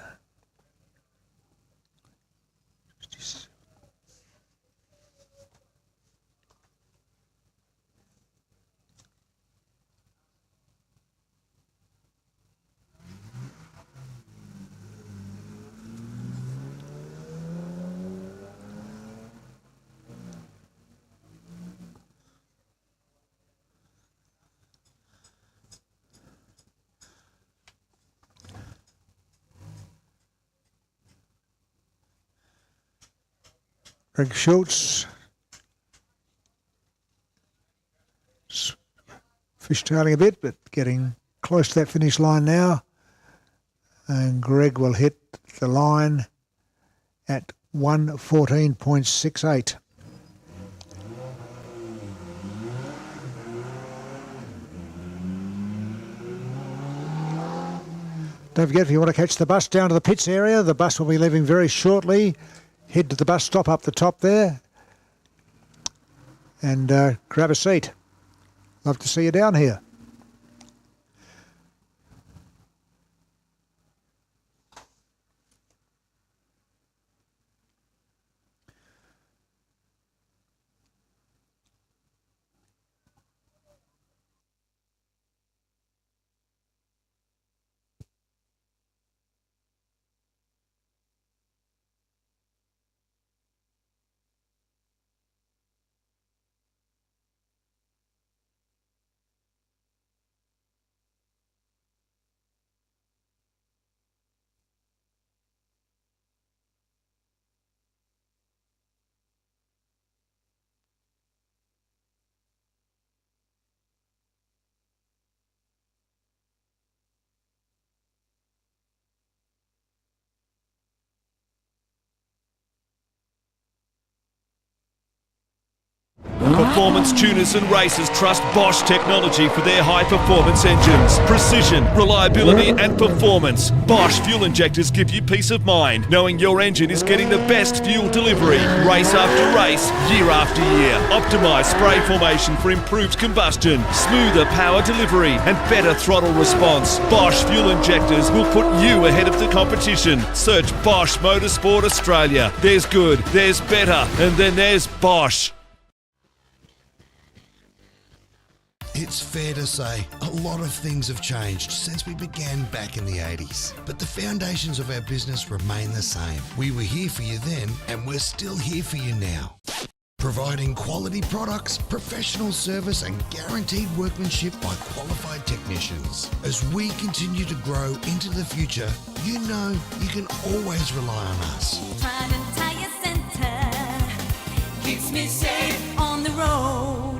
A: Greg Schultz fishtailing a bit, but getting close to that finish line now. And Greg will hit the line at 1:14.68. Don't forget, if you want to catch the bus down to the pits area, the bus will be leaving very shortly. Head to the bus stop up the top there and grab a seat. Love to see you down here.
F: Performance tuners and racers trust Bosch technology for their high-performance engines. Precision, reliability and performance. Bosch fuel injectors give you peace of mind, knowing your engine is getting the best fuel delivery. Race after race, year after year. Optimised spray formation for improved combustion, smoother power delivery and better throttle response. Bosch fuel injectors will put you ahead of the competition. Search Bosch Motorsport Australia. There's good, there's better, and then there's Bosch.
J: It's fair to say a lot of things have changed since we began back in the 80s, but the foundations of our business remain the same. We were here for you then, and we're still here for you now. Providing quality products, professional service and guaranteed workmanship by qualified technicians. As we continue to grow into the future, you know you can always rely on us.
K: Trident Tyre Centre keeps me safe on the road.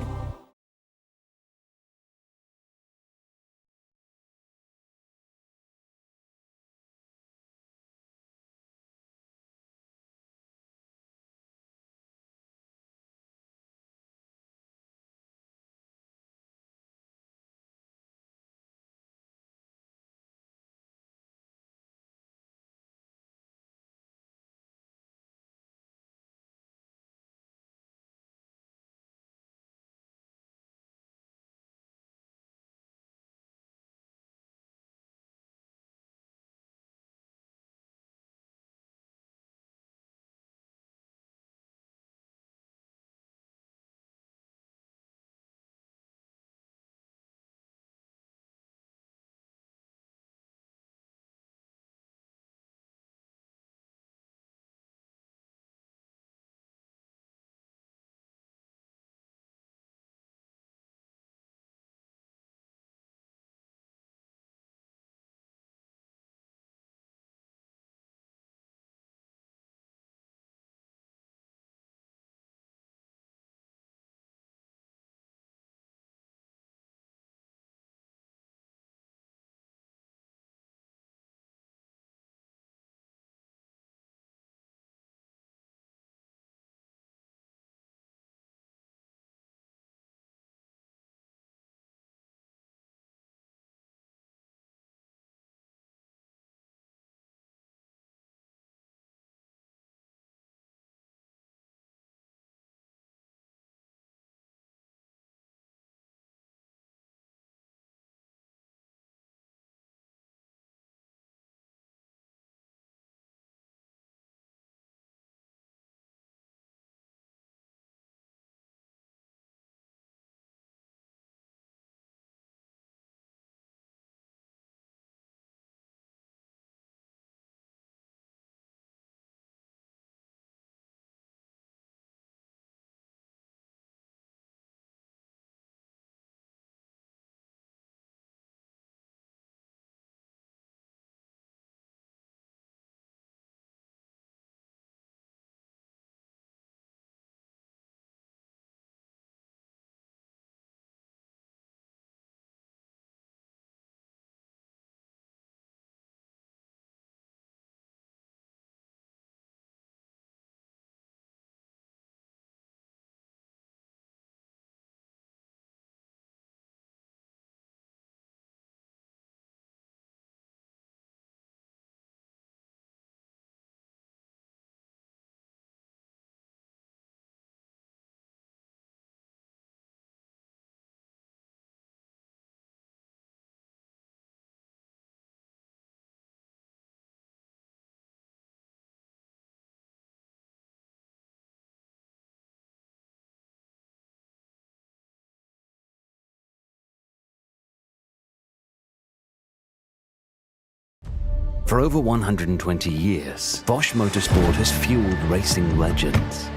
E: For over 120 years, Bosch Motorsport has fueled racing legends.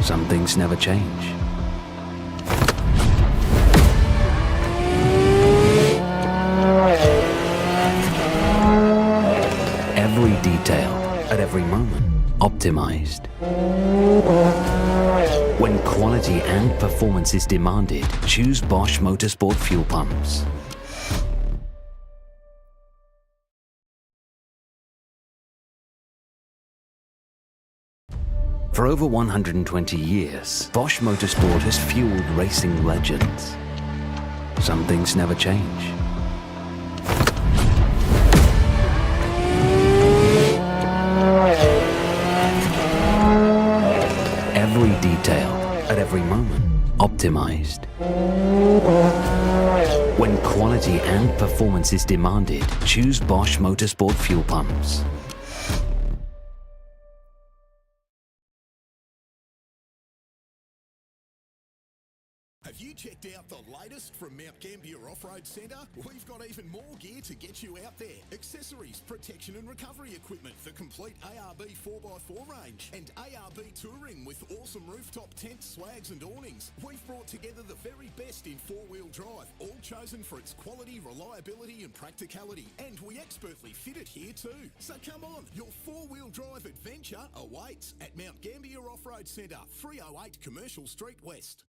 E: Some things never change. Every detail, at every moment, optimized. When quality and performance is demanded, choose Bosch Motorsport fuel pumps. For over 120 years, Bosch Motorsport has fueled racing legends. Some things never change. Every detail, at every moment, optimized. When quality and performance is demanded, choose Bosch Motorsport fuel pumps.
D: Have you checked out the latest from Mount Gambier Off-Road Centre? We've got even more gear to get you out there. Accessories, protection and recovery equipment, the complete ARB 4x4 range, and ARB touring with awesome rooftop tents, swags and awnings. We've brought together the very best in four-wheel drive, all chosen for its quality, reliability and practicality. And we expertly fit it here too. So come on, your four-wheel drive adventure awaits at Mount Gambier Off-Road Centre, 308 Commercial Street West.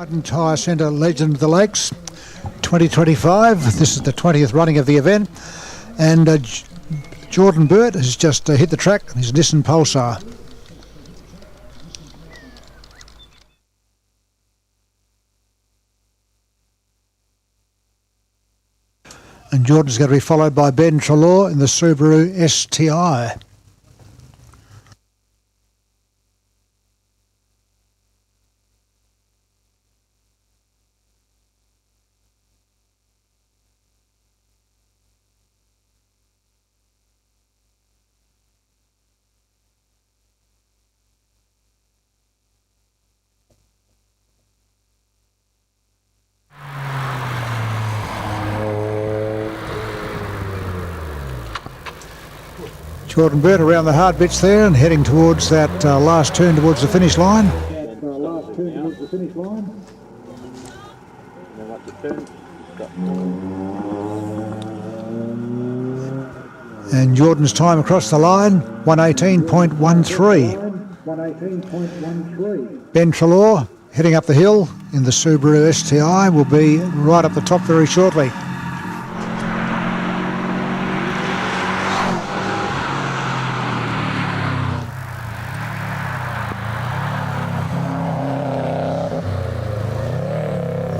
A: Trident Tyre Centre Legend of the Lakes 2025. This is the 20th running of the event, and Jordan Burt has just hit the track in his Nissan Pulsar. And Jordan's going to be followed by Ben Trelaw in the Subaru STI. Jordan Burt around the hard bits there and heading towards that last turn towards the finish line. And Jordan's time across the line, 118.13. Ben Trelaw heading up the hill in the Subaru STI will be right up the top very shortly.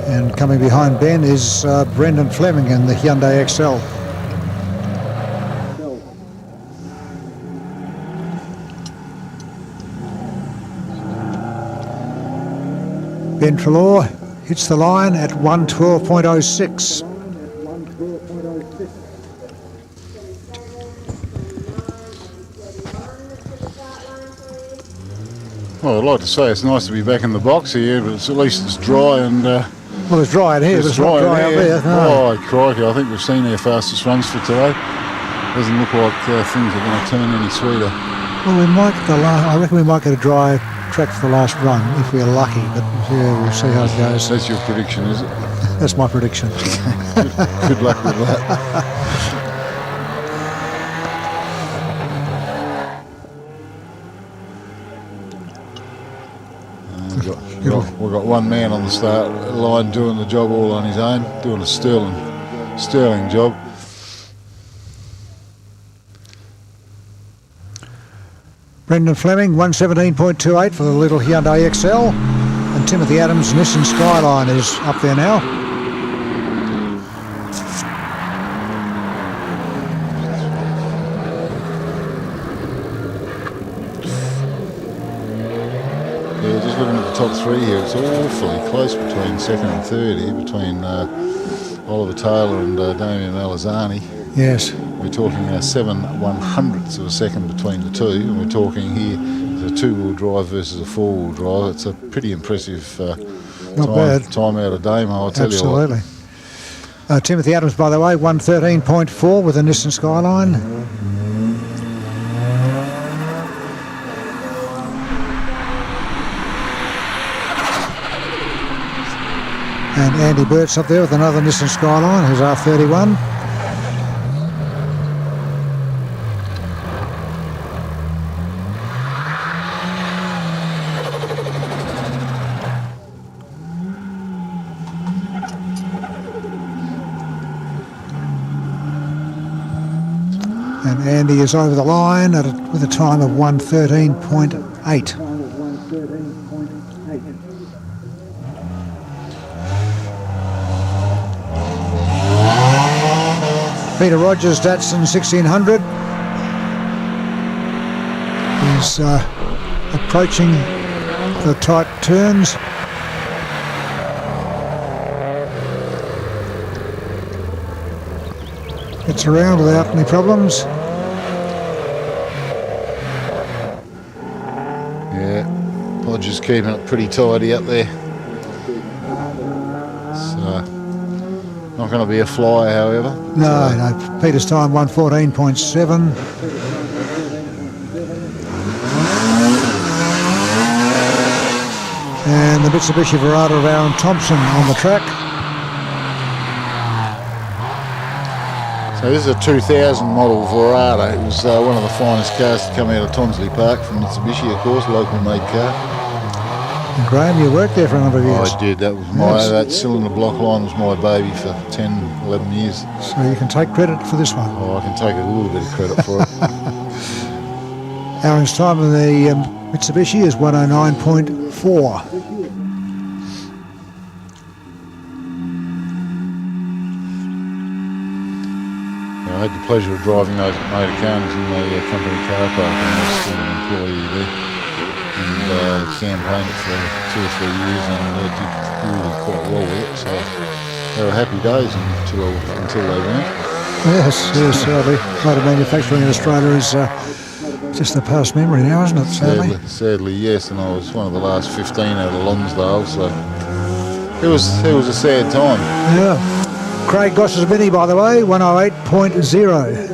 A: And coming behind Ben is Brendan Fleming in the Hyundai XL. Ben Trelaw hits the line at 112.06.
B: Well, I'd like to say it's nice to be back in the box here, but at least it's dry and...
A: well, it's dry in here, but it's not dry out there.
B: No. Oh, crikey, I think we've seen our fastest runs for today. Doesn't look like things are going to turn any sweeter.
A: Well, we might I reckon we might get a dry track for the last run if we're lucky, but yeah, we'll see how it goes.
B: That's your prediction, is it?
A: That's my prediction.
B: Good luck with that. We've got one man on the start line doing the job all on his own, doing a sterling job.
A: Brendan Fleming, 117.28 for the little Hyundai XL. And Timothy Adams' Nissan Skyline is up there now.
B: Yeah, just looking at the top three here, it's awfully close between second and third here, between Oliver Taylor and Damien Alizani.
A: Yes.
B: We're talking 7/100ths of a second between the two, and we're talking here a two-wheel drive versus a four-wheel drive. It's a pretty impressive time out of Damo, I'll tell you what.
A: Absolutely. Timothy Adams, by the way, 113.4 with a Nissan Skyline. And Andy Burt's up there with another Nissan Skyline, who's R31. And Andy is over the line with a time of 113.8. Peter Rogers, Datsun 1600. He's approaching the tight turns. Gets around without any problems.
B: Yeah, Podger's keeping it pretty tidy up there. So, not going to be a flyer, however.
A: No, Peter's time 114.7. And the Mitsubishi Verada of Aaron Thompson on the track.
B: So this is a 2000 model Verada. It was one of the finest cars to come out of Tonsley Park from Mitsubishi, of course, local made car.
A: And Graham, you worked there for a number of years.
B: I did. That was my
A: Yes.
B: that cylinder block line was my baby for 10, 11 years.
A: So you can take credit for this one.
B: Oh, I can take a little bit of credit for it.
A: Aaron's time in the Mitsubishi is 109.4.
B: I had the pleasure of driving those motor cars in the company car park, and I was still an employee there. And campaigned it for 2 or 3 years, and did really quite well with it. So they were happy days until they weren't.
A: Yes, sadly. Motor manufacturing in Australia is just a past memory now, isn't it, sadly?
B: Sadly, yes, and I was one of the last 15 out of Lonsdale, so it was a sad time.
A: Yeah. Craig Goss's Mini, by the way, 108.0.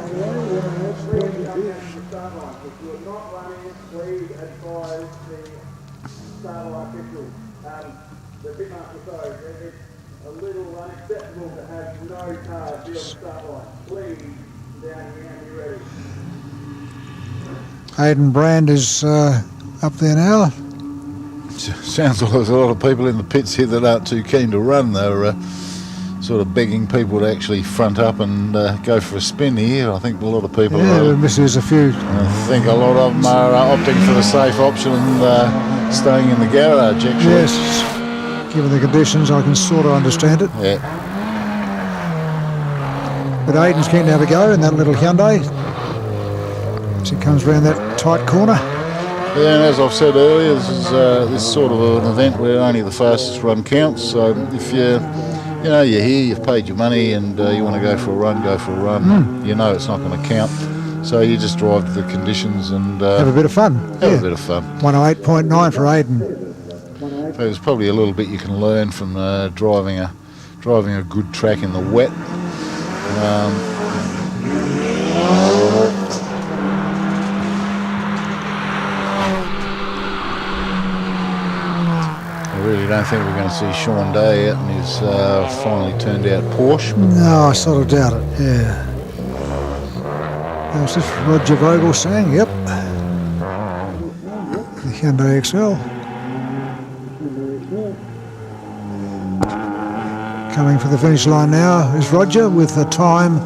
A: Aidan Brand is up there now.
B: Sounds like there's a lot of people in the pits here that aren't too keen to run. They're sort of begging people to actually front up and go for a spin here. I think a lot of people
A: There's a few.
B: I think a lot of them are opting for the safe option and staying in the garage, actually.
A: Yes, given the conditions, I can sort of understand it.
B: Yeah.
A: But Aidan's keen to have a go in that little Hyundai as it comes around that tight corner.
B: Yeah, and as I've said earlier, this sort of an event where only the fastest run counts. So if you're here, you've paid your money, and you want to go for a run, go for a run. You know it's not going to count, so you just drive to the conditions and
A: have a bit of fun.
B: Have a bit of fun.
A: 108.9 for Aidan.
B: There's probably a little bit you can learn from driving a good track in the wet. I really don't think we're going to see Sean Day out in his finally turned out Porsche.
A: No, I sort of doubt it, yeah. How's this Roger Vogel saying? Yep. The Hyundai XL. Coming for the finish line now is Roger with a time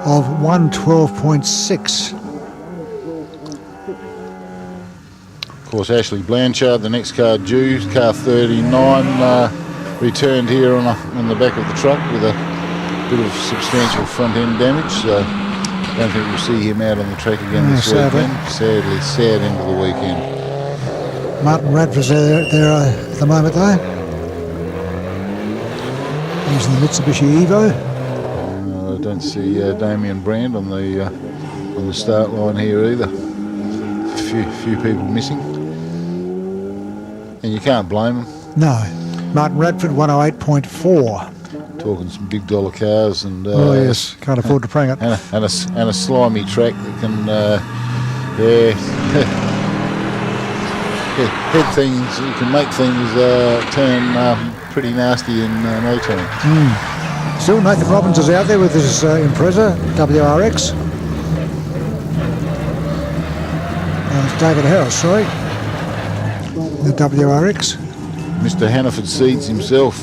A: of 1:12.6.
B: Of course, Ashley Blanchard, the next car due, car 39, returned here on the back of the truck with a bit of substantial front end damage. So I don't think we'll see him out on the track again this weekend. Sadly, sad end of the weekend.
A: Martin Radford's there at the moment though. He's in the Mitsubishi Evo.
B: I don't see Damien Brand on the start line here either. Few people missing. And you can't blame them.
A: No. Martin Radford, 108.4.
B: Talking some big dollar cars and
A: oh yes, can't afford to prang it.
B: And a slimy track that can head things. You can make things turn pretty nasty in no time.
A: Still, Nathan Robbins is out there with his Impreza WRX. David Harris, sorry. The WRX.
B: Mr. Hannaford Seeds himself,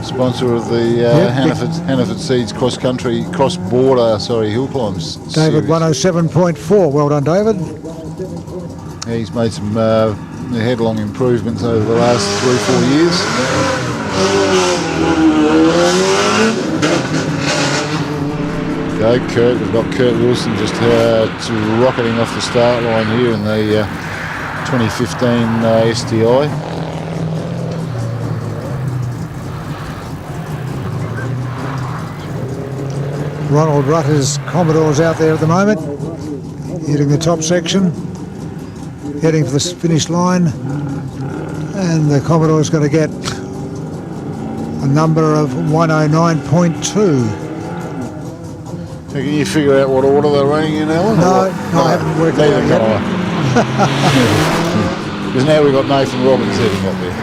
B: sponsor of the Hannaford Seeds cross-border, Hillclimb series.
A: David, 107.4. Well done, David.
B: Yeah, he's made some headlong improvements over the last 3-4 years. Okay, Kurt, we've got Kurt Wilson just rocketing off the start line here in the 2015 STI.
A: Ronald Rutter's Commodore's out there at the moment, hitting the top section, heading for the finish line, and the Commodore's going to get a number of 109.2.
B: Can you figure out what order they're running in, Alan?
A: No, I haven't worked it out yet.
B: Because now we've got Nathan Robbins heading up there.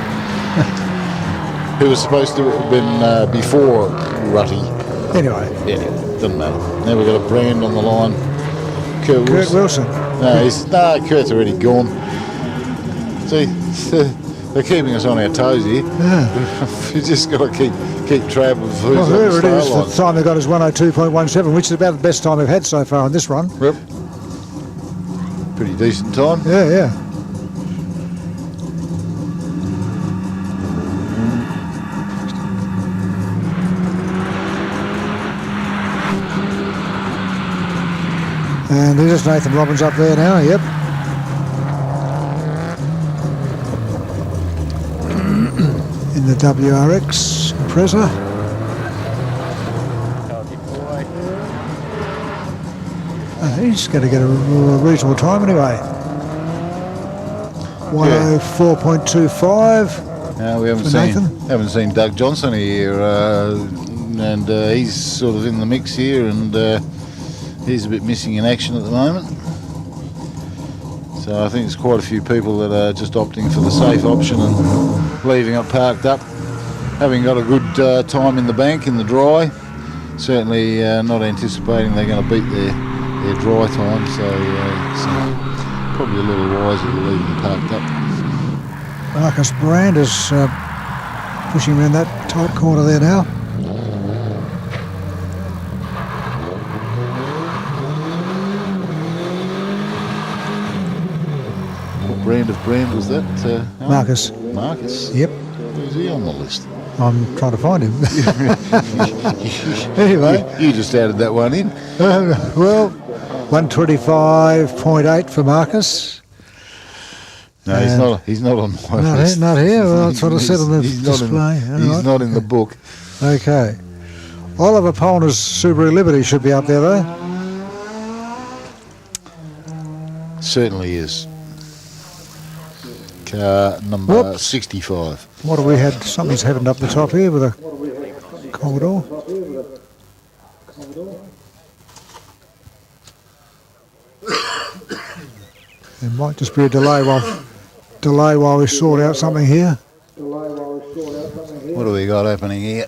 B: Who was supposed to have been before Rutty.
A: Anyway.
B: Yeah, doesn't matter. Now we've got a Brand on the line. Kurt Wilson. No, Kurt's already gone. See, They're keeping us on our toes here.
A: Yeah.
B: We just got to keep track of who's
A: Well,
B: on the
A: whoever it
B: start
A: is,
B: line.
A: the time they got is 102.17, which is about the best time we've had so far on this run.
B: Yep. Pretty decent time.
A: Yeah, yeah. And there's Nathan Robbins up there now, yep. In the WRX Impreza. He's going to get a reasonable time anyway. 104.25.
B: No, we
A: For Nathan.
B: haven't seen Doug Johnson here, and he's sort of in the mix here, and he's a bit missing in action at the moment. So I think there's quite a few people that are just opting for the safe option and leaving it parked up, having got a good time in the bank in the dry. Certainly not anticipating they're going to beat their dry time, so it's probably a little wiser to leave them parked up.
A: Marcus Brand is pushing around that tight corner there now.
B: What brand of brand was that?
A: Marcus.
B: Marcus?
A: Yep.
B: Who's he on the list?
A: I'm trying to find him. Anyway.
B: You just added that one in.
A: Well, 125.8 for Marcus.
B: No, he's not on my
A: Not
B: list.
A: Not here. Well, that's what I said on the display.
B: He's not in the book.
A: Okay. Oliver Polner's Subaru Liberty should be up there, though.
B: Certainly is. Car number 65.
A: What have we had? Something's happened up the top here with a Commodore. There might just be a delay while we sort out something here.
B: What do we got happening here?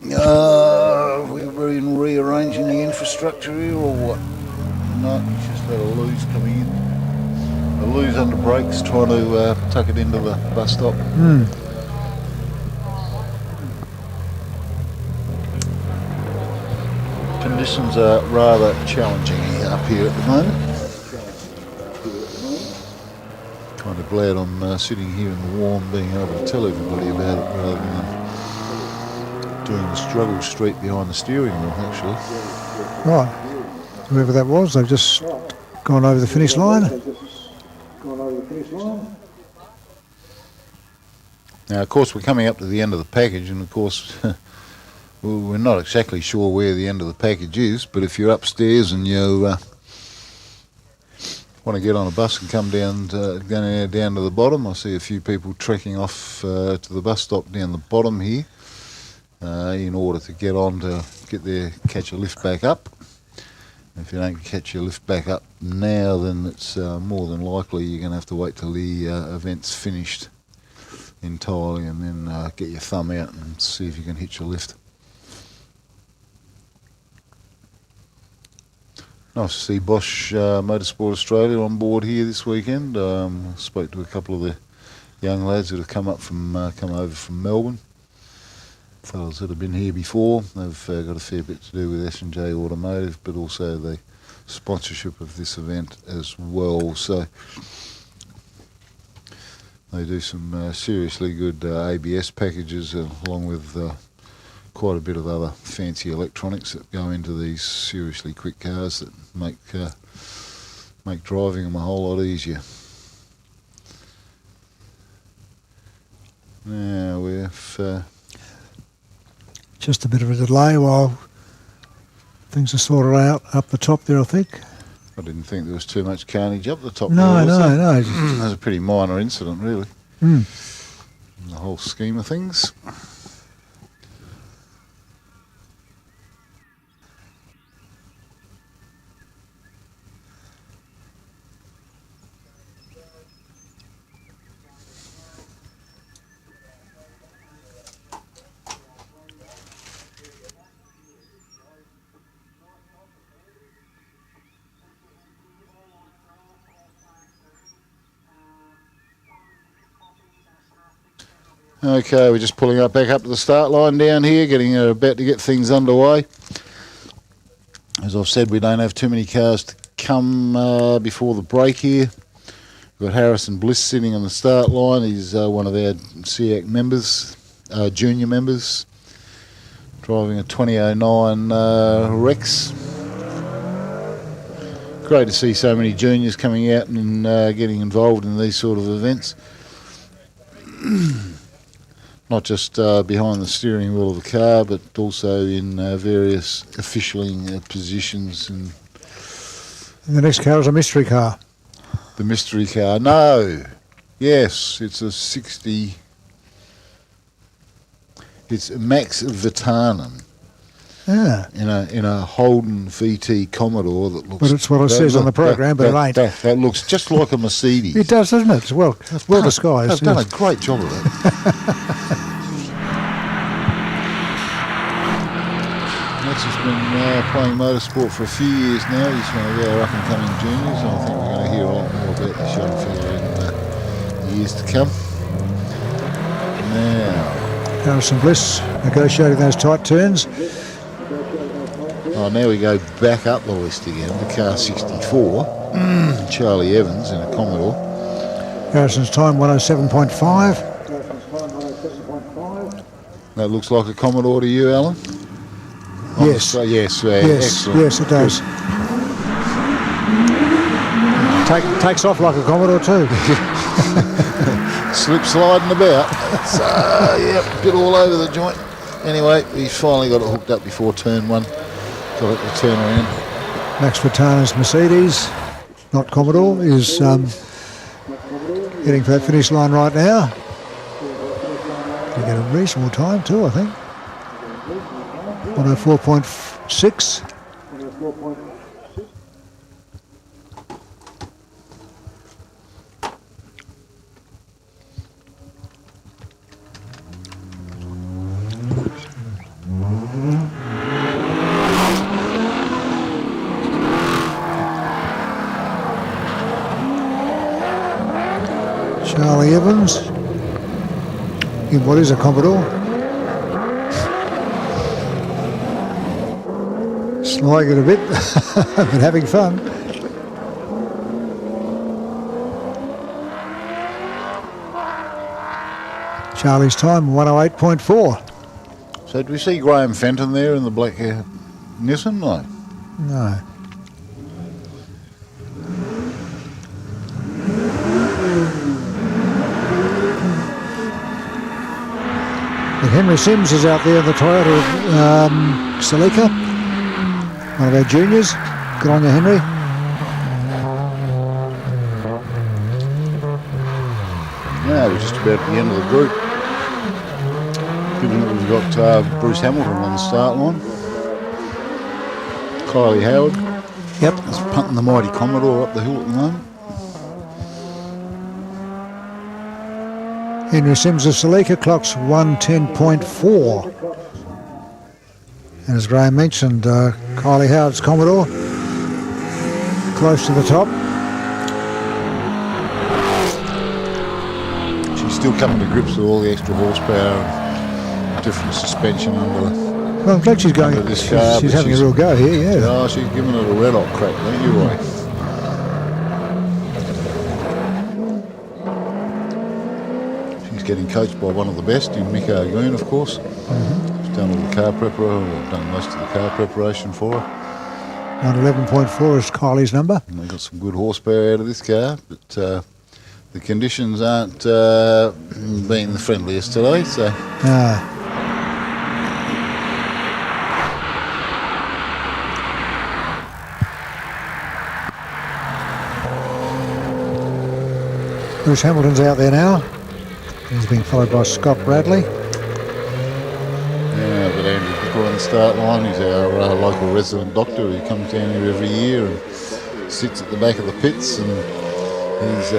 B: We're in rearranging the infrastructure here, or what? No, it's just had a Lose coming in. A Lose under brakes, trying to tuck it into the bus stop. Conditions are rather challenging up here at the moment. Kind of glad I'm sitting here in the warm, being able to tell everybody about it rather than doing the struggle street behind the steering wheel, actually.
A: Right. Whoever that was, they've just gone over the finish line.
B: Now, of course, we're coming up to the end of the package, and of course, we're not exactly sure where the end of the package is, but if you're upstairs and you want to get on a bus and come down to the bottom, I see a few people trekking off to the bus stop down the bottom here in order to get on to catch a lift back up. If you don't catch your lift back up now, then it's more than likely you're going to have to wait till the event's finished entirely and then get your thumb out and see if you can hitch a lift. Nice to see Bosch Motorsport Australia on board here this weekend. I spoke to a couple of the young lads that have come over from Melbourne. Fellas that have been here before. They've got a fair bit to do with S&J Automotive, but also the sponsorship of this event as well. So they do some seriously good ABS packages along with quite a bit of other fancy electronics that go into these seriously quick cars that make driving them a whole lot easier. Now we've
A: Just a bit of a delay while things are sorted out up the top there, I think.
B: I didn't think there was too much carnage up the top.
A: No.
B: That was a pretty minor incident, really, in the whole scheme of things. Okay, we're just pulling up back up to the start line down here, about to get things underway. As I've said, we don't have too many cars to come before the break here. We've got Harrison Bliss sitting on the start line. He's one of our SEAC members, junior members, driving a 2009 Rex. Great to see so many juniors coming out and getting involved in these sort of events. Not just behind the steering wheel of the car, but also in various officialing positions. And
A: the next car is a mystery car.
B: The mystery car? No. Yes, it's a 60. It's Max Vitanen.
A: Yeah.
B: In a Holden VT Commodore that looks.
A: But it's what it says on the program, but it ain't.
B: That looks just like a Mercedes.
A: It does, doesn't it? It's well disguised.
B: They've done a great job of that. Max has been playing motorsport for a few years now. He's one of our up-and-coming juniors. I think we're going to hear a lot more about this young fella in years to come. Now,
A: Harrison Bliss negotiating those tight turns.
B: Oh, now we go back up the list again to car 64. Charlie Evans in a Commodore.
A: Harrison's time 107.5.
B: That looks like a Commodore to you, Alan?
A: Yes.
B: Yes,
A: excellent. Yes, it does. Takes off like a Commodore too.
B: Slip sliding about. Yep, bit all over the joint. Anyway, he's finally got it hooked up before turn one. Got it to turn around. Max
A: Vitanen's Mercedes, not Commodore, is getting for that finish line right now. You get a reasonable time too, I think. 104.6. Charlie Evans in what is a Commodore. Slowing it a bit, but having fun. Charlie's time 108.4.
B: So do we see Graham Fenton there in the black Nissan? No.
A: No. But Henry Sims is out there in the Toyota Celica, one of our juniors. Good on you, Henry.
B: Now we're just about at the end of the group. Given that we've got Bruce Hamilton on the start line. Kylie Howard.
A: Yep.
B: He's punting the mighty Commodore up the hill at the moment.
A: Henry Sims of Celica clocks 110.4. And as Graham mentioned, Kylie Howard's Commodore close to the top.
B: She's still coming to grips with all the extra horsepower and different suspension under the.
A: Well, I'm glad she's going.
B: This car,
A: she's having a real go here, yeah.
B: Oh, she's giving it a red hot crack, don't you, Ray? She's getting coached by one of the best in Mick Argoon, of course.
A: Mm-hmm.
B: She's done all the car preparation, or done most of the car preparation for her.
A: 111.4 is Kylie's number.
B: And they got some good horsepower out of this car, but the conditions aren't being the friendliest today, so.
A: No. Bruce Hamilton's out there now. He's being followed by Scott Bradley.
B: Yeah, but Andrew Pickle on the start line. He's our local resident doctor. He comes down here every year and sits at the back of the pits, and he's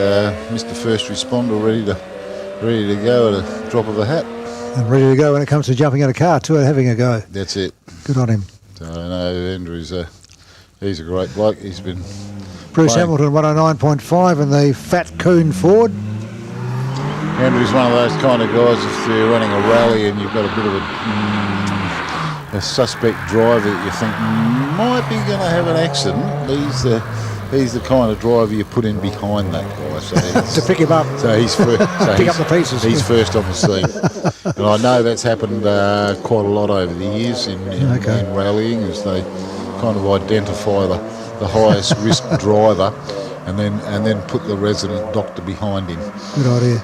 B: Mr. First Responder, ready to go at a drop of a hat.
A: And ready to go when it comes to jumping in a car too and having a go.
B: That's it.
A: Good on him.
B: So I know Andrew's he's a great bloke. He's been
A: Bruce Hamilton 109.5 in the Fat Coon Ford.
B: Andrew's one of those kind of guys, if you're running a rally and you've got a bit of a suspect driver that you think might be going to have an accident, he's the kind of driver you put in behind that guy. So
A: to pick him up.
B: So he's first. So
A: pick up the pieces.
B: He's first on the scene. And I know that's happened quite a lot over the years in rallying, as they kind of identify the highest risk driver. And then put the resident doctor behind him.
A: Good idea.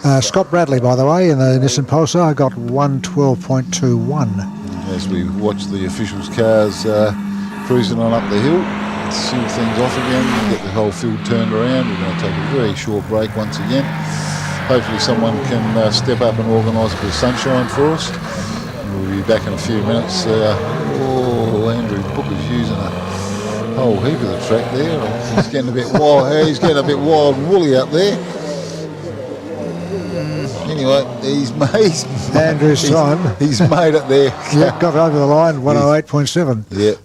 B: Yeah.
A: Scott Bradley, by the way, in the Nissan Pulsar, got 112.21.
B: As we watch the officials' cars cruising on up the hill, seal things off again, get the whole field turned around. We're going to take a very short break once again. Hopefully someone can step up and organise a bit of sunshine for us. We'll be back in a few minutes. Andrew Booker's using a whole heap of the track there. He's getting a bit wild. He's getting a bit wild and woolly up there. Anyway, he's
A: Andrew's time.
B: He's made it there.
A: Yeah, got over the line. 108.7.
B: Yeah,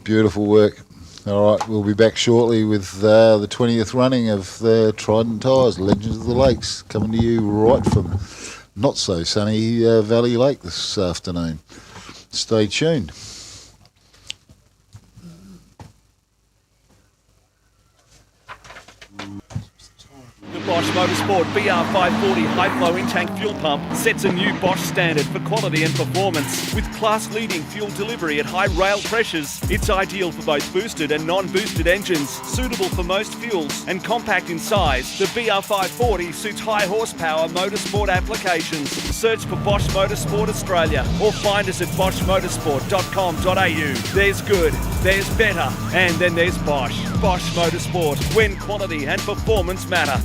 B: beautiful work. All right, we'll be back shortly with the 20th running of the Trident Tyres, Legends of the Lakes, coming to you right from not so sunny Valley Lake this afternoon. Stay tuned.
F: The Bosch Motorsport BR540 high-flow in-tank fuel pump sets a new Bosch standard for quality and performance. With class-leading fuel delivery at high rail pressures, it's ideal for both boosted and non-boosted engines, suitable for most fuels, and compact in size. The BR540 suits high horsepower motorsport applications. Search for Bosch Motorsport Australia or find us at boschmotorsport.com.au. There's good, there's better, and then there's Bosch. Bosch Motorsport, when quality and performance matter.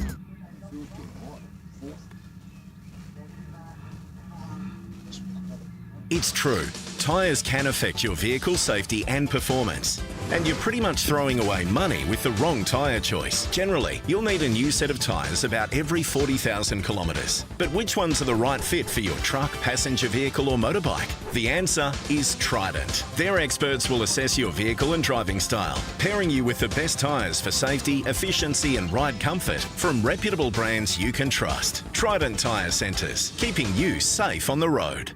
G: It's true, tyres can affect your vehicle's safety and performance. And you're pretty much throwing away money with the wrong tyre choice. Generally, you'll need a new set of tyres about every 40,000 kilometres. But which ones are the right fit for your truck, passenger vehicle or motorbike? The answer is Trident. Their experts will assess your vehicle and driving style, pairing you with the best tyres for safety, efficiency and ride comfort from reputable brands you can trust. Trident Tyre Centres, keeping you safe on the road.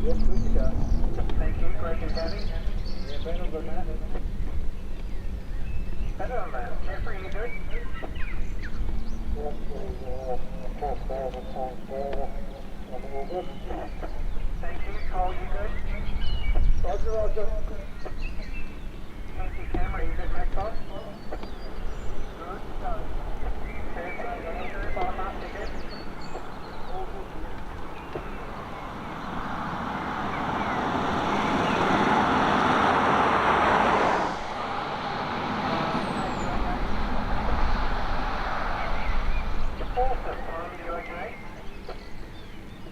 I: Yes, good to go. Thank you, great and Gabby. Yeah, better than that. Better than that. Jeffrey, you good? Thank you, Cole, you good? Roger, Roger. Thank you, Cameron, you good, next boss? Good, so. Perfect, Andrew, bypass ticket. All good. Awesome, are you okay?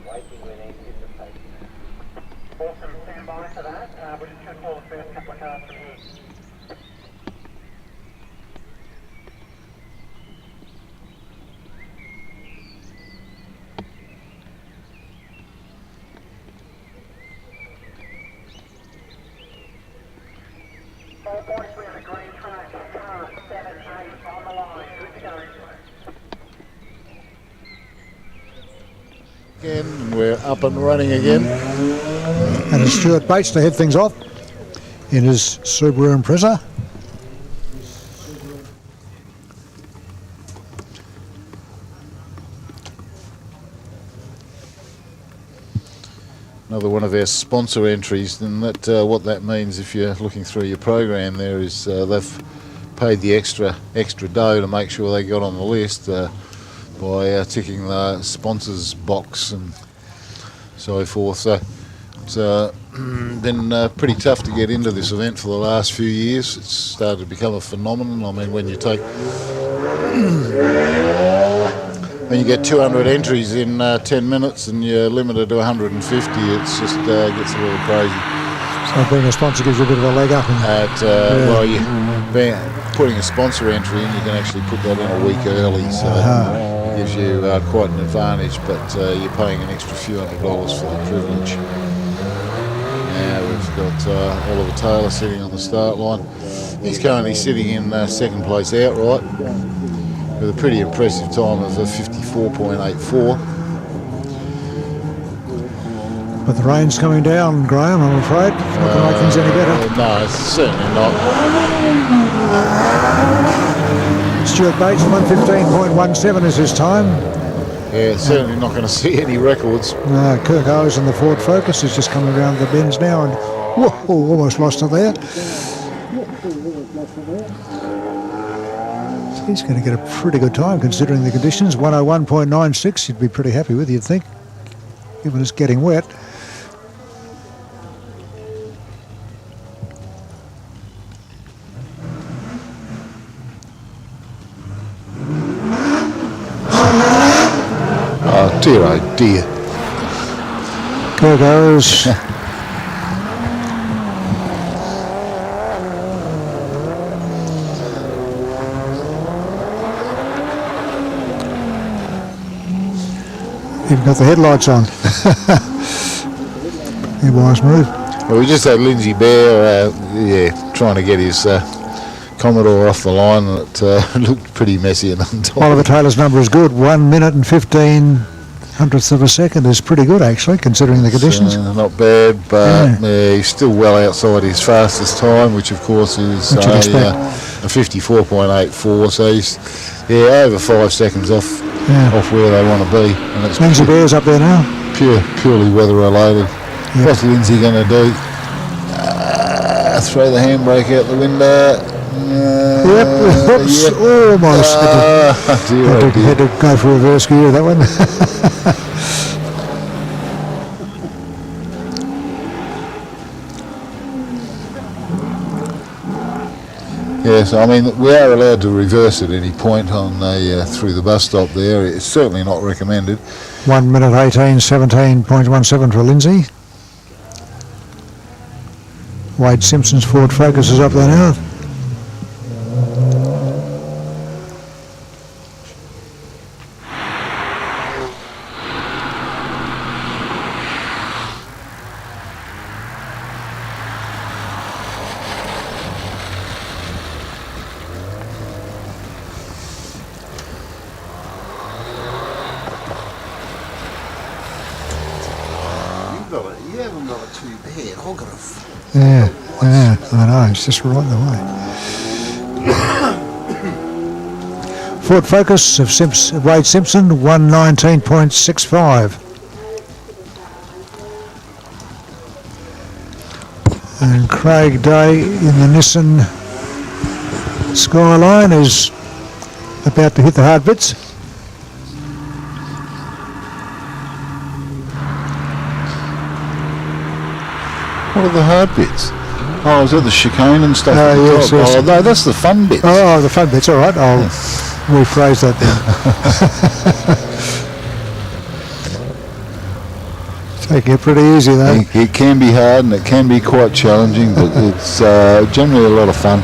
I: Waiting when engine to take. Awesome, stand by for that. We'll just check all the first couple of cars from here. All boys, we're on a green track. Car 7, 8 on the line. Good to go.
B: Again, we're up and running again.
A: And it's Stuart Bates to head things off in his Subaru Impreza.
B: Another one of our sponsor entries, and that what that means, if you're looking through your program there, is they've paid the extra dough to make sure they got on the list by ticking the sponsors box and so forth. So it's been pretty tough to get into this event for the last few years. It's started to become a phenomenon. I mean, when you take when you get 200 entries in 10 minutes and you're limited to 150, it's just gets a little crazy.
A: So being a sponsor gives you a bit of a leg up.
B: Well, putting a sponsor entry in, you can actually put that in a week early, so it gives you quite an advantage, but you're paying an extra few $100 for the privilege. Now we've got Oliver Taylor sitting on the start line. He's currently sitting in second place outright with a pretty impressive time of 54.84.
A: But the rain's coming down, Graham, I'm afraid. It's not going to make things any better.
B: No, it's certainly not.
A: Stuart Bates, 1:15.17 is his time.
B: Yeah, certainly not going to see any records.
A: Kirk Owens in the Ford Focus is just coming around the bends now and whoa, almost lost it there. So he's going to get a pretty good time considering the conditions. 1:01.96 you'd be pretty happy with, you'd think, given it's getting wet.
B: Oh dear, oh dear.
A: There goes. Even got the headlights on. It was move.
B: Well, we just had Lindsay Bear, trying to get his Commodore off the line, and it looked pretty messy and untidy.
A: Oliver Taylor's number is good. 1 minute and 15 hundredths of a second is pretty good, actually, considering the conditions.
B: Not bad, but he's still well outside his fastest time, which of course is a 54.84. So he's over 5 seconds off where they want to be. And it's
A: Lindsay Bear's up there now.
B: Purely weather related. Yep. What's Lindsay going to do? Throw the handbrake out the window.
A: Oops, almost. Had to go for reverse gear, that one.
B: Yes, I mean, we are allowed to reverse at any point on through the bus stop there. It's certainly not recommended.
A: 1 minute 17.17 for Lindsay. Wade Simpson's Ford Focus is up there now.
J: You haven't got it too bad. I've got a...
A: Yeah, I know, it's just right in the way. Ford Focus of Wade Simpson, 119.65. And Craig Day in the Nissan Skyline is about to hit the hard bits.
B: What are the hard bits? Oh, is that the chicane and stuff? At the
A: Yes,
B: top?
A: yes.
B: Oh, no, that's the fun bits.
A: Oh, the fun bits, all right. I'll rephrase that then. Taking it pretty easy though.
B: It can be hard and it can be quite challenging, but it's generally a lot of fun.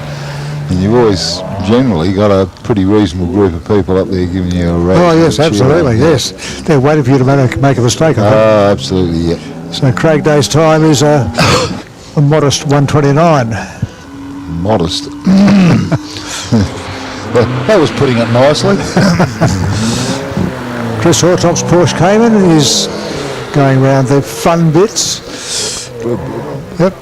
B: And you've always generally got a pretty reasonable group of people up there giving you a race.
A: Oh yes, absolutely, yes. They're waiting for you to make a mistake, I think.
B: Oh, absolutely, yeah.
A: So Craig Day's time is a modest 129.
B: Modest. That was putting it nicely.
A: Chris Hortop's Porsche Cayman is going round the fun bits. Yep.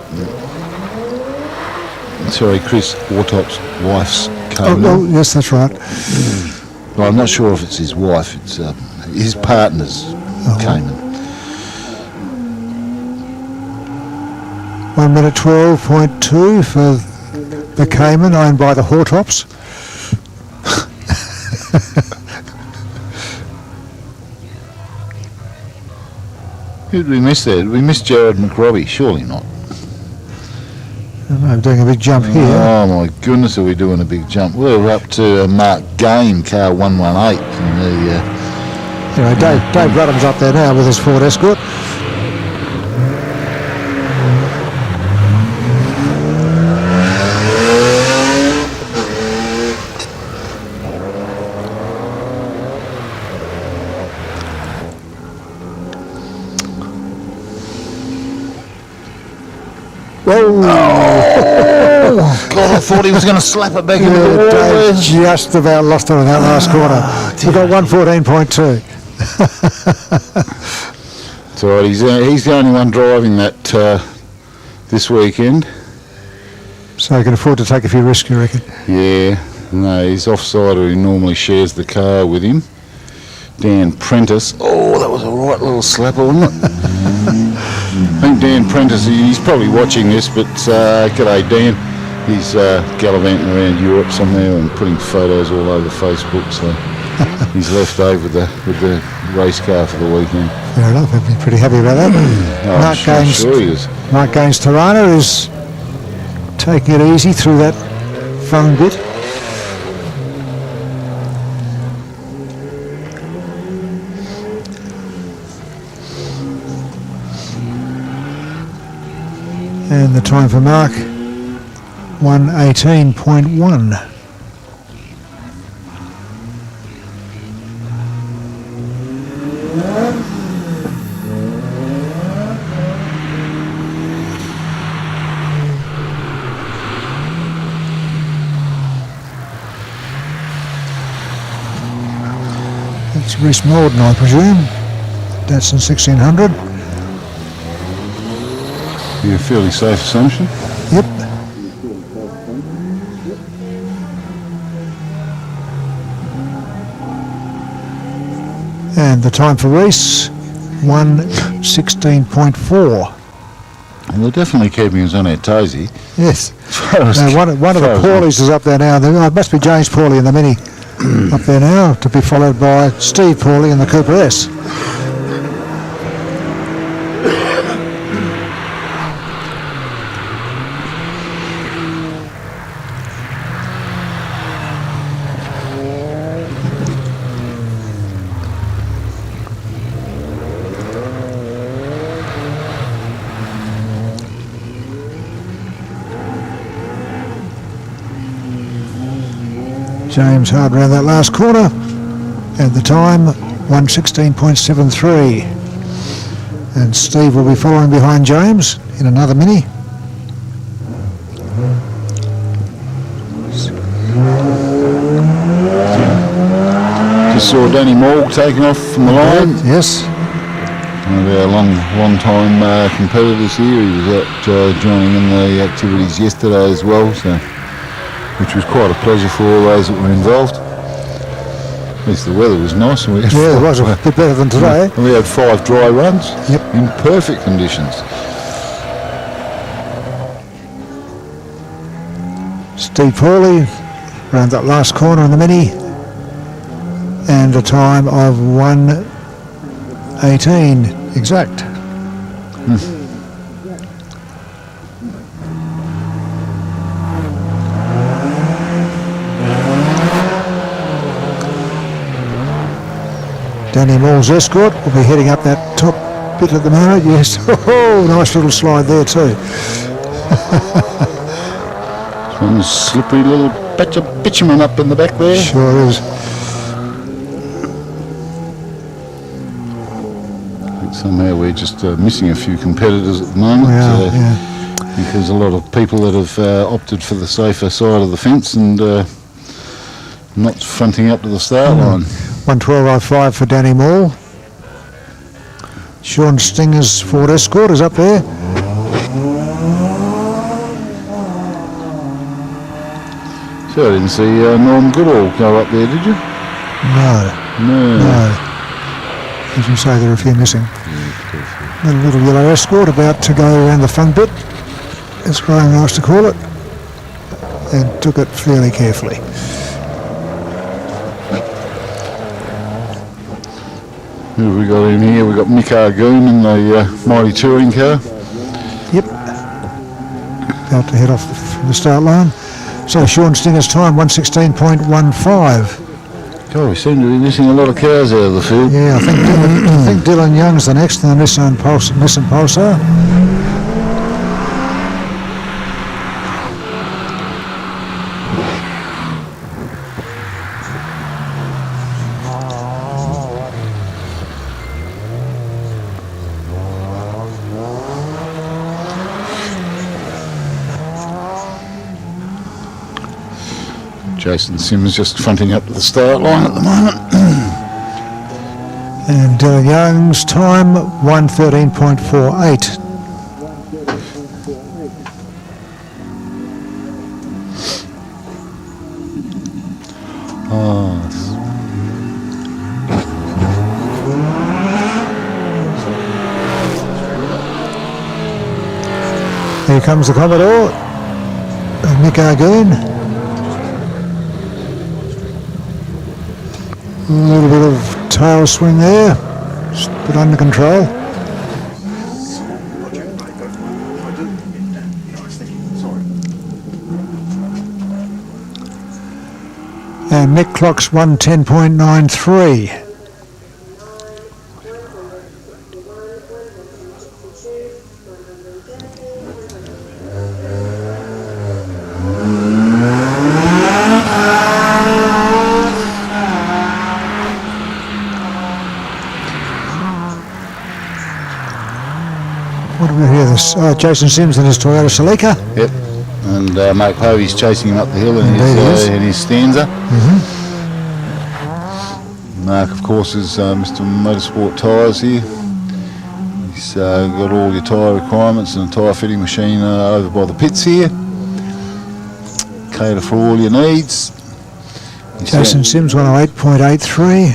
B: Sorry, Chris Hortop's wife's Cayman.
A: Oh, yes, that's right.
B: Well, I'm not sure if it's his wife. It's his partner's Cayman.
A: 1 minute 12.2 for the Cayman owned by the Hortops.
B: Who did we miss there? Did we miss Jared McRobbie? Surely not.
A: I'm doing a big jump here.
B: Oh my goodness, are we doing a big jump? We're up to Mark Game, car 118. And
A: Anyway, Dave Rudham's up there now with his Ford Escort. Whoa!
B: Oh, God, I thought he was going to slap it back into the wall.
A: Dave just about lost it in that last corner. We've got 114.2.
B: It's all right, he's the only one driving that this weekend.
A: So he can afford to take a few risks, you reckon?
B: Yeah, no, he's offsider who normally shares the car with him. Dan Prentice. Oh, that was a right little slapper, wasn't it? I think Dan Prentice, he's probably watching this, but g'day Dan. He's gallivanting around Europe somewhere and putting photos all over Facebook, so he's left over with the race car for the weekend.
A: Fair enough, I'd be pretty happy about that.
B: I'm sure he is.
A: Mark Gaines Tirana is taking it easy through that fun bit. And the time for Mark, 118.1. That's Reese Morden, I presume. Datsun 1600.
B: Be a fairly safe assumption.
A: Yep. And the time for Reese, 1:16.4.
B: And they're definitely keeping us on our toesy.
A: Yes. One of the Paulies is up there now. It must be James Paulie in the Mini up there now, to be followed by Steve Paulie in the Cooper S. James hard around that last corner, and the time 1:16.73. And Steve will be following behind James in another Mini.
B: Just saw Danny Morg taking off from the line.
A: Yes.
B: One of our long time competitors here. He was out joining in the activities yesterday as well, so which was quite a pleasure for all those that were involved. At least the weather was nice. And we had
A: Yeah, it was a bit better than today.
B: We had 5 dry runs
A: Yep.
B: in perfect conditions.
A: Steve Pauly around that last corner in the Mini, and a time of 1:18 exact. Danny Moore's Escort will be heading up that top bit at the moment. Yes, oh, nice little slide there too.
B: One slippery little patch of bitumen up in the back there.
A: Sure is.
B: I think somehow we're just missing a few competitors at the moment.
A: We are, yeah.
B: Because a lot of people that have opted for the safer side of the fence and not fronting up to the start line.
A: 1:12.05 for Danny Moore. Sean Stinger's Ford Escort is up there.
B: So I didn't see Norm Goodall go up there, did you?
A: No. As you say, there are a few missing. A little yellow Escort about to go around the front bit, as Graham likes to call it, and took it fairly carefully.
B: Who have we got in here? We've got Mick Argoon in the Mighty Touring car.
A: Yep. About to head off from the start line. So Sean Stinger's time, 1:16.15.
B: God, we seem to be missing a lot of cars out of the field.
A: Yeah, I think Dylan Young's the next in the Nissan Pulsar.
B: Jason Sims just fronting up to the start line at the moment.
A: And Dylan Young's time, 1:13.48. Here comes the Commodore, Mick Argoon. A little bit of tail swing there, but under control. And Mick clocks 1:10.93. What do we hear this? Jason Sims in his Toyota Celica.
B: Yep. And Mark Povey's chasing him up the hill in his Stanza. Mark, of course, is Mr. Motorsport Tyres here. He's got all your tyre requirements and a tyre fitting machine over by the pits here. Cater for all your needs.
A: Jason Sims 108.83.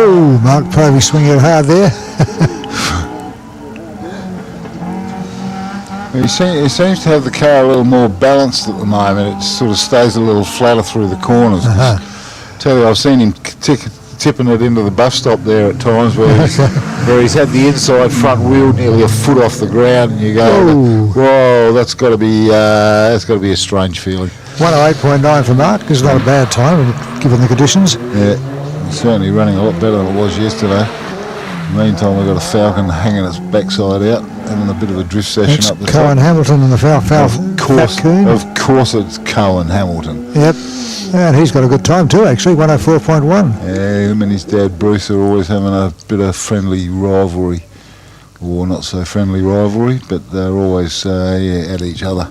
A: Oh, Mark Povey swinging it hard there.
B: He seems to have the car a little more balanced at the moment. It sort of stays a little flatter through the corners. Tell you, I've seen him tipping it into the bus stop there at times where he's had the inside front wheel nearly a foot off the ground, and you go, "Whoa, that's got to be a strange feeling."
A: 108.9 for Mark is not a bad time given the conditions.
B: Yeah, certainly running a lot better than it was yesterday. In the meantime, we've got a Falcon hanging its backside out, having a bit of a drift session
A: That's
B: up the
A: Cohen
B: top.
A: Hamilton and the Falcon. Fat Coon.
B: Of course it's Cohen Hamilton.
A: Yep. And he's got a good time too, actually, 104.1.
B: Yeah, him and his dad Bruce are always having a bit of friendly rivalry. Or not so friendly rivalry, but they're always at each other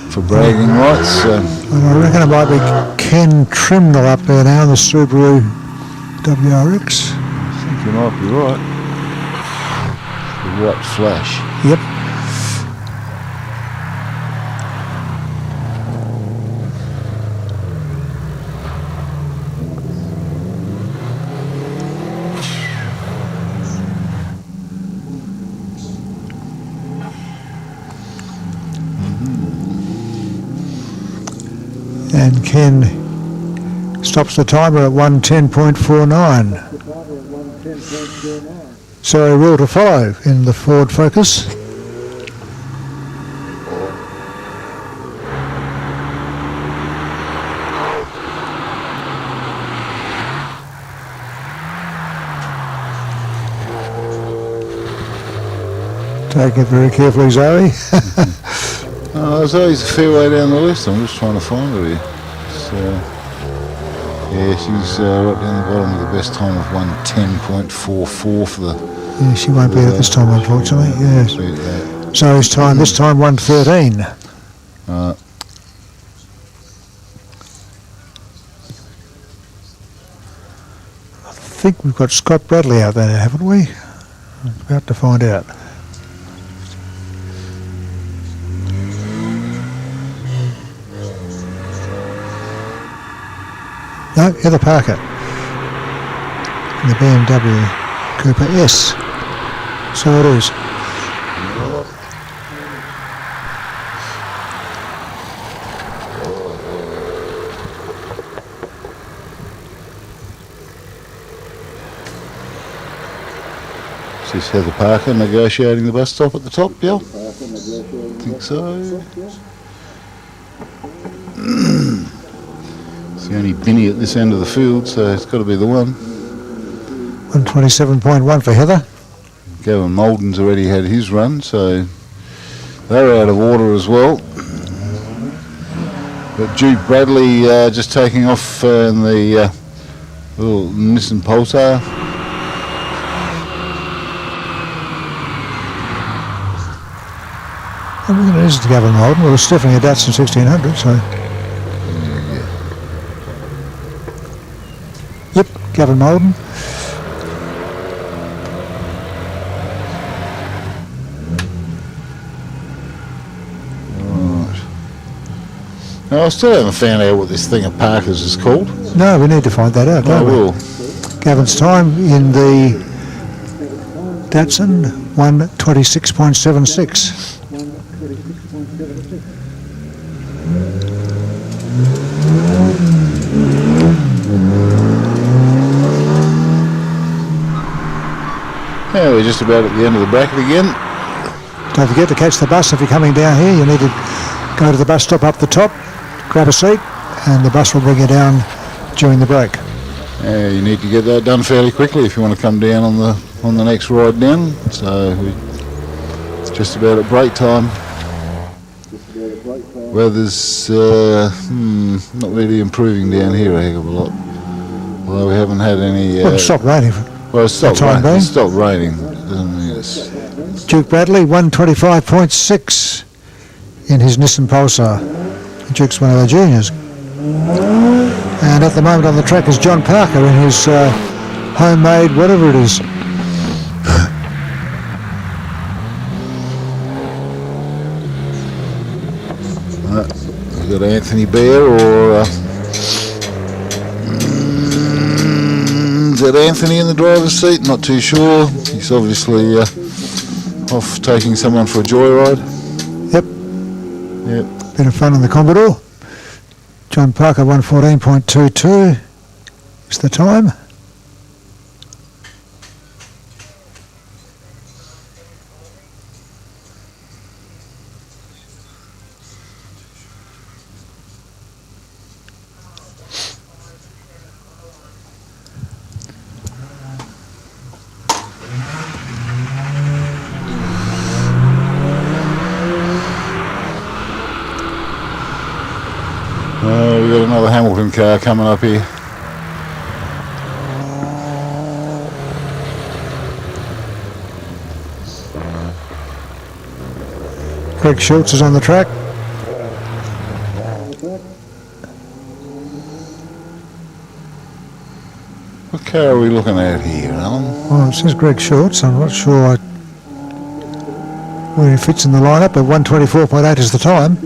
B: for bragging rights.
A: And I reckon it might be Ken Trimnell up there now in the Subaru WRX.
B: I think you might be right. The white flash.
A: Yep. And Ken stops the timer at 110.49. So a rule to follow in the Ford Focus. Take it very carefully, Zoe.
B: Zoe's a fair way down the list. I'm just trying to find her here. So, yeah, she's right down the bottom with the best time of 110.44 for the...
A: Yeah, she won't beat it this time, unfortunately. Yes. Zoe's time, this time 1:13. I think we've got Scott Bradley out there, haven't we? I'm about to find out. No, Heather Parker in the BMW Cooper S. So it is.
B: Is this Heather Parker negotiating the bus stop at the top, Bill? Think so. It's the only Binny at this end of the field, so it's got to be the one.
A: 127.1 for Heather.
B: Gavin Molden's already had his run, so they're out of order as well. But Duke Bradley just taking off in the little Nissan Pulsar.
A: I mean, it is to Gavin Molden. Well, it's definitely a Datsun 1600, so... Yep, Gavin Molden.
B: Right. Now, I still haven't found out what this thing of Parker's is called.
A: No, we need to find that out, don't we?
B: will.
A: Gavin's time in the Datsun, 1:26.76.
B: Yeah, we're just about at the end of the bracket again.
A: Don't forget to catch the bus if you're coming down here. You need to go to the bus stop up the top, grab a seat, and the bus will bring you down during the break.
B: Yeah, you need to get that done fairly quickly if you want to come down on the next ride down. So it's just about at break time. Weather's not really improving down here a heck of a lot. Although we haven't had any...
A: Well, it stopped raining.
B: Well, it stopped raining. Doesn't mean it's...
A: Duke Bradley, 1:25.6 in his Nissan Pulsar. Duke's one of our juniors. And at the moment on the track is John Parker in his homemade whatever it is.
B: We've got Anthony Bear or... is that Anthony in the driver's seat? Not too sure. He's obviously off taking someone for a joyride.
A: Yep. Bit of fun on the Commodore. John Parker, 1:14.22 is the time.
B: We've got another Hamilton car coming up here.
A: Greg Schultz is on the track.
B: What car are we looking at here, Alan?
A: Well, it says Greg Schultz. I'm not sure where he fits in the lineup, but 1:24.8 is the time.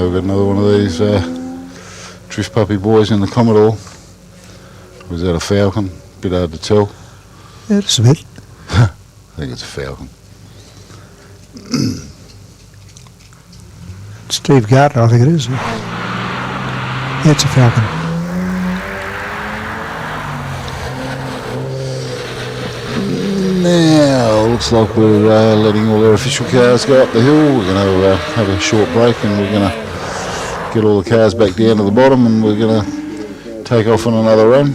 B: We've got another one of these drift puppy boys in the Commodore. Was that a Falcon? Bit hard to tell.
A: Yeah, just a bit.
B: I think it's a Falcon.
A: Steve Gartner, I think it is. Yeah, it's a Falcon.
B: Now, looks like we're letting all our official cars go up the hill. We're going to have a short break and we're going to get all the cars back down to the bottom and we're going to take off on another run.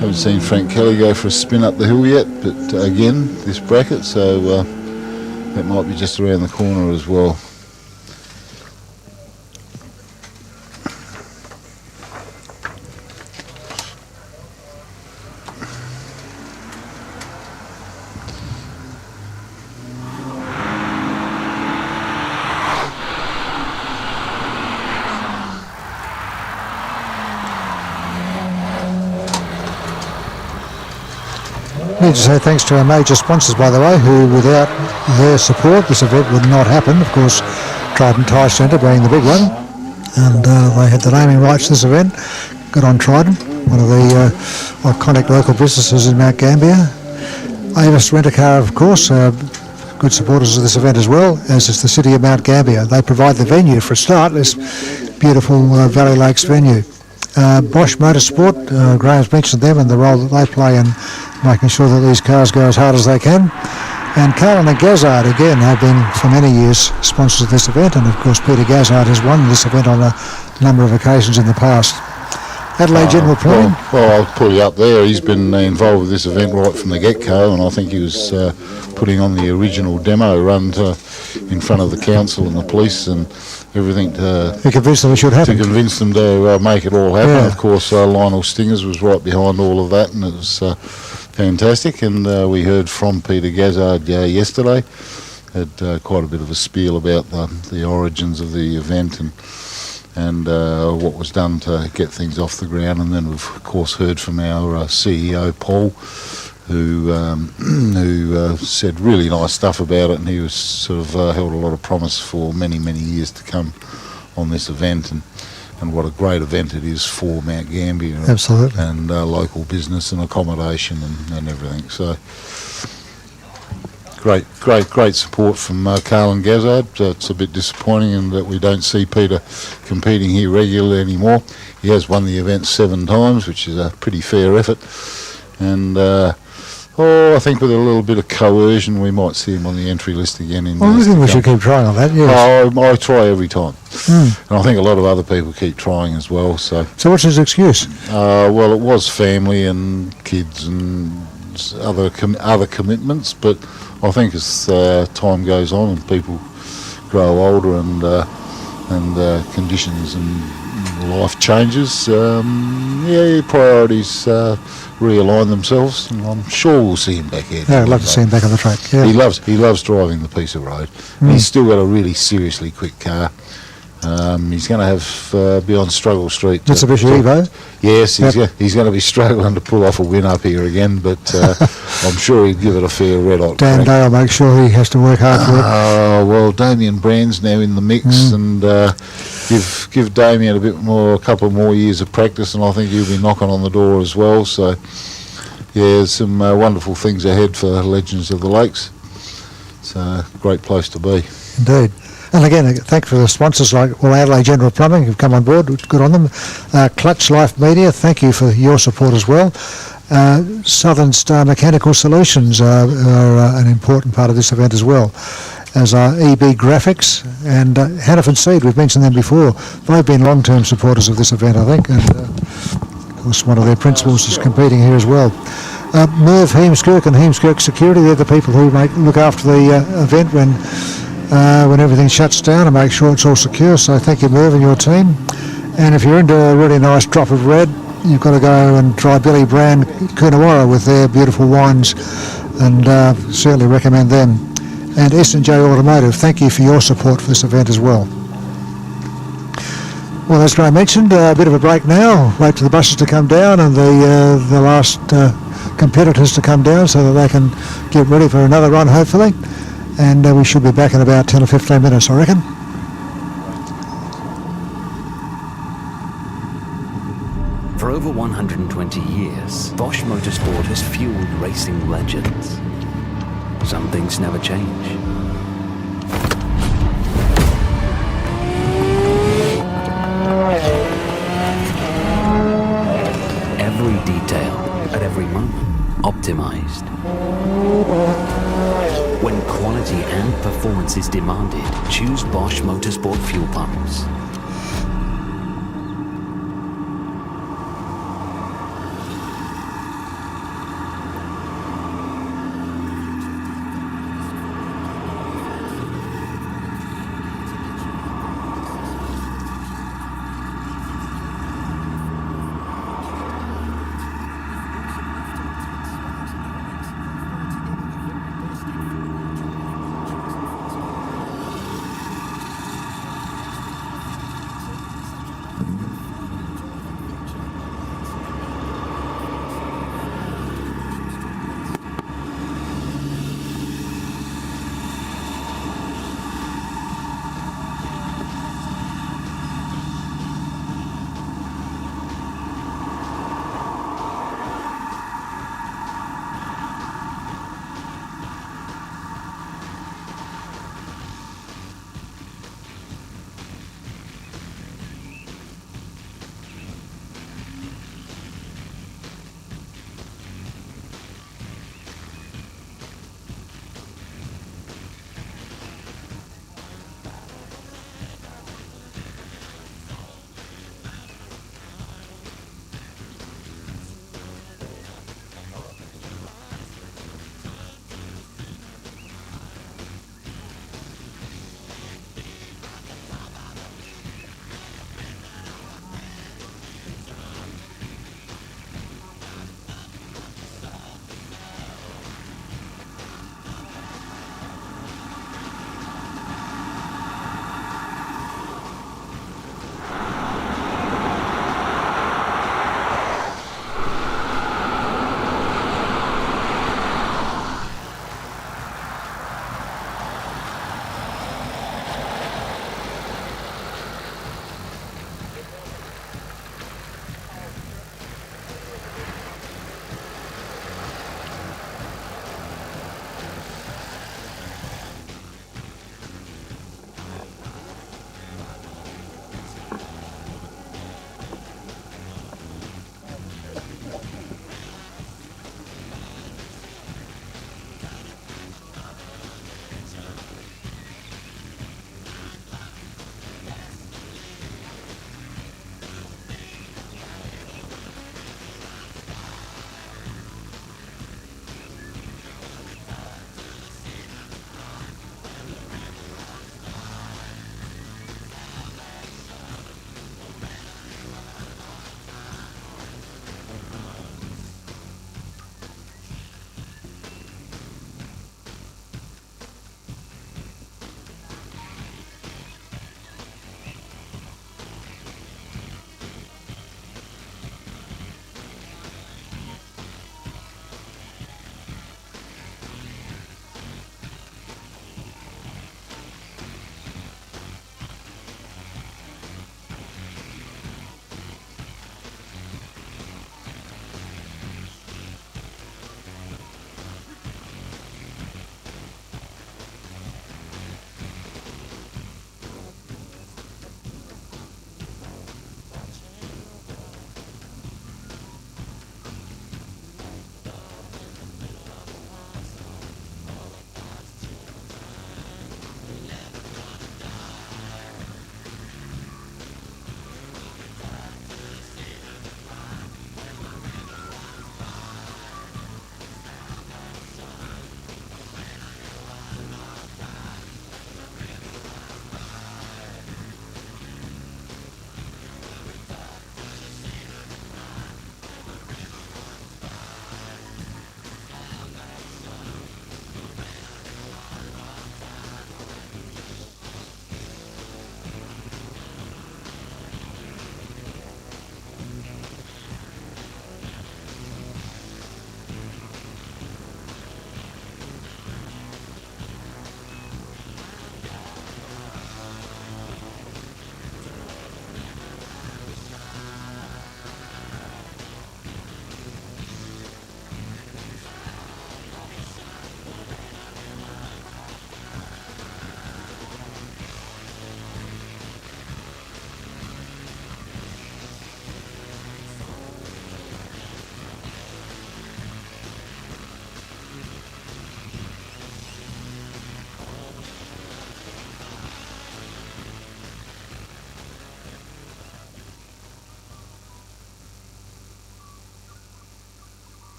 B: Haven't seen Frank Kelly go for a spin up the hill yet, but again, this bracket, so that might be just around the corner as well.
A: Need to say thanks to our major sponsors, by the way, who without their support this event would not happen. Of course, Trident Tyre Centre being the big one, and they had the naming rights to this event. Good on Trident, one of the iconic local businesses in Mount Gambier. Avis Rent-A-Car, of course, good supporters of this event as well, as is the City of Mount Gambier. They provide the venue for a start, this beautiful Valley Lakes venue. Bosch Motorsport, Graham's mentioned them and the role that they play in making sure that these cars go as hard as they can. And Carlin and Gazzard, again, have been for many years sponsors of this event, and of course Peter Gazzard has won this event on a number of occasions in the past. Adelaide General Plumbing.
B: Well, I'll pull you up there. He's been involved with this event right from the get-go, and I think he was putting on the original demo run in front of the council and the police and everything to
A: convince them it should happen.
B: To convince them to make it all happen.
A: Yeah.
B: Of course, Lionel Stingers was right behind all of that, and it was fantastic. And we heard from Peter Gazzard yesterday. Had quite a bit of a spiel about the origins of the event and what was done to get things off the ground. And then we've of course heard from our CEO Paul, who said really nice stuff about it, and he was sort of held a lot of promise for many years to come on this event, and what a great event it is for Mount Gambier.
A: Absolutely.
B: And local business and accommodation and everything. So great support from Carl and Gazzard. It's a bit disappointing in that we don't see Peter competing here regularly anymore. He has won the event 7 times, which is a pretty fair effort. And I think with a little bit of coercion, we might see him on the entry list again.
A: I think we should keep trying on that, yes.
B: I try every time. And I think a lot of other people keep trying as well. So
A: what's his excuse?
B: Well, it was family and kids and other commitments, but I think as time goes on and people grow older and conditions and life changes, priorities realign themselves, and I'm sure we'll see him back here.
A: Yeah, I'd love to see him back on the track. Yeah.
B: He loves driving the piece of road. He's still got a really seriously quick car. He's going to have be on Struggle Street.
A: Mitsubishi Evo?
B: Yes, he's going to be struggling to pull off a win up here again, but I'm sure he'd give it a fair red hot
A: Dan Dale make sure he has to work hard for it.
B: Well, Damien Brand's now in the mix, and give Damien a couple more years of practice, and I think he'll be knocking on the door as well. So, there's some wonderful things ahead for Legends of the Lakes. It's a great place to be.
A: Indeed. And again, thanks for the sponsors like Adelaide General Plumbing who've come on board. Good on them. Clutch Life Media, thank you for your support as well. Southern Star Mechanical Solutions are an important part of this event as well, as are EB Graphics and Hannaford Seed. We've mentioned them before. They've been long-term supporters of this event, I think, and of course one of their principals is competing here as well. Merv Heemskirk and Heemskirk Security, they're the people who look after the event when everything shuts down and make sure it's all secure. So thank you, Merv, and your team. And if you're into a really nice drop of red, you've got to go and try Billy Brand Coonawarra with their beautiful wines, and certainly recommend them. And S&J Automotive, thank you for your support for this event as well. Well, as Graham mentioned, a bit of a break now. Wait for the buses to come down and the last competitors to come down so that they can get ready for another run, hopefully. And we should be back in about 10 or 15 minutes, I reckon.
E: For over 120 years, Bosch Motorsport has fueled racing legends. Some things never change. Every detail, at every moment, optimized. When quality and performance is demanded, choose Bosch Motorsport fuel pumps.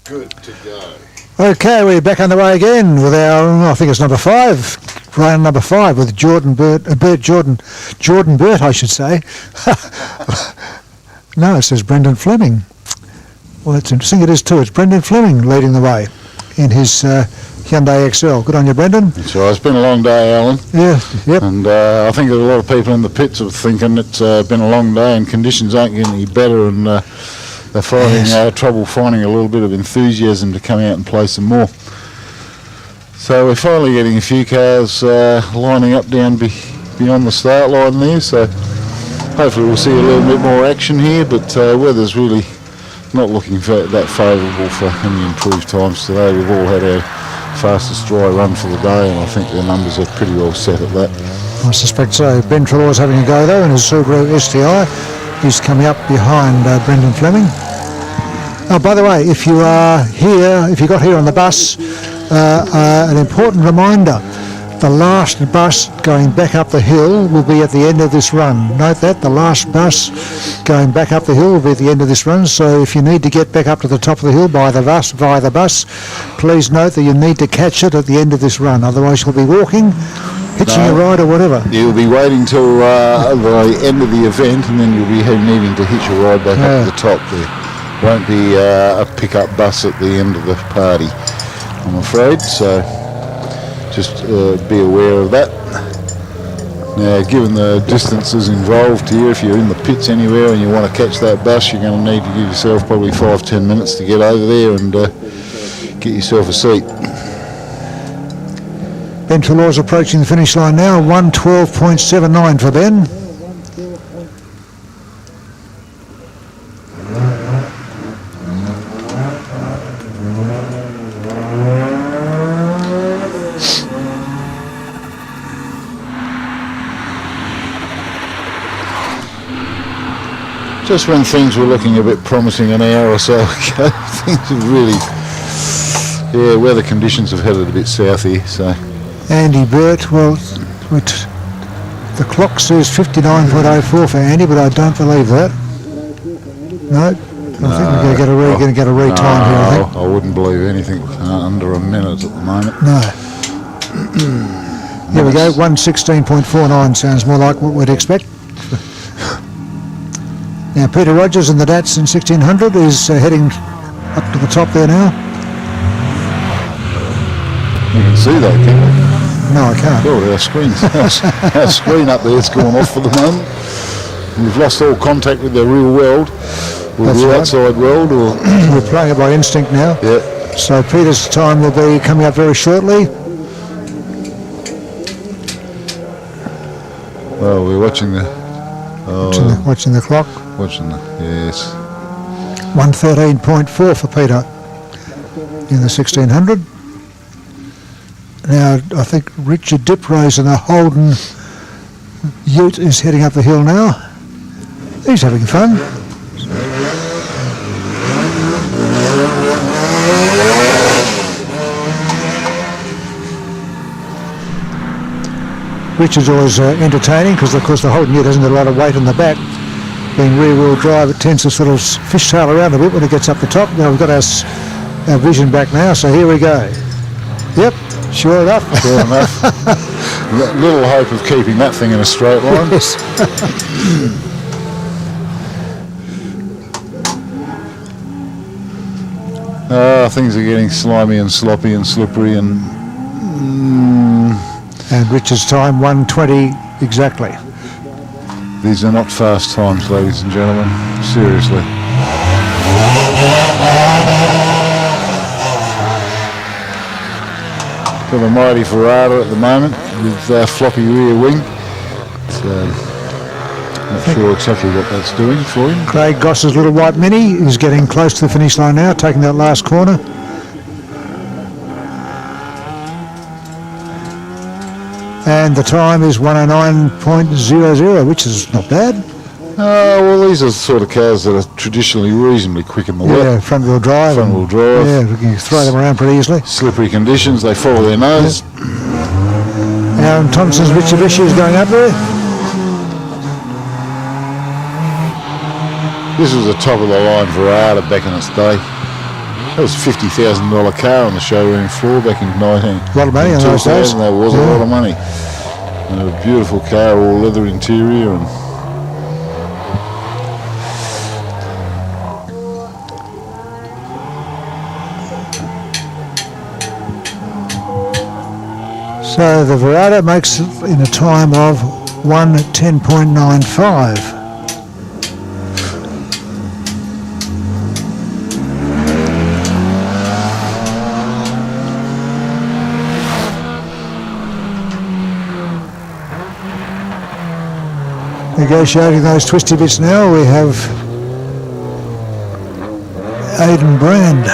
B: Good to go.
A: Okay, we're back on the way again with our, I think it's number 5, round number 5 with Jordan Burt, Jordan Burt, I should say. No, it says Brendan Fleming. Well, that's interesting. It is too. It's Brendan Fleming leading the way in his Hyundai XL. Good on you, Brendan.
B: That's right. It's been a long day, Alan.
A: Yeah, yep.
B: And I think there's a lot of people in the pits are thinking it's been a long day and conditions aren't getting any better, and they're finding trouble finding a little bit of enthusiasm to come out and play some more. So we're finally getting a few cars lining up down beyond the start line there, so hopefully we'll see a little bit more action here, but weather's really not looking that favourable for any improved times today. We've all had our fastest dry run for the day, and I think their numbers are pretty well set at that.
A: I suspect so. Ben Trelaw's having a go though in his Subaru STI. He's coming up behind Brendan Fleming. Oh, by the way, if you are here, if you got here on the bus, an important reminder. The last bus going back up the hill will be at the end of this run. Note that, the last bus going back up the hill will be at the end of this run, so if you need to get back up to the top of the hill via the bus, please note that you need to catch it at the end of this run, otherwise you'll be walking, hitching a ride or whatever.
B: You'll be waiting till the end of the event, and then you'll be needing to hitch a ride back up to the top there. Won't be a pickup bus at the end of the party, I'm afraid, so just be aware of that. Now, given the distances involved here, if you're in the pits anywhere and you want to catch that bus, you're going to need to give yourself probably 5-10 minutes to get over there and get yourself a seat.
A: Ben Trelaw's approaching the finish line now, 1:12.79 for Ben.
B: Just when things were looking a bit promising an hour or so ago, things have really, weather conditions have headed a bit south here, so.
A: Andy Burt, well, the clock says 59.04 for Andy, but I don't believe that. No, I think we're going to get a retime here, I think.
B: I wouldn't believe anything under a minute at the moment.
A: No. Here we go, 1:16.49 sounds more like what we'd expect. Now Peter Rogers in the Datsun 1600 is heading up to the top there now.
B: You can see that, can't you?
A: No, I can't.
B: Well, our screen up there's gone off for the moment. We've lost all contact with the real world, or the outside world. Or
A: we're playing it by instinct now.
B: Yeah.
A: So Peter's time will be coming up very shortly.
B: Well, we're watching the...
A: watching the clock.
B: Yes.
A: 1:13.4 for Peter in the 1600. Now I think Richard Diprose in the Holden Ute is heading up the hill now. He's having fun. Richard's always entertaining because of course the Holden Ute hasn't got a lot of weight on the back. Being rear-wheel drive, it tends to sort of fishtail around a bit when it gets up the top. Now we've got our vision back now, so here we go. Yep, sure enough.
B: Sure enough. Little hope of keeping that thing in a straight line.
A: Yes.
B: Things are getting slimy and sloppy and slippery and...
A: And Richard's time, 1:20 exactly.
B: These are not fast times, ladies and gentlemen. Seriously. Got a mighty Ferrara at the moment with floppy rear wing. So, not sure exactly what that's doing for him.
A: Craig Goss's little white Mini is getting close to the finish line now, taking that last corner. And the time is 1:09.00, which is not bad.
B: Well, these are the sort of cars that are traditionally reasonably quick in the wet.
A: Yeah, front-wheel drive.
B: Front-wheel drive.
A: Yeah, we can throw them around pretty easily.
B: Slippery conditions, they follow their nose.
A: Yeah. Aaron Thompson's Mitsubishi is going up there.
B: This was a top-of-the-line Ferrari back in its day. That was a $50,000 car on the showroom floor back in 19.
A: A lot of money in those days.
B: That was a lot of money. And a beautiful car, all leather interior, and
A: so the Verado makes it in a time of 1:10.95. Negotiating those twisty bits now, we have Aidan Brand.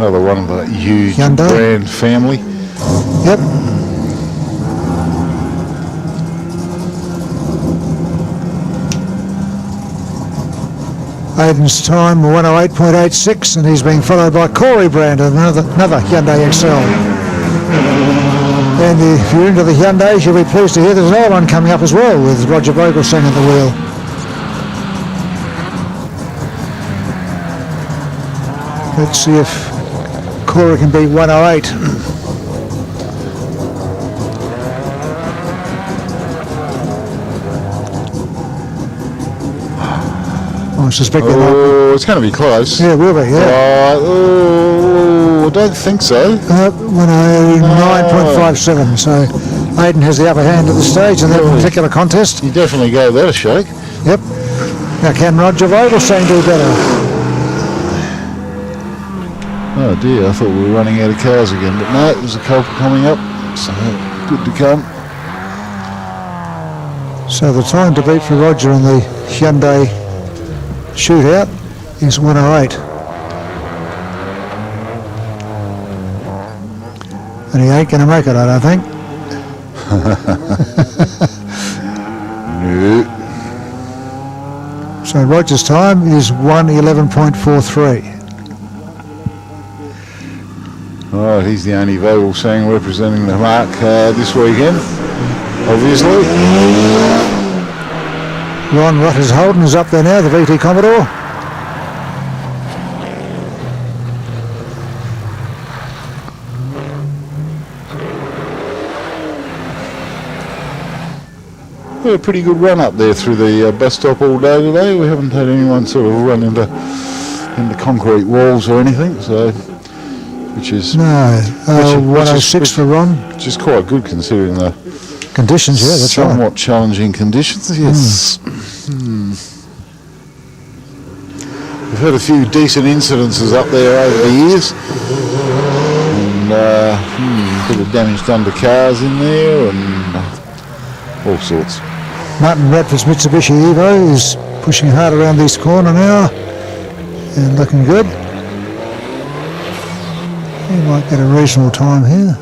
B: another one of the huge
A: Hyundai.
B: Brand family.
A: Yep. Aidan's time 108.86, and he's being followed by Corey Brand, another Hyundai XL. And if you're into the Hyundais, you'll be pleased to hear there's another one coming up as well, with Roger Vogelsang at the wheel. Let's see if Corey can beat 108. I suspect that.
B: Oh, it's going to be close.
A: Yeah, it will be, yeah.
B: I don't think so.
A: 109.57, so Aidan has the upper hand at this stage in that particular contest.
B: You definitely gave that a shake.
A: Yep. Now can Roger Vogelsang do better?
B: Oh dear, I thought we were running out of cars again, but no, there's a couple coming up, so good to come.
A: So the time to beat for Roger in the Hyundai shootout is 108. And he ain't going to make it, I don't think.
B: No.
A: So Roger's time is 1:11.43.
B: Oh, he's the only Vogelsang representing the Marque this weekend, obviously.
A: Ron Rutters Holden is up there now, the VT Commodore.
B: We had a pretty good run up there through the bus stop all day today. We haven't had anyone sort of run into concrete walls or anything, so which is
A: 106 for Ron.
B: Which is quite good considering the
A: conditions. Yeah, that's right.
B: somewhat challenging conditions. Yes. We've had a few decent incidences up there over the years, and a bit of damage done to cars in there, and all sorts.
A: Martin Radford's Mitsubishi Evo is pushing hard around this corner now and looking good. He might get a reasonable time here.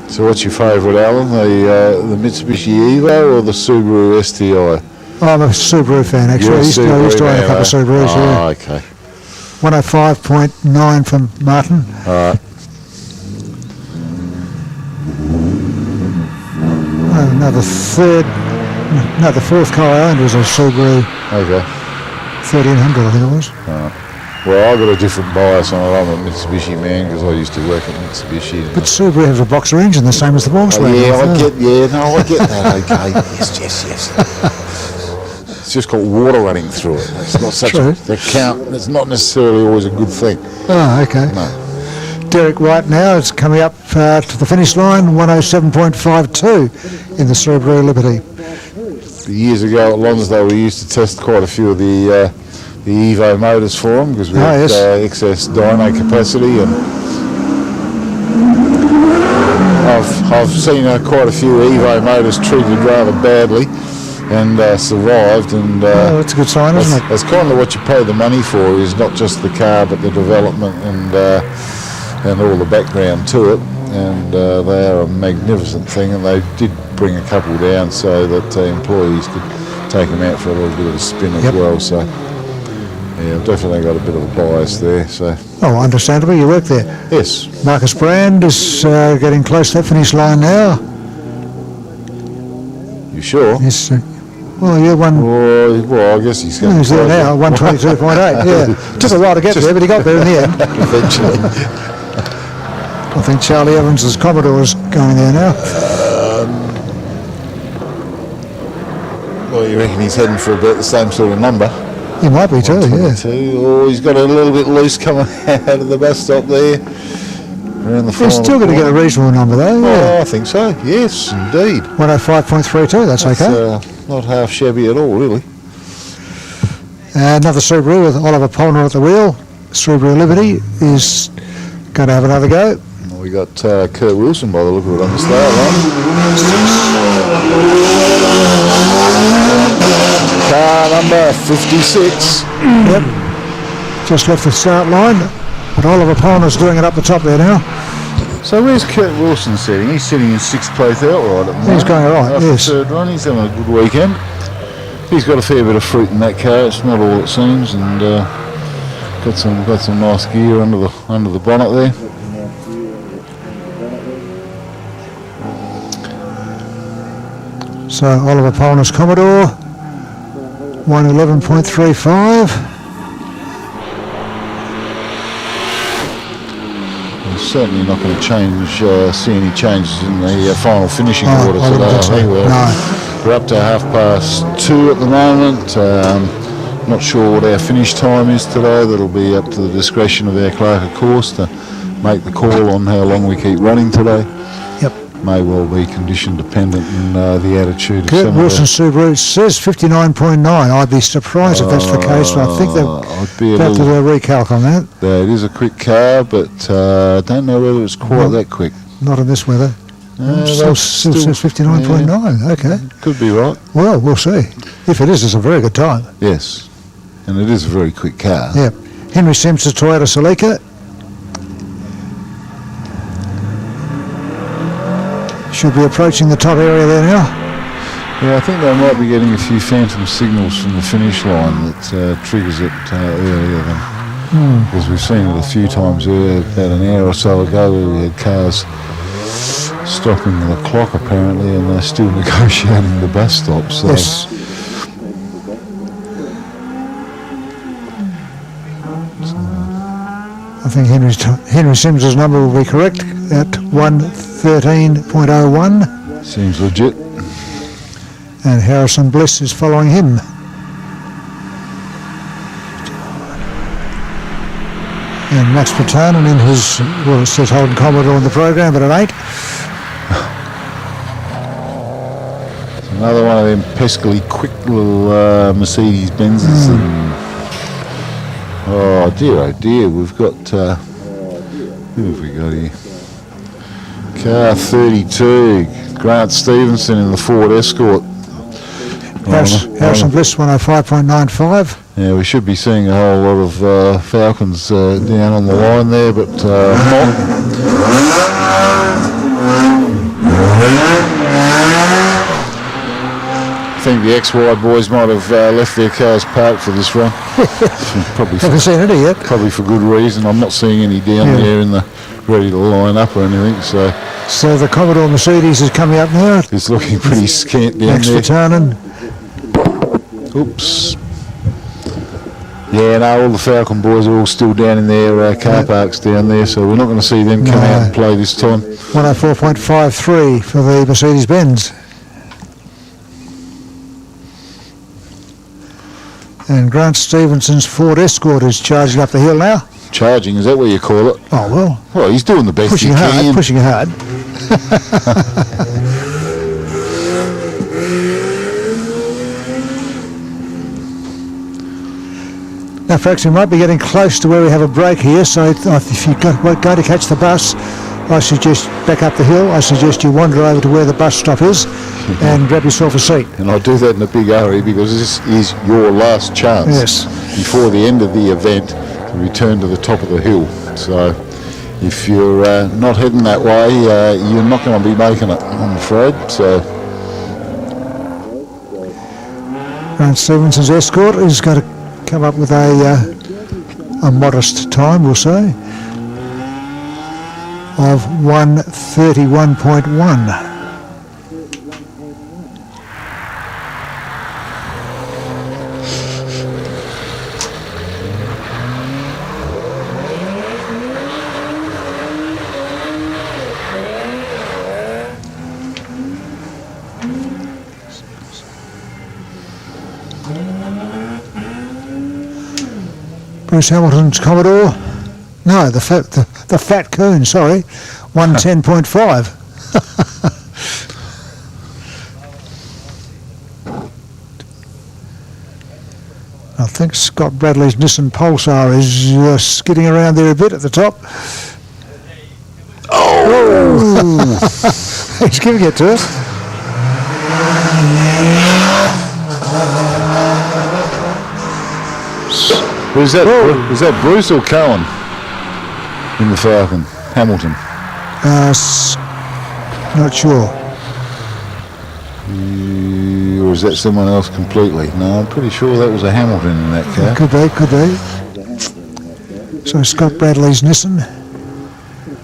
B: So what's your favourite, Alan? The Mitsubishi Evo or the Subaru STI?
A: I'm a Subaru fan, actually.
B: You're
A: I used to own a couple of Subarus, yeah.
B: Okay.
A: 105.9 from Martin.
B: All right.
A: The fourth car I owned was a Subaru
B: Okay.
A: 1300, I think it was.
B: Well, I've got a different bias on it. I'm a Mitsubishi man because I used to work at Mitsubishi.
A: But Subaru has a boxer engine, the same as the Volkswagen.
B: I get that. Okay. Yes. It's just got water running through it. It's not such it's not necessarily always a good thing.
A: Oh, okay.
B: No.
A: Derek White now is coming up to the finish line, 107.52 in the Subaru Liberty.
B: Years ago at Lonsdale, we used to test quite a few of the Evo motors for them because we had excess dyno capacity, and I've seen quite a few Evo motors treated rather badly and survived, and
A: that's a good sign, isn't it?
B: That's kind of what you pay the money for, is not just the car but the development and all the background to it, and they are a magnificent thing, and they did bring a couple down so that employees could take them out for a little bit of a spin as well. So yeah, I've definitely got a bit of a bias there. So
A: understandably, you work there.
B: Yes.
A: Marcus Brand is getting close to that finish line now.
B: You sure?
A: Yes. Well, yeah,
B: Well, I guess he's going
A: he's there now, 122.8. Yeah, took a while to get there, but he got there in the end.
B: Eventually.
A: I think Charlie Evans' Commodore is going there now.
B: Well, you reckon he's heading for about the same sort of number?
A: He might be too, yeah.
B: Oh, he's got a little bit loose coming out of the bus stop there. Around the
A: He's still going to get a reasonable number though, yeah.
B: Oh, I think so, yes, indeed.
A: 105.32, that's okay.
B: Not half shabby at all, really.
A: Another Subaru with Oliver Polner at the wheel. Subaru Liberty is going to have another go.
B: We got Kurt Wilson by the look of it on the start line. Car number 56.
A: Yep, just left the start line, but Oliver Polner's doing it up the top there now.
B: So where's Kurt Wilson sitting? He's sitting in 6th place outright at the moment.
A: He's going all right,
B: After
A: yes.
B: third run, he's having a good weekend. He's got a fair bit of fruit in that car. It's not all it seems, and got some nice gear under the bonnet there.
A: So Oliver Polner's Commodore, 111.35.
B: Certainly not going to see any changes in the final finishing order today. I think we're up to 2:30 at the moment. Not sure what our finish time is today. That'll be up to the discretion of our clerk of course to make the call on how long we keep running today.
A: Yep.
B: May well be condition dependent and the attitude of
A: Kurt
B: some
A: Wilson Subaru says 59.9. I'd be surprised if that's the case, but I think they'll have to do a recalc on that.
B: It is a quick car, but I don't know whether it's quite that quick.
A: Not in this weather. Still says 59.9. Okay.
B: Could be right.
A: Well, we'll see. If it is, it's a very good time.
B: Yes. And it is a very quick car.
A: Yep. Henry Simpson's Toyota Celica. Should be approaching the top area there now.
B: Yeah, I think they might be getting a few phantom signals from the finish line that triggers it earlier than... Because we've seen it a few times about an hour or so ago where we had cars stopping the clock apparently and they're still negotiating the bus stop. So.
A: Yes. I think Henry Sims' number will be correct at 113.01.
B: Seems legit.
A: And Harrison Bliss is following him. And Max Patanen in his, well, it says Holden Commodore on the program, but it ain't.
B: It's another one of them peskily quick little Mercedes-Benzes. Oh dear, we've got, who have we got here? Car 32, Grant Stevenson in the Ford Escort.
A: Harrison Bliss, 105.95.
B: Yeah, we should be seeing a whole lot of Falcons down on the line there, but not. I think the XY boys might have left their cars parked for this run.
A: Haven't seen any yet.
B: Probably for good reason. I'm not seeing any down there in the ready to line up or anything. So
A: the Commodore Mercedes is coming up now.
B: It's looking pretty scant down
A: Max
B: there.
A: Patanen.
B: Oops. Yeah, no, all the Falcon boys are all still down in their car parks down there, so we're not going to see them come out and play this time.
A: 104.53 for the Mercedes-Benz. And Grant Stevenson's Ford Escort is charging up the hill now.
B: Charging, is that what you call it?
A: Oh, well.
B: Well, he's doing the best he can.
A: Pushing hard. Now, folks, we might be getting close to where we have a break here, so if you're going to catch the bus, I suggest back up the hill. I suggest you wander over to where the bus stop is and grab yourself a seat.
B: And I do that in a big hurry because this is your last chance before the end of the event to return to the top of the hill. So if you're not heading that way, you're not going to be making it, I'm afraid. So
A: Grant Stevenson's Escort is going to come up with a modest time, we'll say, of 1:31.1. Bruce Hamilton's Commodore. No, the Fat Coon, sorry. 110.5. I think Scott Bradley's Nissan Pulsar is skidding around there a bit at the top. Oh! He's giving it to us.
B: Was that Bruce or Cohen in the Falcon? Hamilton?
A: Not sure.
B: Or is that someone else completely? No, I'm pretty sure that was a Hamilton in that car.
A: Could be. So Scott Bradley's Nissan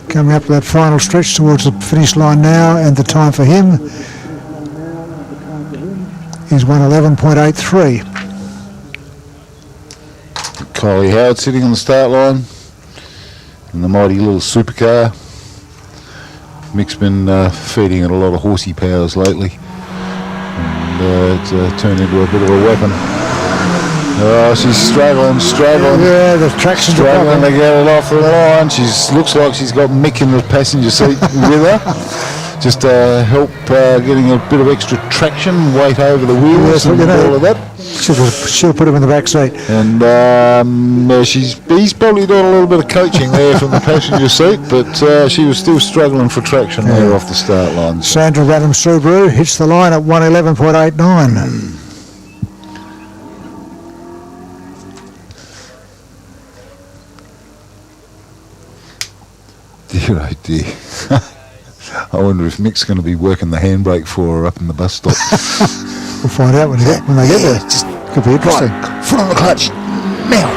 A: coming up to that final stretch towards the finish line now, and the time for him is 1:11.83.
B: Kylie Howard sitting on the start line in the mighty little supercar. Mick's been feeding it a lot of horsey powers lately, and it's turned into a bit of a weapon. Oh, she's struggling.
A: Yeah, the traction
B: struggling to get it off the line. Looks like she's got Mick in the passenger seat with her. Just help getting a bit of extra traction, weight over the wheels, and all of that.
A: She'll put him in the back seat.
B: And he's probably done a little bit of coaching there from the passenger seat, but she was still struggling for traction there off the start line.
A: Sandra Radham Subaru hits the line at 1:11.89.
B: Dear oh dear. I wonder if Mick's going to be working the handbrake for her up in the bus stop.
A: We'll find out when they get there. Just could be interesting.
B: Foot on the clutch. Now.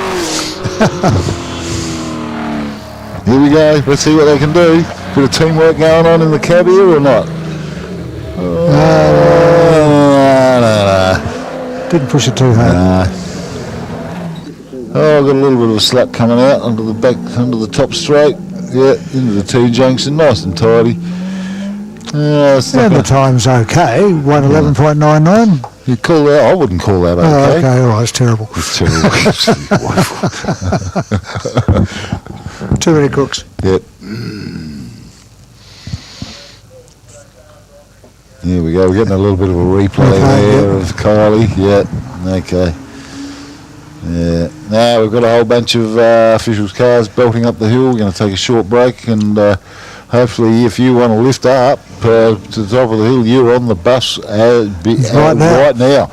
B: Here we go. Let's see what they can do. Bit of teamwork going on in the cab here or not?
A: Didn't push it too hard.
B: Oh, I've got a little bit of a slap coming out under the back, under the top straight. Yeah, into the T-junction, nice and tidy.
A: And the time's okay, 1:11.99.
B: You call that? I wouldn't call that okay.
A: Oh, okay, all right, it's terrible.
B: It's terrible.
A: Too many cooks.
B: Yep. Here we go. We're getting a little bit of a replay there of Kylie. Yeah. Okay. Yeah. Now we've got a whole bunch of officials' cars belting up the hill. We're going to take a short break, and hopefully, if you want to lift up to the top of the hill, you're on the bus right now.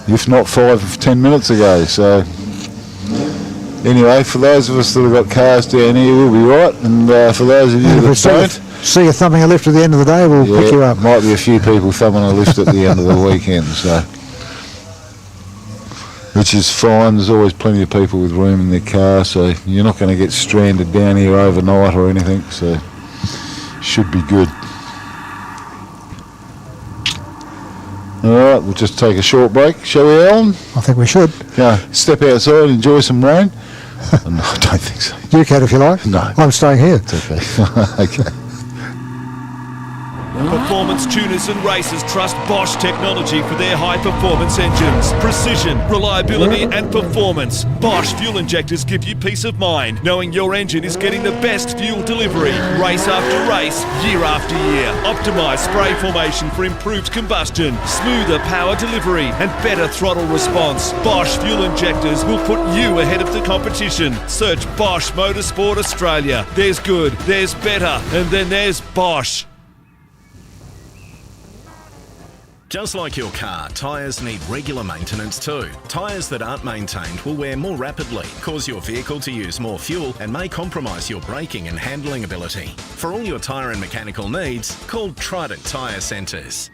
B: If not 5-10 minutes ago. So anyway, for those of us that have got cars down here, we'll be right. And for those of you that don't,
A: see you thumbing a lift at the end of the day, we'll pick you up.
B: Might be a few people thumbing a lift at the end of the weekend. So. Which is fine. There's always plenty of people with room in their car, so you're not going to get stranded down here overnight or anything, so should be good. Alright, we'll just take a short break, shall we, Alan?
A: I think we should.
B: Yeah, step outside, enjoy some rain. No, I don't think so.
A: You can if you like.
B: No.
A: I'm staying here.
B: It's okay. Okay.
F: Performance tuners and racers trust Bosch technology for their high-performance engines. Precision, reliability and performance. Bosch fuel injectors give you peace of mind, knowing your engine is getting the best fuel delivery. Race after race, year after year. Optimised spray formation for improved combustion, smoother power delivery and better throttle response. Bosch fuel injectors will put you ahead of the competition. Search Bosch Motorsport Australia. There's good, there's better, and then there's Bosch.
G: Just like your car, tyres need regular maintenance too. Tyres that aren't maintained will wear more rapidly, cause your vehicle to use more fuel and may compromise your braking and handling ability. For all your tyre and mechanical needs, call Trident Tyre Centres.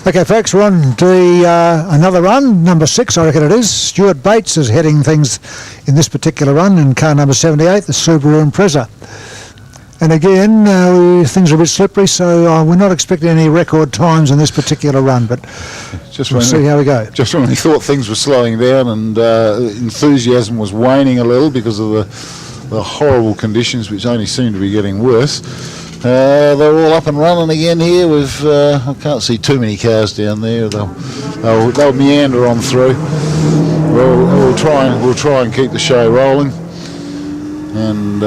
A: Okay, folks, we're on to another run, number 6, I reckon it is. Stuart Bates is heading things in this particular run in car number 78, the Subaru Impreza. And again, things are a bit slippery, so we're not expecting any record times in this particular run, but we'll see how we go.
B: Just when we thought things were slowing down and enthusiasm was waning a little because of the horrible conditions, which only seem to be getting worse. They're all up and running again here. I can't see too many cars down there. They'll meander on through. We'll try and keep the show rolling, and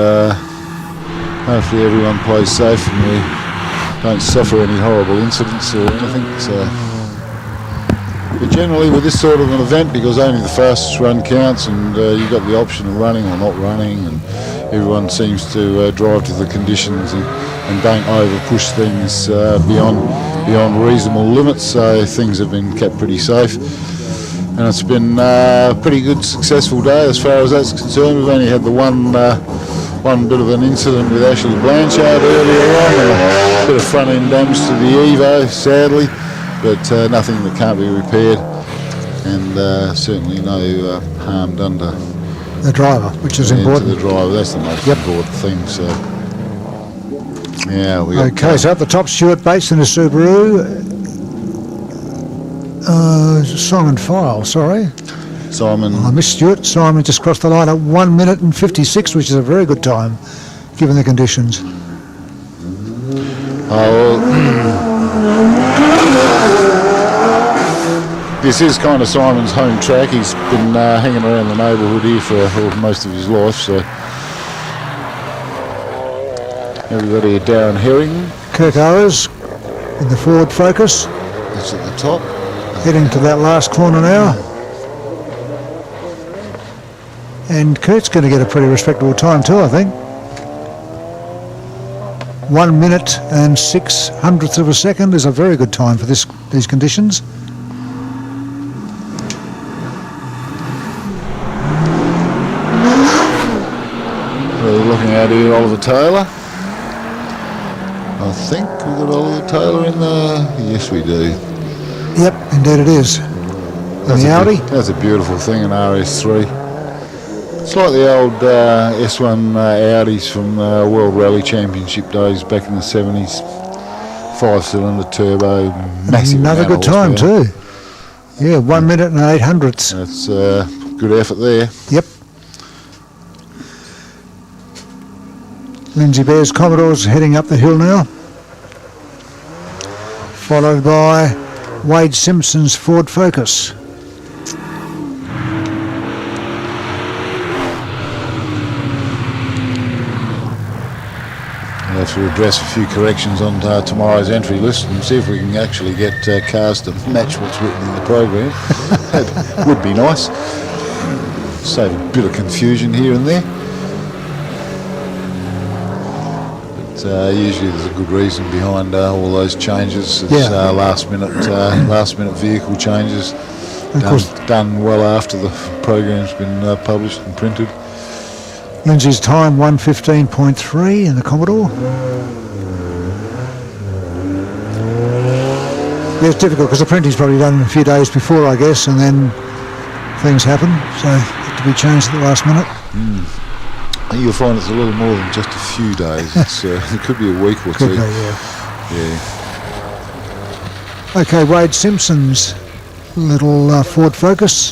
B: hopefully everyone plays safe and we don't suffer any horrible incidents or anything. But generally with this sort of an event, because only the fastest run counts, and you've got the option of running or not running, and everyone seems to drive to the conditions and don't over push things beyond reasonable limits, so things have been kept pretty safe. And it's been a pretty good, successful day as far as that's concerned. We've only had the one bit of an incident with Ashley Blanchard earlier on, and a bit of front end damage to the Evo, sadly, but nothing that can't be repaired, and certainly no harm done to
A: the driver, which is important.
B: To the driver, that's the most important thing. So, yeah,
A: so at the top, Stuart Bates in a Subaru. Simon File, sorry.
B: Simon.
A: I missed Stuart. Simon just crossed the line at 1 minute and 56, which is a very good time, given the conditions.
B: This is kind of Simon's home track. He's been hanging around the neighbourhood here for most of his life, so everybody, Darren Herring.
A: Kirk Owers in the Ford Focus.
B: That's at the top.
A: Heading to that last corner now. And Kurt's going to get a pretty respectable time too, I think. 1 minute and 6/100ths of a second is a very good time for these conditions.
B: We're looking at here Oliver Taylor. I think we've got Oliver Taylor in there. Yes, we do.
A: Yep, indeed it is. And the Audi.
B: That's a beautiful thing, an RS3. It's like the old S1 Audis from World Rally Championship days back in the 70s. 5-cylinder turbo, massive.
A: Another good time too. Yeah, 1 minute and 8/100ths.
B: That's good effort there.
A: Yep. Lindsay Bear's Commodore's heading up the hill now, followed by Wade Simpson's Ford Focus.
B: We'll have to address a few corrections on tomorrow's entry list and see if we can actually get cars to match what's written in the program. That would be nice. Save a bit of confusion here and there. But usually there's a good reason behind all those changes. It's last minute vehicle changes done well after the program's been published and printed.
A: Lindsay's time 1:15.3 in the Commodore. Yeah, it's difficult because the printing's probably done a few days before, I guess, and then things happen, so it had to be changed at the last minute.
B: You'll find it's a little more than just a few days. It could be a week or two.
A: Could be, yeah. Okay, Wade Simpson's little Ford Focus.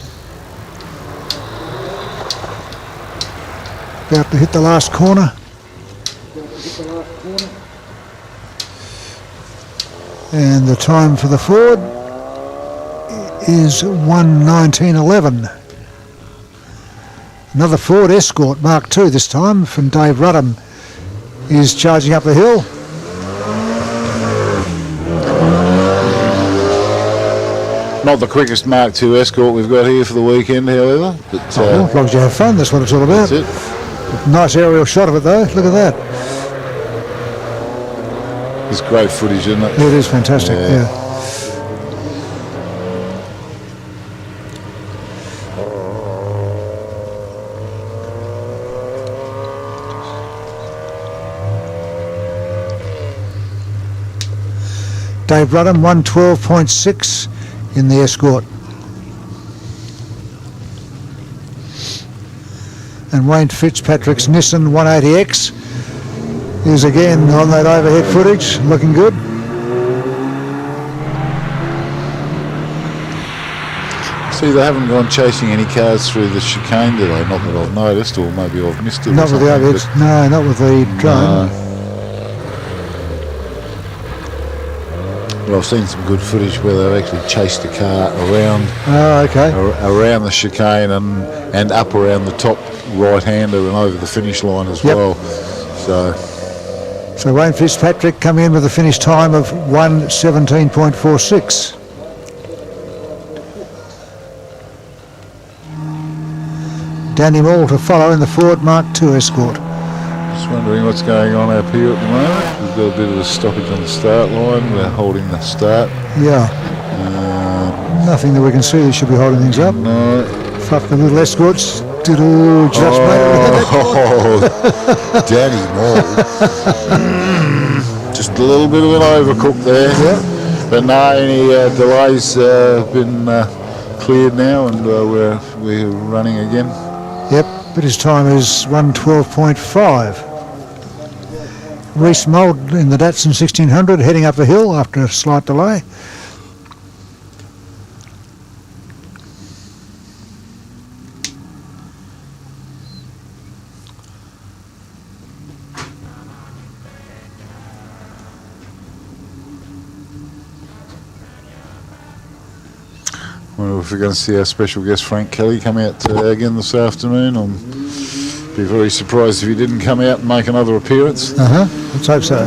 A: About to hit the last corner. And the time for the Ford is 1:19.11. Another Ford Escort Mark II this time from Dave Rudham is charging up the hill.
B: Not the quickest Mark II Escort we've got here for the weekend, however. But,
A: as long as you have fun, that's what it's all about.
B: That's it.
A: Nice aerial shot of it though, look at that.
B: It's great footage, isn't it?
A: It is fantastic, yeah. Dave Rudham, 112.6 in the Escort. And Wayne Fitzpatrick's Nissan 180X is again on that overhead footage, looking good.
B: See, they haven't gone chasing any cars through the chicane, do they? Not that I've noticed, or maybe I've missed it.
A: Not with the overheads, no, not with the drone.
B: Well, I've seen some good footage where they've actually chased the car around.
A: Oh, okay.
B: Around the chicane and up around the top right-hander and over the finish line as well.
A: So Wayne Fitzpatrick come in with a finish time of 1:17.46. Danny Moore to follow in the Ford Mark II Escort.
B: Just wondering what's going on up here at the moment. We've got a bit of a stoppage on the start line. We're holding the start.
A: Yeah. Nothing that we can see that should be holding things up.
B: No.
A: Fuck the little Escorts. Just made it.
B: Danny Moore. Just a little bit of an overcook there.
A: Yeah.
B: But no, any delays have been cleared now, and we're running again.
A: Yep, but his time is 1:12.5. Reese Mould in the Datsun 1600 heading up a hill after a slight delay.
B: Wonder if we're going to see our special guest Frank Kelly come out again this afternoon. I'll be very surprised if he didn't come out and make another appearance.
A: Let's hope so.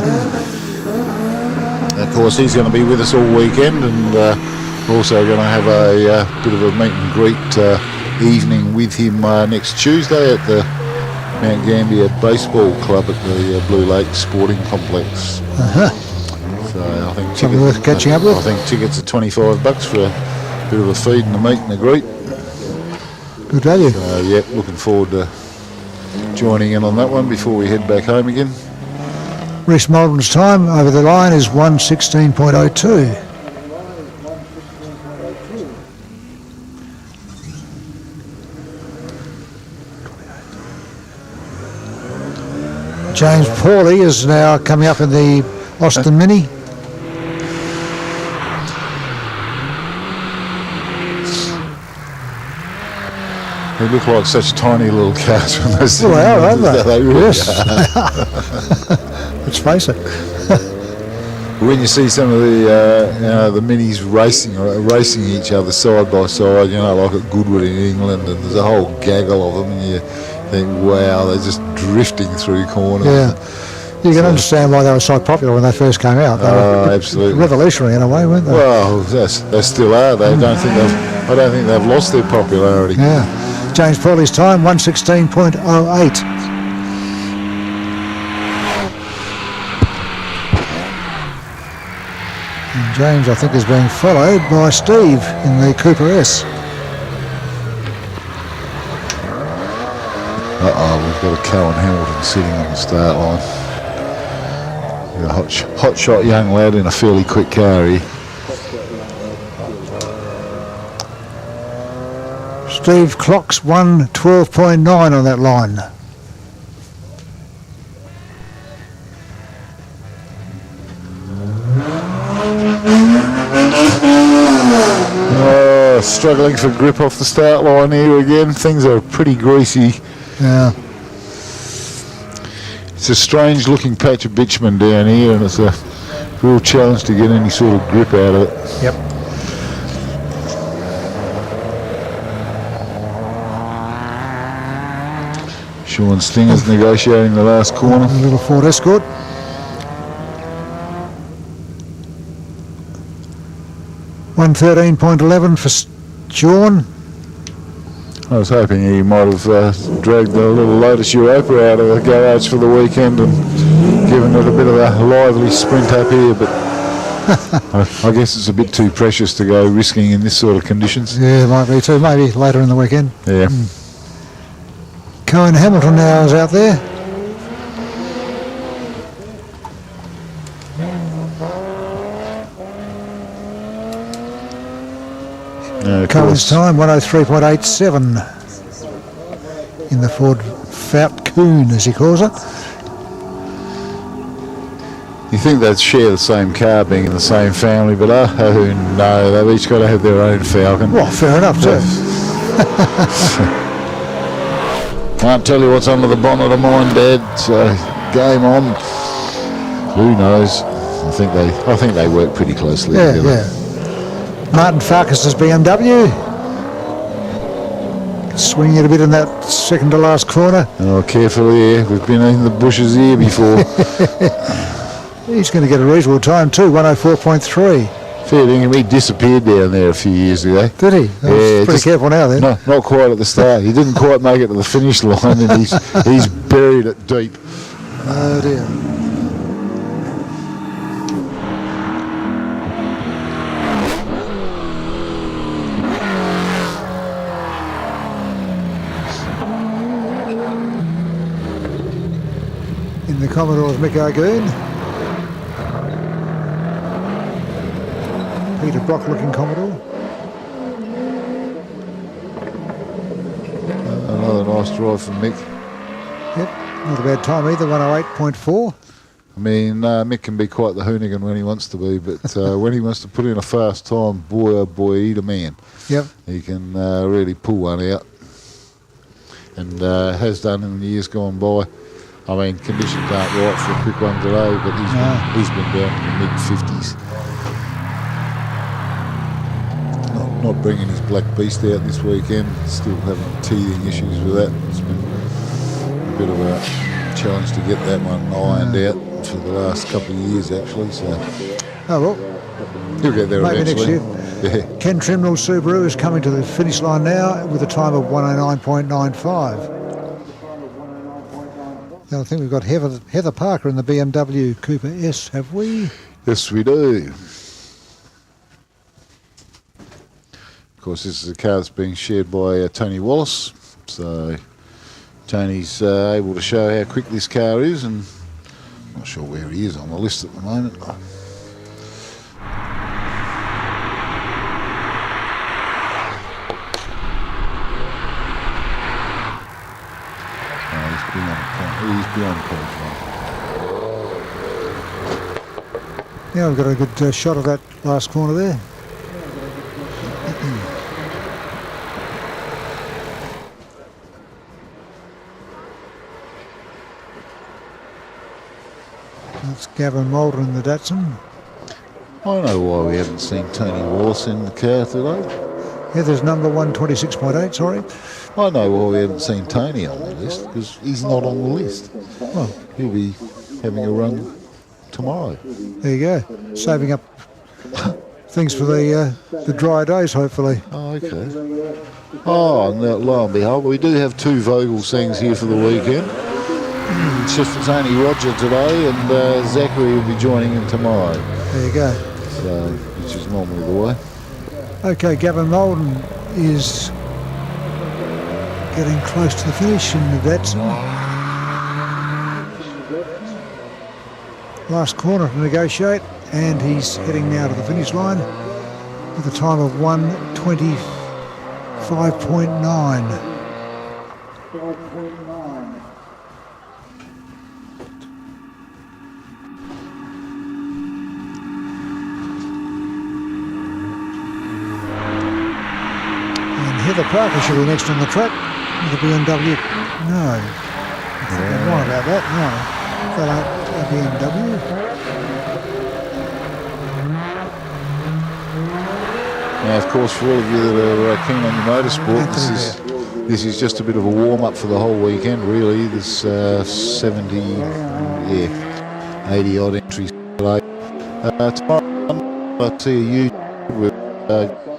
B: Of course, he's going to be with us all weekend, and we're also going to have a bit of a meet and greet evening with him next Tuesday at the Mount Gambier Baseball Club at the Blue Lake Sporting Complex. So I think
A: something worth catching up with.
B: I think tickets are $25 for a bit of a feed and a meet and a greet.
A: Good value.
B: So yeah, looking forward to joining in on that one before we head back home again.
A: Reese Molden's time over the line is 1:16.02. James Pawley is now coming up in the Austin Mini.
B: They look like such tiny little cars when they see
A: Well, they are, aren't they?
B: They really
A: Yes.
B: are.
A: Let's face it.
B: When you see some of the minis racing each other side by side, like at Goodwood in England, and there's a whole gaggle of them, and you think, wow, they're just drifting through corners.
A: Yeah. You can understand why they were so popular when they first came out. They were
B: absolutely
A: revolutionary in a way, weren't they?
B: Well, they still are. I don't think they've lost their popularity.
A: Yeah. James Pawley's time, 1:16.08. And James, I think, is being followed by Steve in the Cooper S.
B: We've got a Cohen Hamilton sitting on the start line. A hot shot young lad in a fairly quick car here.
A: Steve clocks 1:12.9 on that line.
B: Struggling for grip off the start line here again. Things are pretty greasy.
A: Yeah.
B: It's a strange looking patch of bitumen down here, and it's a real challenge to get any sort of grip out of it.
A: Yep.
B: Sean Stinger's negotiating the last corner.
A: A little Ford Escort. $113.11 for Sean.
B: I was hoping he might have dragged a little Lotus Europa out of the garage for the weekend and given it a bit of a lively sprint up here, but I guess it's a bit too precious to go risking in this sort of conditions.
A: Yeah, might be too. Maybe later in the weekend.
B: Yeah.
A: Cohen Hamilton now is out there.
B: of
A: Cohen's
B: course.
A: time, 103.87 in the Ford Falcon, as he calls it.
B: You think they'd share the same car, being in the same family, but oh no, they've each got to have their own Falcon.
A: Well, fair enough too.
B: Can't tell you what's under the bonnet of mine, Dad. So game on. Who knows? I think they work pretty closely together.
A: Yeah. Martin Farkas' BMW. Swinging it a bit in that second to last corner.
B: Oh, careful here. We've been in the bushes here before.
A: He's going to get a reasonable time too, 104.3.
B: Fair dinkum, he disappeared down there a few years ago.
A: Did he? Yeah, pretty careful now then.
B: No, not quite at the start. He didn't quite make it to the finish line, and he's buried it deep.
A: Oh dear. In the Commodore's Mick Argoon. Peter Brock looking Commodore.
B: Another nice drive from Mick.
A: Yep, not a bad time either, 108.4.
B: I mean, Mick can be quite the hoonigan when he wants to be, but when he wants to put in a fast time, boy oh boy, he's a man.
A: Yep.
B: He can really pull one out, and has done in the years gone by. I mean, conditions aren't right for a quick one today, but he's been down in the mid-50s. Not bringing his black beast out this weekend. Still having teething issues with that. It's been a bit of a challenge to get that one ironed out for the last couple of years, actually. So
A: Oh well,
B: he'll get there
A: maybe
B: eventually.
A: next year.
B: Yeah.
A: Ken Trimnell Subaru is coming to the finish line now with a time of 109.95. Now I think we've got Heather Parker in the BMW Cooper S, have we?
B: Yes, we do. Of course, this is a car that's being shared by Tony Wallace. So Tony's able to show how quick this car is, and I'm not sure where he is on the list at the moment. He's beyond point one.
A: Yeah, we've got a good shot of that last corner there. That's Gavin Moulder in the Datsun.
B: I know why we haven't seen Tony Wallace in the car today.
A: Heather's number 126.8, sorry.
B: I know why we haven't seen Tony on the list, because he's not on the list. Well, he'll be having a run tomorrow.
A: There you go. Saving up things for the dry days, hopefully.
B: Oh, okay. Oh, and lo and behold, we do have two Vogel things here for the weekend. It's just it's only Roger today, and Zachary will be joining him tomorrow.
A: There you go.
B: So, which is normally the way.
A: Okay, Gavin Molden is getting close to the finish in the Datsun. Last corner to negotiate, and he's heading now to the finish line with a time of 1:25.9. Heather Parker should be next on the track with the BMW. No, I think I'm wrong about that. No, that ain't a BMW.
B: Now, of course, for all of you that are keen on your motorsport, this is just a bit of a warm-up for the whole weekend, really. There's 80 odd entries today. Tomorrow, I see a YouTube with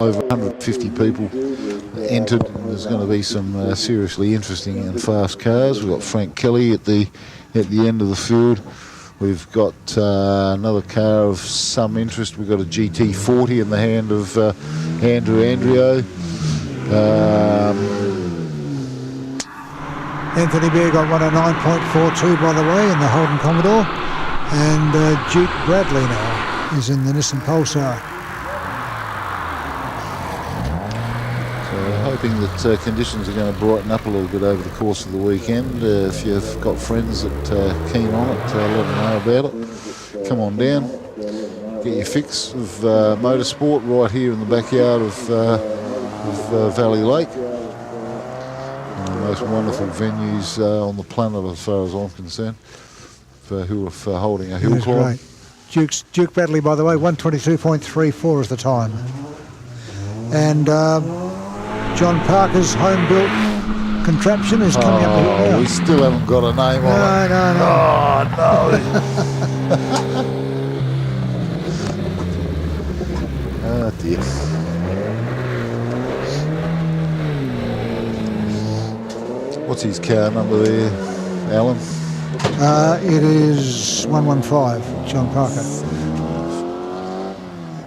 B: over 150 people entered. There's going to be some seriously interesting and fast cars. We've got Frank Kelly at the end of the field. We've got another car of some interest. We've got a GT40 in the hand of Andrew Andrio.
A: Anthony Bear got 109.42 by the way in the Holden Commodore, and Duke Bradley now is in the Nissan Pulsar.
B: So hoping that conditions are going to brighten up a little bit over the course of the weekend. If you've got friends that are keen on it, let them know about it. Come on down, get your fix of motorsport right here in the backyard of Valley Lake. One of the most wonderful venues on the planet as far as I'm concerned, for who are holding a hill climb.
A: Duke Bradley, by the way, 122.34 is the time. And John Parker's home-built contraption is coming up the hill now.
B: We still haven't got a name on it.
A: No.
B: Oh, dear. What's his car number there, Alan?
A: It is 115, John Parker.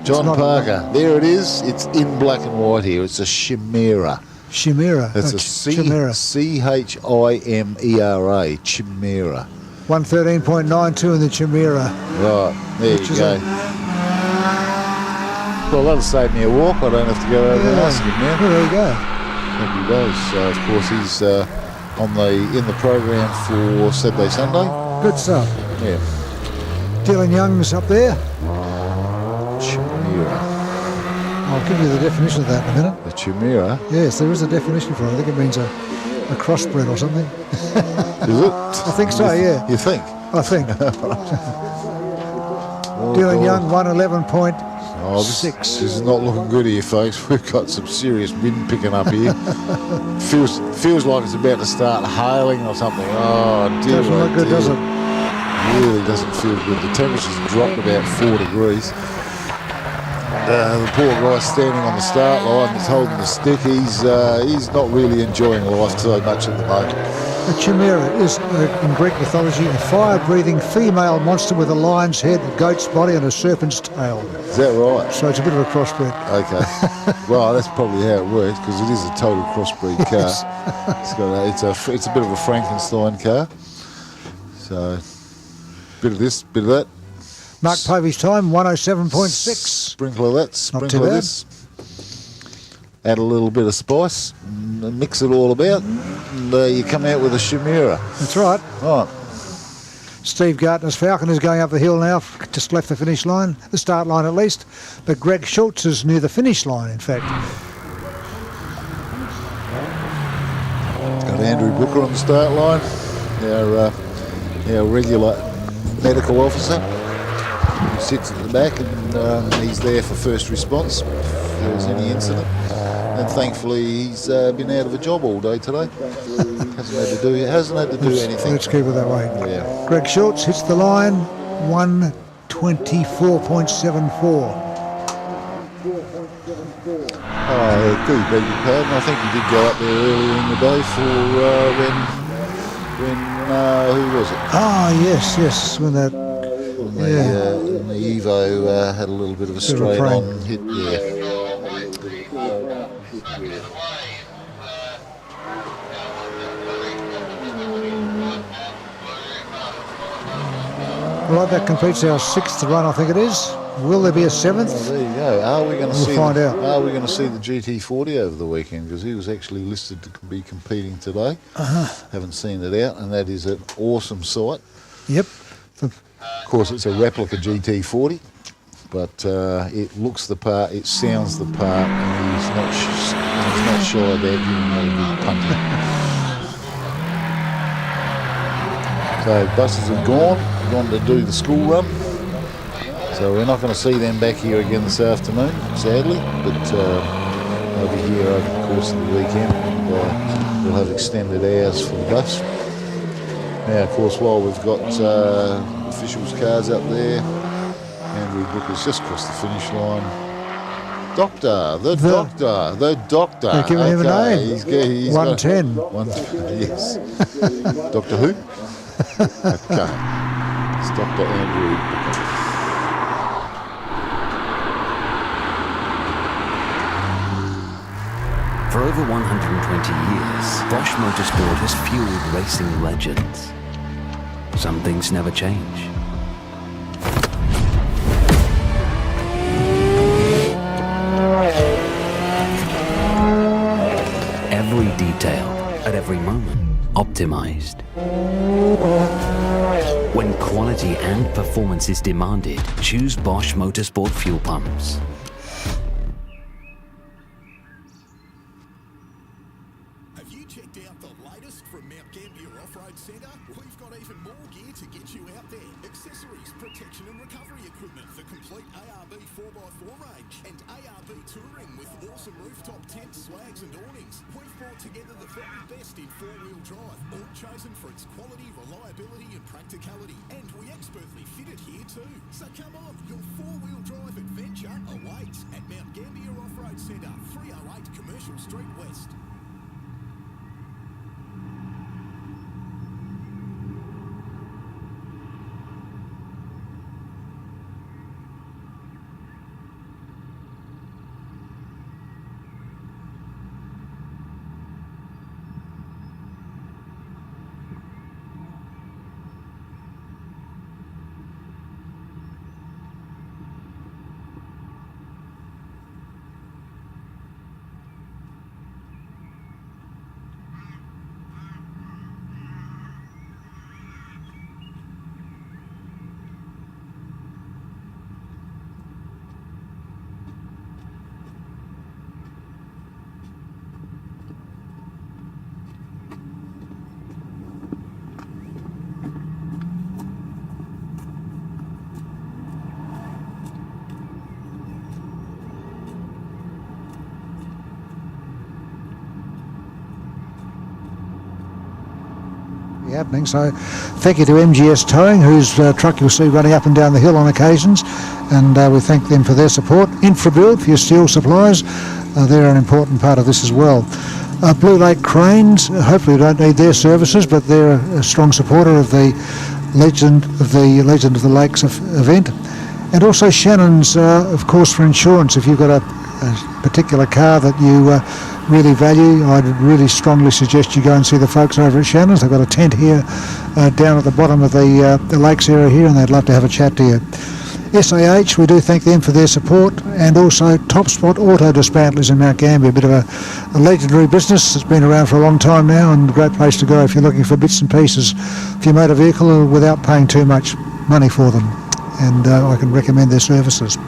B: John Parker. There it is. It's in black and white here. It's a Chimera.
A: Chimera.
B: It's a
A: Chimera.
B: Chimera. Chimera.
A: 113.92 in the Chimera.
B: Right, there you go. Well, that'll save me a walk. I don't have to go over and ask him now.
A: Well, there you go.
B: Happy days. Of course, he's in the program for Saturday, Sunday.
A: Good stuff.
B: Yeah.
A: Dylan Young's up there.
B: Chimera.
A: I'll give you the definition of that in a minute.
B: The Chimera?
A: Yes, there is a definition for it. I think it means a crossbred or something.
B: Is it?
A: I think so, yeah.
B: You think?
A: I think. Dylan Young, 111.6.
B: This is not looking good here, folks. We've got some serious wind picking up here. feels like it's about to start hailing or something. Oh, dear.
A: Doesn't look good, does it?
B: Really doesn't feel good. The temperature's dropped about 4 degrees. The poor guy standing on the start line is holding the stick. He's not really enjoying life so much at the moment.
A: A chimera is, in Greek mythology, a fire-breathing female monster with a lion's head, a goat's body and a serpent's tail.
B: Is that right?
A: So it's a bit of a crossbreed.
B: Okay. Well, that's probably how it works, because it is a total crossbreed car.
A: Yes.
B: It's a bit of a Frankenstein car. So, bit of this, bit of that.
A: Mark Povey's time, 107.6.
B: Sprinkle of that, sprinkle of this. Add a little bit of spice, and mix it all about, and you come out with a Chimera.
A: That's right.
B: Right.
A: Steve Gartner's Falcon is going up the hill now, just left the finish line, the start line at least, but Greg Schultz is near the finish line, in fact.
B: Got Andrew Booker on the start line, our regular medical officer. He sits at the back and he's there for first response if there's any incident. And thankfully he's been out of a job all day today. Hasn't had to do anything.
A: Let's keep it that way.
B: Yeah.
A: Greg Schultz hits the line, 124.74.
B: I do beg your pardon. I think he did go up there earlier in the day for when who was it?
A: Ah, yes, when that.
B: When the Evo had a little bit of a straight on hit. Yeah.
A: Right, that completes our 6th run, I think it is. Will there be a 7th?
B: Oh, there you go. Are we going to
A: find out.
B: Are we going to see the GT40 over the weekend? Because he was actually listed to be competing today. Haven't seen it out, and that is an awesome sight.
A: Yep.
B: Of course, it's a replica GT40, but it looks the part, it sounds the part, and he's not shy about giving it a good punting. So buses have gone to do the school run. So we're not going to see them back here again this afternoon, sadly, but over here over the course of the weekend, we'll have extended hours for the bus. Now, of course, while we've got officials' cars up there, Andrew Booker's just crossed the finish line. The doctor.
A: They're giving him a name.
B: He's
A: 110.
B: Yes. Doctor who? Okay. It's Dr. Andrew Booker.
E: For over 120 years, Bosch Motorsport has fueled racing legends. Some things never change. Every detail, at every moment, optimized. When quality and performance is demanded, choose Bosch Motorsport fuel pumps.
D: Have you checked out the latest from Marque Off-Road Centre? We've got even more gear to get you out there. Accessories, protection and recovery equipment, the complete ARB 4x4 range, and ARB touring with awesome rooftop tents, swags and awnings. We've brought together the very best in four-wheel drive, all chosen for its quality, reliability and practicality. And we expertly fit it here too. So come on, your four-wheel drive adventure awaits at Mount Gambier Off-Road Centre, 308 Commercial Street West.
A: Happening. So thank you to MGS Towing, whose truck you'll see running up and down the hill on occasions, and we thank them for their support. Infrabuild for your steel supplies, they're an important part of this as well. Blue Lake Cranes, hopefully we don't need their services, but they're a strong supporter of the Legend of the Lakes event. And also Shannon's, of course, for insurance. If you've got a particular car that you really value, I'd really strongly suggest you go and see the folks over at Shannon's. They've got a tent here down at the bottom of the lakes area here, and they'd love to have a chat to you. SAH, we do thank them for their support, and also Top Spot Auto Dismantlers in Mount Gambier, a bit of a legendary business that's been around for a long time now, and a great place to go if you're looking for bits and pieces for your motor vehicle without paying too much money for them, and I can recommend their services.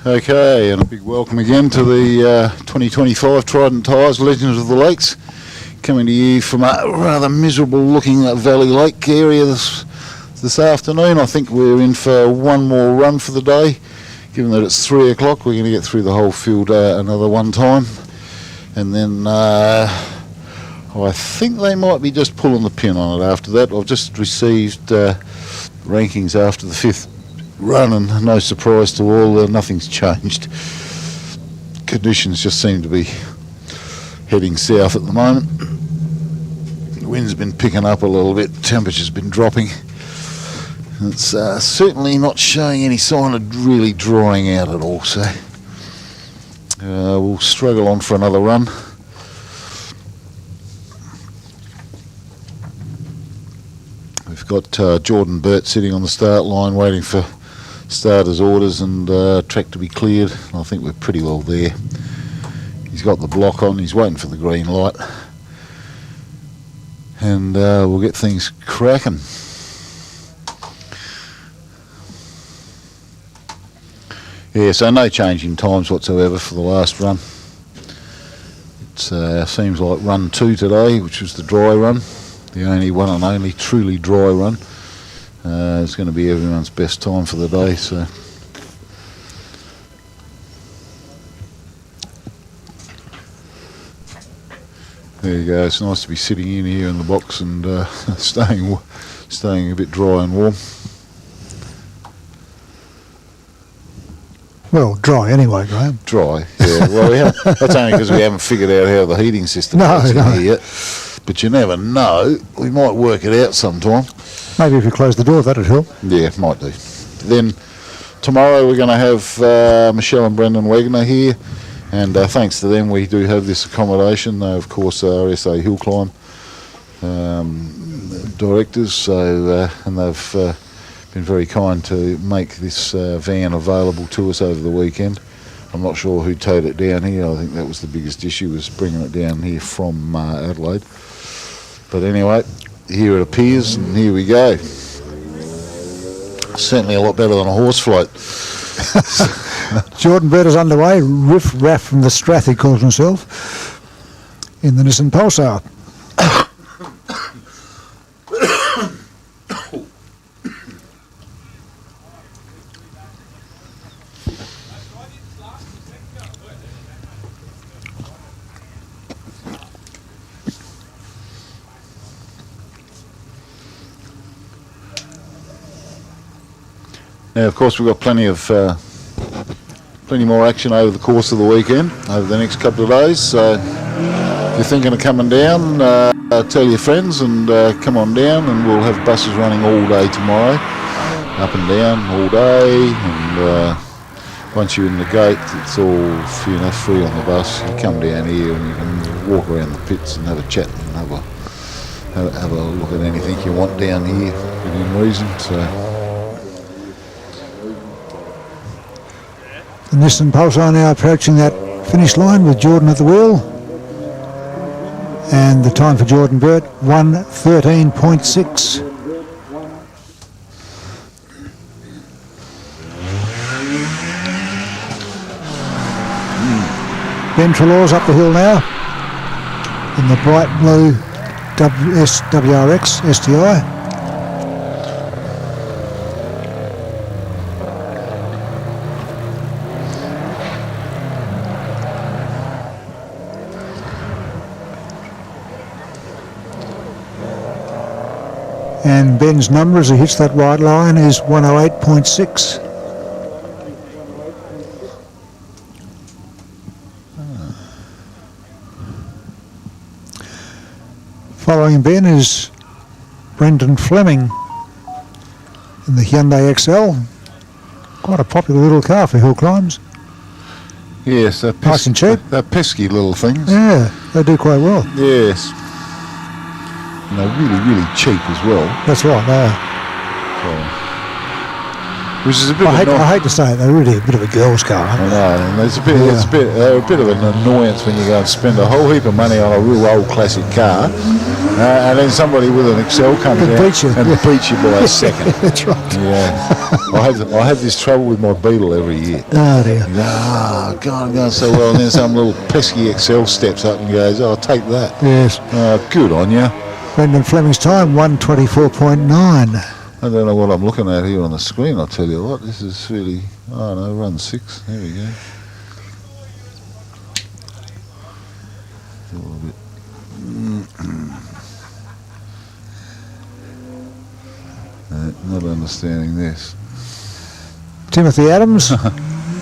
B: Okay, and a big welcome again to the 2025 Trident Tyres Legends of the Lakes, coming to you from a rather miserable looking Valley Lake area this afternoon. I think we're in for one more run for the day. Given that it's 3 o'clock, we're going to get through the whole field another one time, and then I think they might be just pulling the pin on it after that. I've just received rankings after the 5th run, and no surprise to all, nothing's changed. Conditions just seem to be heading south at the moment. The wind's been picking up a little bit, temperature's been dropping. It's certainly not showing any sign of really drying out at all, so we'll struggle on for another run. We've got Jordan Burt sitting on the start line waiting for starters' orders and track to be cleared. I think we're pretty well there. He's got the block on, he's waiting for the green light, and we'll get things cracking. Yeah, so no change in times whatsoever for the last run. It seems like run 2 today, which was the dry run, the only one and only truly dry run. It's going to be everyone's best time for the day, so there you go. It's nice to be sitting in here in the box and staying a bit dry and warm.
A: Well, dry anyway, Graham.
B: Dry, yeah. Well, that's only because we haven't figured out how the heating system works in here yet. But you never know. We might work it out sometime.
A: Maybe if you close the door, that'd help.
B: Yeah, it might do. Then tomorrow we're going to have Michelle and Brendan Wagner here, and thanks to them we do have this accommodation. They of course are SA Hillclimb directors, so and they've been very kind to make this van available to us over the weekend. I'm not sure who towed it down here. I think that was the biggest issue, was bringing it down here from Adelaide. But anyway, here it appears, and here we go. Certainly a lot better than a horse float.
A: Jordan Burt is underway. Riff Raff from the Strath, he calls himself, in the Nissan Pulsar.
B: Now, of course, we've got plenty more action over the course of the weekend, over the next couple of days. So, if you're thinking of coming down, tell your friends and come on down, and we'll have buses running all day tomorrow, up and down all day. And once you're in the gate, it's all free on the bus. You come down here and you can walk around the pits and have a chat and have a look at anything you want down here within reason. So.
A: The Nissan Pulsar now approaching that finish line with Jordan at the wheel. And the time for Jordan Burt, 1:13.6. Ben Trelaw's up the hill now in the bright blue WRX STI. And Ben's number as he hits that white line is 108.6. Following Ben is Brendan Fleming in the Hyundai XL. Quite a popular little car for hill climbs.
B: Yes,
A: nice and cheap.
B: They're pesky little things.
A: Yeah, they do quite well.
B: Yes. And they're really, really cheap as well.
A: That's right, they are.
B: So, which is a bit.
A: I hate to say it, they're really a bit of a girl's car, aren't they?
B: I know, and they're a bit of an annoyance when you go and spend a whole heap of money on a real old classic car, And then somebody with an Excel comes
A: Could
B: out
A: beat you,
B: and
A: yeah.
B: beats you by a second.
A: That's right.
B: Yeah. I have this trouble with my Beetle every year.
A: Oh dear.
B: God, I'm going so well, and then some little pesky Excel steps up and goes, "Oh, I'll take that."
A: Yes.
B: Good on you.
A: Brendan Fleming's time, 1:24.9.
B: I don't know what I'm looking at here on the screen, I'll tell you what. This is really, oh no, run 6. There we go. A little bit. Not understanding this.
A: Timothy Adams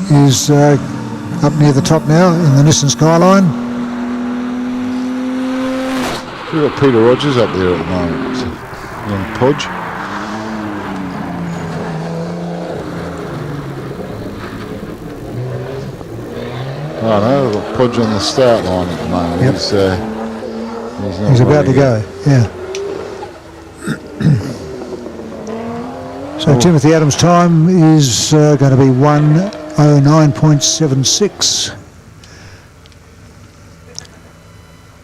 A: is up near the top now in the Nissan Skyline.
B: We've got Peter Rogers up there at the moment. Young Podge. Oh no, we've got Podge on the start line at the moment.
A: Yep. He's about to go, yeah. So Timothy Adams' time is going to be 1:09.76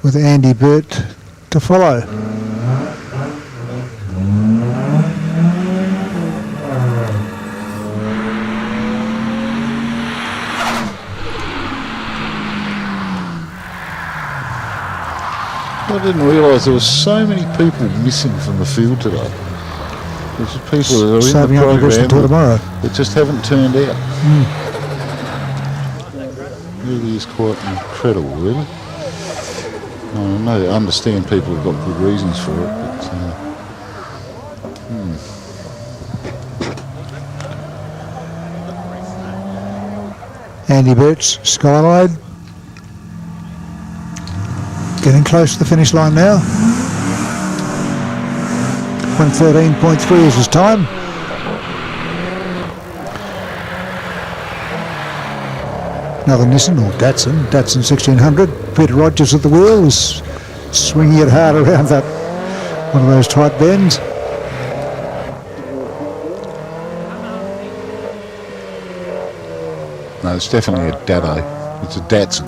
A: with Andy Burt to follow.
B: I didn't realise there were so many people missing from the field today. There's people that are in
A: Saving
B: the
A: up the rest
B: program
A: until tomorrow.
B: that just haven't turned out. Really is quite incredible, really. I know, I understand people have got good reasons for it, but
A: Andy Burt's Skyline. Getting close to the finish line now. 1:13.3 is his time. Another Nissan or Datsun 1600. Peter Rogers at the wheel is swinging it hard around that one of those tight bends.
B: no, it's definitely a Dado. It's a Datsun.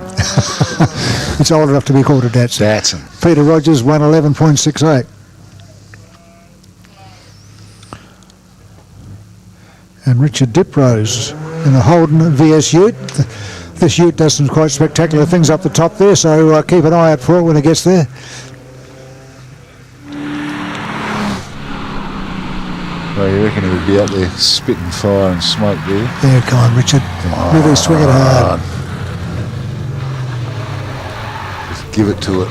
A: It's old enough to be called a Datsun.
B: Datsun.
A: Peter Rogers 1:11.68. And Richard Diprose in the Holden VS Ute. This Ute does some quite spectacular things up the top there, so keep an eye out for it when it gets there.
B: Well, you reckon he would be up there spitting fire and smoke there?
A: There, come on, Richard. Really swing it hard.
B: Just give it to it.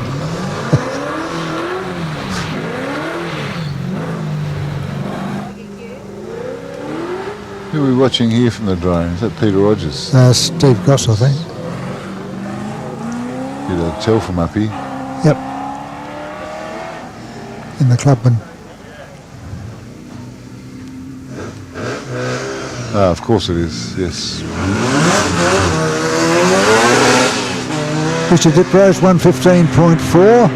B: Who are we watching here from the drone? Is that Peter Rogers?
A: Steve Goss, I think.
B: You'd tell from up here.
A: Yep. In the Clubman.
B: Ah, of course it is, yes.
A: Richard Diprose 1:15.4.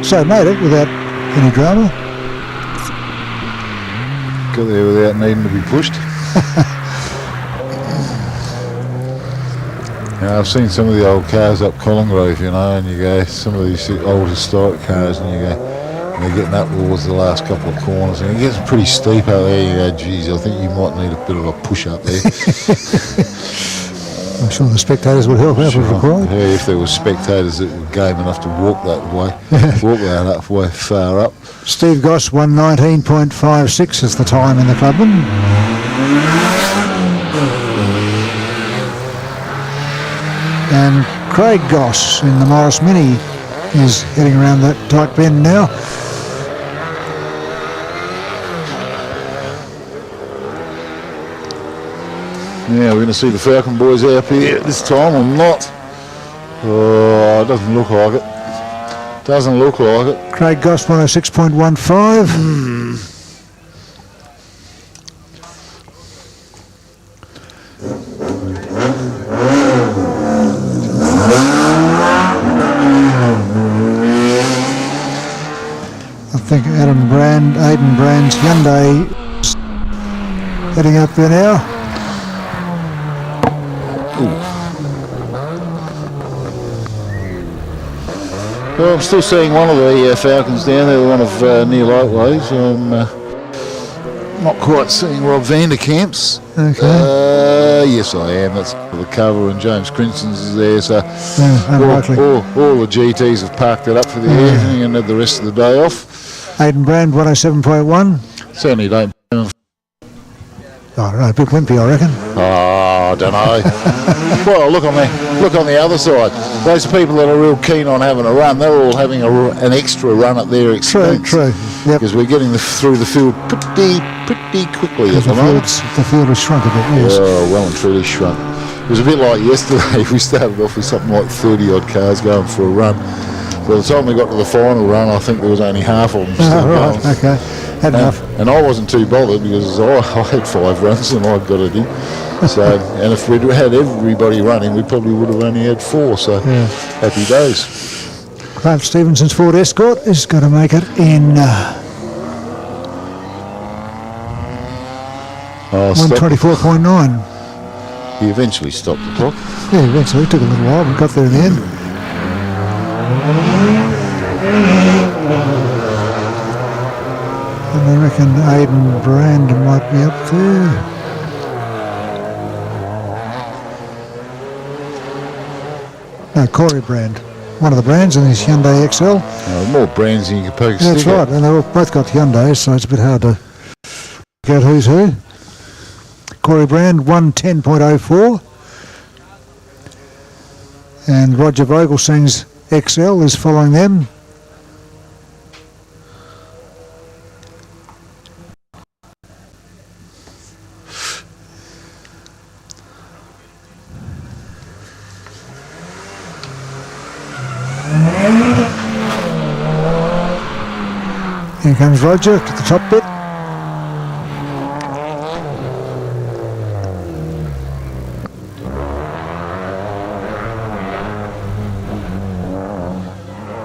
A: So made it without any drama.
B: Got there without needing to be pushed. Yeah, I've seen some of the old cars up Collingrove, you know, and you go, some of these old historic cars, and you go, and they're getting up towards the last couple of corners, and it gets pretty steep out there. You go, geez, I think you might need a bit of a push up there.
A: I'm sure the spectators would help out if required.
B: Yeah, if there were spectators that were game enough to walk that way, walk that up way far up.
A: Steve Goss 1:19.56 is the time in the Clubman. And Craig Goss in the Morris Mini is heading around that tight bend now.
B: Yeah, we're going to see the Falcon boys out here this time or not. Oh, it doesn't look like it. Doesn't look like it.
A: Craig Goss 106.15. I think Aidan Brand's Hyundai is heading up there now.
B: Well, I'm still seeing one of the Falcons down there, one of Neil Oakley's. I'm not quite seeing Rob Vanderkamp's.
A: Okay.
B: Yes, I am. That's the cover, and James Crinson's is there. So
A: unlikely.
B: all the GTs have parked it up for the evening and had the rest of the day off.
A: Aiden Brand 107.1.
B: Certainly don't.
A: Oh, no, a bit wimpy, I reckon.
B: Oh, I don't know. Well, look on the other side. Those people that are real keen on having a run, they're all having an extra run at their expense.
A: True. Yep.
B: Because we're getting through the field pretty quickly at the moment.
A: The field has shrunk a bit, yes.
B: Oh, well and truly shrunk. It was a bit like yesterday. We started off with something like 30 odd cars going for a run. By the time we got to the final run, I think there was only half of them still going.
A: Okay. Had enough.
B: And I wasn't too bothered because I had 5 runs and I'd got it in. So, and if we'd had everybody running, we probably would have only had 4. So, happy days.
A: Clive Stevenson's Ford Escort is going to make it in 124.9.
B: He eventually stopped the clock.
A: Yeah, eventually. It took a little while, but got there in the end. And I reckon Aiden Brand might be up there. No, Corey Brand. One of the brands in his Hyundai XL.
B: More brands than you can poke a
A: That's
B: stick
A: right,
B: at.
A: and they've both got Hyundais, so it's a bit hard to work out who's who. Corey Brand, 110.04. And Roger Vogelsang's XL is following them. Here comes Roger to the top bit.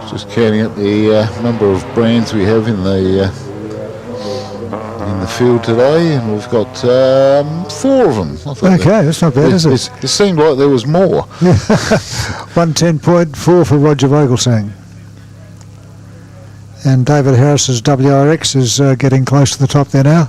B: Just counting up the number of brands we have in the field today, and we've got 4 of them.
A: Okay, that's not bad, is it?
B: It seemed like there was more.
A: 110.4 for Roger Vogelsang. And David Harris's WRX is getting close to the top there now.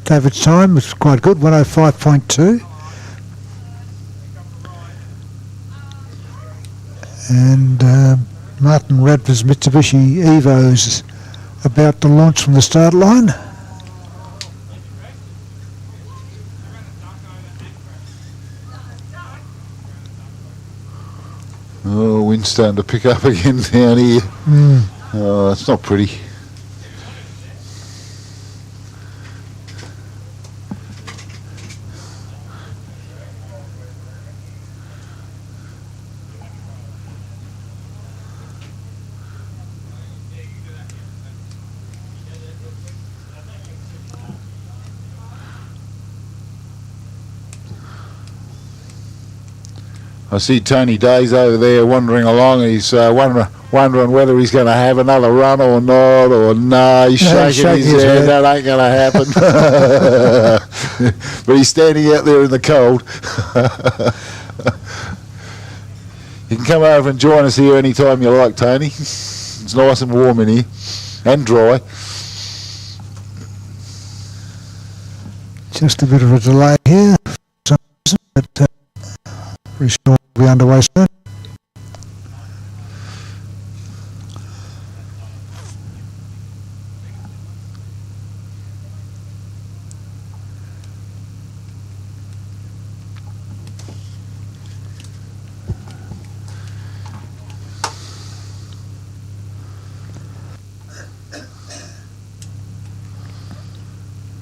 A: David's time was quite good, 105.2. And Martin Radford's Mitsubishi Evo's about to launch from the start line.
B: Oh, wind's starting to pick up again down here. Oh, it's not pretty. I see Tony Days over there wandering along. He's wondering whether he's going to have another run or not, or no, he's shaking his head. That ain't going to happen. But he's standing out there in the cold. You can come over and join us here anytime you like, Tony. It's nice and warm in here, and dry.
A: Just a bit of a delay here, but pretty sure we'll be underway soon.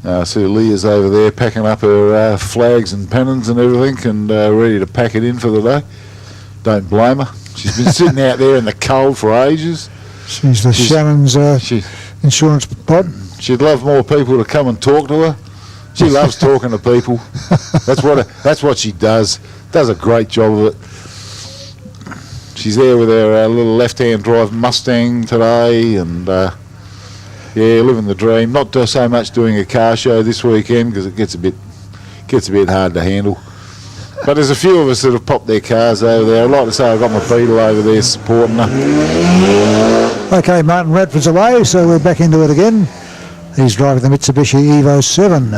B: I see Leah's over there packing up her flags and pennons and everything, and ready to pack it in for the day. Don't blame her. She's been sitting out there in the cold for ages.
A: She's Shannon's insurance pod.
B: She'd love more people to come and talk to her. She loves talking to people. That's what she does. Does a great job of it. She's there with her little left-hand drive Mustang today, and living the dream. Not so much doing a car show this weekend because it gets a bit hard to handle. But there's a few of us that have popped their cars over there. I'd like to say I've got my Beetle over there supporting her.
A: Okay, Martin Radford's away, so we're back into it again. He's driving the Mitsubishi Evo 7.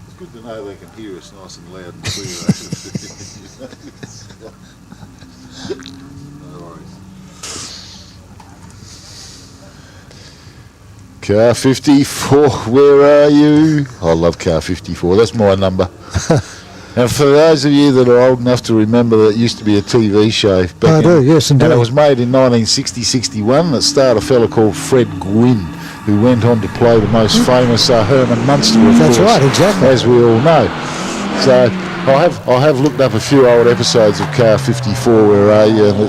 B: It's good to know they can hear us nice and loud and clear. No worries. Car 54, where are you? I love car 54, that's my number. And for those of you that are old enough to remember that it used to be a TV show.
A: I do, yes, indeed.
B: And it was made in 1960-61. It starred a fella called Fred Gwynn, who went on to play the most famous Herman Munster, of
A: That's
B: course,
A: right, exactly.
B: as we all know. So I have looked up a few old episodes of Car 54, where are you? And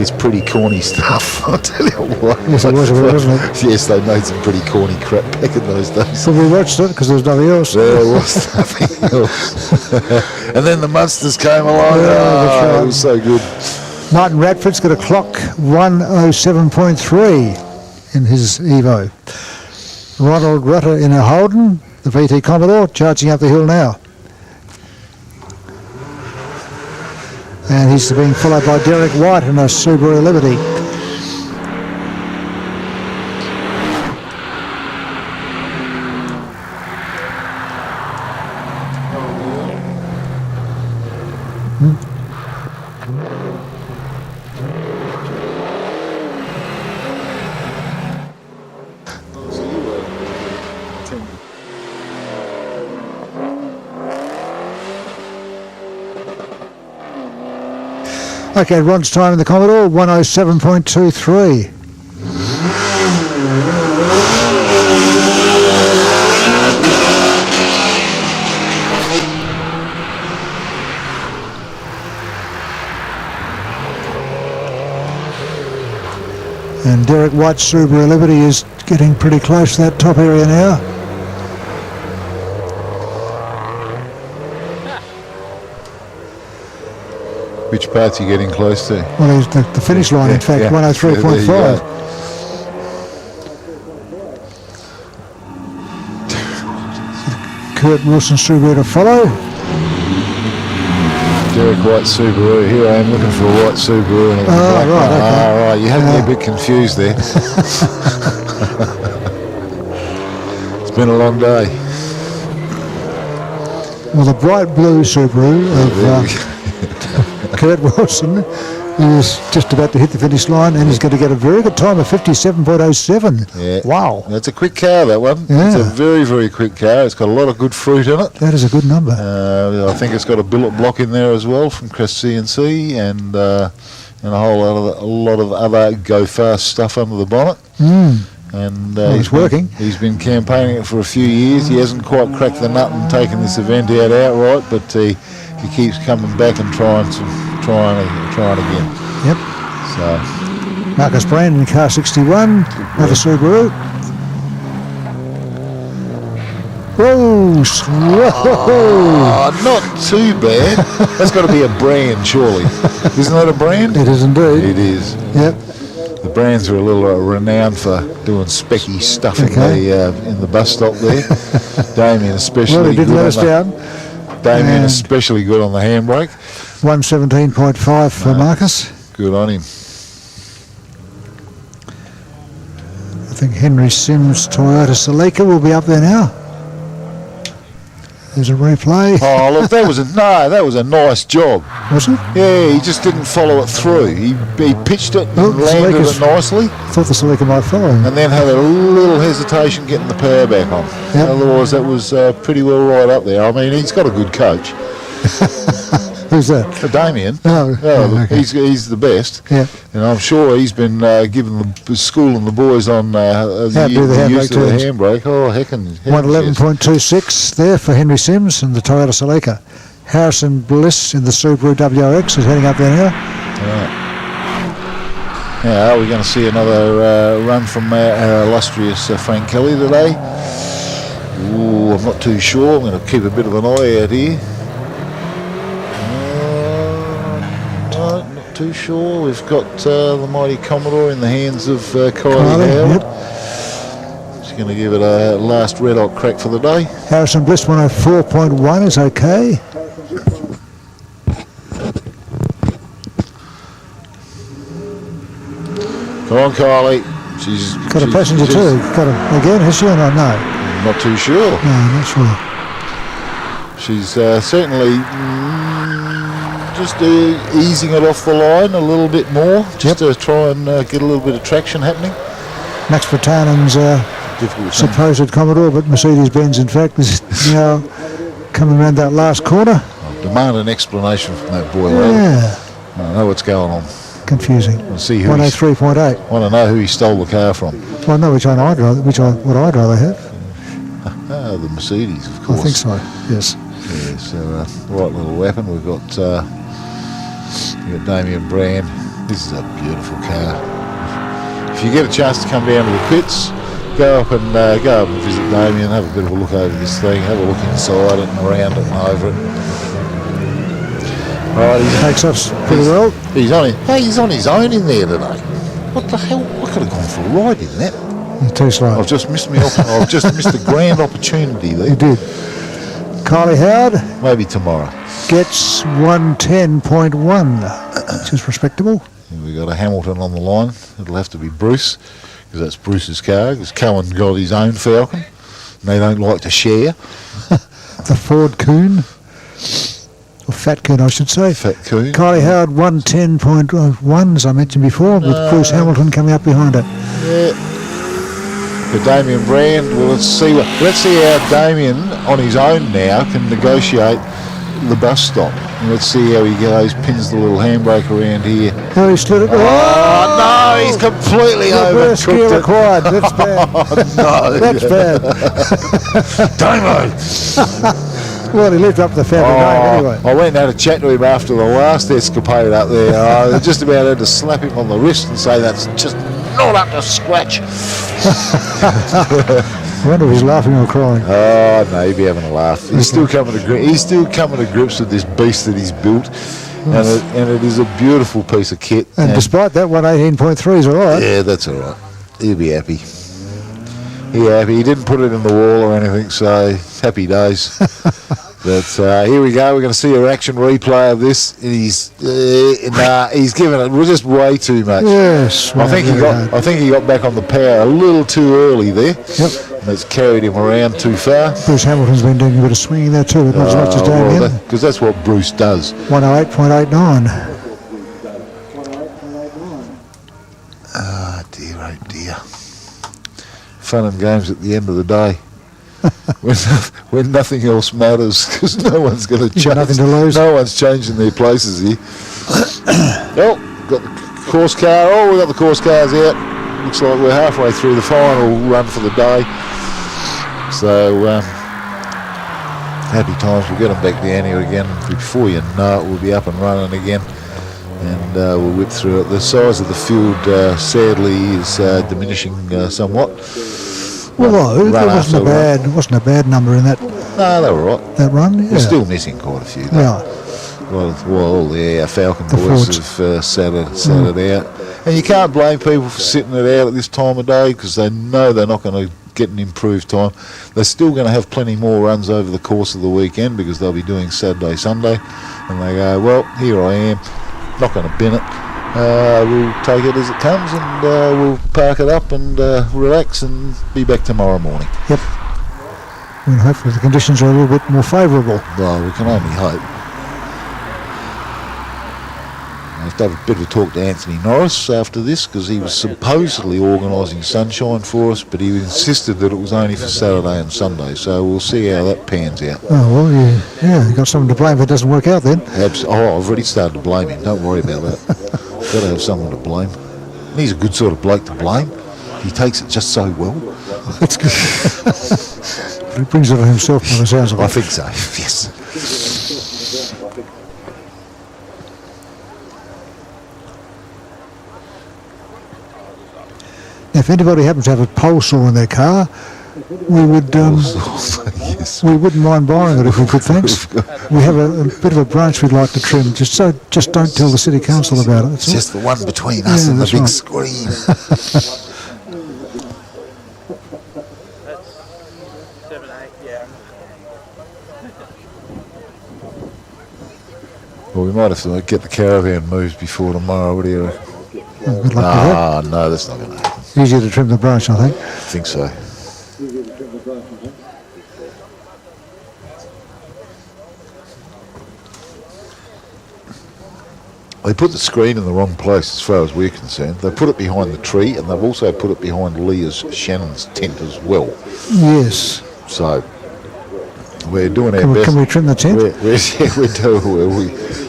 B: it's pretty corny stuff, I'll tell you what.
A: Yes, it was, wasn't it?
B: Yes, they made some pretty corny crap back in those days.
A: So we watched it because there was nothing else.
B: There was nothing else. And then the Munsters came along.
A: That's right.
B: It was so good.
A: Martin Radford's got a clock 107.3 in his Evo. Ronald Rutter in a Holden, the VT Commodore, charging up the hill now. And he's being followed by Derek White in a Subaru Liberty. Okay, Ron's time in the Commodore, 107.23. And Derek White's Subaru Liberty is getting pretty close to that top area now.
B: Which part's you getting close to?
A: Well, he's the finish line, in fact, 103.5. Kurt Wilson Subaru to follow.
B: Derek White Subaru. Here I am looking for a white Subaru. And
A: Right, okay.
B: Right. You had me a bit confused there. It's been a long day.
A: Well, the bright blue Subaru of Kurt Wilson is just about to hit the finish line, and he's going to get a very good time of 57.07.
B: Yeah.
A: Wow.
B: That's a quick car, that one.
A: Yeah.
B: It's a very, very quick car. It's got a lot of good fruit in it.
A: That is a good number.
B: I think it's got a billet block in there as well from Crest CNC, and a lot of other go fast stuff under the bonnet. And
A: it's working.
B: He's been campaigning it for a few years. He hasn't quite cracked the nut and taken this event out outright, but he keeps coming back and trying again.
A: Yep.
B: So
A: Marcus Brandon, car 61, another Subaru. Whoa!
B: Not too bad. That's got to be a brand, surely. Isn't that a brand?
A: It is indeed.
B: It is.
A: Yep.
B: The brands are a little renowned for doing specky stuff in the bus stop there. Damien especially.
A: Well, he didn't let us down.
B: Damien especially good on the handbrake.
A: 117.5 for Marcus.
B: Good on him.
A: I think Henry Sims' Toyota Celica will be up there now. There's a replay.
B: Oh, look, that was a nice job.
A: Was it?
B: Yeah, he just didn't follow it through. He pitched it and landed it nicely.
A: I thought the Celica might follow him.
B: And then had a little hesitation getting the power back on.
A: Yep.
B: Otherwise, that was pretty well right up there. I mean, he's got a good coach.
A: Who's that?
B: Damien.
A: Oh, okay.
B: He's the best.
A: Yeah.
B: And I'm sure he's been giving the school and the boys on the
A: How to do the
B: use of the
A: handbrake
B: handbrake. Oh, heckin'.
A: 111.26 there for Henry Sims and the Toyota Celica. Harrison Bliss in the Subaru WRX is heading up there now.
B: Right. Now, are we going to see another run from our illustrious Frank Kelly today? Ooh, I'm not too sure. I'm going to keep a bit of an eye out here. No, not too sure. We've got the mighty Commodore in the hands of Kylie Howard.
A: Yep.
B: Just going to give it a last red hot crack for the day.
A: Harrison Bliss 104.1 is okay.
B: Come on, Kylie. She's
A: got a passenger too. Got a, again, has she or not? No.
B: Not too sure.
A: No, not sure.
B: She's certainly just easing it off the line a little bit more, just to try and get a little bit of traction happening.
A: Max Vertanen's supposed Commodore, but Mercedes-Benz, in fact, is now coming around that last corner.
B: I demand an explanation from that boy.
A: Yeah.
B: I know what's going on.
A: Confusing.
B: We'll see who
A: 103.8.
B: Want to know who he stole the car from.
A: Well, I know which one I'd rather, what I'd rather have.
B: The Mercedes, of course.
A: I think so, yes.
B: Yeah, so right little weapon. We've got Damien Brand. This is a beautiful car. If you get a chance to come down to the pits, go up and visit Damien, have a bit of a look over this thing, have a look inside it and around it and over it. Right, he
A: takes us pretty well.
B: He's on his own in there today. What the hell? I could have gone for a ride in that.
A: Too slow.
B: I've just missed the grand opportunity there.
A: You did. Kylie Howard.
B: Maybe tomorrow.
A: Gets 110.1, which is respectable.
B: And we've got a Hamilton on the line. It'll have to be Bruce, because that's Bruce's car, because Cohen got his own Falcon. And they don't like to share.
A: The Ford Coon. Or Fat Coon, I should say.
B: Fat Coon.
A: Kylie Howard 110.1, as I mentioned before, with Bruce Hamilton coming up behind it.
B: Yeah. For Damien Brand, well, let's see how Damien on his own now can negotiate the bus stop. And let's see how he goes. Pins the little handbrake around here.
A: Oh, he slid it.
B: Oh no, he's completely
A: reverse gear
B: overcooked it.
A: required. That's bad.
B: Oh, no,
A: that's bad.
B: Damo.
A: Well, he lived up to the family name anyway.
B: I went and had a chat to him after the last escapade up there. I just about had to slap him on the wrist and say that's just not up to scratch.
A: I wonder if he's laughing or crying.
B: Oh no, he'd be having a laugh. He's still coming to grips with this beast that he's built, and it is a beautiful piece of kit.
A: And despite that, 118.3 is all right.
B: Yeah, that's all right. He'll be happy. He didn't put it in the wall or anything, so happy days. But here we go. We're going to see an action replay of this. And he's given it just way too much.
A: Yes.
B: I think he got back on the power a little too early there.
A: Yep.
B: And it's carried him around too far.
A: Bruce Hamilton's been doing a bit of swinging there too, but not as much as Damien.
B: Because that's what Bruce does.
A: 108.89.
B: Oh dear. Fun and games at the end of the day. when nothing else matters, because no one's going to change.
A: Nothing to lose.
B: No one's changing their places here. Oh, got the course car. Oh, we got the course cars out. Looks like we're halfway through the final run for the day. So happy times. We'll get them back down here again. Before you know it, we'll be up and running again, and we'll whip through it. The size of the field, sadly, is diminishing somewhat.
A: Well, it wasn't a bad number in that.
B: No, they were right.
A: That run. Yeah.
B: We're still missing quite a few. Though.
A: Yeah.
B: Well, our Falcon boys have sat it out, and you can't blame people for sitting it out at this time of day because they know they're not going to get an improved time. They're still going to have plenty more runs over the course of the weekend because they'll be doing Saturday, Sunday, and they go, well, here I am, not going to bin it. We'll take it as it comes, and we'll park it up and relax and be back tomorrow morning.
A: Yep. And hopefully the conditions are a little bit more favourable.
B: Well, we can only hope.
M: have a bit of a talk to Anthony Norris after this, because he was supposedly organising sunshine for us, but he insisted that it was only for Saturday and Sunday, so we'll see how that pans out.
A: Oh, well, you've got someone to blame if it doesn't work out then.
M: I've already started to blame him, don't worry about that. Got to have someone to blame. And he's a good sort of bloke to blame. He takes it just so well.
A: That's good. He brings it on himself by the sounds of it.
M: I think so, yes.
A: If anybody happens to have a pole saw in their car, we would
M: yes.
A: we wouldn't mind borrowing it if we could, thanks. We have a bit of a branch we'd like to trim, just don't tell the city council about it.
M: It's just the one between us and the big screen. Well, we might have to get the caravan moved before tomorrow. What do you reckon?
A: Good luck with that.
M: No, that's not going to happen.
A: Easier to trim the branch, I think.
M: I think so. They put the screen in the wrong place as far as we're concerned. They put it behind the tree, and they've also put it behind Leah's Shannon's tent as well.
A: Yes.
M: So we're doing our best.
A: Can we trim the tent?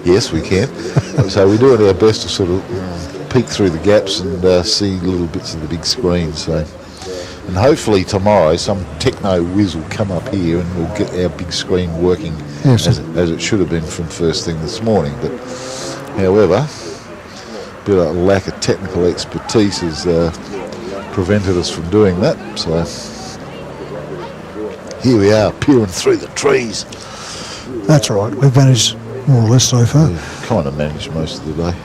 M: Yes, we can. So we're doing our best to sort of peek through the gaps and see little bits of the big screen. So, and hopefully tomorrow some techno whiz will come up here and we'll get our big screen working as it should have been from first thing this morning. But however, a bit of lack of technical expertise has prevented us from doing that. So here we are, peering through the trees.
A: That's right. We've managed more or less so far.
M: We've kind of managed most of the day.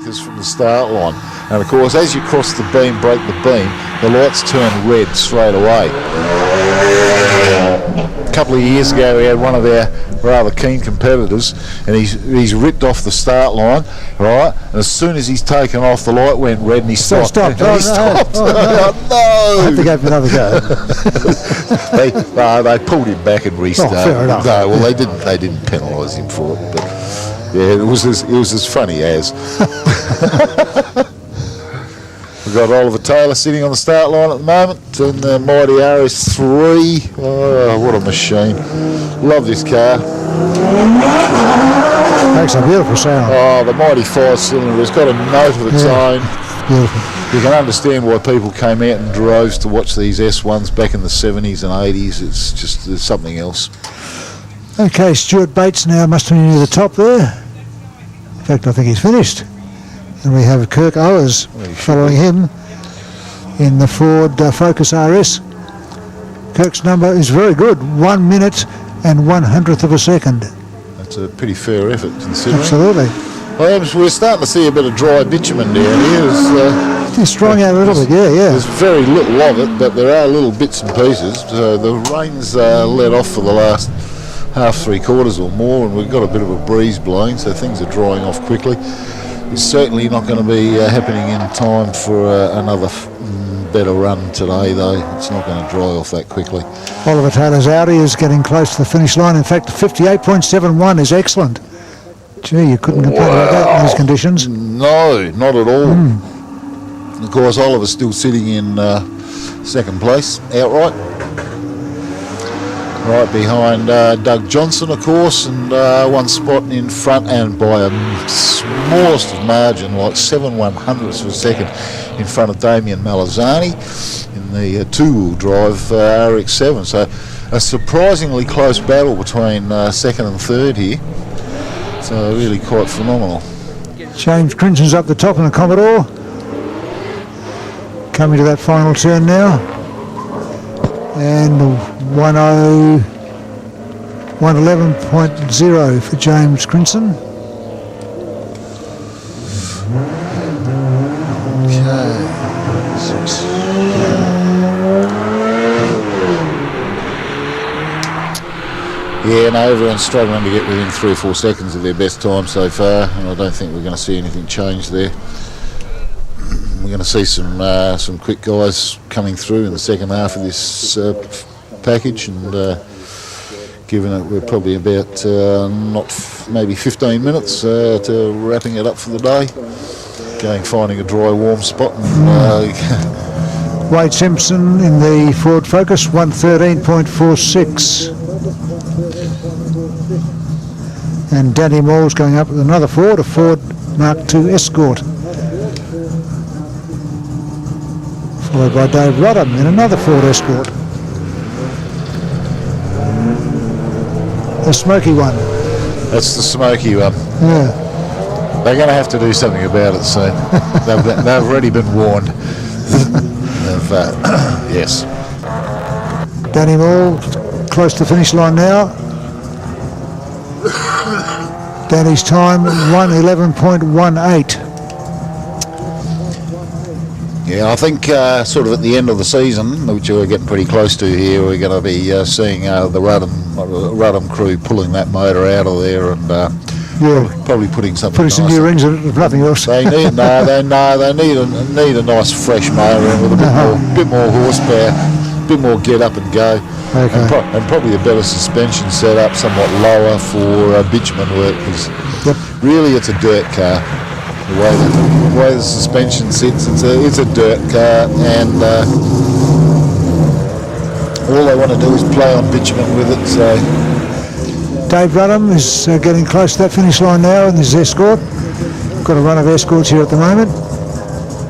M: replicas from the start line. And of course, as you cross the beam, break the beam, the lights turn red straight away. A couple of years ago, we had one of our rather keen competitors, and he's ripped off the start line, right? And as soon as he's taken off, the light went red, and he stopped.
A: Stopped.
M: And he stopped. Oh, no!
A: I have to go for another go.
M: They pulled him back and restarted.
A: Oh, fair enough.
M: No, well, they didn't penalise him for it, but yeah, it was as funny as. We've got Oliver Taylor sitting on the start line at the moment in the mighty RS3. Oh, what a machine. Love this car.
A: Makes a beautiful sound.
M: Oh, the mighty 5-cylinder. It's got a note of its own.
A: Beautiful.
M: You can understand why people came out in droves to watch these S1s back in the 70s and 80s. It's just there's something else.
A: Okay, Stuart Bates now must be near the top there. In fact, I think he's finished. And we have Kirk Owers following him in the Ford Focus RS. Kirk's number is very good, 1 minute and 1/100th of a second.
M: That's a pretty fair effort considering.
A: Absolutely.
M: Well, we're starting to see a bit of dry bitumen down here.
A: It's drying out a little bit, yeah.
M: There's very little of it, but there are little bits and pieces. The rain's let off for the last half, 3/4 or more, and we've got a bit of a breeze blowing, so things are drying off quickly. It's certainly not going to be happening in time for another better run today, though. It's not going to dry off that quickly.
A: Oliver Taylor's Audi is getting close to the finish line. In fact, 58.71 is excellent. Gee, you couldn't complain about that in these conditions.
M: No, not at all. Of course, Oliver's still sitting in second place outright. Right behind Doug Johnson, of course, and one spot in front, and by a smallest of margin, like 7/100ths of a second, in front of Damien Malazani in the two-wheel drive RX-7. So a surprisingly close battle between second and third here. So really quite phenomenal.
A: James Crinchen's up the top in the Commodore. Coming to that final turn now. And 111.0 for James Crinson.
M: Yeah, no, everyone's struggling to get within 3 or 4 seconds of their best time so far, and I don't think we're going to see anything change there. We're going to see some quick guys coming through in the second half of this package, and given that we're probably about maybe 15 minutes to wrapping it up for the day, finding a dry, warm spot. And,
A: Wade Simpson in the Ford Focus, 113.46. And Danny Moore's going up with another Ford, a Ford Mark II Escort. Followed by Dave Rudham in another Ford Escort. The smoky one.
M: That's the smoky one.
A: Yeah.
M: They're going to have to do something about it soon. They've already been warned. Yes.
A: Danny Moore close to the finish line now. Danny's time 1:11.18.
M: Yeah, I think sort of at the end of the season, which we're getting pretty close to here, we're going to be seeing the Rudham crew pulling that motor out of there and probably putting something.
A: Putting some new rings in it, if nothing else.
M: They need they need a nice fresh motor in with a bit more horsepower, a bit more get up and go.
A: Okay.
M: And probably a better suspension setup, somewhat lower for bitumen work, because really it's a dirt car. The way the suspension sits, it's a dirt car, and all they want to do is play on bitumen with it. So
A: Dave Rudham is getting close to that finish line now in his Escort. Got a run of Escorts here at the moment.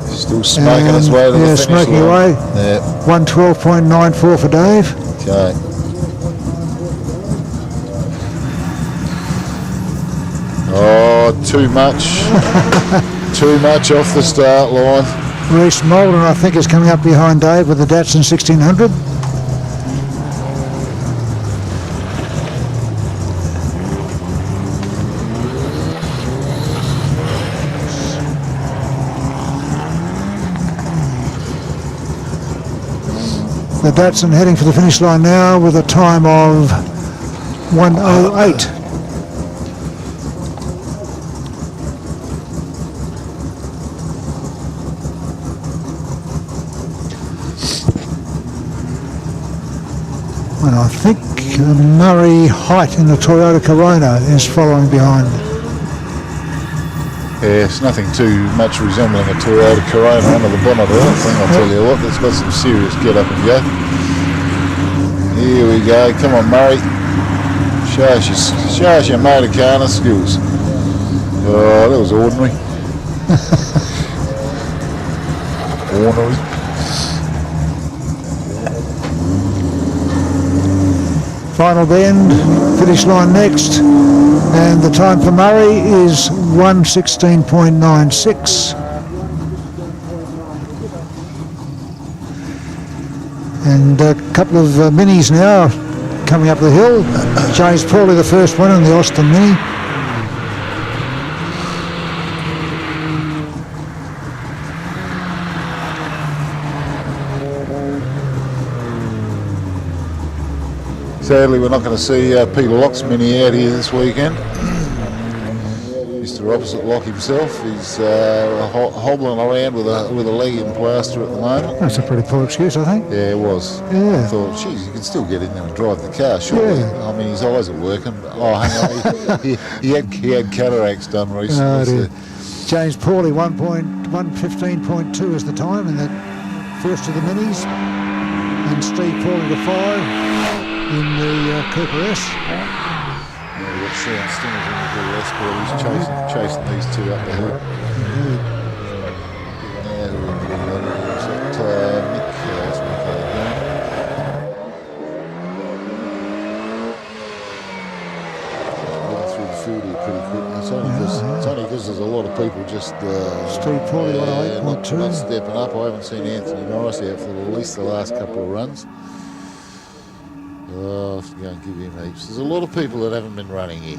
M: Still smoking its way to the finish
A: smoking
M: line.
A: away.
M: Yeah.
A: 112.94 for Dave.
M: Okay. Oh, too much. Too much off the start line.
A: Reece Molden, I think, is coming up behind Dave with the Datsun 1600. the Datsun heading for the finish line now with a time of 1:08. And I think Murray Height in the Toyota Corona is following behind.
M: Yeah, it's nothing too much resembling a Toyota Corona under the bonnet, I don't think. I'll tell you what, that's got some serious get up and go. Here we go, come on Murray. Show us your motor car skills. Oh, that was ordinary. Ordinary.
A: Final bend, finish line next, and the time for Murray is 1:16.96. And a couple of minis now coming up the hill. James Pauly, the first one in the Austin Mini.
M: Sadly, we're not going to see Peter Locke's Mini out here this weekend. Mr. Opposite Lock himself, he's hobbling around with a leg in plaster at the moment.
A: That's a pretty poor excuse, I think.
M: Yeah, it was.
A: Yeah.
M: I thought, geez, you can still get in there and drive the car, surely.
A: Yeah.
M: I mean, his eyes are working. Oh, hang on, he had cataracts done recently.
A: Oh, dear.
M: So.
A: James Pauly, 1:15.2 is the time in the first of the minis. And Steve Pauly to follow in the Cooper S.
M: Yeah, we've got Sean Stingers in the Cooper S, but he's chasing these two up the hill.
A: Indeed.
M: Now we've got Mick, how's Mick going? Going through the field here pretty quick. It's only because there's a lot of people just
A: Steve Pauly,
M: not
A: 108.2.
M: stepping up. I haven't seen Anthony Norris out for at least the last couple of runs. Oh, I have to go and give him heaps. There's a lot of people that haven't been running here.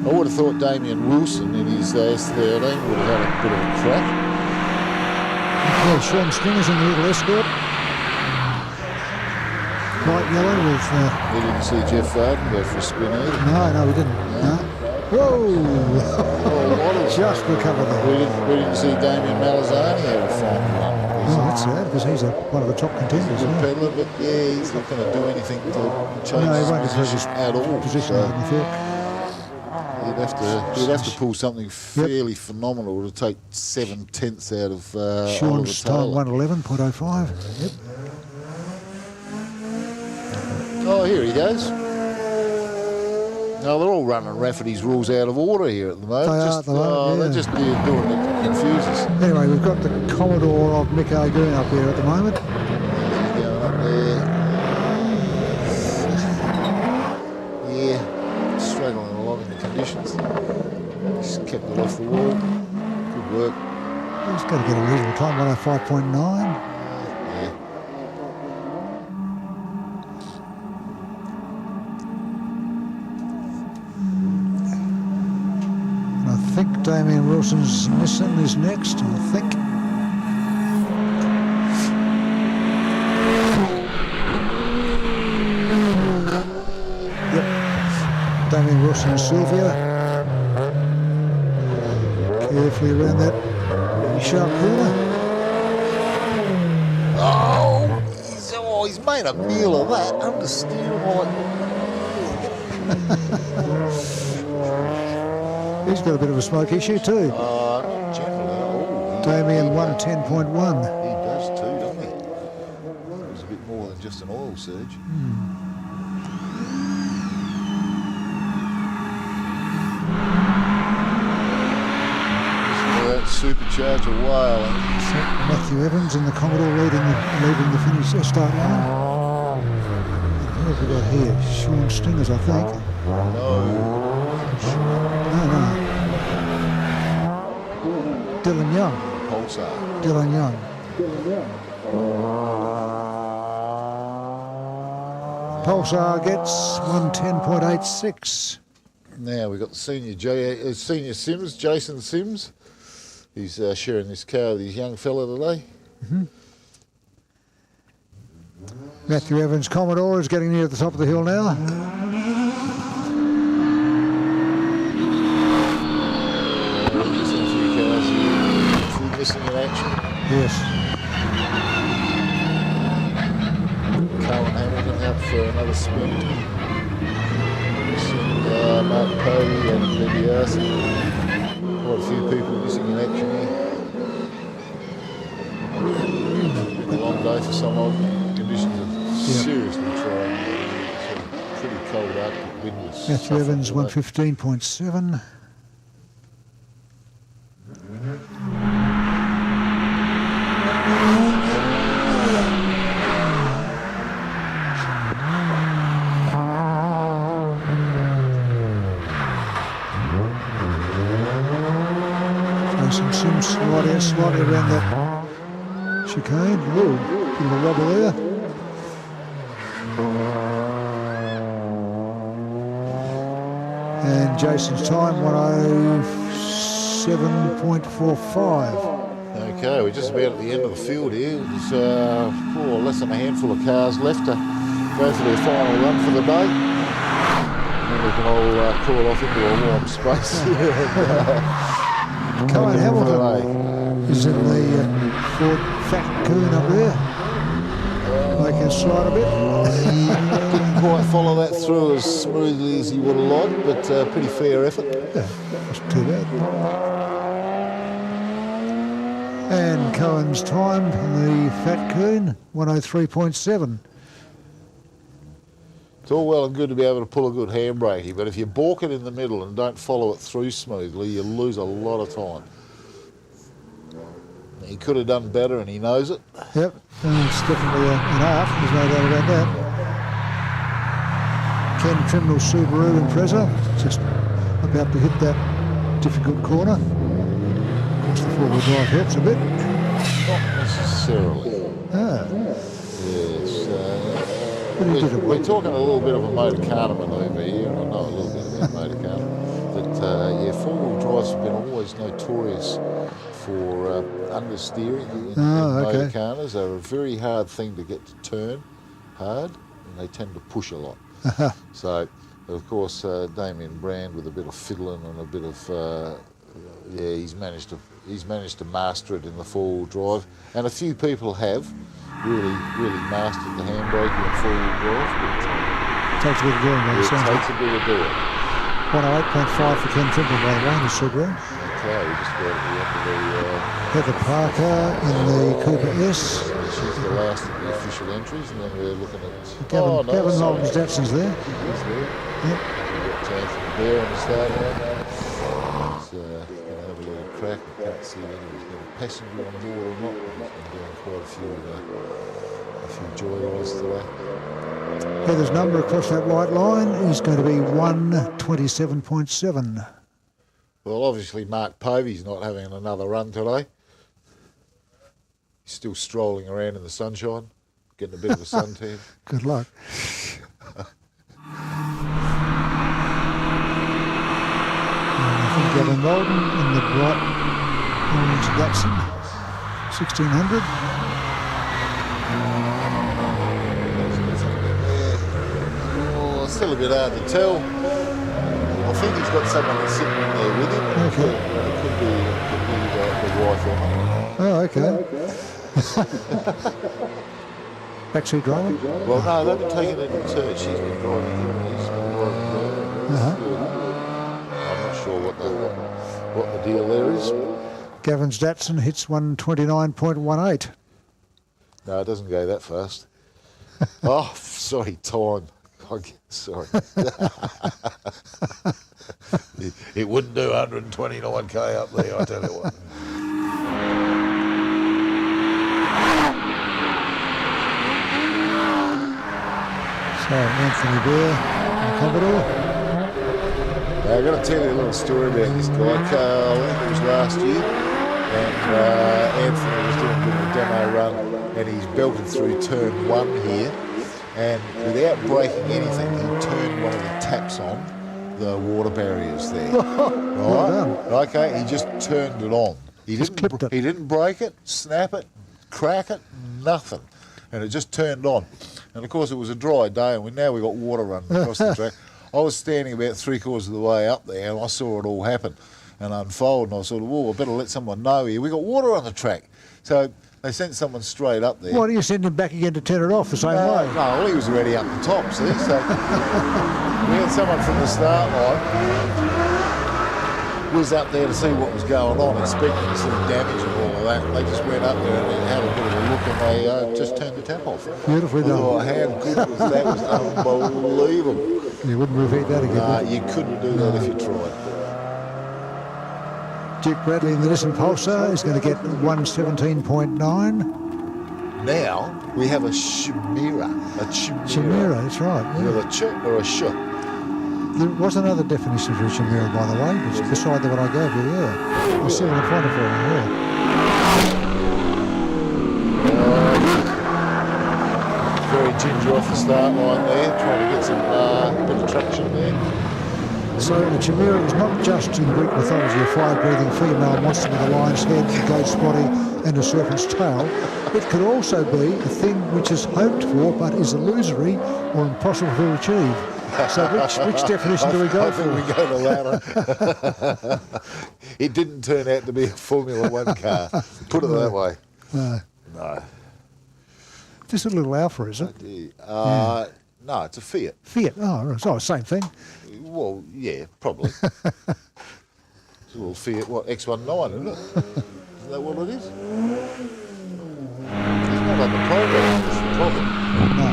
M: I would have thought Damien Wilson in his S13 would have had a bit of a crack.
A: Yeah, Sean Stringer's in the little escort. Light yellow with...
M: We didn't see Jeff Varden go for a spin either.
A: No, we didn't. No. Whoa! Just recovered that.
M: We didn't see Damien Malazani have a fine run.
A: Oh, that's sad, because he's one of the top contenders.
M: He's a good peddler, but yeah, he's not going to do anything to change his position at all.
A: Position in the field.
M: He'd have to pull something fairly phenomenal to take 7/10 out of
A: Sean's time 1:11.05. Yep.
M: Oh, here he goes. No, they're all running Rafferty's rules out of order here at the moment. They're just doing it confuses.
A: Anyway, we've got the Commodore of Mick O'Goon up here at the moment.
M: Going up there. Yeah, struggling along in the conditions. He's kept it off the wall. Good work.
A: He's got to get a reasonable time, 1:05.9. I think Damien Wilson's Nissan is next, I think. Yep. Damien Wilson and Sylvia. Carefully around that sharp corner.
M: He's made a meal of that under steering wheel.
A: He's got a bit of a smoke issue too.
M: Not generally.
A: Damien 1:10.1.
M: He does too, doesn't he? It was a bit more than just an oil surge. That supercharger whale.
A: Matthew Evans in the Commodore leaving the finish start line. Who have we got here? Sean Stingers, I think.
M: No.
A: Dylan Young.
M: Pulsar.
A: Dylan Young. Pulsar gets 1:10.86.
M: Now we've got the senior Sims, Jason Sims. He's sharing this car with his young fella today.
A: Matthew Evans Commodore is getting near the top of the hill now.
M: Missing a few cars here. A few missing in action.
A: Yes.
M: Cohen Hamilton out for another spin. Missing Mark Povey and Bendiarsi. Quite a few people missing in action here. A long day for some old conditions are seriously trying. It's pretty cold out. The wind was
A: Matthew Evans 115.7. Sims slightly around that chicane. Ooh, bit of a rubber there. And Jason's time 107.45.
M: Okay, we're just about at the end of the field here. There's less than a handful of cars left to go for their final run for the day. And then we can all crawl off into a warm space.
A: Cohen Hamilton is in the Ford Fat Coon up there. Make him slide a bit.
M: He didn't quite follow that through as smoothly as he would have liked, but pretty fair effort.
A: Yeah, not too bad. And Cohen's time on the Fat Coon, 103.7.
M: It's all well and good to be able to pull a good handbrake, but if you balk it in the middle and don't follow it through smoothly, you lose a lot of time. He could have done better, and he knows it.
A: Yep, and it's definitely an art, there's no doubt about that. Ken Trimnell's Subaru Impreza, just about to hit that difficult corner. Of course, the four-wheel drive helps a bit.
M: Not necessarily.
A: Ah.
M: Yes.
A: We're
M: talking a little bit of a motor car manoeuvre here, or not a little bit about motor car. That four-wheel drives have been always notorious for understeering in motor cars. They're a very hard thing to get to turn hard, and they tend to push a lot. So, of course, Damien Brand with a bit of fiddling and a bit of he's managed to master it in the four-wheel drive, and a few people have really mastered the handbrake in four-wheel drive. But,
A: takes a bit of doing, though.
M: It takes a bit of doing.
A: 108.5 for Ken Trimble, by the way, in the Subaru.
M: Okay, we just got at the end of the...
A: Heather Parker in the Cooper S.
M: She's the last of the official entries, and then we're looking at...
A: Gavin Knowles Datson's there.
M: He's there.
A: Yep.
M: We've got Anthony Bear on the start line now. He's going to have a little crack. I can't see whether he's got a passenger on board or not. He's been doing quite a few joyrides today.
A: Heather's number across that white line is going to be 127.7.
M: Well, obviously Mark Povey's not having another run today. He's still strolling around in the sunshine, getting a bit of a suntan.
A: Good luck. I think Gavin Walden in the bright orange Datsun, 1600.
M: Still a bit hard to tell. I think he's got someone that's sitting in there with him.
A: Okay.
M: It could be the wife or
A: Backseat driver?
M: Well, no, they've been taking it in church. She's been driving him. He's been driving her. I'm not sure what the deal there is.
A: Gavin's Datsun hits 129.18.
M: No, it doesn't go that fast. Oh, sorry, time. Sorry. It wouldn't do 129k up there, I tell you what.
A: So, Anthony Bear and Commodore.
M: Now, I've got to tell you a little story about this guy. I think it was last year, and Anthony was doing a bit of a demo run, and he's belted through turn 1 here. And without breaking anything, he turned one of the taps on the water barriers there.
A: Well done.
M: Okay, he just turned it on. He didn't break it, snap it, crack it, nothing. And it just turned on. And of course it was a dry day, and now we got water running across the track. I was standing about 3/4 of the way up there, and I saw it all happen and unfold, and I sort of, I better let someone know here. We got water on the track. So they sent someone straight up there.
A: Why do you send him back again to turn it off the same way?
M: No, well, he was already up the top, see? So we had someone from the start line was up there to see what was going on, expecting to see damage and all of that. They just went up there and they had a bit of a look, and they just turned the tap off.
A: Beautifully done.
M: Oh, how good was that? That was unbelievable.
A: You wouldn't repeat that again.
M: Nah, you couldn't do that if you tried.
A: Dick Bradley in the Nissan Pulsar is going to get 117.9.
M: Now we have a Chimera.
A: Chimera, that's right. Yeah.
M: With a ch or a sh.
A: There was another definition for a Chimera, by the way. It's beside the one I gave you, yeah. I'll see what I can find it for you, yeah.
M: Very ginger off the start line there, trying to get some bit of traction there.
A: So the Chimera is not just in Greek mythology a fire-breathing female monster with a lion's head, a goat's body and a serpent's tail. It could also be a thing which is hoped for but is illusory or impossible to achieve. So which definition do we go for?
M: I think we go the latter. It didn't turn out to be a Formula One car. Put it that way.
A: No. Just a little Alpha, is it?
M: No, it's a Fiat.
A: Fiat. Oh, same thing.
M: Well, yeah, probably. It's a little Fiat, what, X19, isn't it? Is that what it is? It's not on the program, that's the problem.
A: No.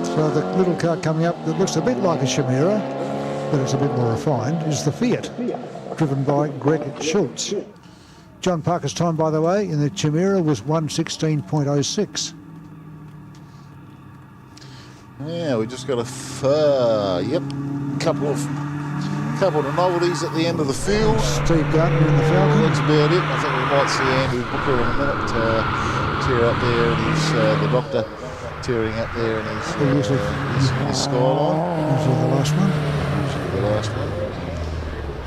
A: So the little car coming up that looks a bit like a Chimera, but it's a bit more refined, is the Fiat, driven by Greg Schultz. John Parker's time, by the way, in the Chimera was 1:16.06.
M: Yeah, we just got a couple of novelties at the end of the field.
A: Steve Gardner in the Falcon.
M: That's about it. I think we might see Andrew Booker in a minute tear up there, and he's the doctor tearing up there in his skyline.
A: Usually the last one.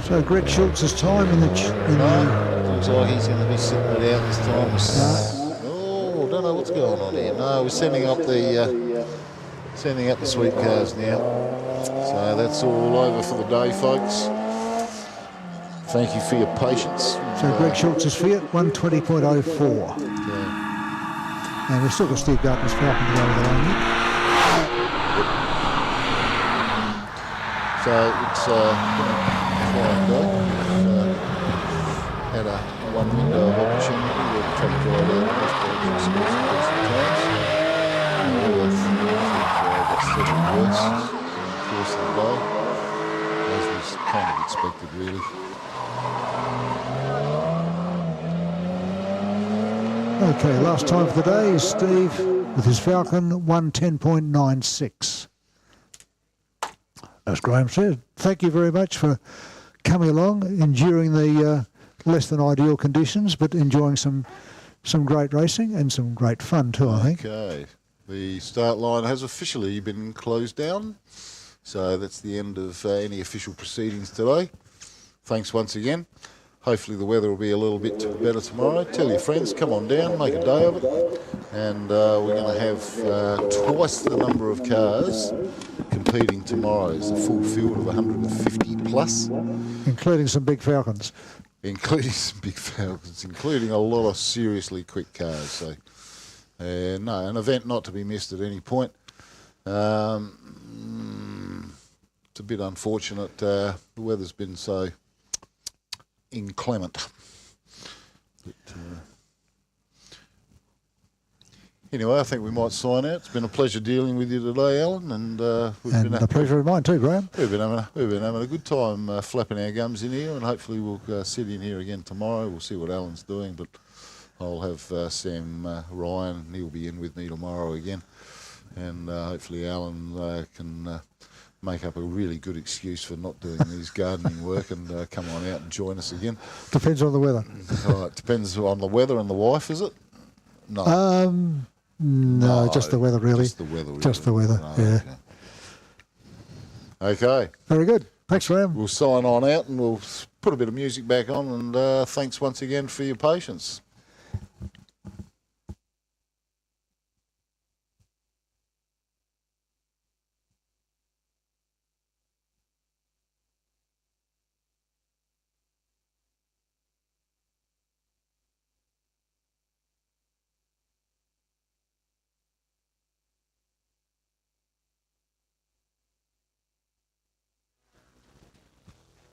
A: So Greg Schultz's time in the
M: looks like he's going to be sitting it out this time. Oh, don't know what's going on here. No, we're sending up the sweet cars now. So that's all over for the day, folks. Thank you for your patience.
A: So Greg Schultz's Fiat 1:20.04. And we've still got Steve Gardner's Falcon to go with the line.
M: So it's flying go. Had a one window of opportunity. We'll try to drive out the best direction, score some decent times. Got 7 worst course of the day, as was kind of expected, really.
A: Okay, last time for the day is Steve with his Falcon 1:10.96. As Graham said, thank you very much for coming along, enduring the less than ideal conditions, but enjoying some great racing and some great fun too, I think.
M: Okay, the start line has officially been closed down, so that's the end of any official proceedings today. Thanks once again. Hopefully the weather will be a little bit better tomorrow. Tell your friends, come on down, make a day of it. And we're going to have twice the number of cars competing tomorrow. It's a full field of 150 plus.
A: Including some big Falcons.
M: Including some big Falcons, including a lot of seriously quick cars. So, no, an event not to be missed at any point. It's a bit unfortunate. The weather's been so inclement. But, anyway, I think we might sign out. It's been a pleasure dealing with you today, Alan, and we've been
A: a pleasure of mine too, Graham.
M: We've been having a good time flapping our gums in here, and hopefully we'll sit in here again tomorrow. We'll see what Alan's doing, but I'll have Sam Ryan. He'll be in with me tomorrow again, and hopefully Alan can make up a really good excuse for not doing his gardening work and come on out and join us again.
A: Depends on the weather.
M: Right, depends on the weather and the wife, is it? No.
A: No, just the weather, really.
M: Just the weather, really.
A: Just the weather, yeah.
M: Okay.
A: Very good. Thanks, Ram.
M: We'll sign on out and we'll put a bit of music back on, and thanks once again for your patience.